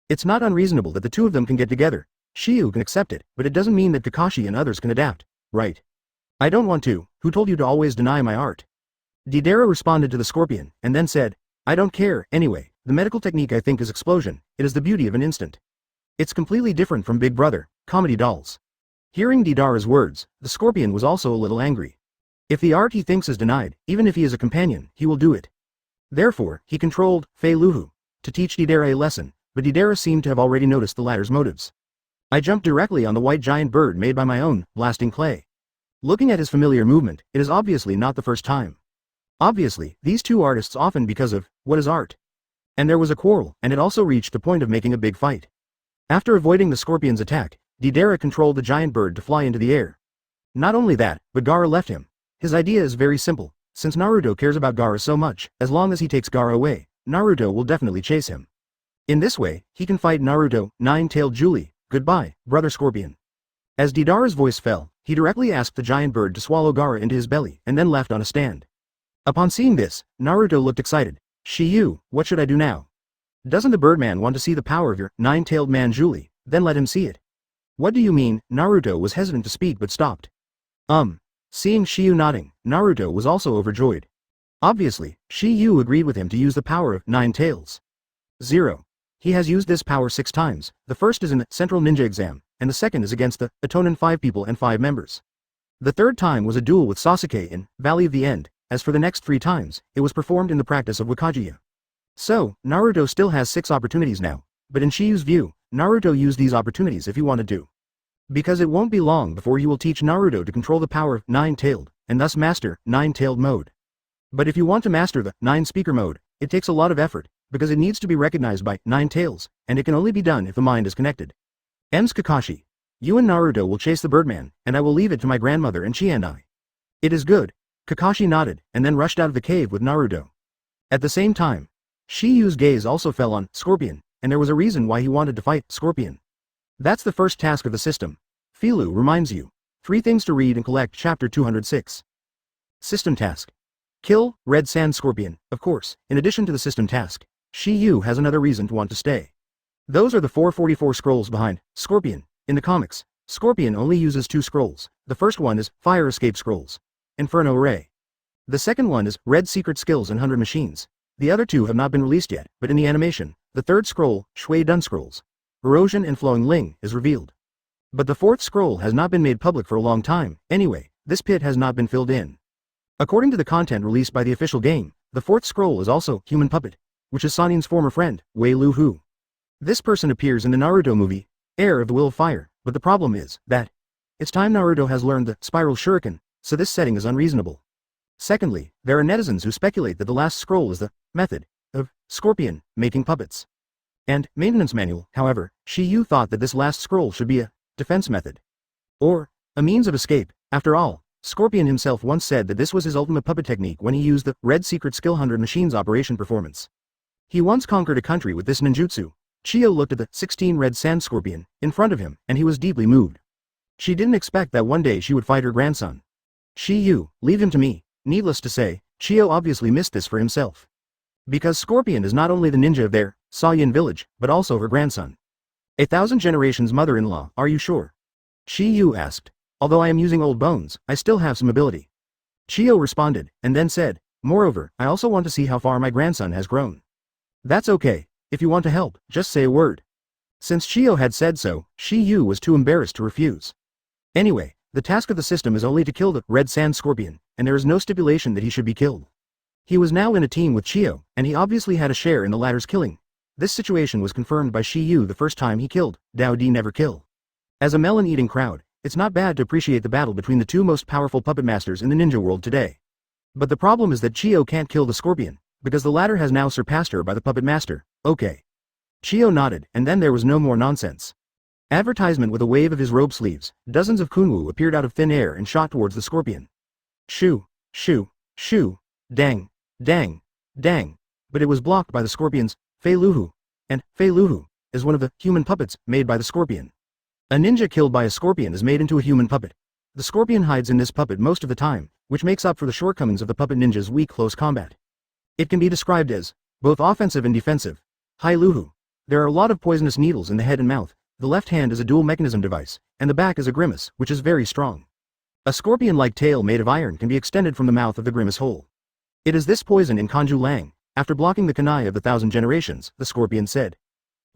[SPEAKER 1] It's not unreasonable that the two of them can get together, Shi Yu can accept it, but it doesn't mean that Kakashi and others can adapt, right? I don't want to, who told you to always deny my art? Deidara responded to the Scorpion, and then said, I don't care, anyway, the medical technique I think is explosion, it is the beauty of an instant. It's completely different from Big Brother, comedy dolls. Hearing Deidara's words, the Scorpion was also a little angry. If the art he thinks is denied, even if he is a companion, he will do it. Therefore, he controlled Fei Luhu to teach Deidara a lesson, but Deidara seemed to have already noticed the latter's motives. I jumped directly on the white giant bird made by my own, blasting clay. Looking at his familiar movement, it is obviously not the first time. Obviously, these two artists often because of, what is art? And there was a quarrel, and it also reached the point of making a big fight. After avoiding the Scorpion's attack, Deidara controlled the giant bird to fly into the air. Not only that, but Gaara left him. His idea is very simple, since Naruto cares about Gaara so much, as long as he takes Gaara away, Naruto will definitely chase him. In this way, he can fight Naruto, nine-tailed Julie, goodbye, brother Scorpion. As Deidara's voice fell, he directly asked the giant bird to swallow Gaara into his belly and then left on a stand. Upon seeing this, Naruto looked excited. Shi Yu, what should I do now? Doesn't the Birdman want to see the power of your nine-tailed man Julie, then let him see it. What do you mean? Naruto was hesitant to speak but stopped. Seeing Shi Yu nodding, Naruto was also overjoyed. Obviously, Shi Yu agreed with him to use the power of nine tails. 0. He has used this power 6 times, the first is in the Central Ninja exam, and the second is against the Atonin 5 people and 5 members. The third time was a duel with Sasuke in Valley of the End, as for the next 3 times, it was performed in the practice of Hokage. So, Naruto still has 6 opportunities now, but in Shiyu's view, Naruto used these opportunities if he wanted to. Because it won't be long before he will teach Naruto to control the power of nine-tailed, and thus master nine-tailed mode. But if you want to master the nine-speaker mode, it takes a lot of effort, because it needs to be recognized by nine tails, and it can only be done if the mind is connected. Kakashi. You and Naruto will chase the Birdman, and I will leave it to my grandmother and Chi and I. It is good. Kakashi nodded, and then rushed out of the cave with Naruto. At the same time, Shiyu's gaze also fell on Scorpion, and there was a reason why he wanted to fight Scorpion. That's the first task of the system. Filu reminds you. 3 things to read and collect chapter 206. System task. Kill Red Sand Scorpion, of course, in addition to the system task. Shiyu has another reason to want to stay. Those are the 444 scrolls behind Scorpion. In the comics, Scorpion only uses 2 scrolls. The first one is Fire Escape Scrolls. Inferno Ray. The second one is Red Secret Skills and 100 Machines. The other 2 have not been released yet, but in the animation, the third scroll, Shui Dun Scrolls. Erosion and Flowing Ling, is revealed. But the 4th scroll has not been made public for a long time, anyway, this pit has not been filled in. According to the content released by the official game, the 4th scroll is also Human Puppet, which is Sanin's former friend, Wei Lu Hu. This person appears in the Naruto movie, Heir of the Will of Fire, but the problem is that it's time Naruto has learned the Spiral Shuriken, so this setting is unreasonable. Secondly, there are netizens who speculate that the last scroll is the method of Scorpion making puppets. And maintenance manual, however, Shiyu thought that this last scroll should be a defense method. Or a means of escape. After all, Scorpion himself once said that this was his ultimate puppet technique when he used the Red Secret Skill 100 Machines operation performance. He once conquered a country with this ninjutsu. Chiyo looked at the 16 Red Sand Scorpion in front of him, and he was deeply moved. She didn't expect that one day she would fight her grandson. Shiyu, leave him to me. Needless to say, Chiyo obviously missed this for himself. Because Scorpion is not only the ninja of their Saiyan village, but also her grandson. 1,000 generations mother-in-law, are you sure? Shiyu asked. Although I am using old bones, I still have some ability. Chiyo responded, and then said, moreover, I also want to see how far my grandson has grown. That's okay. If you want to help, just say a word. Since Chiyo had said so, Shi Yu was too embarrassed to refuse. Anyway, the task of the system is only to kill the red sand scorpion, and there is no stipulation that he should be killed. He was now in a team with Chiyo, and he obviously had a share in the latter's killing. This situation was confirmed by Shi Yu the first time he killed Dao Di Never Kill. As a melon-eating crowd, it's not bad to appreciate the battle between the two most powerful puppet masters in the ninja world today. But the problem is that Chiyo can't kill the scorpion, because the latter has now surpassed her by the puppet master. Okay. Chiyo nodded, and then there was no more nonsense. Advertisement with a wave of his robe sleeves, dozens of kunwu appeared out of thin air and shot towards the scorpion. Shoo, shoo, shoo, dang, dang, dang. But it was blocked by the scorpion's Fei Luhu, and Fei Luhu is one of the human puppets made by the scorpion. A ninja killed by a scorpion is made into a human puppet. The scorpion hides in this puppet most of the time, which makes up for the shortcomings of the puppet ninja's weak close combat. It can be described as both offensive and defensive. Hai Luhu. There are a lot of poisonous needles in the head and mouth. The left hand is a dual mechanism device, and the back is a grimace, which is very strong. A scorpion-like tail made of iron can be extended from the mouth of the grimace hole. It is this poison in Kanju Lang. After blocking the kunai of the 1,000 generations, the scorpion said,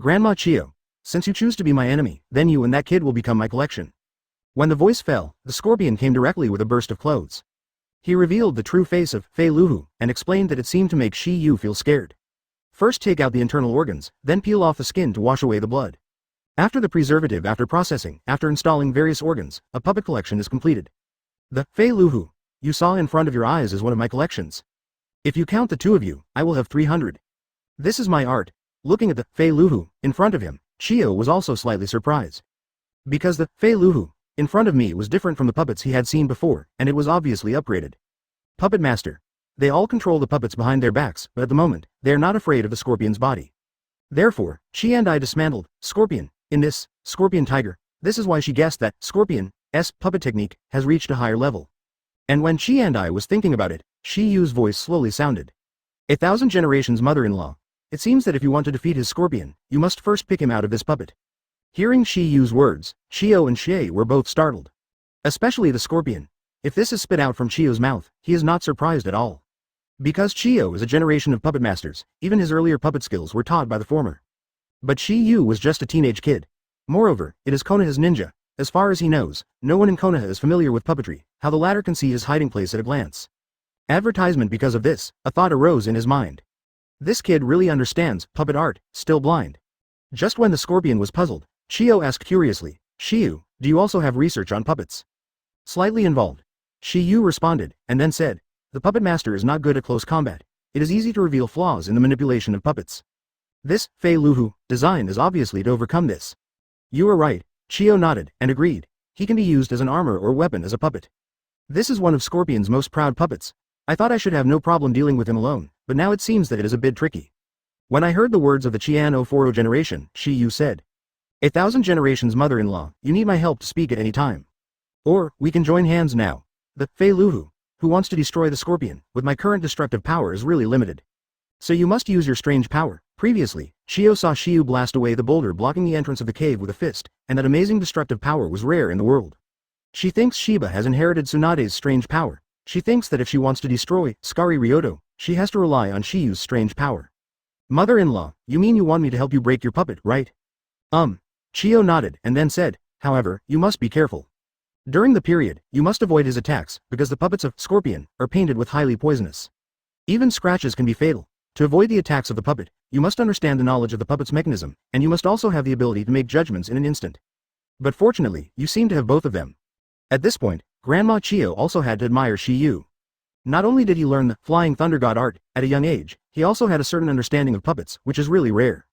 [SPEAKER 1] Grandma Chiyo, since you choose to be my enemy, then you and that kid will become my collection. When the voice fell, the scorpion came directly with a burst of clothes. He revealed the true face of Fei Luhu, and explained that it seemed to make Shi Yu feel scared. First take out the internal organs, then peel off the skin to wash away the blood. After the preservative, after processing, after installing various organs, a puppet collection is completed. The Fei Luhu you saw in front of your eyes is one of my collections. If you count the two of you, I will have 300. This is my art. Looking at the Fei Luhu in front of him, Chiyo was also slightly surprised. Because the Fei Luhu in front of me was different from the puppets he had seen before, and it was obviously upgraded. Puppet Master. They all control the puppets behind their backs, but at the moment, they are not afraid of the scorpion's body. Therefore, she and I dismantled Scorpion in this Scorpion Tiger. This is why she guessed that Scorpion's puppet technique has reached a higher level. And when she and I was thinking about it, Shi Yu's voice slowly sounded. 1,000 generations mother-in-law. It seems that if you want to defeat his scorpion, you must first pick him out of this puppet. Hearing Shi Yu's words, Chiyo and Xie were both startled. Especially the scorpion. If this is spit out from Chiyo's mouth, he is not surprised at all. Because Chiyo is a generation of puppet masters, even his earlier puppet skills were taught by the former. But Shi Yu was just a teenage kid. Moreover, it is Konoha's ninja. As far as he knows, no one in Konoha is familiar with puppetry, how the latter can see his hiding place at a glance. Advertisement. Because of this, a thought arose in his mind. This kid really understands puppet art, still blind. Just when the scorpion was puzzled, Chiyo asked curiously, Shiyu, do you also have research on puppets? Slightly involved. Shi Yu responded, and then said, the puppet master is not good at close combat. It is easy to reveal flaws in the manipulation of puppets. This Fei Luhu design is obviously to overcome this. You are right. Chiyo nodded, and agreed. He can be used as an armor or weapon as a puppet. This is one of Scorpion's most proud puppets. I thought I should have no problem dealing with him alone, but now it seems that it is a bit tricky. When I heard the words of the Qian 040 generation, Shi Yu said, 1,000 generations mother-in-law, you need my help to speak at any time. Or, we can join hands now. The Fei Luhu, who wants to destroy the scorpion, with my current destructive power is really limited. So you must use your strange power. Previously, Chiyo saw Shiyu blast away the boulder blocking the entrance of the cave with a fist, and that amazing destructive power was rare in the world. She thinks Shiba has inherited Tsunade's strange power. She thinks that if she wants to destroy Skari Ryoto, she has to rely on Shiyu's strange power. Mother-in-law, you mean you want me to help you break your puppet, right? Chiyo nodded, and then said, however, you must be careful. During the period, you must avoid his attacks, because the puppets of Scorpion are painted with highly poisonous. Even scratches can be fatal. To avoid the attacks of the puppet, you must understand the knowledge of the puppet's mechanism, and you must also have the ability to make judgments in an instant. But fortunately, you seem to have both of them. At this point, Grandma Chiyo also had to admire Shi Yu. Not only did he learn the Flying Thunder God art at a young age, he also had a certain understanding of puppets, which is really rare.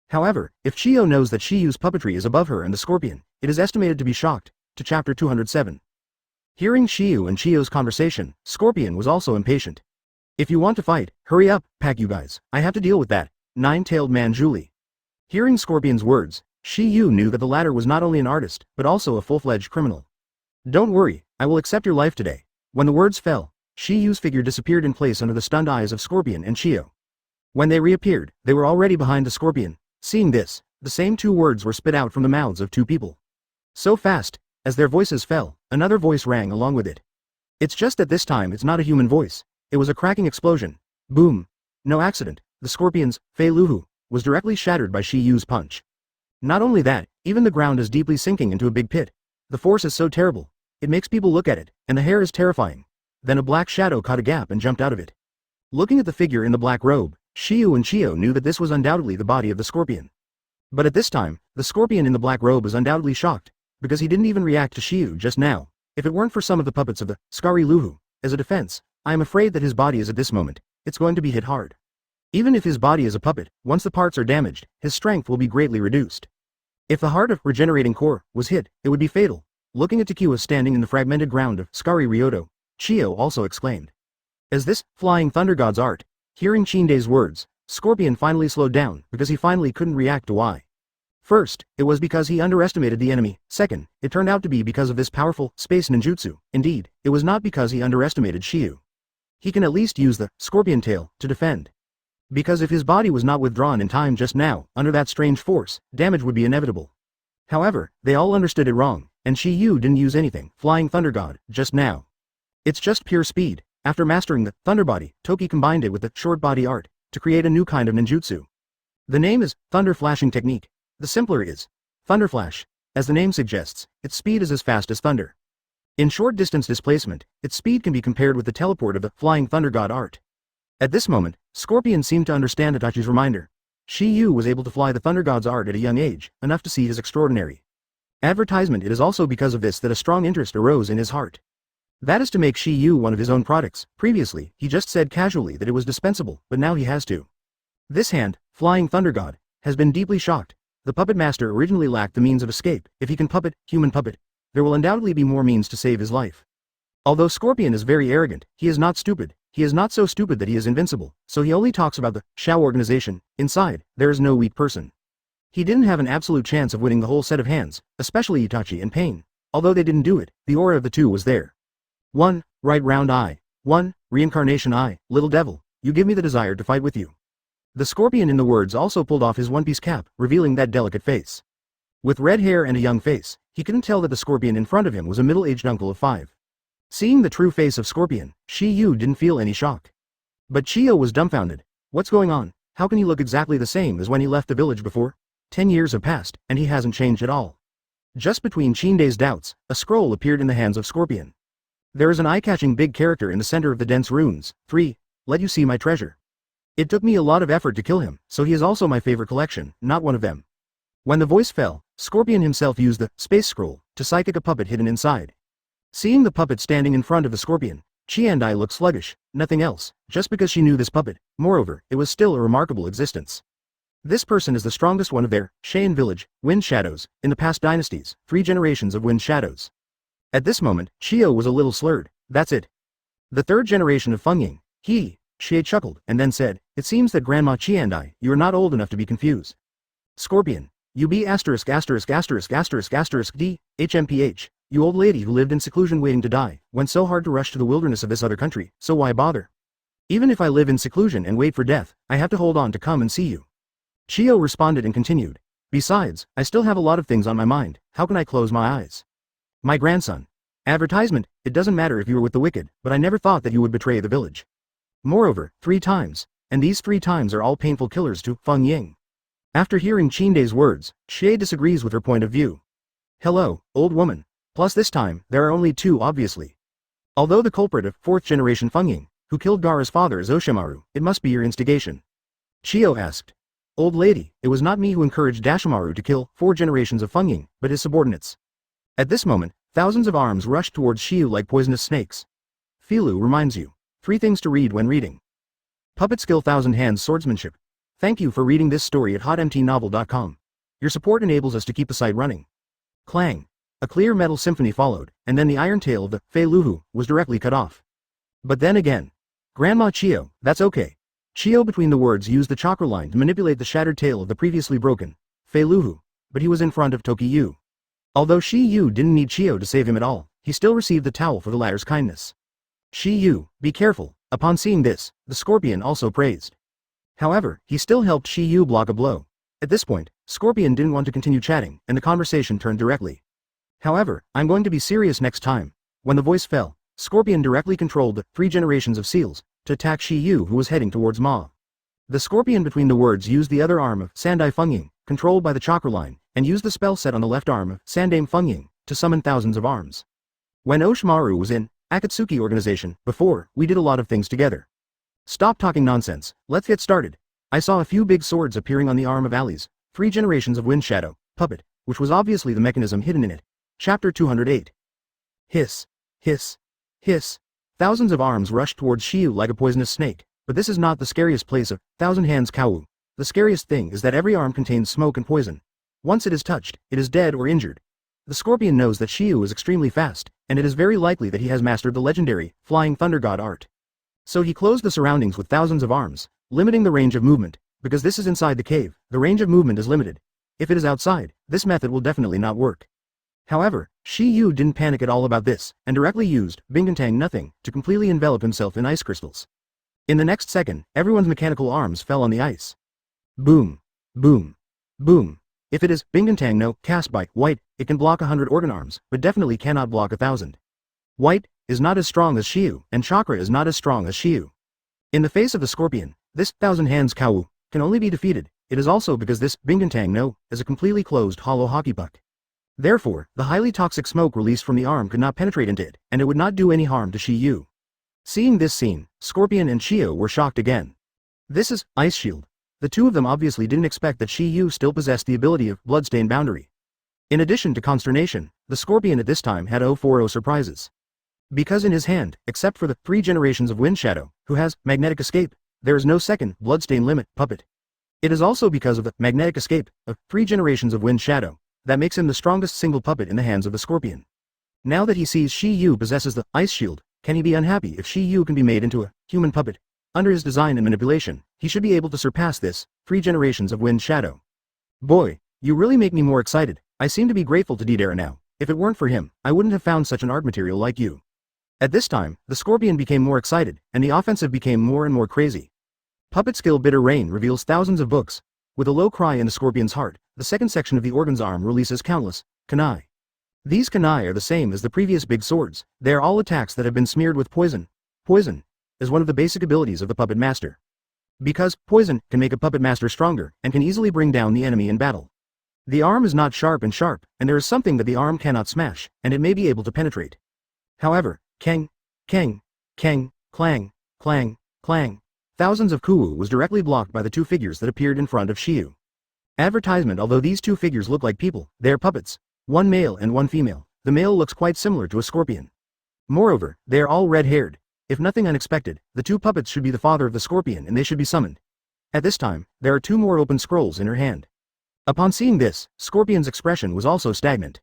[SPEAKER 1] However, if Chiyo knows that Shi Yu's puppetry is above her and the Scorpion, it is estimated to be shocked. To chapter 207. Hearing Shiyu and Chiyo's conversation, Scorpion was also impatient. If you want to fight, hurry up, pack you guys, I have to deal with that nine-tailed man Julie. Hearing Scorpion's words, Shi Yu knew that the latter was not only an artist, but also a full-fledged criminal. Don't worry, I will accept your life today. When the words fell, Shi Yu's figure disappeared in place under the stunned eyes of Scorpion and Chiyo. When they reappeared, they were already behind the Scorpion. Seeing this, the same two words were spit out from the mouths of two people. So fast, as their voices fell, another voice rang along with it. It's just that this time it's not a human voice. It was a cracking explosion. Boom. No accident. The scorpion's, Fei Luhu, was directly shattered by Shi Yu's punch. Not only that, even the ground is deeply sinking into a big pit. The force is so terrible. It makes people look at it, and the hair is terrifying. Then a black shadow caught a gap and jumped out of it. Looking at the figure in the black robe, Shi Yu and Chio knew that this was undoubtedly the body of the scorpion. But at this time, the scorpion in the black robe was undoubtedly shocked, because he didn't even react to Shi Yu just now. If it weren't for some of the puppets of the Skari Luhu, as a defense, I am afraid that his body is at this moment, it's going to be hit hard. Even if his body is a puppet, once the parts are damaged, his strength will be greatly reduced. If the heart of regenerating core was hit, it would be fatal. Looking at Takiwa standing in the fragmented ground of Skari Ryoto, Chio also exclaimed. As this flying thunder god's art, hearing Chinde's words, Scorpion finally slowed down because he finally couldn't react to why. First, it was because he underestimated the enemy. Second, it turned out to be because of this powerful space ninjutsu. Indeed, it was not because he underestimated Shiyu. He can at least use the scorpion tail to defend. Because if his body was not withdrawn in time just now, under that strange force, damage would be inevitable. However, they all understood it wrong, and Shiyu didn't use anything, flying thunder god, just now. It's just pure speed. After mastering the thunder body, Toki combined it with the short body art to create a new kind of ninjutsu. The name is thunder flashing technique. The simpler is thunder flash. As the name suggests, its speed is as fast as thunder. In short distance displacement, its speed can be compared with the teleport of the flying thunder god art. At this moment, Scorpion seemed to understand Itachi's reminder. Shi Yu was able to fly the thunder god's art at a young age, enough to see his extraordinary advertisement. It is also because of this that a strong interest arose in his heart. That is to make Shi Yu one of his own products. Previously, he just said casually that it was dispensable, but now he has to. This hand, flying thunder god, has been deeply shocked. The puppet master originally lacked the means of escape. If he can puppet, human puppet, there will undoubtedly be more means to save his life. Although Scorpion is very arrogant, he is not stupid. He is not so stupid that he is invincible, so he only talks about the Shao organization. Inside, there is no weak person. He didn't have an absolute chance of winning the whole set of hands, especially Itachi and Pain. Although they didn't do it, the aura of the two was there. 1. Right round eye. 1. Reincarnation eye. Little devil, you give me the desire to fight with you. The scorpion in the words also pulled off his one-piece cap, revealing that delicate face. With red hair and a young face, he couldn't tell that the scorpion in front of him was a middle-aged uncle of 5. Seeing the true face of Scorpion, Shi Yu didn't feel any shock. But Chio was dumbfounded. What's going on? How can he look exactly the same as when he left the village before? 10 years have passed, and he hasn't changed at all. Just between Chinde's doubts, a scroll appeared in the hands of Scorpion. There is an eye-catching big character in the center of the dense runes. 3. Let you see my treasure. It took me a lot of effort to kill him, so he is also my favorite collection, not one of them. When the voice fell, Scorpion himself used the space scroll to psychic a puppet hidden inside. Seeing the puppet standing in front of the scorpion, Chiandai looked sluggish, nothing else, just because she knew this puppet. Moreover, it was still a remarkable existence. This person is the strongest one of their Cheyenne village, Wind Shadows, in the past dynasties, 3 generations of Wind Shadows. At this moment, Chio was a little slurred. That's it. The 3rd generation of Fengying. She chuckled, and then said, it seems that Grandma Chiandai, you are not old enough to be confused. Scorpion. You be asterisk asterisk asterisk asterisk asterisk D, HMPH, you old lady who lived in seclusion waiting to die, went so hard to rush to the wilderness of this other country, so why bother? Even if I live in seclusion and wait for death, I have to hold on to come and see you. Chio responded and continued. Besides, I still have a lot of things on my mind, how can I close my eyes? My grandson. Advertisement, it doesn't matter if you were with the wicked, but I never thought that you would betray the village. Moreover, 3 times, and these 3 times are all painful killers to Fengying. After hearing Chinde's words, Xie disagrees with her point of view. Hello, old woman. Plus this time, there are only 2 obviously. Although the culprit of 4th generation Fengying, who killed Gaara's father is Oshimaru, it must be your instigation. Chio asked. Old lady, it was not me who encouraged Dashimaru to kill 4 generations of Fengying, but his subordinates. At this moment, thousands of arms rushed towards Shiyu like poisonous snakes. Filu reminds you. 3 things to read when reading. Puppet Skill 1000 Hands Swordsmanship. Thank you for reading this story at hotmtnovel.com. Your support enables us to keep the site running. Clang. A clear metal symphony followed, and then the iron tail of the Fei Luhu was directly cut off. But then again. Grandma Chio, that's okay. Chio between the words used the chakra line to manipulate the shattered tail of the previously broken Fei Luhu, but he was in front of Toki Yu. Although Shi Yu didn't need Chio to save him at all, he still received the towel for the latter's kindness. Shi Yu, be careful. Upon seeing this, the scorpion also praised. However, he still helped Shi Yu block a blow. At this point, Scorpion didn't want to continue chatting, and the conversation turned directly. However, I'm going to be serious next time. When the voice fell, Scorpion directly controlled the 3 generations of seals to attack Shi Yu, who was heading towards Ma. The Scorpion between the words used the other arm of Sandai Fengying, controlled by the chakra line, and used the spell set on the left arm of Sandame Fengying to summon thousands of arms. When Oshimaru was in Akatsuki organization, before, we did a lot of things together. Stop talking nonsense, let's get started. I saw a few big swords appearing on the arm of Ali's 3 generations of Wind Shadow puppet, which was obviously the mechanism hidden in it. Chapter 208. Hiss. Hiss. Hiss. Thousands of arms rushed towards Shiyu like a poisonous snake, but this is not the scariest place of Thousand Hands Kawu. The scariest thing is that every arm contains smoke and poison. Once it is touched, it is dead or injured. The Scorpion knows that Shiyu is extremely fast, and it is very likely that he has mastered the legendary Flying Thunder God art. So he closed the surroundings with thousands of arms, limiting the range of movement. Because this is inside the cave, the range of movement is limited. If it is outside, this method will definitely not work. However, Shi Yu didn't panic at all about this, and directly used Bingantang Nothing to completely envelop himself in ice crystals. In the next second, everyone's mechanical arms fell on the ice. Boom. Boom. Boom. If it is Bingantang No cast by White, it can block 100 organ arms, but definitely cannot block 1,000. White is not as strong as Shiyu, and Chakra is not as strong as Shiyu. In the face of the Scorpion, this Thousand Hands Kawu can only be defeated. It is also because this Bingantang No is a completely closed hollow hockey puck. Therefore, the highly toxic smoke released from the arm could not penetrate into it, and it would not do any harm to Shi Yu. Seeing this scene, Scorpion and Shio were shocked again. This is Ice Shield. The two of them obviously didn't expect that Shi Yu still possessed the ability of Bloodstain Boundary. In addition to consternation, the Scorpion at this time had 040 surprises. Because in his hand, except for the 3 generations of Wind Shadow, who has Magnetic Escape, there is no second Bloodstain Limit puppet. It is also because of the Magnetic Escape of 3 generations of Wind Shadow that makes him the strongest single puppet in the hands of the Scorpion. Now that he sees Shi Yu possesses the Ice Shield, can he be unhappy if Shi Yu can be made into a human puppet? Under his design and manipulation, he should be able to surpass this 3 generations of Wind Shadow. Boy, you really make me more excited. I seem to be grateful to Deidara now. If it weren't for him, I wouldn't have found such an art material like you. At this time, the Scorpion became more excited, and the offensive became more and more crazy. Puppet skill Bitter Rain reveals thousands of books. With a low cry in the Scorpion's heart, the second section of the organ's arm releases countless kunai. These kunai are the same as the previous big swords. They are all attacks that have been smeared with poison. Poison is one of the basic abilities of the puppet master. Because poison can make a puppet master stronger and can easily bring down the enemy in battle. The arm is not sharp, and there is something that the arm cannot smash, and it may be able to penetrate. However, keng, keng, keng, clang, clang, clang. Thousands of Kuwu was directly blocked by the 2 figures that appeared in front of Shiyu. Advertisement. Although these 2 figures look like people, they are puppets. One male and one female. The male looks quite similar to a Scorpion. Moreover, they are all red-haired. If nothing unexpected, the 2 puppets should be the father of the Scorpion and they should be summoned. At this time, there are 2 more open scrolls in her hand. Upon seeing this, Scorpion's expression was also stagnant.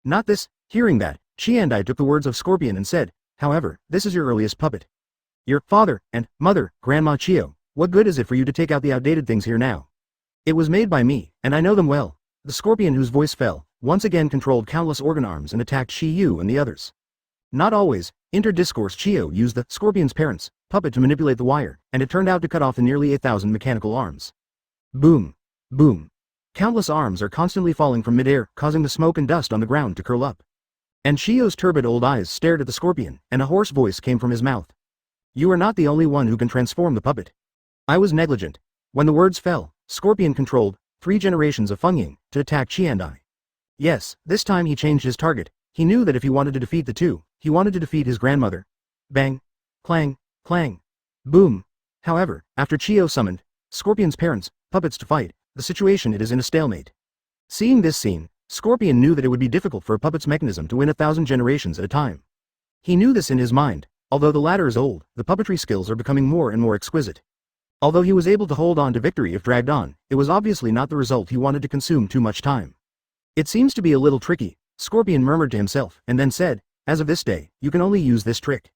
[SPEAKER 1] Not this. Hearing that, Chiandai took the words of Scorpion and said, however, this is your earliest puppet. Your father and mother, Grandma Chio, what good is it for you to take out the outdated things here now? It was made by me, and I know them well. The Scorpion, whose voice fell, once again controlled countless organ arms and attacked Shi Yu and the others. Not always. Interdiscourse. Chio used the Scorpion's parents' puppet to manipulate the wire, and it turned out to cut off the nearly 8,000 mechanical arms. Boom. Boom. Countless arms are constantly falling from midair, causing the smoke and dust on the ground to curl up. And Shio's turbid old eyes stared at the Scorpion, and a hoarse voice came from his mouth. You are not the only one who can transform the puppet. I was negligent. When the words fell, Scorpion controlled 3 generations of Fengying to attack Chiandai. Yes, this time he changed his target. He knew that if he wanted to defeat the 2, he wanted to defeat his grandmother. Bang. Clang. Clang. Boom. However, after Chio summoned Scorpion's parents, puppets to fight, the situation it is in a stalemate. Seeing this scene, Scorpion knew that it would be difficult for a puppet's mechanism to win 1,000 generations at a time. He knew this in his mind. Although the latter is old, the puppetry skills are becoming more and more exquisite. Although he was able to hold on to victory if dragged on, it was obviously not the result he wanted to consume too much time. It seems to be a little tricky, Scorpion murmured to himself, and then said, as of this day, you can only use this trick.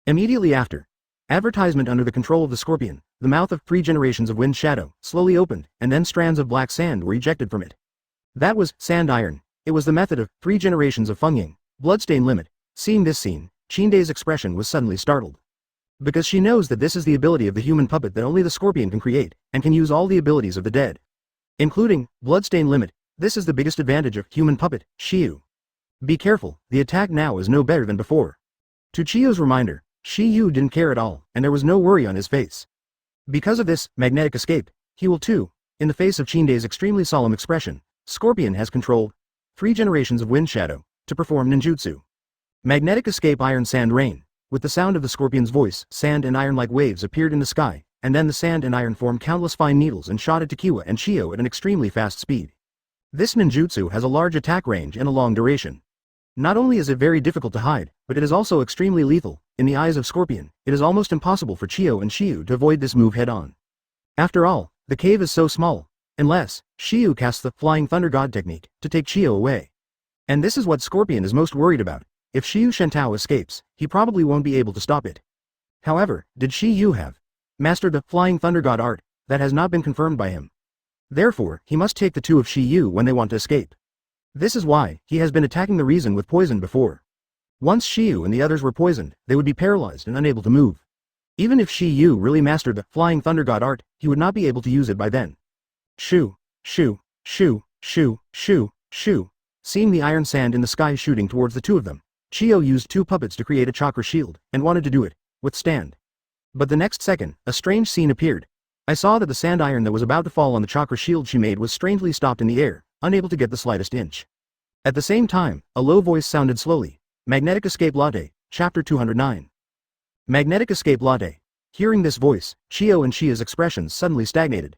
[SPEAKER 1] Immediately after, advertisement under the control of the Scorpion, the mouth of 3 generations of Wind Shadow slowly opened, and then strands of black sand were ejected from it. That was sand iron. It was the method of 3 generations of Fengying, Bloodstain Limit. Seeing this scene, Chindai's expression was suddenly startled. Because she knows that this is the ability of the human puppet that only the Scorpion can create, and can use all the abilities of the dead. Including Bloodstain Limit. This is the biggest advantage of human puppet, Shiyu. Be careful, the attack now is no better than before. To Chiyo's reminder, Shi Yu didn't care at all, and there was no worry on his face. Because of this magnetic escape, he will too. In the face of Chinde's extremely solemn expression, Scorpion has controlled 3 generations of Wind Shadow to perform ninjutsu. Magnetic escape iron sand rain. With the sound of the Scorpion's voice, sand and iron like waves appeared in the sky, and then the sand and iron formed countless fine needles and shot at Kiwa and Chiyo at an extremely fast speed. This ninjutsu has a large attack range and a long duration. Not only is it very difficult to hide, but it is also extremely lethal. In the eyes of Scorpion, it is almost impossible for Chiyo and Shiyu to avoid this move head-on. After all, the cave is so small, unless Shiyu casts the Flying Thunder God technique to take Chiyo away. And this is what Scorpion is most worried about. If Shiyu Shentao escapes, he probably won't be able to stop it. However, did Shiyu have mastered the Flying Thunder God art? That has not been confirmed by him. Therefore, he must take the 2 of Shiyu when they want to escape. This is why he has been attacking the reason with poison before. Once Shiyu and the others were poisoned, they would be paralyzed and unable to move. Even if Shiyu really mastered the Flying Thunder God art, he would not be able to use it by then. Shoo, shoo, shoo, shoo, shoo, shoo. Seeing the iron sand in the sky shooting towards the 2 of them, Chiyo used 2 puppets to create a chakra shield, and wanted to do it, withstand. But the next second, a strange scene appeared. I saw that the sand iron that was about to fall on the chakra shield she made was strangely stopped in the air, unable to get the slightest inch. At the same time, a low voice sounded slowly. Magnetic Escape Latte, Chapter 209. Magnetic Escape Latte. Hearing this voice, Chiyo and Shia's expressions suddenly stagnated.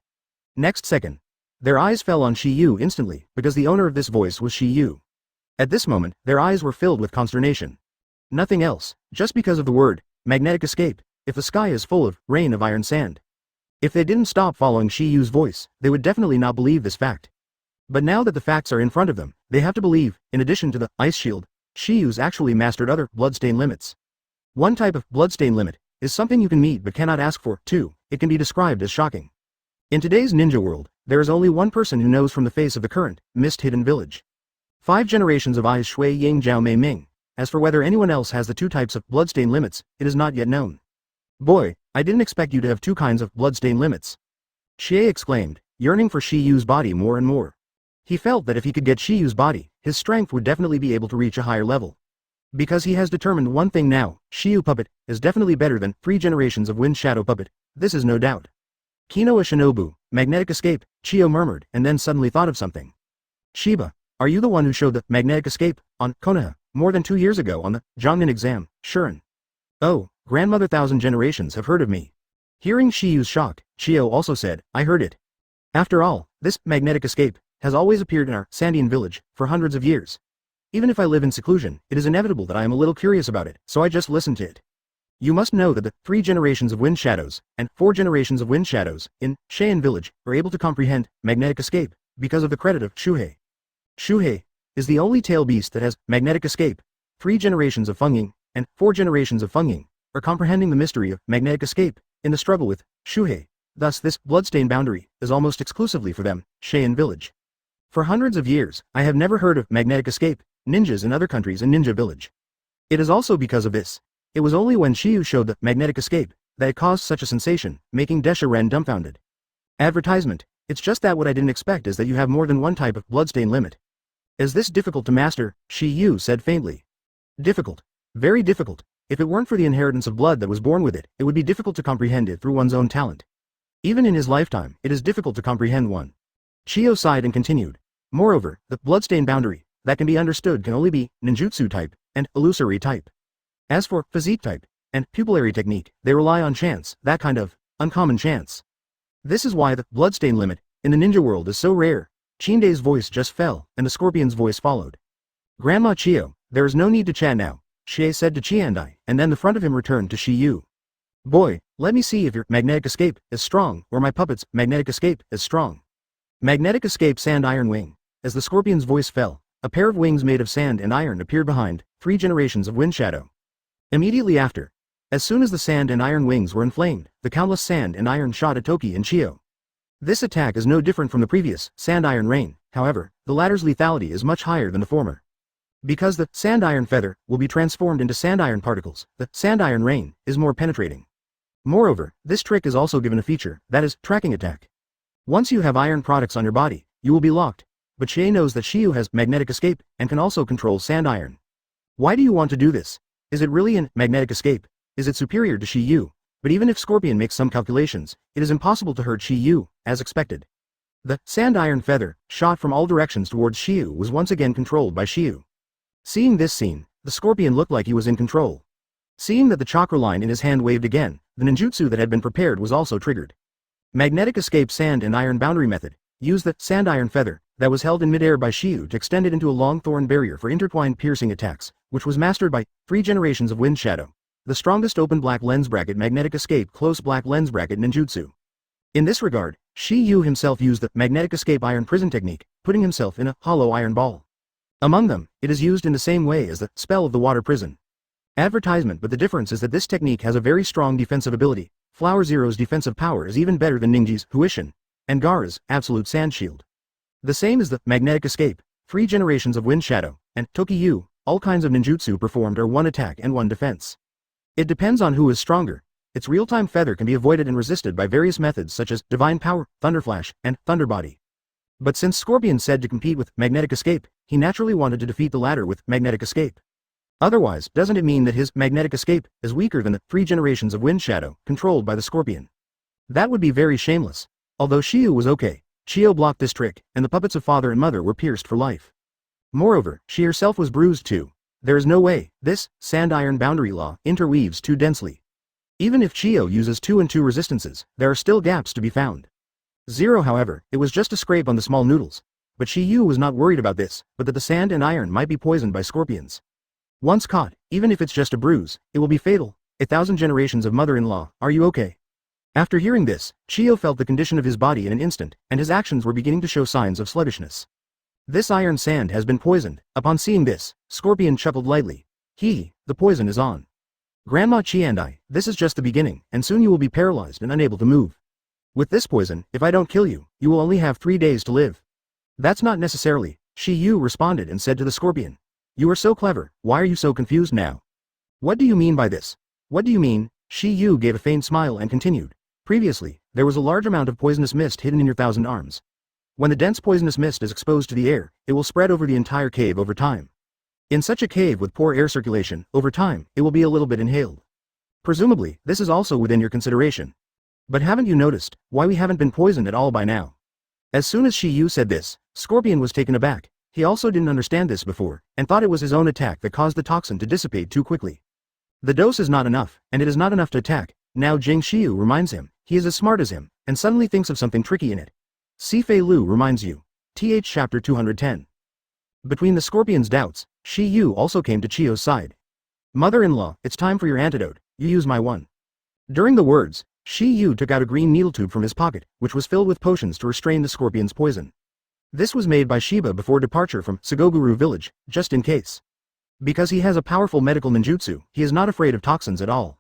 [SPEAKER 1] Next second, their eyes fell on Shiyu instantly, because the owner of this voice was Shiyu. At this moment, their eyes were filled with consternation. Nothing else, just because of the word, magnetic escape, if the sky is full of rain of iron sand. If they didn't stop following Shiyu's voice, they would definitely not believe this fact. But now that the facts are in front of them, they have to believe, in addition to the ice shield, Shiyu's actually mastered other bloodstain limits. One type of bloodstain limit is something you can meet but cannot ask for. 2. It can be described as shocking. In today's ninja world, there is only one person who knows from the face of the current, mist-hidden village. 5 generations of eyes Shui Ying Jiao Mei Ming. As for whether anyone else has the 2 types of bloodstain limits, it is not yet known. Boy, I didn't expect you to have 2 kinds of bloodstain limits. Xie exclaimed, yearning for Shiyu's body more and more. He felt that if he could get Shiyu's body, his strength would definitely be able to reach a higher level. Because he has determined one thing now, Shiyu puppet is definitely better than 3 generations of Wind Shadow puppet, this is no doubt. Kinoa Shinobu, magnetic escape, Chiyo murmured and then suddenly thought of something. Shiba, are you the one who showed the magnetic escape on Konoha more than 2 years ago on the Jongnin exam, Shuren? Oh, grandmother 1,000 generations have heard of me. Hearing Shiyu's shock, Chiyo also said, I heard it. After all, this magnetic escape has always appeared in our Sandian village for hundreds of years. Even if I live in seclusion, it is inevitable that I am a little curious about it, so I just listened to it. You must know that the 3 generations of Wind Shadows and 4 generations of Wind Shadows in Cheyenne village are able to comprehend magnetic escape because of the credit of Shuhei. Shuhei is the only tail beast that has magnetic escape. 3 generations of Fengying and 4 generations of Fengying are comprehending the mystery of magnetic escape in the struggle with Shuhei. Thus this bloodstain boundary is almost exclusively for them, Cheyenne village. For hundreds of years, I have never heard of magnetic escape, ninjas in other countries in Ninja Village. It is also because of this. It was only when Shiyu showed the magnetic escape that it caused such a sensation, making Desha Ren dumbfounded. Advertisement. It's just that what I didn't expect is that you have more than one type of bloodstain limit. Is this difficult to master? Shiyu said faintly. Difficult. Very difficult. If it weren't for the inheritance of blood that was born with it, it would be difficult to comprehend it through one's own talent. Even in his lifetime, it is difficult to comprehend one. Chiyo sighed and continued. Moreover, the bloodstain boundary that can be understood can only be ninjutsu type and illusory type. As for physique type and pupillary technique, they rely on chance, that kind of uncommon chance. This is why the bloodstain limit in the ninja world is so rare. Chinde's voice just fell, and the scorpion's voice followed. Grandma Chiyo, there is no need to chat now, Xie said to Chiandai, and then the front of him returned to Shiyu. Boy, let me see if your magnetic escape is strong, or my puppet's magnetic escape is strong. Magnetic escape sand iron wing. As the scorpion's voice fell, a pair of wings made of sand and iron appeared behind 3 generations of Wind Shadow. Immediately after, as soon as the sand and iron wings were inflamed, the countless sand and iron shot at Toki and Chiyo. This attack is no different from the previous sand iron rain, however, the latter's lethality is much higher than the former. Because the sand iron feather will be transformed into sand iron particles, the sand iron rain is more penetrating. Moreover, this trick is also given a feature, that is, tracking attack. Once you have iron products on your body, you will be locked. But Xie knows that Shiyu has magnetic escape and can also control sand iron. Why do you want to do this? Is it really an magnetic escape? Is it superior to Shiyu? But even if Scorpion makes some calculations, it is impossible to hurt Shiyu, as expected. The sand iron feather, shot from all directions towards Shiyu, was once again controlled by Shiyu. Seeing this scene, the Scorpion looked like he was in control. Seeing that the chakra line in his hand waved again, the ninjutsu that had been prepared was also triggered. Magnetic escape sand and iron boundary method. Use the sand iron feather that was held in midair by Shiyu to extend it into a long thorn barrier for intertwined piercing attacks, which was mastered by 3 generations of Wind Shadow. The strongest open black lens bracket magnetic escape close black lens bracket ninjutsu. In this regard, Shiyu himself used the magnetic escape iron prison technique, putting himself in a hollow iron ball. Among them, it is used in the same way as the spell of the water prison. Advertisement, but the difference is that this technique has a very strong defensive ability. Flower Zero's defensive power is even better than Ningji's Huishin and Gaara's absolute sand shield. The same as the magnetic escape, 3 generations of Wind Shadow, and Toki-yu, all kinds of ninjutsu performed are 1 attack and 1 defense. It depends on who is stronger. Its real-time feather can be avoided and resisted by various methods such as Divine Power, Thunderflash, and Thunder Body. But since Scorpion said to compete with Magnetic Escape, he naturally wanted to defeat the latter with Magnetic Escape. Otherwise, doesn't it mean that his Magnetic Escape is weaker than the 3 generations of Wind Shadow, controlled by the Scorpion? That would be very shameless. Although Shiyu was okay, Chiyo blocked this trick, and the puppets of father and mother were pierced for life. Moreover, she herself was bruised too. There is no way this sand-iron boundary law interweaves too densely. Even if Chiyo uses 2 and 2 resistances, there are still gaps to be found. 0, however, it was just a scrape on the small noodles. But Shiyu was not worried about this, but that the sand and iron might be poisoned by scorpions. Once caught, even if it's just a bruise, it will be fatal. 1,000 generations of mother-in-law, are you okay? After hearing this, Chiyo felt the condition of his body in an instant, and his actions were beginning to show signs of sluggishness. This iron sand has been poisoned. Upon seeing this, Scorpion chuckled lightly. The poison is on. Grandma Chi and I, this is just the beginning, and soon you will be paralyzed and unable to move. With this poison, if I don't kill you, you will only have 3 days to live. That's not necessarily, Shiyu responded and said to the Scorpion. You are so clever, why are you so confused now? What do you mean by this? What do you mean? Shiyu gave a faint smile and continued. Previously, there was a large amount of poisonous mist hidden in your 1,000 arms. When the dense poisonous mist is exposed to the air, it will spread over the entire cave over time. In such a cave with poor air circulation, over time, it will be a little bit inhaled. Presumably, this is also within your consideration. But haven't you noticed why we haven't been poisoned at all by now? As soon as Shiyu said this, Scorpion was taken aback. He also didn't understand this before, and thought it was his own attack that caused the toxin to dissipate too quickly. The dose is not enough, and it is not enough to attack. Now Jing Shiyu reminds him, he is as smart as him, and suddenly thinks of something tricky in it. Sifei Lu reminds you. Th Chapter 210. Between the Scorpion's doubts, Shiyu also came to Chiyo's side. Mother-in-law, it's time for your antidote, you use my one. During the words, Shiyu took out a green needle tube from his pocket, which was filled with potions to restrain the Scorpion's poison. This was made by Shiba before departure from Sagoguru village, just in case. Because he has a powerful medical ninjutsu, he is not afraid of toxins at all.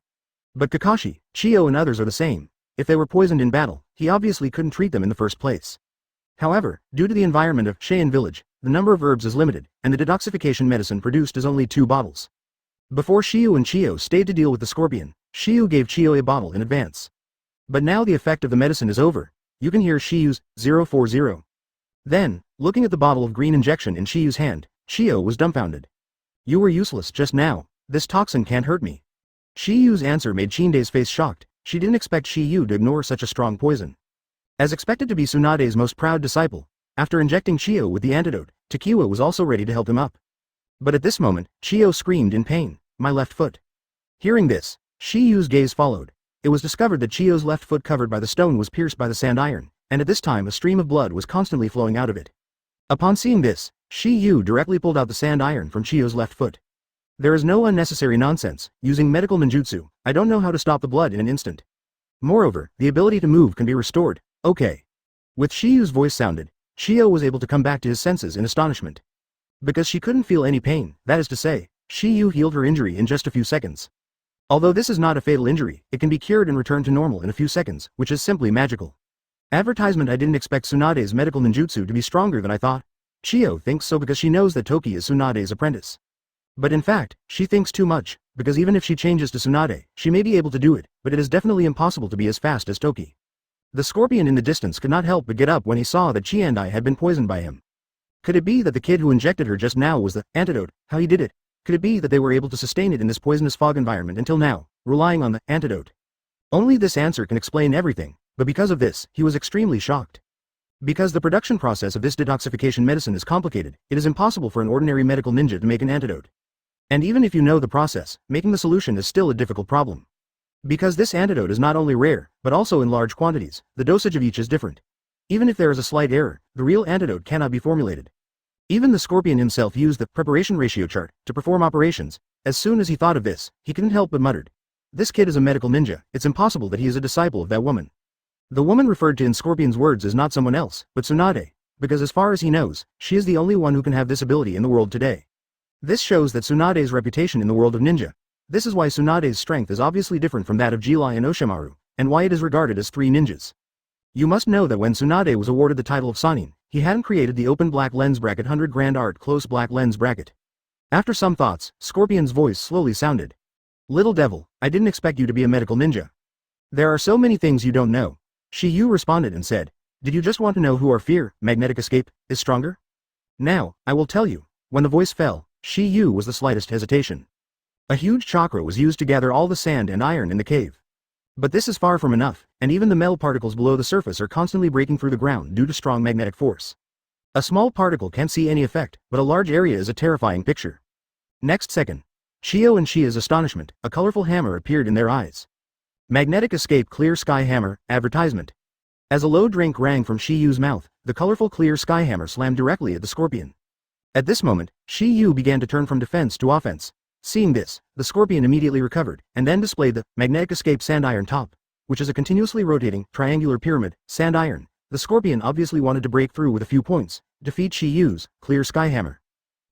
[SPEAKER 1] But Kakashi, Chiyo and others are the same. If they were poisoned in battle, he obviously couldn't treat them in the first place. However, due to the environment of Cheyenne village, the number of herbs is limited, and the detoxification medicine produced is only 2 bottles. Before Shiyu and Chiyo stayed to deal with the Scorpion, Shiyu gave Chiyo a bottle in advance. But now the effect of the medicine is over. You can hear Shiyu's 040. Then, looking at the bottle of green injection in Shiyu's hand, Chiyo was dumbfounded. You were useless just now. This toxin can't hurt me. Shiyu's answer made Chinde's face shocked. She didn't expect Shiyu to ignore such a strong poison. As expected to be Tsunade's most proud disciple, after injecting Chiyo with the antidote, Takiwa was also ready to help him up. But at this moment, Chiyo screamed in pain, my left foot. Hearing this, Shiyu's gaze followed. It was discovered that Chiyo's left foot covered by the stone was pierced by the sand iron, and at this time a stream of blood was constantly flowing out of it. Upon seeing this, Shiyu directly pulled out the sand iron from Chiyo's left foot. There is no unnecessary nonsense. Using medical ninjutsu, I don't know how to stop the blood in an instant. Moreover, the ability to move can be restored. Okay. With Shiyu's voice sounded, Chiyo was able to come back to his senses in astonishment. Because she couldn't feel any pain, that is to say, Shiyu healed her injury in just a few seconds. Although this is not a fatal injury, it can be cured and returned to normal in a few seconds, which is simply magical. Advertisement. I didn't expect Tsunade's medical ninjutsu to be stronger than I thought. Chiyo thinks so because she knows that Toki is Tsunade's apprentice. But in fact, she thinks too much, because even if she changes to Tsunade, she may be able to do it, but it is definitely impossible to be as fast as Toki. The Scorpion in the distance could not help but get up when he saw that Chiandai had been poisoned by him. Could it be that the kid who injected her just now was the antidote? How he did it? Could it be that they were able to sustain it in this poisonous fog environment until now, relying on the antidote? Only this answer can explain everything, but because of this, he was extremely shocked. Because the production process of this detoxification medicine is complicated, it is impossible for an ordinary medical ninja to make an antidote. And even if you know the process, making the solution is still a difficult problem. Because this antidote is not only rare, but also in large quantities, the dosage of each is different. Even if there is a slight error, the real antidote cannot be formulated. Even the Scorpion himself used the preparation ratio chart to perform operations. As soon as he thought of this, he couldn't help but muttered. This kid is a medical ninja, it's impossible that he is a disciple of that woman. The woman referred to in Scorpion's words is not someone else, but Tsunade, because as far as he knows, she is the only one who can have this ability in the world today. This shows that Tsunade's reputation in the world of ninja. This is why Tsunade's strength is obviously different from that of Jilai and Oshimaru, and why it is regarded as three ninjas. You must know that when Tsunade was awarded the title of Sanin, he hadn't created the open black lens bracket 100 grand art close black lens bracket. After some thoughts, Scorpion's voice slowly sounded. Little devil, I didn't expect you to be a medical ninja. There are so many things you don't know. Shiyu responded and said, did you just want to know who our fear, magnetic escape, is stronger? Now, I will tell you. When the voice fell, Shiyu was the slightest hesitation. A huge chakra was used to gather all the sand and iron in the cave. But this is far from enough, and even the metal particles below the surface are constantly breaking through the ground due to strong magnetic force. A small particle can't see any effect, but a large area is a terrifying picture. Next second, Chio and Shia's astonishment, a colorful hammer appeared in their eyes. Magnetic escape clear sky hammer, advertisement. As a low drink rang from Shiyu's mouth, the colorful clear sky hammer slammed directly at the Scorpion. At this moment, Shiyu began to turn from defense to offense. Seeing this, the Scorpion immediately recovered, and then displayed the magnetic escape sand iron top, which is a continuously rotating, triangular pyramid, sand iron. The Scorpion obviously wanted to break through with a few points, defeat Shiyu's clear sky hammer.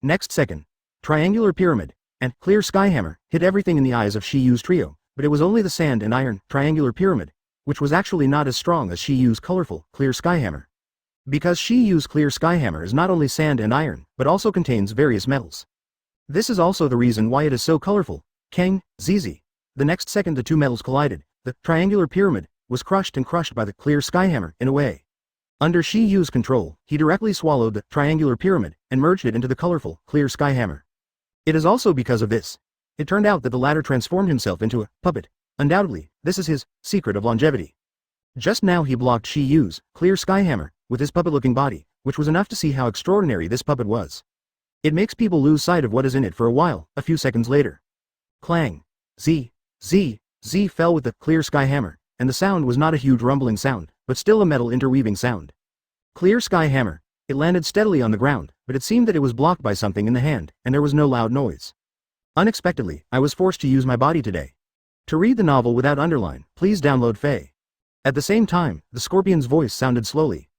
[SPEAKER 1] Next second, triangular pyramid, and clear sky hammer hit everything in the eyes of Shiyu's trio, but it was only the sand and iron, triangular pyramid, which was actually not as strong as Shiyu's colorful, clear sky hammer. Because Shiyu's clear sky hammer is not only sand and iron, but also contains various metals. This is also the reason why it is so colorful. Kang, Zizi. The next second the two metals collided, the triangular pyramid was crushed by the clear sky hammer in a way. Under Shiyu's control, he directly swallowed the triangular pyramid and merged it into the colorful, clear sky hammer. It is also because of this. It turned out that the latter transformed himself into a puppet. Undoubtedly, this is his secret of longevity. Just now he blocked Shiyu's clear sky hammer with his puppet-looking body, which was enough to see how extraordinary this puppet was. It makes people lose sight of what is in it for a while. A few seconds later. Clang. Z fell with the clear sky hammer, and the sound was not a huge rumbling sound, but still a metal interweaving sound. Clear sky hammer. It landed steadily on the ground, but it seemed that it was blocked by something in the hand, and there was no loud noise. Unexpectedly, I was forced to use my body today. To read the novel without underline, please download Faye. At the same time, the Scorpion's voice sounded slowly.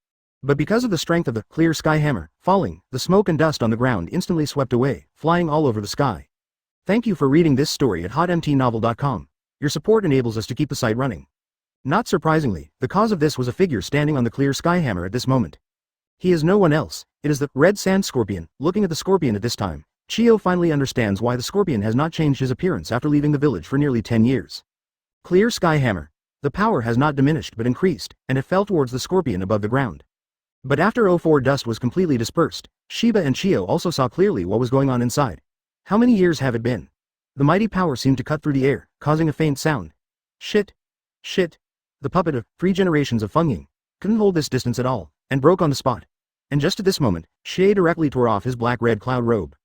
[SPEAKER 1] But because of the strength of the clear sky hammer, falling, the smoke and dust on the ground instantly swept away, flying all over the sky. Thank you for reading this story at hotmtnovel.com. Your support enables us to keep the site running. Not surprisingly, the cause of this was a figure standing on the clear sky hammer at this moment. He is no one else, it is the red sand scorpion. Looking at the scorpion at this time, Chio finally understands why the scorpion has not changed his appearance after leaving the village for nearly 10 years. Clear sky hammer. The power has not diminished but increased, and it fell towards the scorpion above the ground. But after O4 dust was completely dispersed, Shiba and Chio also saw clearly what was going on inside. How many years have it been? The mighty power seemed to cut through the air, causing a faint sound. Shit. The puppet of 3 generations of Fengying couldn't hold this distance at all, and broke on the spot. And just at this moment, Xie directly tore off his black-red cloud robe.